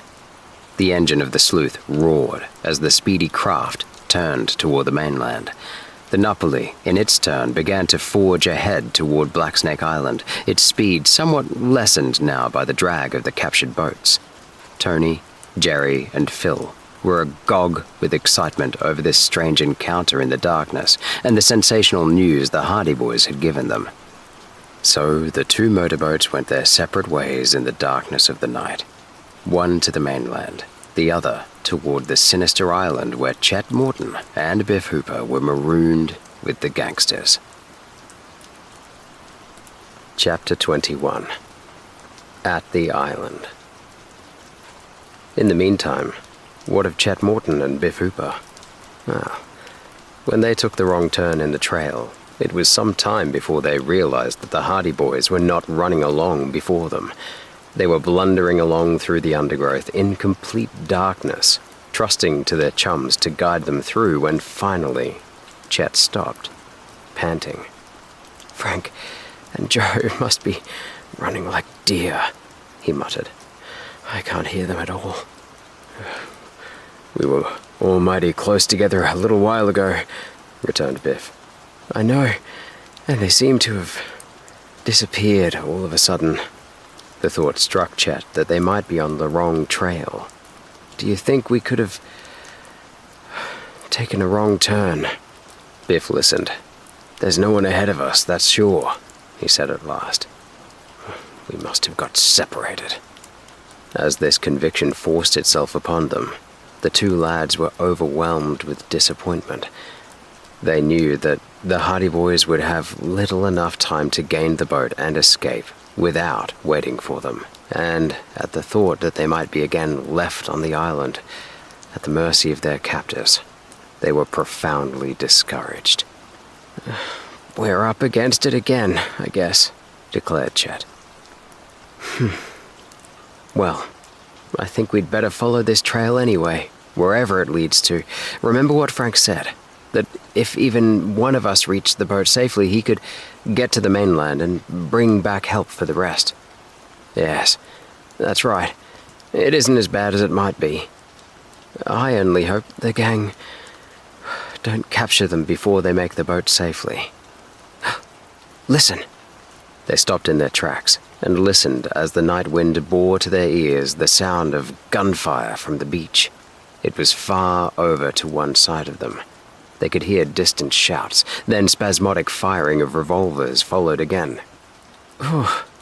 The engine of the sleuth roared as the speedy craft turned toward the mainland. The Napoli, in its turn, began to forge ahead toward Blacksnake Island, its speed somewhat lessened now by the drag of the captured boats. Tony, Jerry, and Phil were agog with excitement over this strange encounter in the darkness and the sensational news the Hardy Boys had given them. So the two motorboats went their separate ways in the darkness of the night, one to the mainland, the other toward the sinister island where Chet Morton and Biff Hooper were marooned with the gangsters. Chapter 21. At the Island. In the meantime, what of Chet Morton and Biff Hooper? When they took the wrong turn in the trail, it was some time before they realized that the Hardy Boys were not running along before them. They were blundering along through the undergrowth in complete darkness, trusting to their chums to guide them through when finally Chet stopped, panting. "Frank and Joe must be running like deer," he muttered. "I can't hear them at all." "We were almighty close together a little while ago," returned Biff. "I know, and they seem to have disappeared all of a sudden." The thought struck Chet that they might be on the wrong trail. "Do you think we could have taken a wrong turn?" Biff listened. "There's no one ahead of us, that's sure," he said at last. "We must have got separated." As this conviction forced itself upon them, the two lads were overwhelmed with disappointment. They knew that the Hardy Boys would have little enough time to gain the boat and escape without waiting for them, and at the thought that they might be again left on the island at the mercy of their captors, they were profoundly discouraged. "We're up against it again, I guess," declared Chet. "Well, I think we'd better follow this trail anyway, wherever it leads to. Remember what Frank said, that if even one of us reached the boat safely, he could get to the mainland and bring back help for the rest." "Yes, that's right. It isn't as bad as it might be. I only hope the gang don't capture them before they make the boat safely." "Listen!" They stopped in their tracks and listened as the night wind bore to their ears the sound of gunfire from the beach. It was far over to one side of them. They could hear distant shouts, then spasmodic firing of revolvers followed again.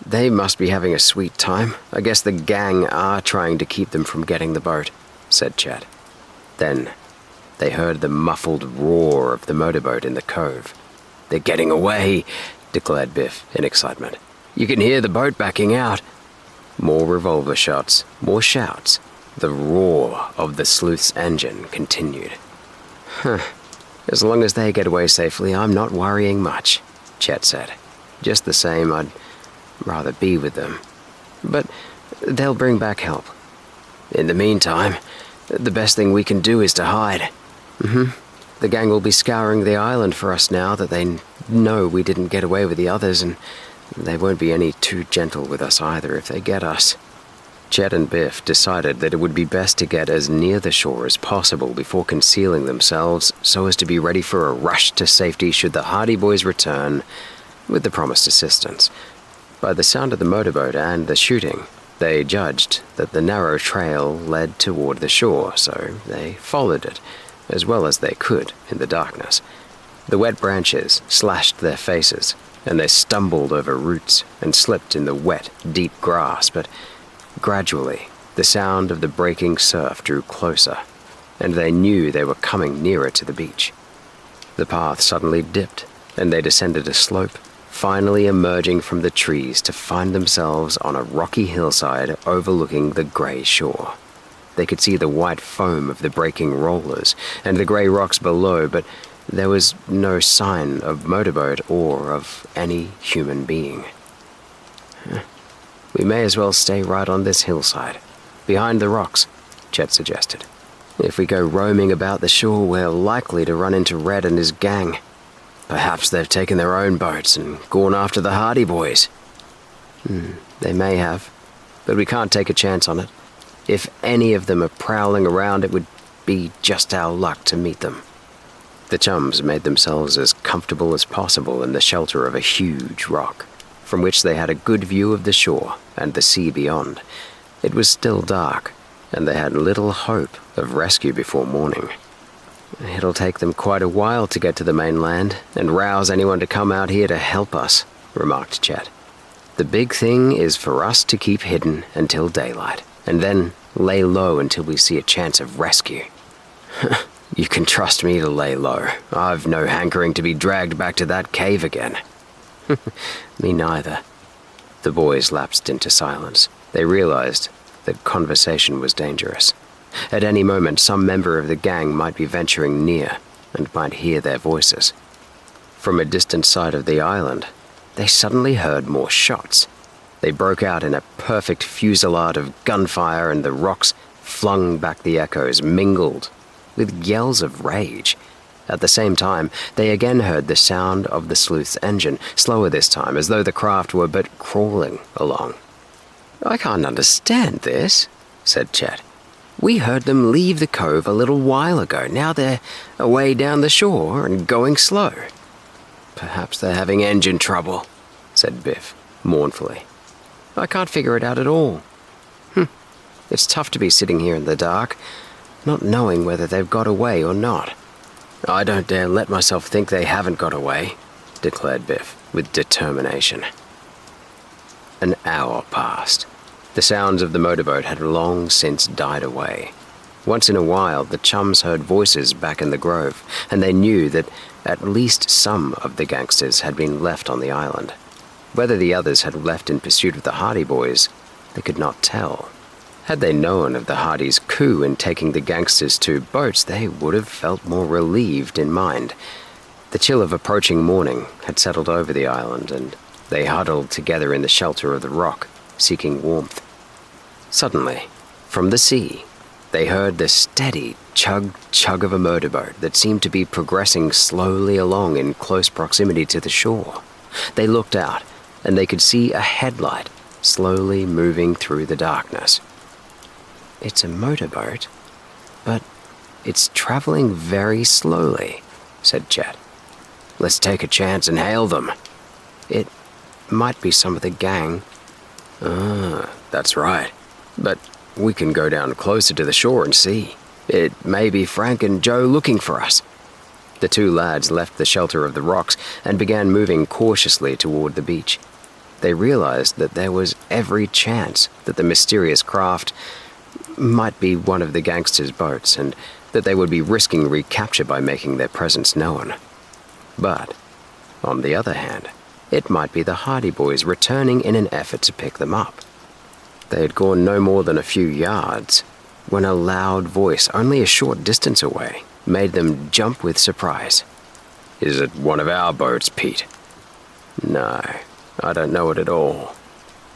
"They must be having a sweet time. I guess the gang are trying to keep them from getting the boat," said Chet. Then they heard the muffled roar of the motorboat in the cove. "They're getting away," declared Biff in excitement. "You can hear the boat backing out." More revolver shots, more shouts. The roar of the sleuth's engine continued. "As long as they get away safely, I'm not worrying much," Chet said. "Just the same, I'd rather be with them. But they'll bring back help. In the meantime, the best thing we can do is to hide." "The gang will be scouring the island for us now that they know we didn't get away with the others, and they won't be any too gentle with us either if they get us." Chet and Biff decided that it would be best to get as near the shore as possible before concealing themselves so as to be ready for a rush to safety should the Hardy Boys return with the promised assistance. By the sound of the motorboat and the shooting, they judged that the narrow trail led toward the shore, so they followed it as well as they could in the darkness. The wet branches slashed their faces, and they stumbled over roots and slipped in the wet, deep grass, but gradually, the sound of the breaking surf drew closer, and they knew they were coming nearer to the beach. The path suddenly dipped, and they descended a slope, finally emerging from the trees to find themselves on a rocky hillside overlooking the gray shore. They could see the white foam of the breaking rollers and the gray rocks below, but there was no sign of motorboat or of any human being. We may as well stay right on this hillside, behind the rocks, Chet suggested. If we go roaming about the shore, we're likely to run into Red and his gang. Perhaps they've taken their own boats and gone after the Hardy Boys. They may have, but we can't take a chance on it. If any of them are prowling around, it would be just our luck to meet them. The chums made themselves as comfortable as possible in the shelter of a huge rock, from which they had a good view of the shore and the sea beyond. It was still dark, and they had little hope of rescue before morning. It'll take them quite a while to get to the mainland and rouse anyone to come out here to help us, remarked Chet. The big thing is for us to keep hidden until daylight, and then lay low until we see a chance of rescue. You can trust me to lay low. I've no hankering to be dragged back to that cave again. Me neither. The boys lapsed into silence. They realized that conversation was dangerous. At any moment, some member of the gang might be venturing near and might hear their voices. From a distant side of the island, they suddenly heard more shots. They broke out in a perfect fusillade of gunfire, and the rocks flung back the echoes, mingled with yells of rage. At the same time, they again heard the sound of the sleuth's engine, slower this time, as though the craft were but crawling along. "I can't understand this," said Chet. "We heard them leave the cove a little while ago. Now they're away down the shore and going slow." "Perhaps they're having engine trouble," said Biff, mournfully. "I can't figure it out at all. It's tough to be sitting here in the dark, not knowing whether they've got away or not." "I don't dare let myself think they haven't got away," declared Biff, with determination. An hour passed. The sounds of the motorboat had long since died away. Once in a while, the chums heard voices back in the grove, and they knew that at least some of the gangsters had been left on the island. Whether the others had left in pursuit of the Hardy Boys, they could not tell. Had they known of the Hardys' coup in taking the gangsters to boats, they would have felt more relieved in mind. The chill of approaching morning had settled over the island, and they huddled together in the shelter of the rock, seeking warmth. Suddenly, from the sea, they heard the steady chug-chug of a motorboat that seemed to be progressing slowly along in close proximity to the shore. They looked out, and they could see a headlight slowly moving through the darkness. "It's a motorboat, but it's traveling very slowly," said Chet. "Let's take a chance and hail them. It might be some of the gang." That's right. But we can go down closer to the shore and see. It may be Frank and Joe looking for us." The two lads left the shelter of the rocks and began moving cautiously toward the beach. They realized that there was every chance that the mysterious craft might be one of the gangsters' boats, and that they would be risking recapture by making their presence known. But, on the other hand, it might be the Hardy Boys returning in an effort to pick them up. They had gone no more than a few yards when a loud voice, only a short distance away, made them jump with surprise. "Is it one of our boats, Pete?" "No, I don't know it at all.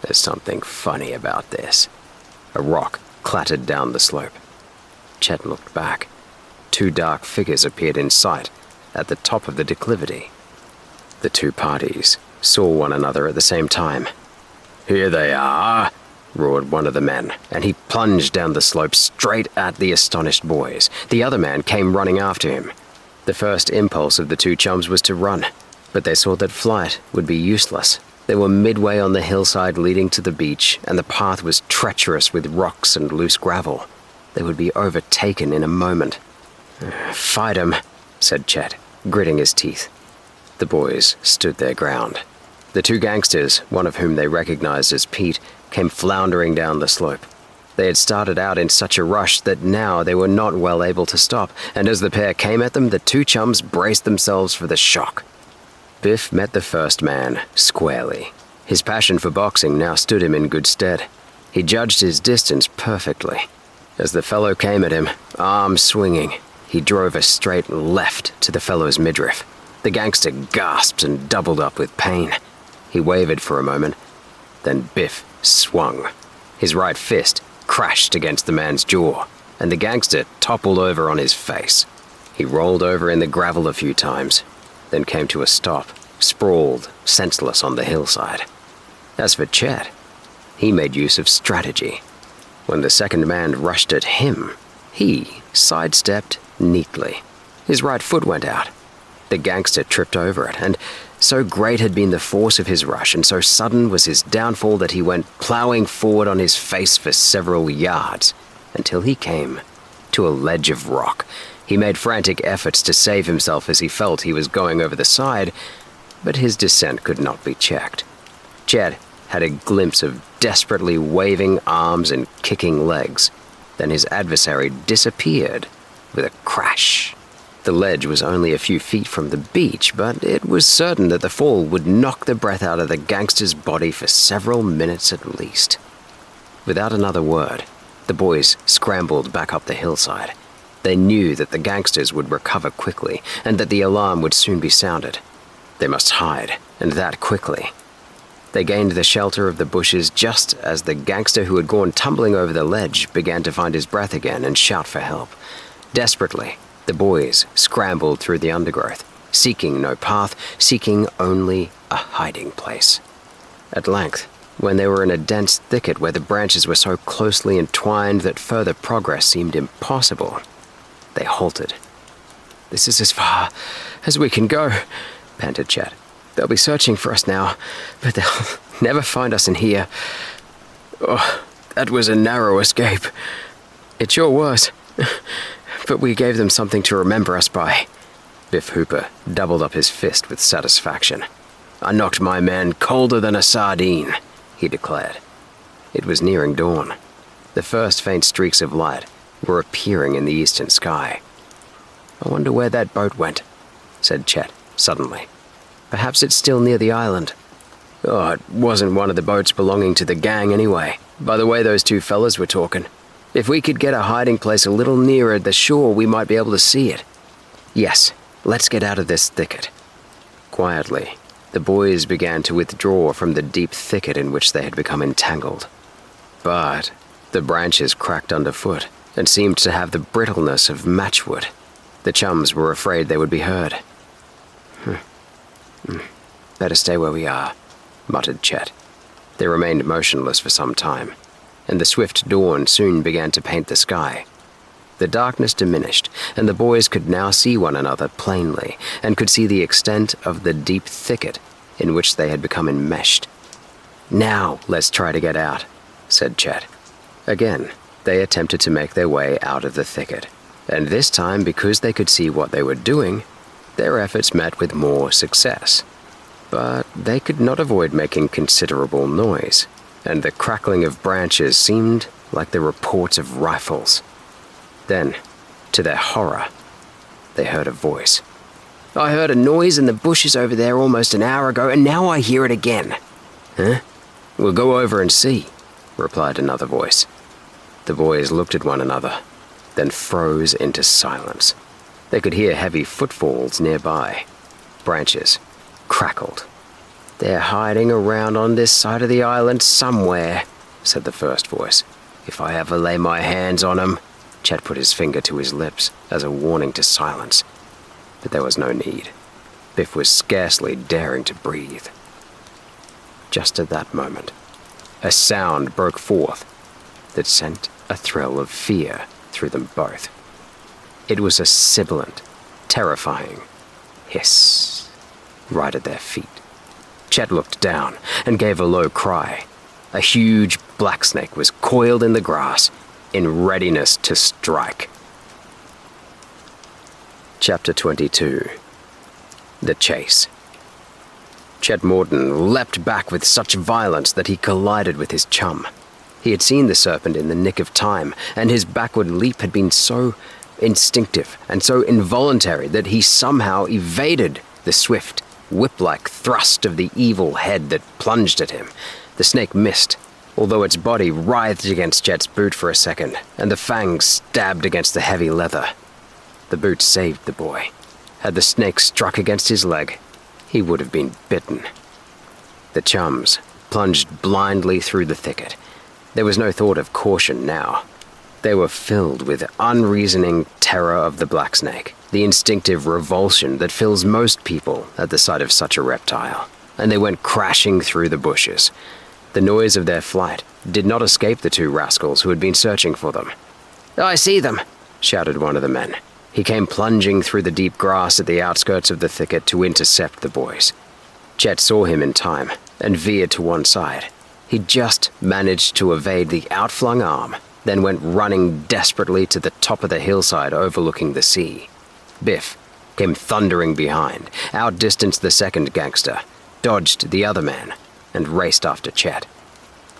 There's something funny about this." A rock clattered down the slope. Chet looked back. Two dark figures appeared in sight at the top of the declivity. The two parties saw one another at the same time. "Here they are!" roared one of the men, and he plunged down the slope straight at the astonished boys. The other man came running after him. The first impulse of the two chums was to run, but they saw that flight would be useless. They were midway on the hillside leading to the beach, and the path was treacherous with rocks and loose gravel. They would be overtaken in a moment. "Fight 'em," said Chet, gritting his teeth. The boys stood their ground. The two gangsters, one of whom they recognized as Pete, came floundering down the slope. They had started out in such a rush that now they were not well able to stop, and as the pair came at them, the two chums braced themselves for the shock. Biff met the first man squarely. His passion for boxing now stood him in good stead. He judged his distance perfectly. As the fellow came at him, arms swinging, he drove a straight left to the fellow's midriff. The gangster gasped and doubled up with pain. He wavered for a moment, Then Biff swung. His right fist crashed against the man's jaw, and the gangster toppled over on his face. He rolled over in the gravel a few times, then came to a stop, sprawled, senseless on the hillside. As for Chet, he made use of strategy. When the second man rushed at him, he sidestepped neatly. His right foot went out. The gangster tripped over it, and so great had been the force of his rush, and so sudden was his downfall that he went plowing forward on his face for several yards, until he came to a ledge of rock. He made frantic efforts to save himself as he felt he was going over the side, but his descent could not be checked. Chet had a glimpse of desperately waving arms and kicking legs. Then his adversary disappeared with a crash. The ledge was only a few feet from the beach, but it was certain that the fall would knock the breath out of the gangster's body for several minutes at least. Without another word, the boys scrambled back up the hillside. They knew that the gangsters would recover quickly, and that the alarm would soon be sounded. They must hide, and that quickly. They gained the shelter of the bushes just as the gangster who had gone tumbling over the ledge began to find his breath again and shout for help. Desperately, the boys scrambled through the undergrowth, seeking no path, seeking only a hiding place. At length, when they were in a dense thicket where the branches were so closely entwined that further progress seemed impossible, they halted. "This is as far as we can go," panted Chet. "They'll be searching for us now, but they'll never find us in here. Oh, that was a narrow escape." "It sure was. But we gave them something to remember us by." Biff Hooper doubled up his fist with satisfaction. "I knocked my man colder than a sardine," he declared. It was nearing dawn. The first faint streaks of light were appearing in the eastern sky. "I wonder where that boat went," said Chet suddenly. "Perhaps it's still near the island." "Oh, it wasn't one of the boats belonging to the gang anyway, by the way those two fellas were talking. If we could get a hiding place a little nearer the shore, we might be able to see it." "Yes, let's get out of this thicket." Quietly, the boys began to withdraw from the deep thicket in which they had become entangled. But the branches cracked underfoot and seemed to have the brittleness of matchwood. The chums were afraid they would be heard. "Better stay where we are," muttered Chet. They remained motionless for some time, and the swift dawn soon began to paint the sky. The darkness diminished, and the boys could now see one another plainly, and could see the extent of the deep thicket in which they had become enmeshed. "Now let's try to get out," said Chet. Again, they attempted to make their way out of the thicket, and this time, because they could see what they were doing, their efforts met with more success. But they could not avoid making considerable noise, and the crackling of branches seemed like the reports of rifles. Then, to their horror, they heard a voice. "I heard a noise in the bushes over there almost an hour ago, and now I hear it again." "Huh? We'll go over and see," replied another voice. The boys looked at one another, then froze into silence. They could hear heavy footfalls nearby. Branches crackled. "They're hiding around on this side of the island somewhere," said the first voice. "If I ever lay my hands on 'em." Chet put his finger to his lips as a warning to silence. But there was no need. Biff was scarcely daring to breathe. Just at that moment, a sound broke forth that sent a thrill of fear through them both. It was a sibilant, terrifying hiss right at their feet. Chet looked down and gave a low cry. A huge blacksnake was coiled in the grass, in readiness to strike. Chapter 22. The Chase. Chet Morton leapt back with such violence that he collided with his chum. He had seen the serpent in the nick of time, and his backward leap had been so instinctive and so involuntary that he somehow evaded the swift, whip-like thrust of the evil head that plunged at him. The snake missed, although its body writhed against Chet's boot for a second, and the fangs stabbed against the heavy leather. The boot saved the boy. Had the snake struck against his leg, he would have been bitten. The chums plunged blindly through the thicket. There was no thought of caution now. They were filled with unreasoning terror of the Blacksnake, the instinctive revulsion that fills most people at the sight of such a reptile, and they went crashing through the bushes. The noise of their flight did not escape the two rascals who had been searching for them. "I see them," shouted one of the men. He came plunging through the deep grass at the outskirts of the thicket to intercept the boys. Chet saw him in time and veered to one side. He just managed to evade the outflung arm, then went running desperately to the top of the hillside overlooking the sea. Biff came thundering behind, outdistanced the second gangster, dodged the other man, and raced after Chet.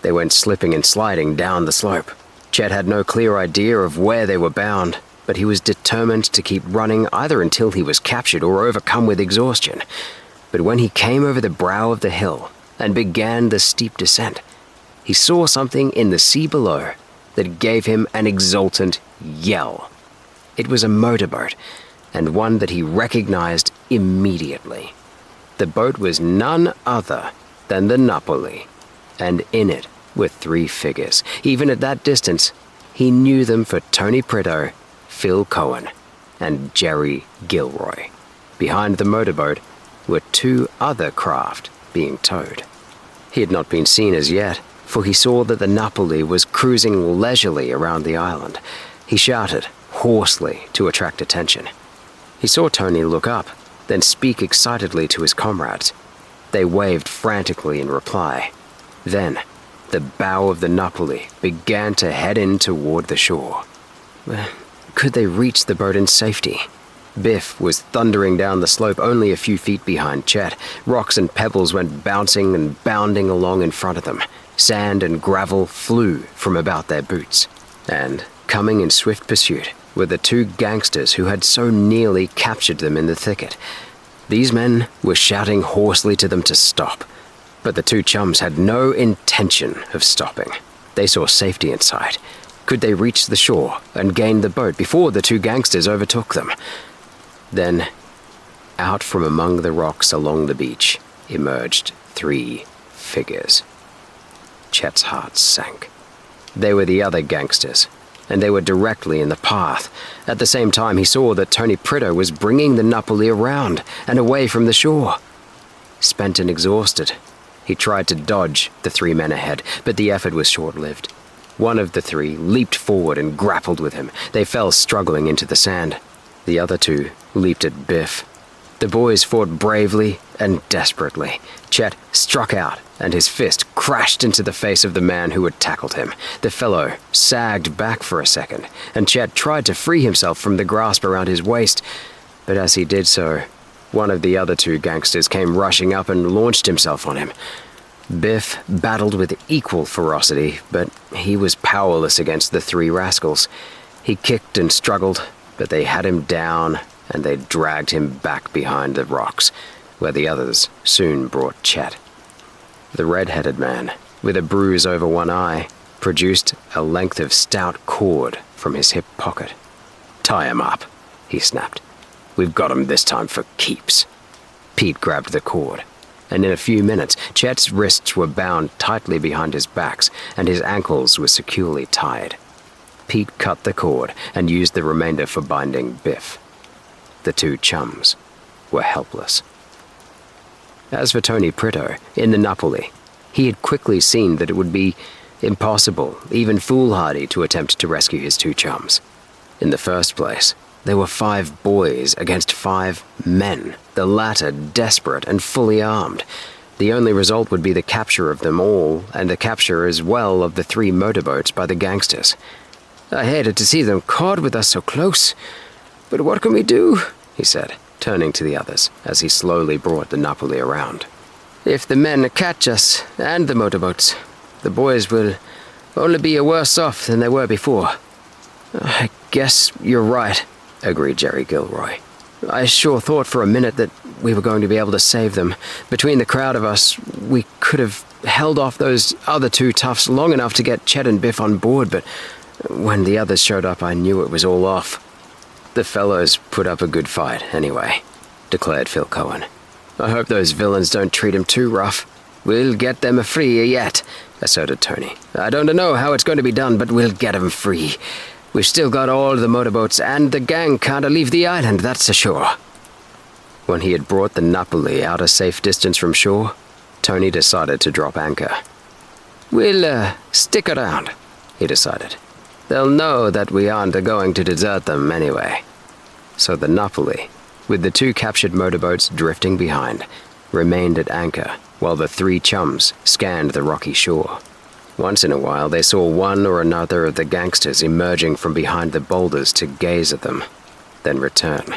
They went slipping and sliding down the slope. Chet had no clear idea of where they were bound, but he was determined to keep running either until he was captured or overcome with exhaustion. But when he came over the brow of the hill and began the steep descent, he saw something in the sea below that gave him an exultant yell. It was a motorboat, and one that he recognized immediately. The boat was none other than the Napoli, and in it were three figures. Even at that distance, he knew them for Tony Prideaux, Phil Cohen, and Jerry Gilroy. Behind the motorboat were two other craft being towed. He had not been seen as yet, for he saw that the Napoli was cruising leisurely around the island. He shouted hoarsely to attract attention. He saw Tony look up, then speak excitedly to his comrades. They waved frantically in reply. Then, the bow of the Napoli began to head in toward the shore. Could they reach the boat in safety? Biff was thundering down the slope only a few feet behind Chet. Rocks and pebbles went bouncing and bounding along in front of them. Sand and gravel flew from about their boots. And, coming in swift pursuit, were the two gangsters who had so nearly captured them in the thicket. These men were shouting hoarsely to them to stop, but the two chums had no intention of stopping. They saw safety in sight. Could they reach the shore and gain the boat before the two gangsters overtook them? Then, out from among the rocks along the beach, emerged three figures. Chet's heart sank. They were the other gangsters, and they were directly in the path. At the same time, he saw that Tony Prideaux was bringing the Napoli around and away from the shore. Spent and exhausted, he tried to dodge the three men ahead, but the effort was short-lived. One of the three leaped forward and grappled with him. They fell struggling into the sand. The other two leaped at Biff. The boys fought bravely and desperately. Chet struck out, and his fist crashed into the face of the man who had tackled him. The fellow sagged back for a second, and Chet tried to free himself from the grasp around his waist. But as he did so, one of the other two gangsters came rushing up and launched himself on him. Biff battled with equal ferocity, but he was powerless against the three rascals. He kicked and struggled, but they had him down, and they dragged him back behind the rocks, where the others soon brought Chet. The red-headed man, with a bruise over one eye, produced a length of stout cord from his hip pocket. "Tie him up," he snapped. "We've got him this time for keeps." Pete grabbed the cord, and in a few minutes, Chet's wrists were bound tightly behind his backs, and his ankles were securely tied. Pete cut the cord and used the remainder for binding Biff. The two chums were helpless. As for Tony Prideaux, in the Napoli, he had quickly seen that it would be impossible, even foolhardy, to attempt to rescue his two chums. In the first place, there were 5 boys against 5 men, the latter desperate and fully armed. The only result would be the capture of them all, and the capture as well of the 3 motorboats by the gangsters. "I hated to see them caught with us so close, but what can we do?" he said, turning to the others as he slowly brought the Napoli around. "If the men catch us, and the motorboats, the boys will only be worse off than they were before." "I guess you're right," agreed Jerry Gilroy. "I sure thought for a minute that we were going to be able to save them. Between the crowd of us, we could have held off those other 2 toughs long enough to get Chet and Biff on board, but when the others showed up, I knew it was all off." "The fellows put up a good fight, anyway," declared Phil Cohen. "I hope those villains don't treat him too rough." We'll get them free yet, asserted Tony. I don't know how it's going to be done, but we'll get them free. We've still got all the motorboats, and the gang can't leave the island, that's a sure. When he had brought the Napoli out a safe distance from shore, Tony decided to drop anchor. We'll stick around, he decided. They'll know that we aren't going to desert them anyway. So the Napoli, with the 2 captured motorboats drifting behind, remained at anchor while the 3 chums scanned the rocky shore. Once in a while, they saw one or another of the gangsters emerging from behind the boulders to gaze at them, then return.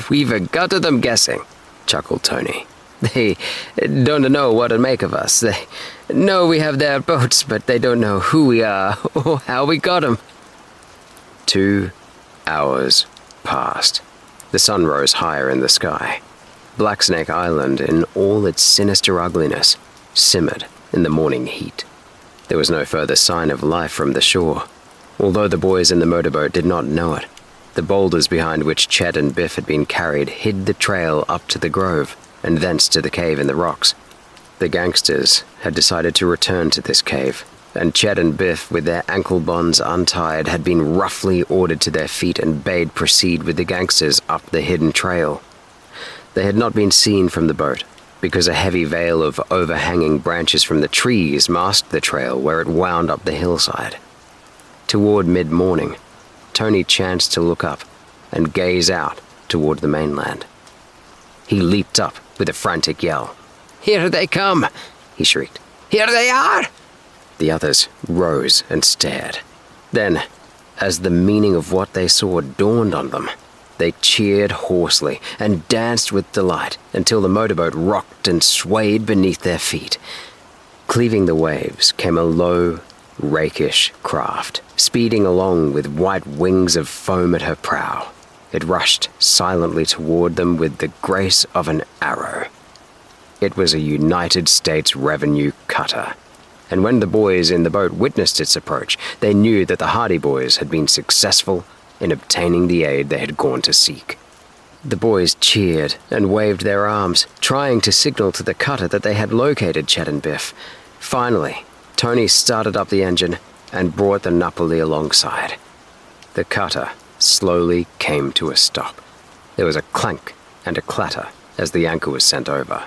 We've got them guessing, chuckled Tony. They don't know what to make of us. They know we have their boats, but they don't know who we are or how we got them. 2 hours passed. The sun rose higher in the sky. Blacksnake Island, in all its sinister ugliness, simmered in the morning heat. There was no further sign of life from the shore, although the boys in the motorboat did not know it. The boulders behind which Chet and Biff had been carried hid the trail up to the grove, and thence to the cave in the rocks. The gangsters had decided to return to this cave, and Chet and Biff, with their ankle bonds untied, had been roughly ordered to their feet and bade proceed with the gangsters up the hidden trail. They had not been seen from the boat, because a heavy veil of overhanging branches from the trees masked the trail where it wound up the hillside. Toward mid-morning, Tony chanced to look up and gaze out toward the mainland. He leaped up with a frantic yell. "Here they come!" he shrieked. "Here they are!" The others rose and stared. Then, as the meaning of what they saw dawned on them, they cheered hoarsely and danced with delight until the motorboat rocked and swayed beneath their feet. Cleaving the waves came a low, rakish craft, speeding along with white wings of foam at her prow. It rushed silently toward them with the grace of an arrow. It was a United States Revenue cutter, and when the boys in the boat witnessed its approach, they knew that the Hardy Boys had been successful in obtaining the aid they had gone to seek. The boys cheered and waved their arms, trying to signal to the cutter that they had located Chet and Biff. Finally, Tony started up the engine and brought the Napoli alongside. The cutter slowly came to a stop. There was a clank and a clatter as the anchor was sent over.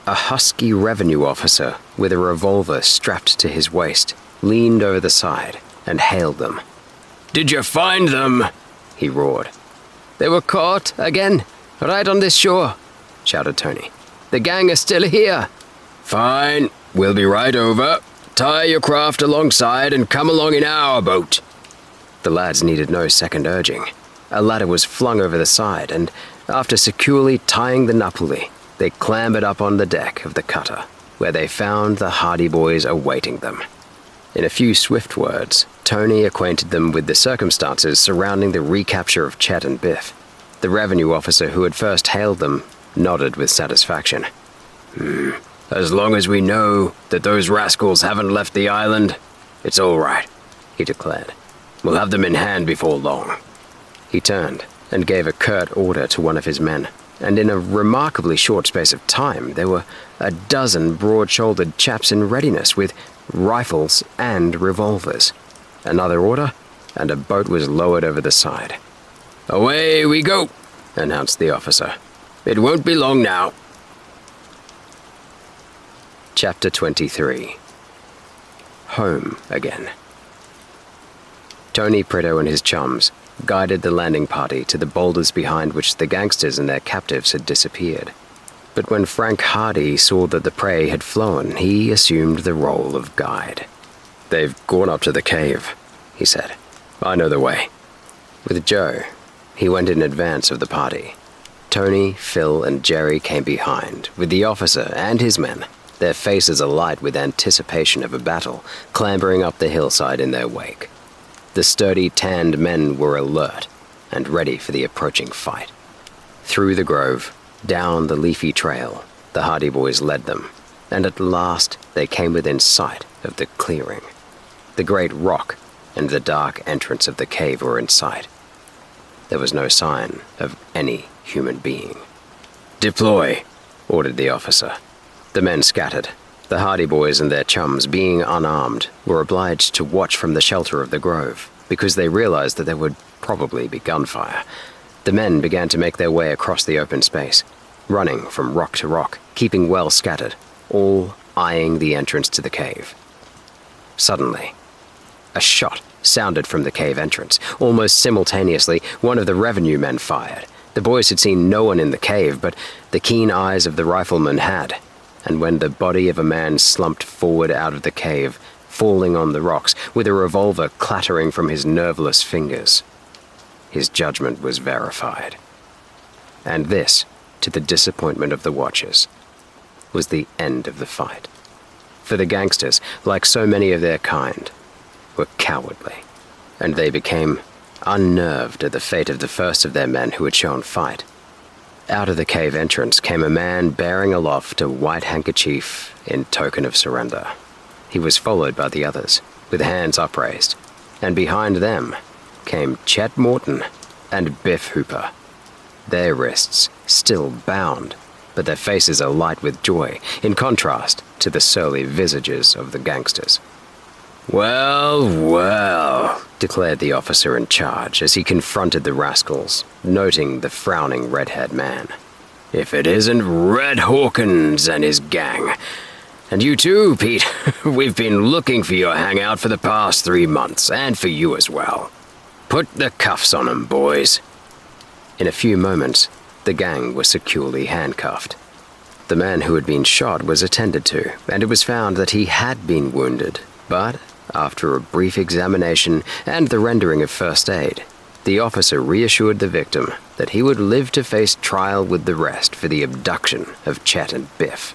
A husky revenue officer with a revolver strapped to his waist leaned over the side and hailed them. "Did you find them?" he roared. "They were caught again, right on this shore," shouted Tony. "The gang are still here." "Fine, we'll be right over. Tie your craft alongside and come along in our boat." The lads needed no second urging. A ladder was flung over the side, and after securely tying the Napoli, they clambered up on the deck of the cutter, where they found the Hardy Boys awaiting them. In a few swift words, Tony acquainted them with the circumstances surrounding the recapture of Chet and Biff. The revenue officer who had first hailed them nodded with satisfaction. As long as we know that those rascals haven't left the island, it's all right," he declared. "We'll have them in hand before long." He turned and gave a curt order to one of his men, and in a remarkably short space of time there were a dozen broad-shouldered chaps in readiness with rifles and revolvers. Another order, and a boat was lowered over the side. "Away we go," announced the officer. "It won't be long now." Chapter 23. Home again. Tony Pretto and his chums guided the landing party to the boulders behind which the gangsters and their captives had disappeared. But when Frank Hardy saw that the prey had flown, he assumed the role of guide. "They've gone up to the cave," he said. "I know the way." With Joe, he went in advance of the party. Tony, Phil, and Jerry came behind, with the officer and his men, their faces alight with anticipation of a battle, clambering up the hillside in their wake. The sturdy, tanned men were alert and ready for the approaching fight. Through the grove, down the leafy trail, the Hardy Boys led them, and at last they came within sight of the clearing. The great rock and the dark entrance of the cave were in sight. There was no sign of any human being. "Deploy," ordered the officer. The men scattered. The Hardy Boys and their chums, being unarmed, were obliged to watch from the shelter of the grove, because they realized that there would probably be gunfire. The men began to make their way across the open space, running from rock to rock, keeping well scattered, all eyeing the entrance to the cave. Suddenly, a shot sounded from the cave entrance. Almost simultaneously, one of the revenue men fired. The boys had seen no one in the cave, but the keen eyes of the rifleman had, and when the body of a man slumped forward out of the cave, falling on the rocks, with a revolver clattering from his nerveless fingers, his judgment was verified. And this, to the disappointment of the watchers, was the end of the fight. For the gangsters, like so many of their kind, were cowardly, and they became unnerved at the fate of the first of their men who had shown fight. Out of the cave entrance came a man bearing aloft a white handkerchief in token of surrender. He was followed by the others, with hands upraised, and behind them came Chet Morton and Biff Hooper, their wrists still bound, but their faces alight with joy, in contrast to the surly visages of the gangsters. "Well, well," declared the officer in charge as he confronted the rascals, noting the frowning red-haired man. "If it isn't Red Hawkins and his gang. And you too, Pete. We've been looking for your hangout for the past 3 months, and for you as well. Put the cuffs on 'em, boys." In a few moments, the gang was securely handcuffed. The man who had been shot was attended to, and it was found that he had been wounded, but after a brief examination and the rendering of first aid, the officer reassured the victim that he would live to face trial with the rest for the abduction of Chet and Biff.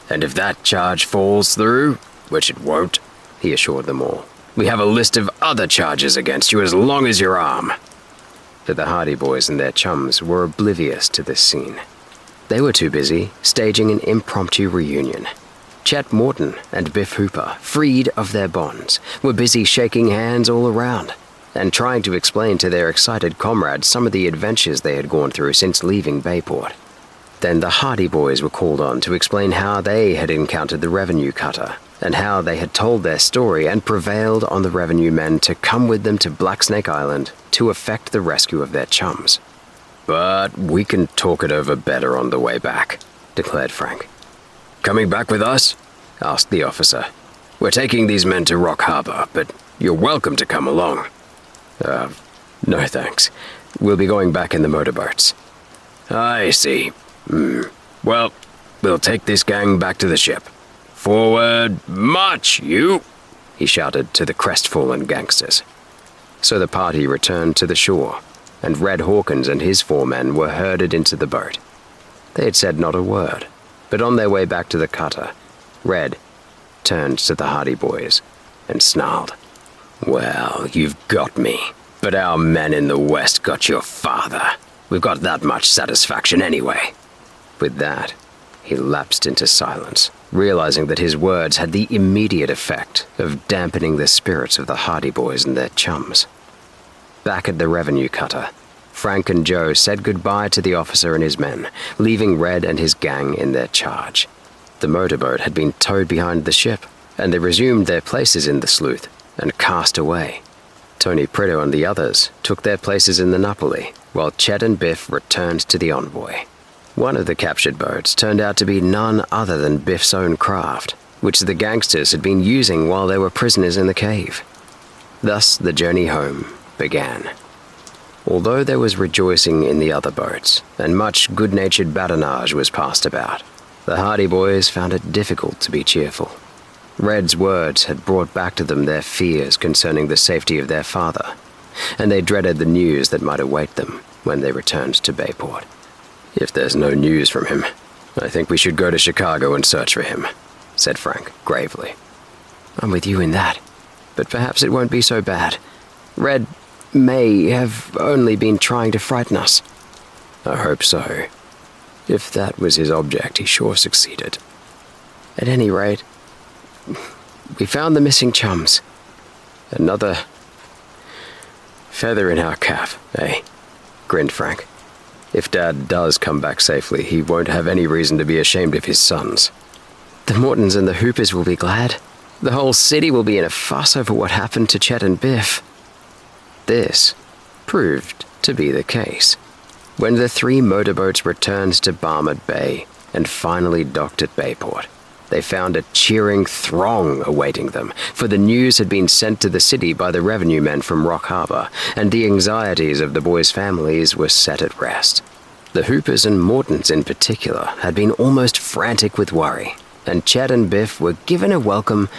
"And if that charge falls through, which it won't," he assured them all, "we have a list of other charges against you as long as your arm." But the Hardy Boys and their chums were oblivious to this scene. They were too busy staging an impromptu reunion. Chet Morton and Biff Hooper, freed of their bonds, were busy shaking hands all around and trying to explain to their excited comrades some of the adventures they had gone through since leaving Bayport. Then the Hardy Boys were called on to explain how they had encountered the revenue cutter and how they had told their story and prevailed on the revenue men to come with them to Blacksnake Island to effect the rescue of their chums. "But we can talk it over better on the way back," declared Frank. "Coming back with us?" asked the officer. "We're taking these men to Rock Harbor, but you're welcome to come along." No thanks. We'll be going back in the motorboats." "I see. Well, we'll take this gang back to the ship. Forward, march, you!" he shouted to the crestfallen gangsters. So the party returned to the shore, and Red Hawkins and his 4 men were herded into the boat. They had said not a word, but on their way back to the cutter, Red turned to the Hardy Boys and snarled, "Well, you've got me, but our men in the West got your father. We've got that much satisfaction anyway." With that, he lapsed into silence, realizing that his words had the immediate effect of dampening the spirits of the Hardy Boys and their chums. Back at the revenue cutter, Frank and Joe said goodbye to the officer and his men, leaving Red and his gang in their charge. The motorboat had been towed behind the ship, and they resumed their places in the sleuth and cast away. Tony Prideaux and the others took their places in the Napoli, while Chet and Biff returned to the envoy. One of the captured boats turned out to be none other than Biff's own craft, which the gangsters had been using while they were prisoners in the cave. Thus the journey home began. Although there was rejoicing in the other boats, and much good-natured badinage was passed about, the Hardy Boys found it difficult to be cheerful. Red's words had brought back to them their fears concerning the safety of their father, and they dreaded the news that might await them when they returned to Bayport. "If there's no news from him, I think we should go to Chicago and search for him," said Frank gravely. "I'm with you in that, but perhaps it won't be so bad. Red may have only been trying to frighten us." "I hope so. If that was his object, he sure succeeded." "At any rate, we found the missing chums. Another feather in our cap, eh?" grinned Frank. "If Dad does come back safely, he won't have any reason to be ashamed of his sons." The Mortons and the Hoopers will be glad. The whole city will be in a fuss over what happened to Chet and Biff." This proved to be the case. When the 3 motorboats returned to Barmard Bay and finally docked at Bayport, they found a cheering throng awaiting them, for the news had been sent to the city by the revenue men from Rock Harbor, and the anxieties of the boys' families were set at rest. The Hoopers and Mortons in particular had been almost frantic with worry, and Chet and Biff were given a welcome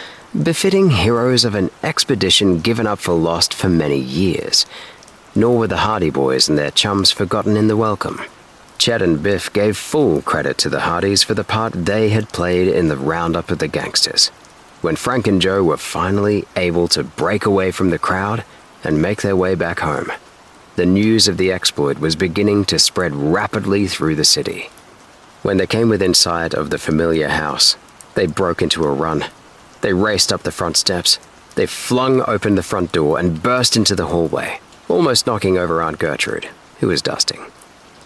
befitting heroes of an expedition given up for lost for many years. Nor were the Hardy boys and their chums forgotten in the welcome. Chet and Biff gave full credit to the Hardys for the part they had played in the roundup of the gangsters. When Frank and Joe were finally able to break away from the crowd and make their way back home, the news of the exploit was beginning to spread rapidly through the city. When they came within sight of the familiar house, they broke into a run. They raced up the front steps. They flung open the front door and burst into the hallway, almost knocking over Aunt Gertrude, who was dusting.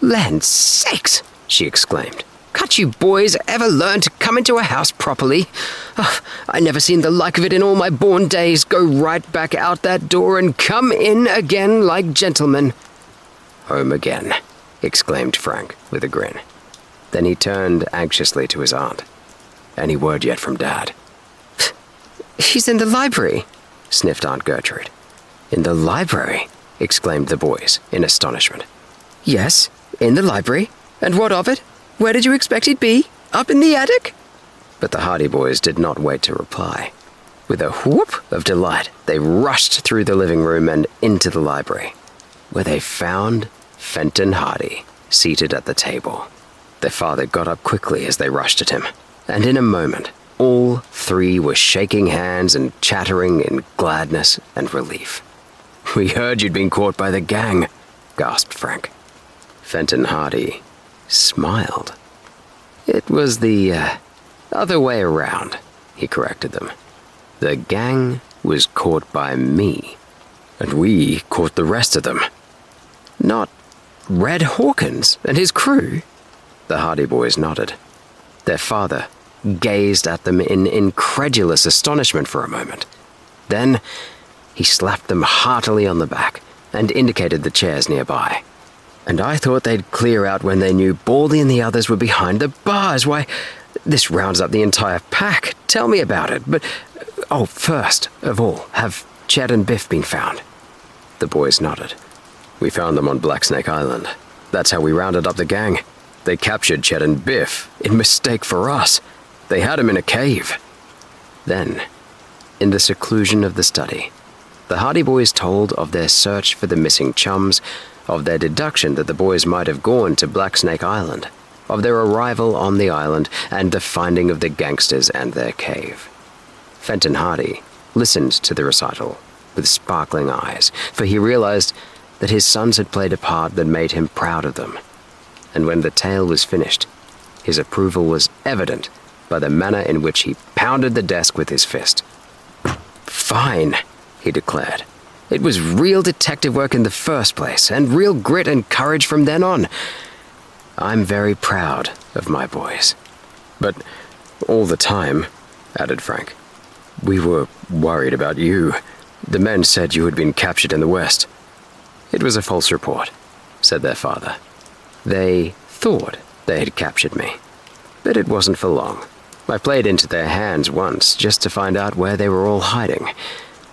"Land sakes!" she exclaimed. "Can't you boys ever learn to come into a house properly? Oh, I never seen the like of it in all my born days. Go right back out that door and come in again like gentlemen." "Home again," exclaimed Frank with a grin. Then he turned anxiously to his aunt. "Any word yet from Dad?" "He's in the library," sniffed Aunt Gertrude. "In the library?" exclaimed the boys in astonishment. "Yes, in the library. And what of it? Where did you expect he'd be? Up in the attic?" But the Hardy boys did not wait to reply. With a whoop of delight, they rushed through the living room and into the library, where they found Fenton Hardy seated at the table. Their father got up quickly as they rushed at him, and in a moment, all 3 were shaking hands and chattering in gladness and relief. "We heard you'd been caught by the gang," gasped Frank. Fenton Hardy smiled. "It was the other way around," he corrected them. "The gang was caught by me, and we caught the rest of them." "Not Red Hawkins and his crew?" The Hardy boys nodded. Their father gazed at them in incredulous astonishment for a moment. Then he slapped them heartily on the back and indicated the chairs nearby. "And I thought they'd clear out when they knew Baldy and the others were behind the bars. Why, this rounds up the entire pack. Tell me about it. But, first of all, have Chet and Biff been found?" The boys nodded. "We found them on Blacksnake Island. That's how we rounded up the gang. They captured Chet and Biff in mistake for us. They had him in a cave." Then, in the seclusion of the study, the Hardy boys told of their search for the missing chums, of their deduction that the boys might have gone to Blacksnake Island, of their arrival on the island, and the finding of the gangsters and their cave. Fenton Hardy listened to the recital with sparkling eyes, for he realized that his sons had played a part that made him proud of them. And when the tale was finished, his approval was evident by the manner in which he pounded the desk with his fist. "Fine," he declared. "It was real detective work in the first place, and real grit and courage from then on. I'm very proud of my boys. But all the time," added Frank, "we were worried about you. The men said you had been captured in the West." "It was a false report," said their father. "They thought they had captured me, but it wasn't for long. I played into their hands once just to find out where they were all hiding.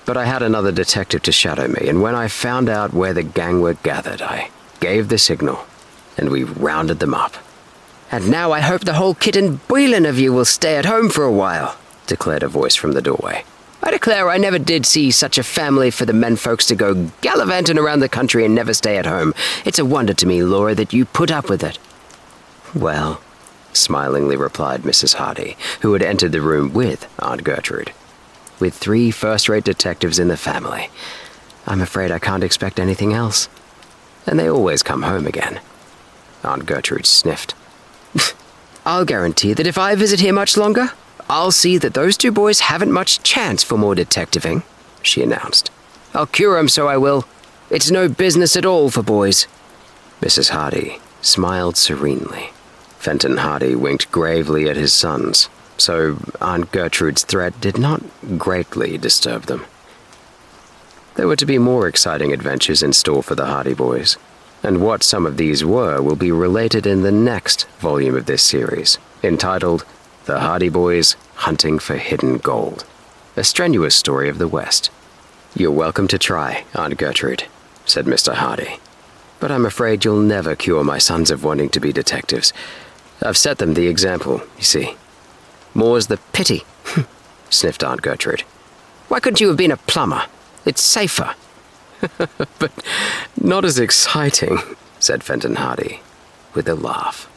But I had another detective to shadow me, and when I found out where the gang were gathered, I gave the signal, and we rounded them up." "And now I hope the whole kit and boilin' of you will stay at home for a while," declared a voice from the doorway. "I declare I never did see such a family for the men folks to go gallivanting around the country and never stay at home. It's a wonder to me, Laura, that you put up with it." "Well," smilingly replied Mrs. Hardy, who had entered the room with Aunt Gertrude, "with 3 first-rate detectives in the family, I'm afraid I can't expect anything else. And they always come home again." Aunt Gertrude sniffed. "I'll guarantee that if I visit here much longer, I'll see that those 2 boys haven't much chance for more detectiving," she announced. "I'll cure 'em, so I will. It's no business at all for boys." Mrs. Hardy smiled serenely. Fenton Hardy winked gravely at his sons, so Aunt Gertrude's threat did not greatly disturb them. There were to be more exciting adventures in store for the Hardy Boys, and what some of these were will be related in the next volume of this series, entitled The Hardy Boys Hunting for Hidden Gold, a strenuous story of the West. "You're welcome to try, Aunt Gertrude," said Mr. Hardy. "But I'm afraid you'll never cure my sons of wanting to be detectives. I've set them the example, you see." "More's the pity," sniffed Aunt Gertrude. "Why couldn't you have been a plumber? It's safer." "But not as exciting," said Fenton Hardy, with a laugh.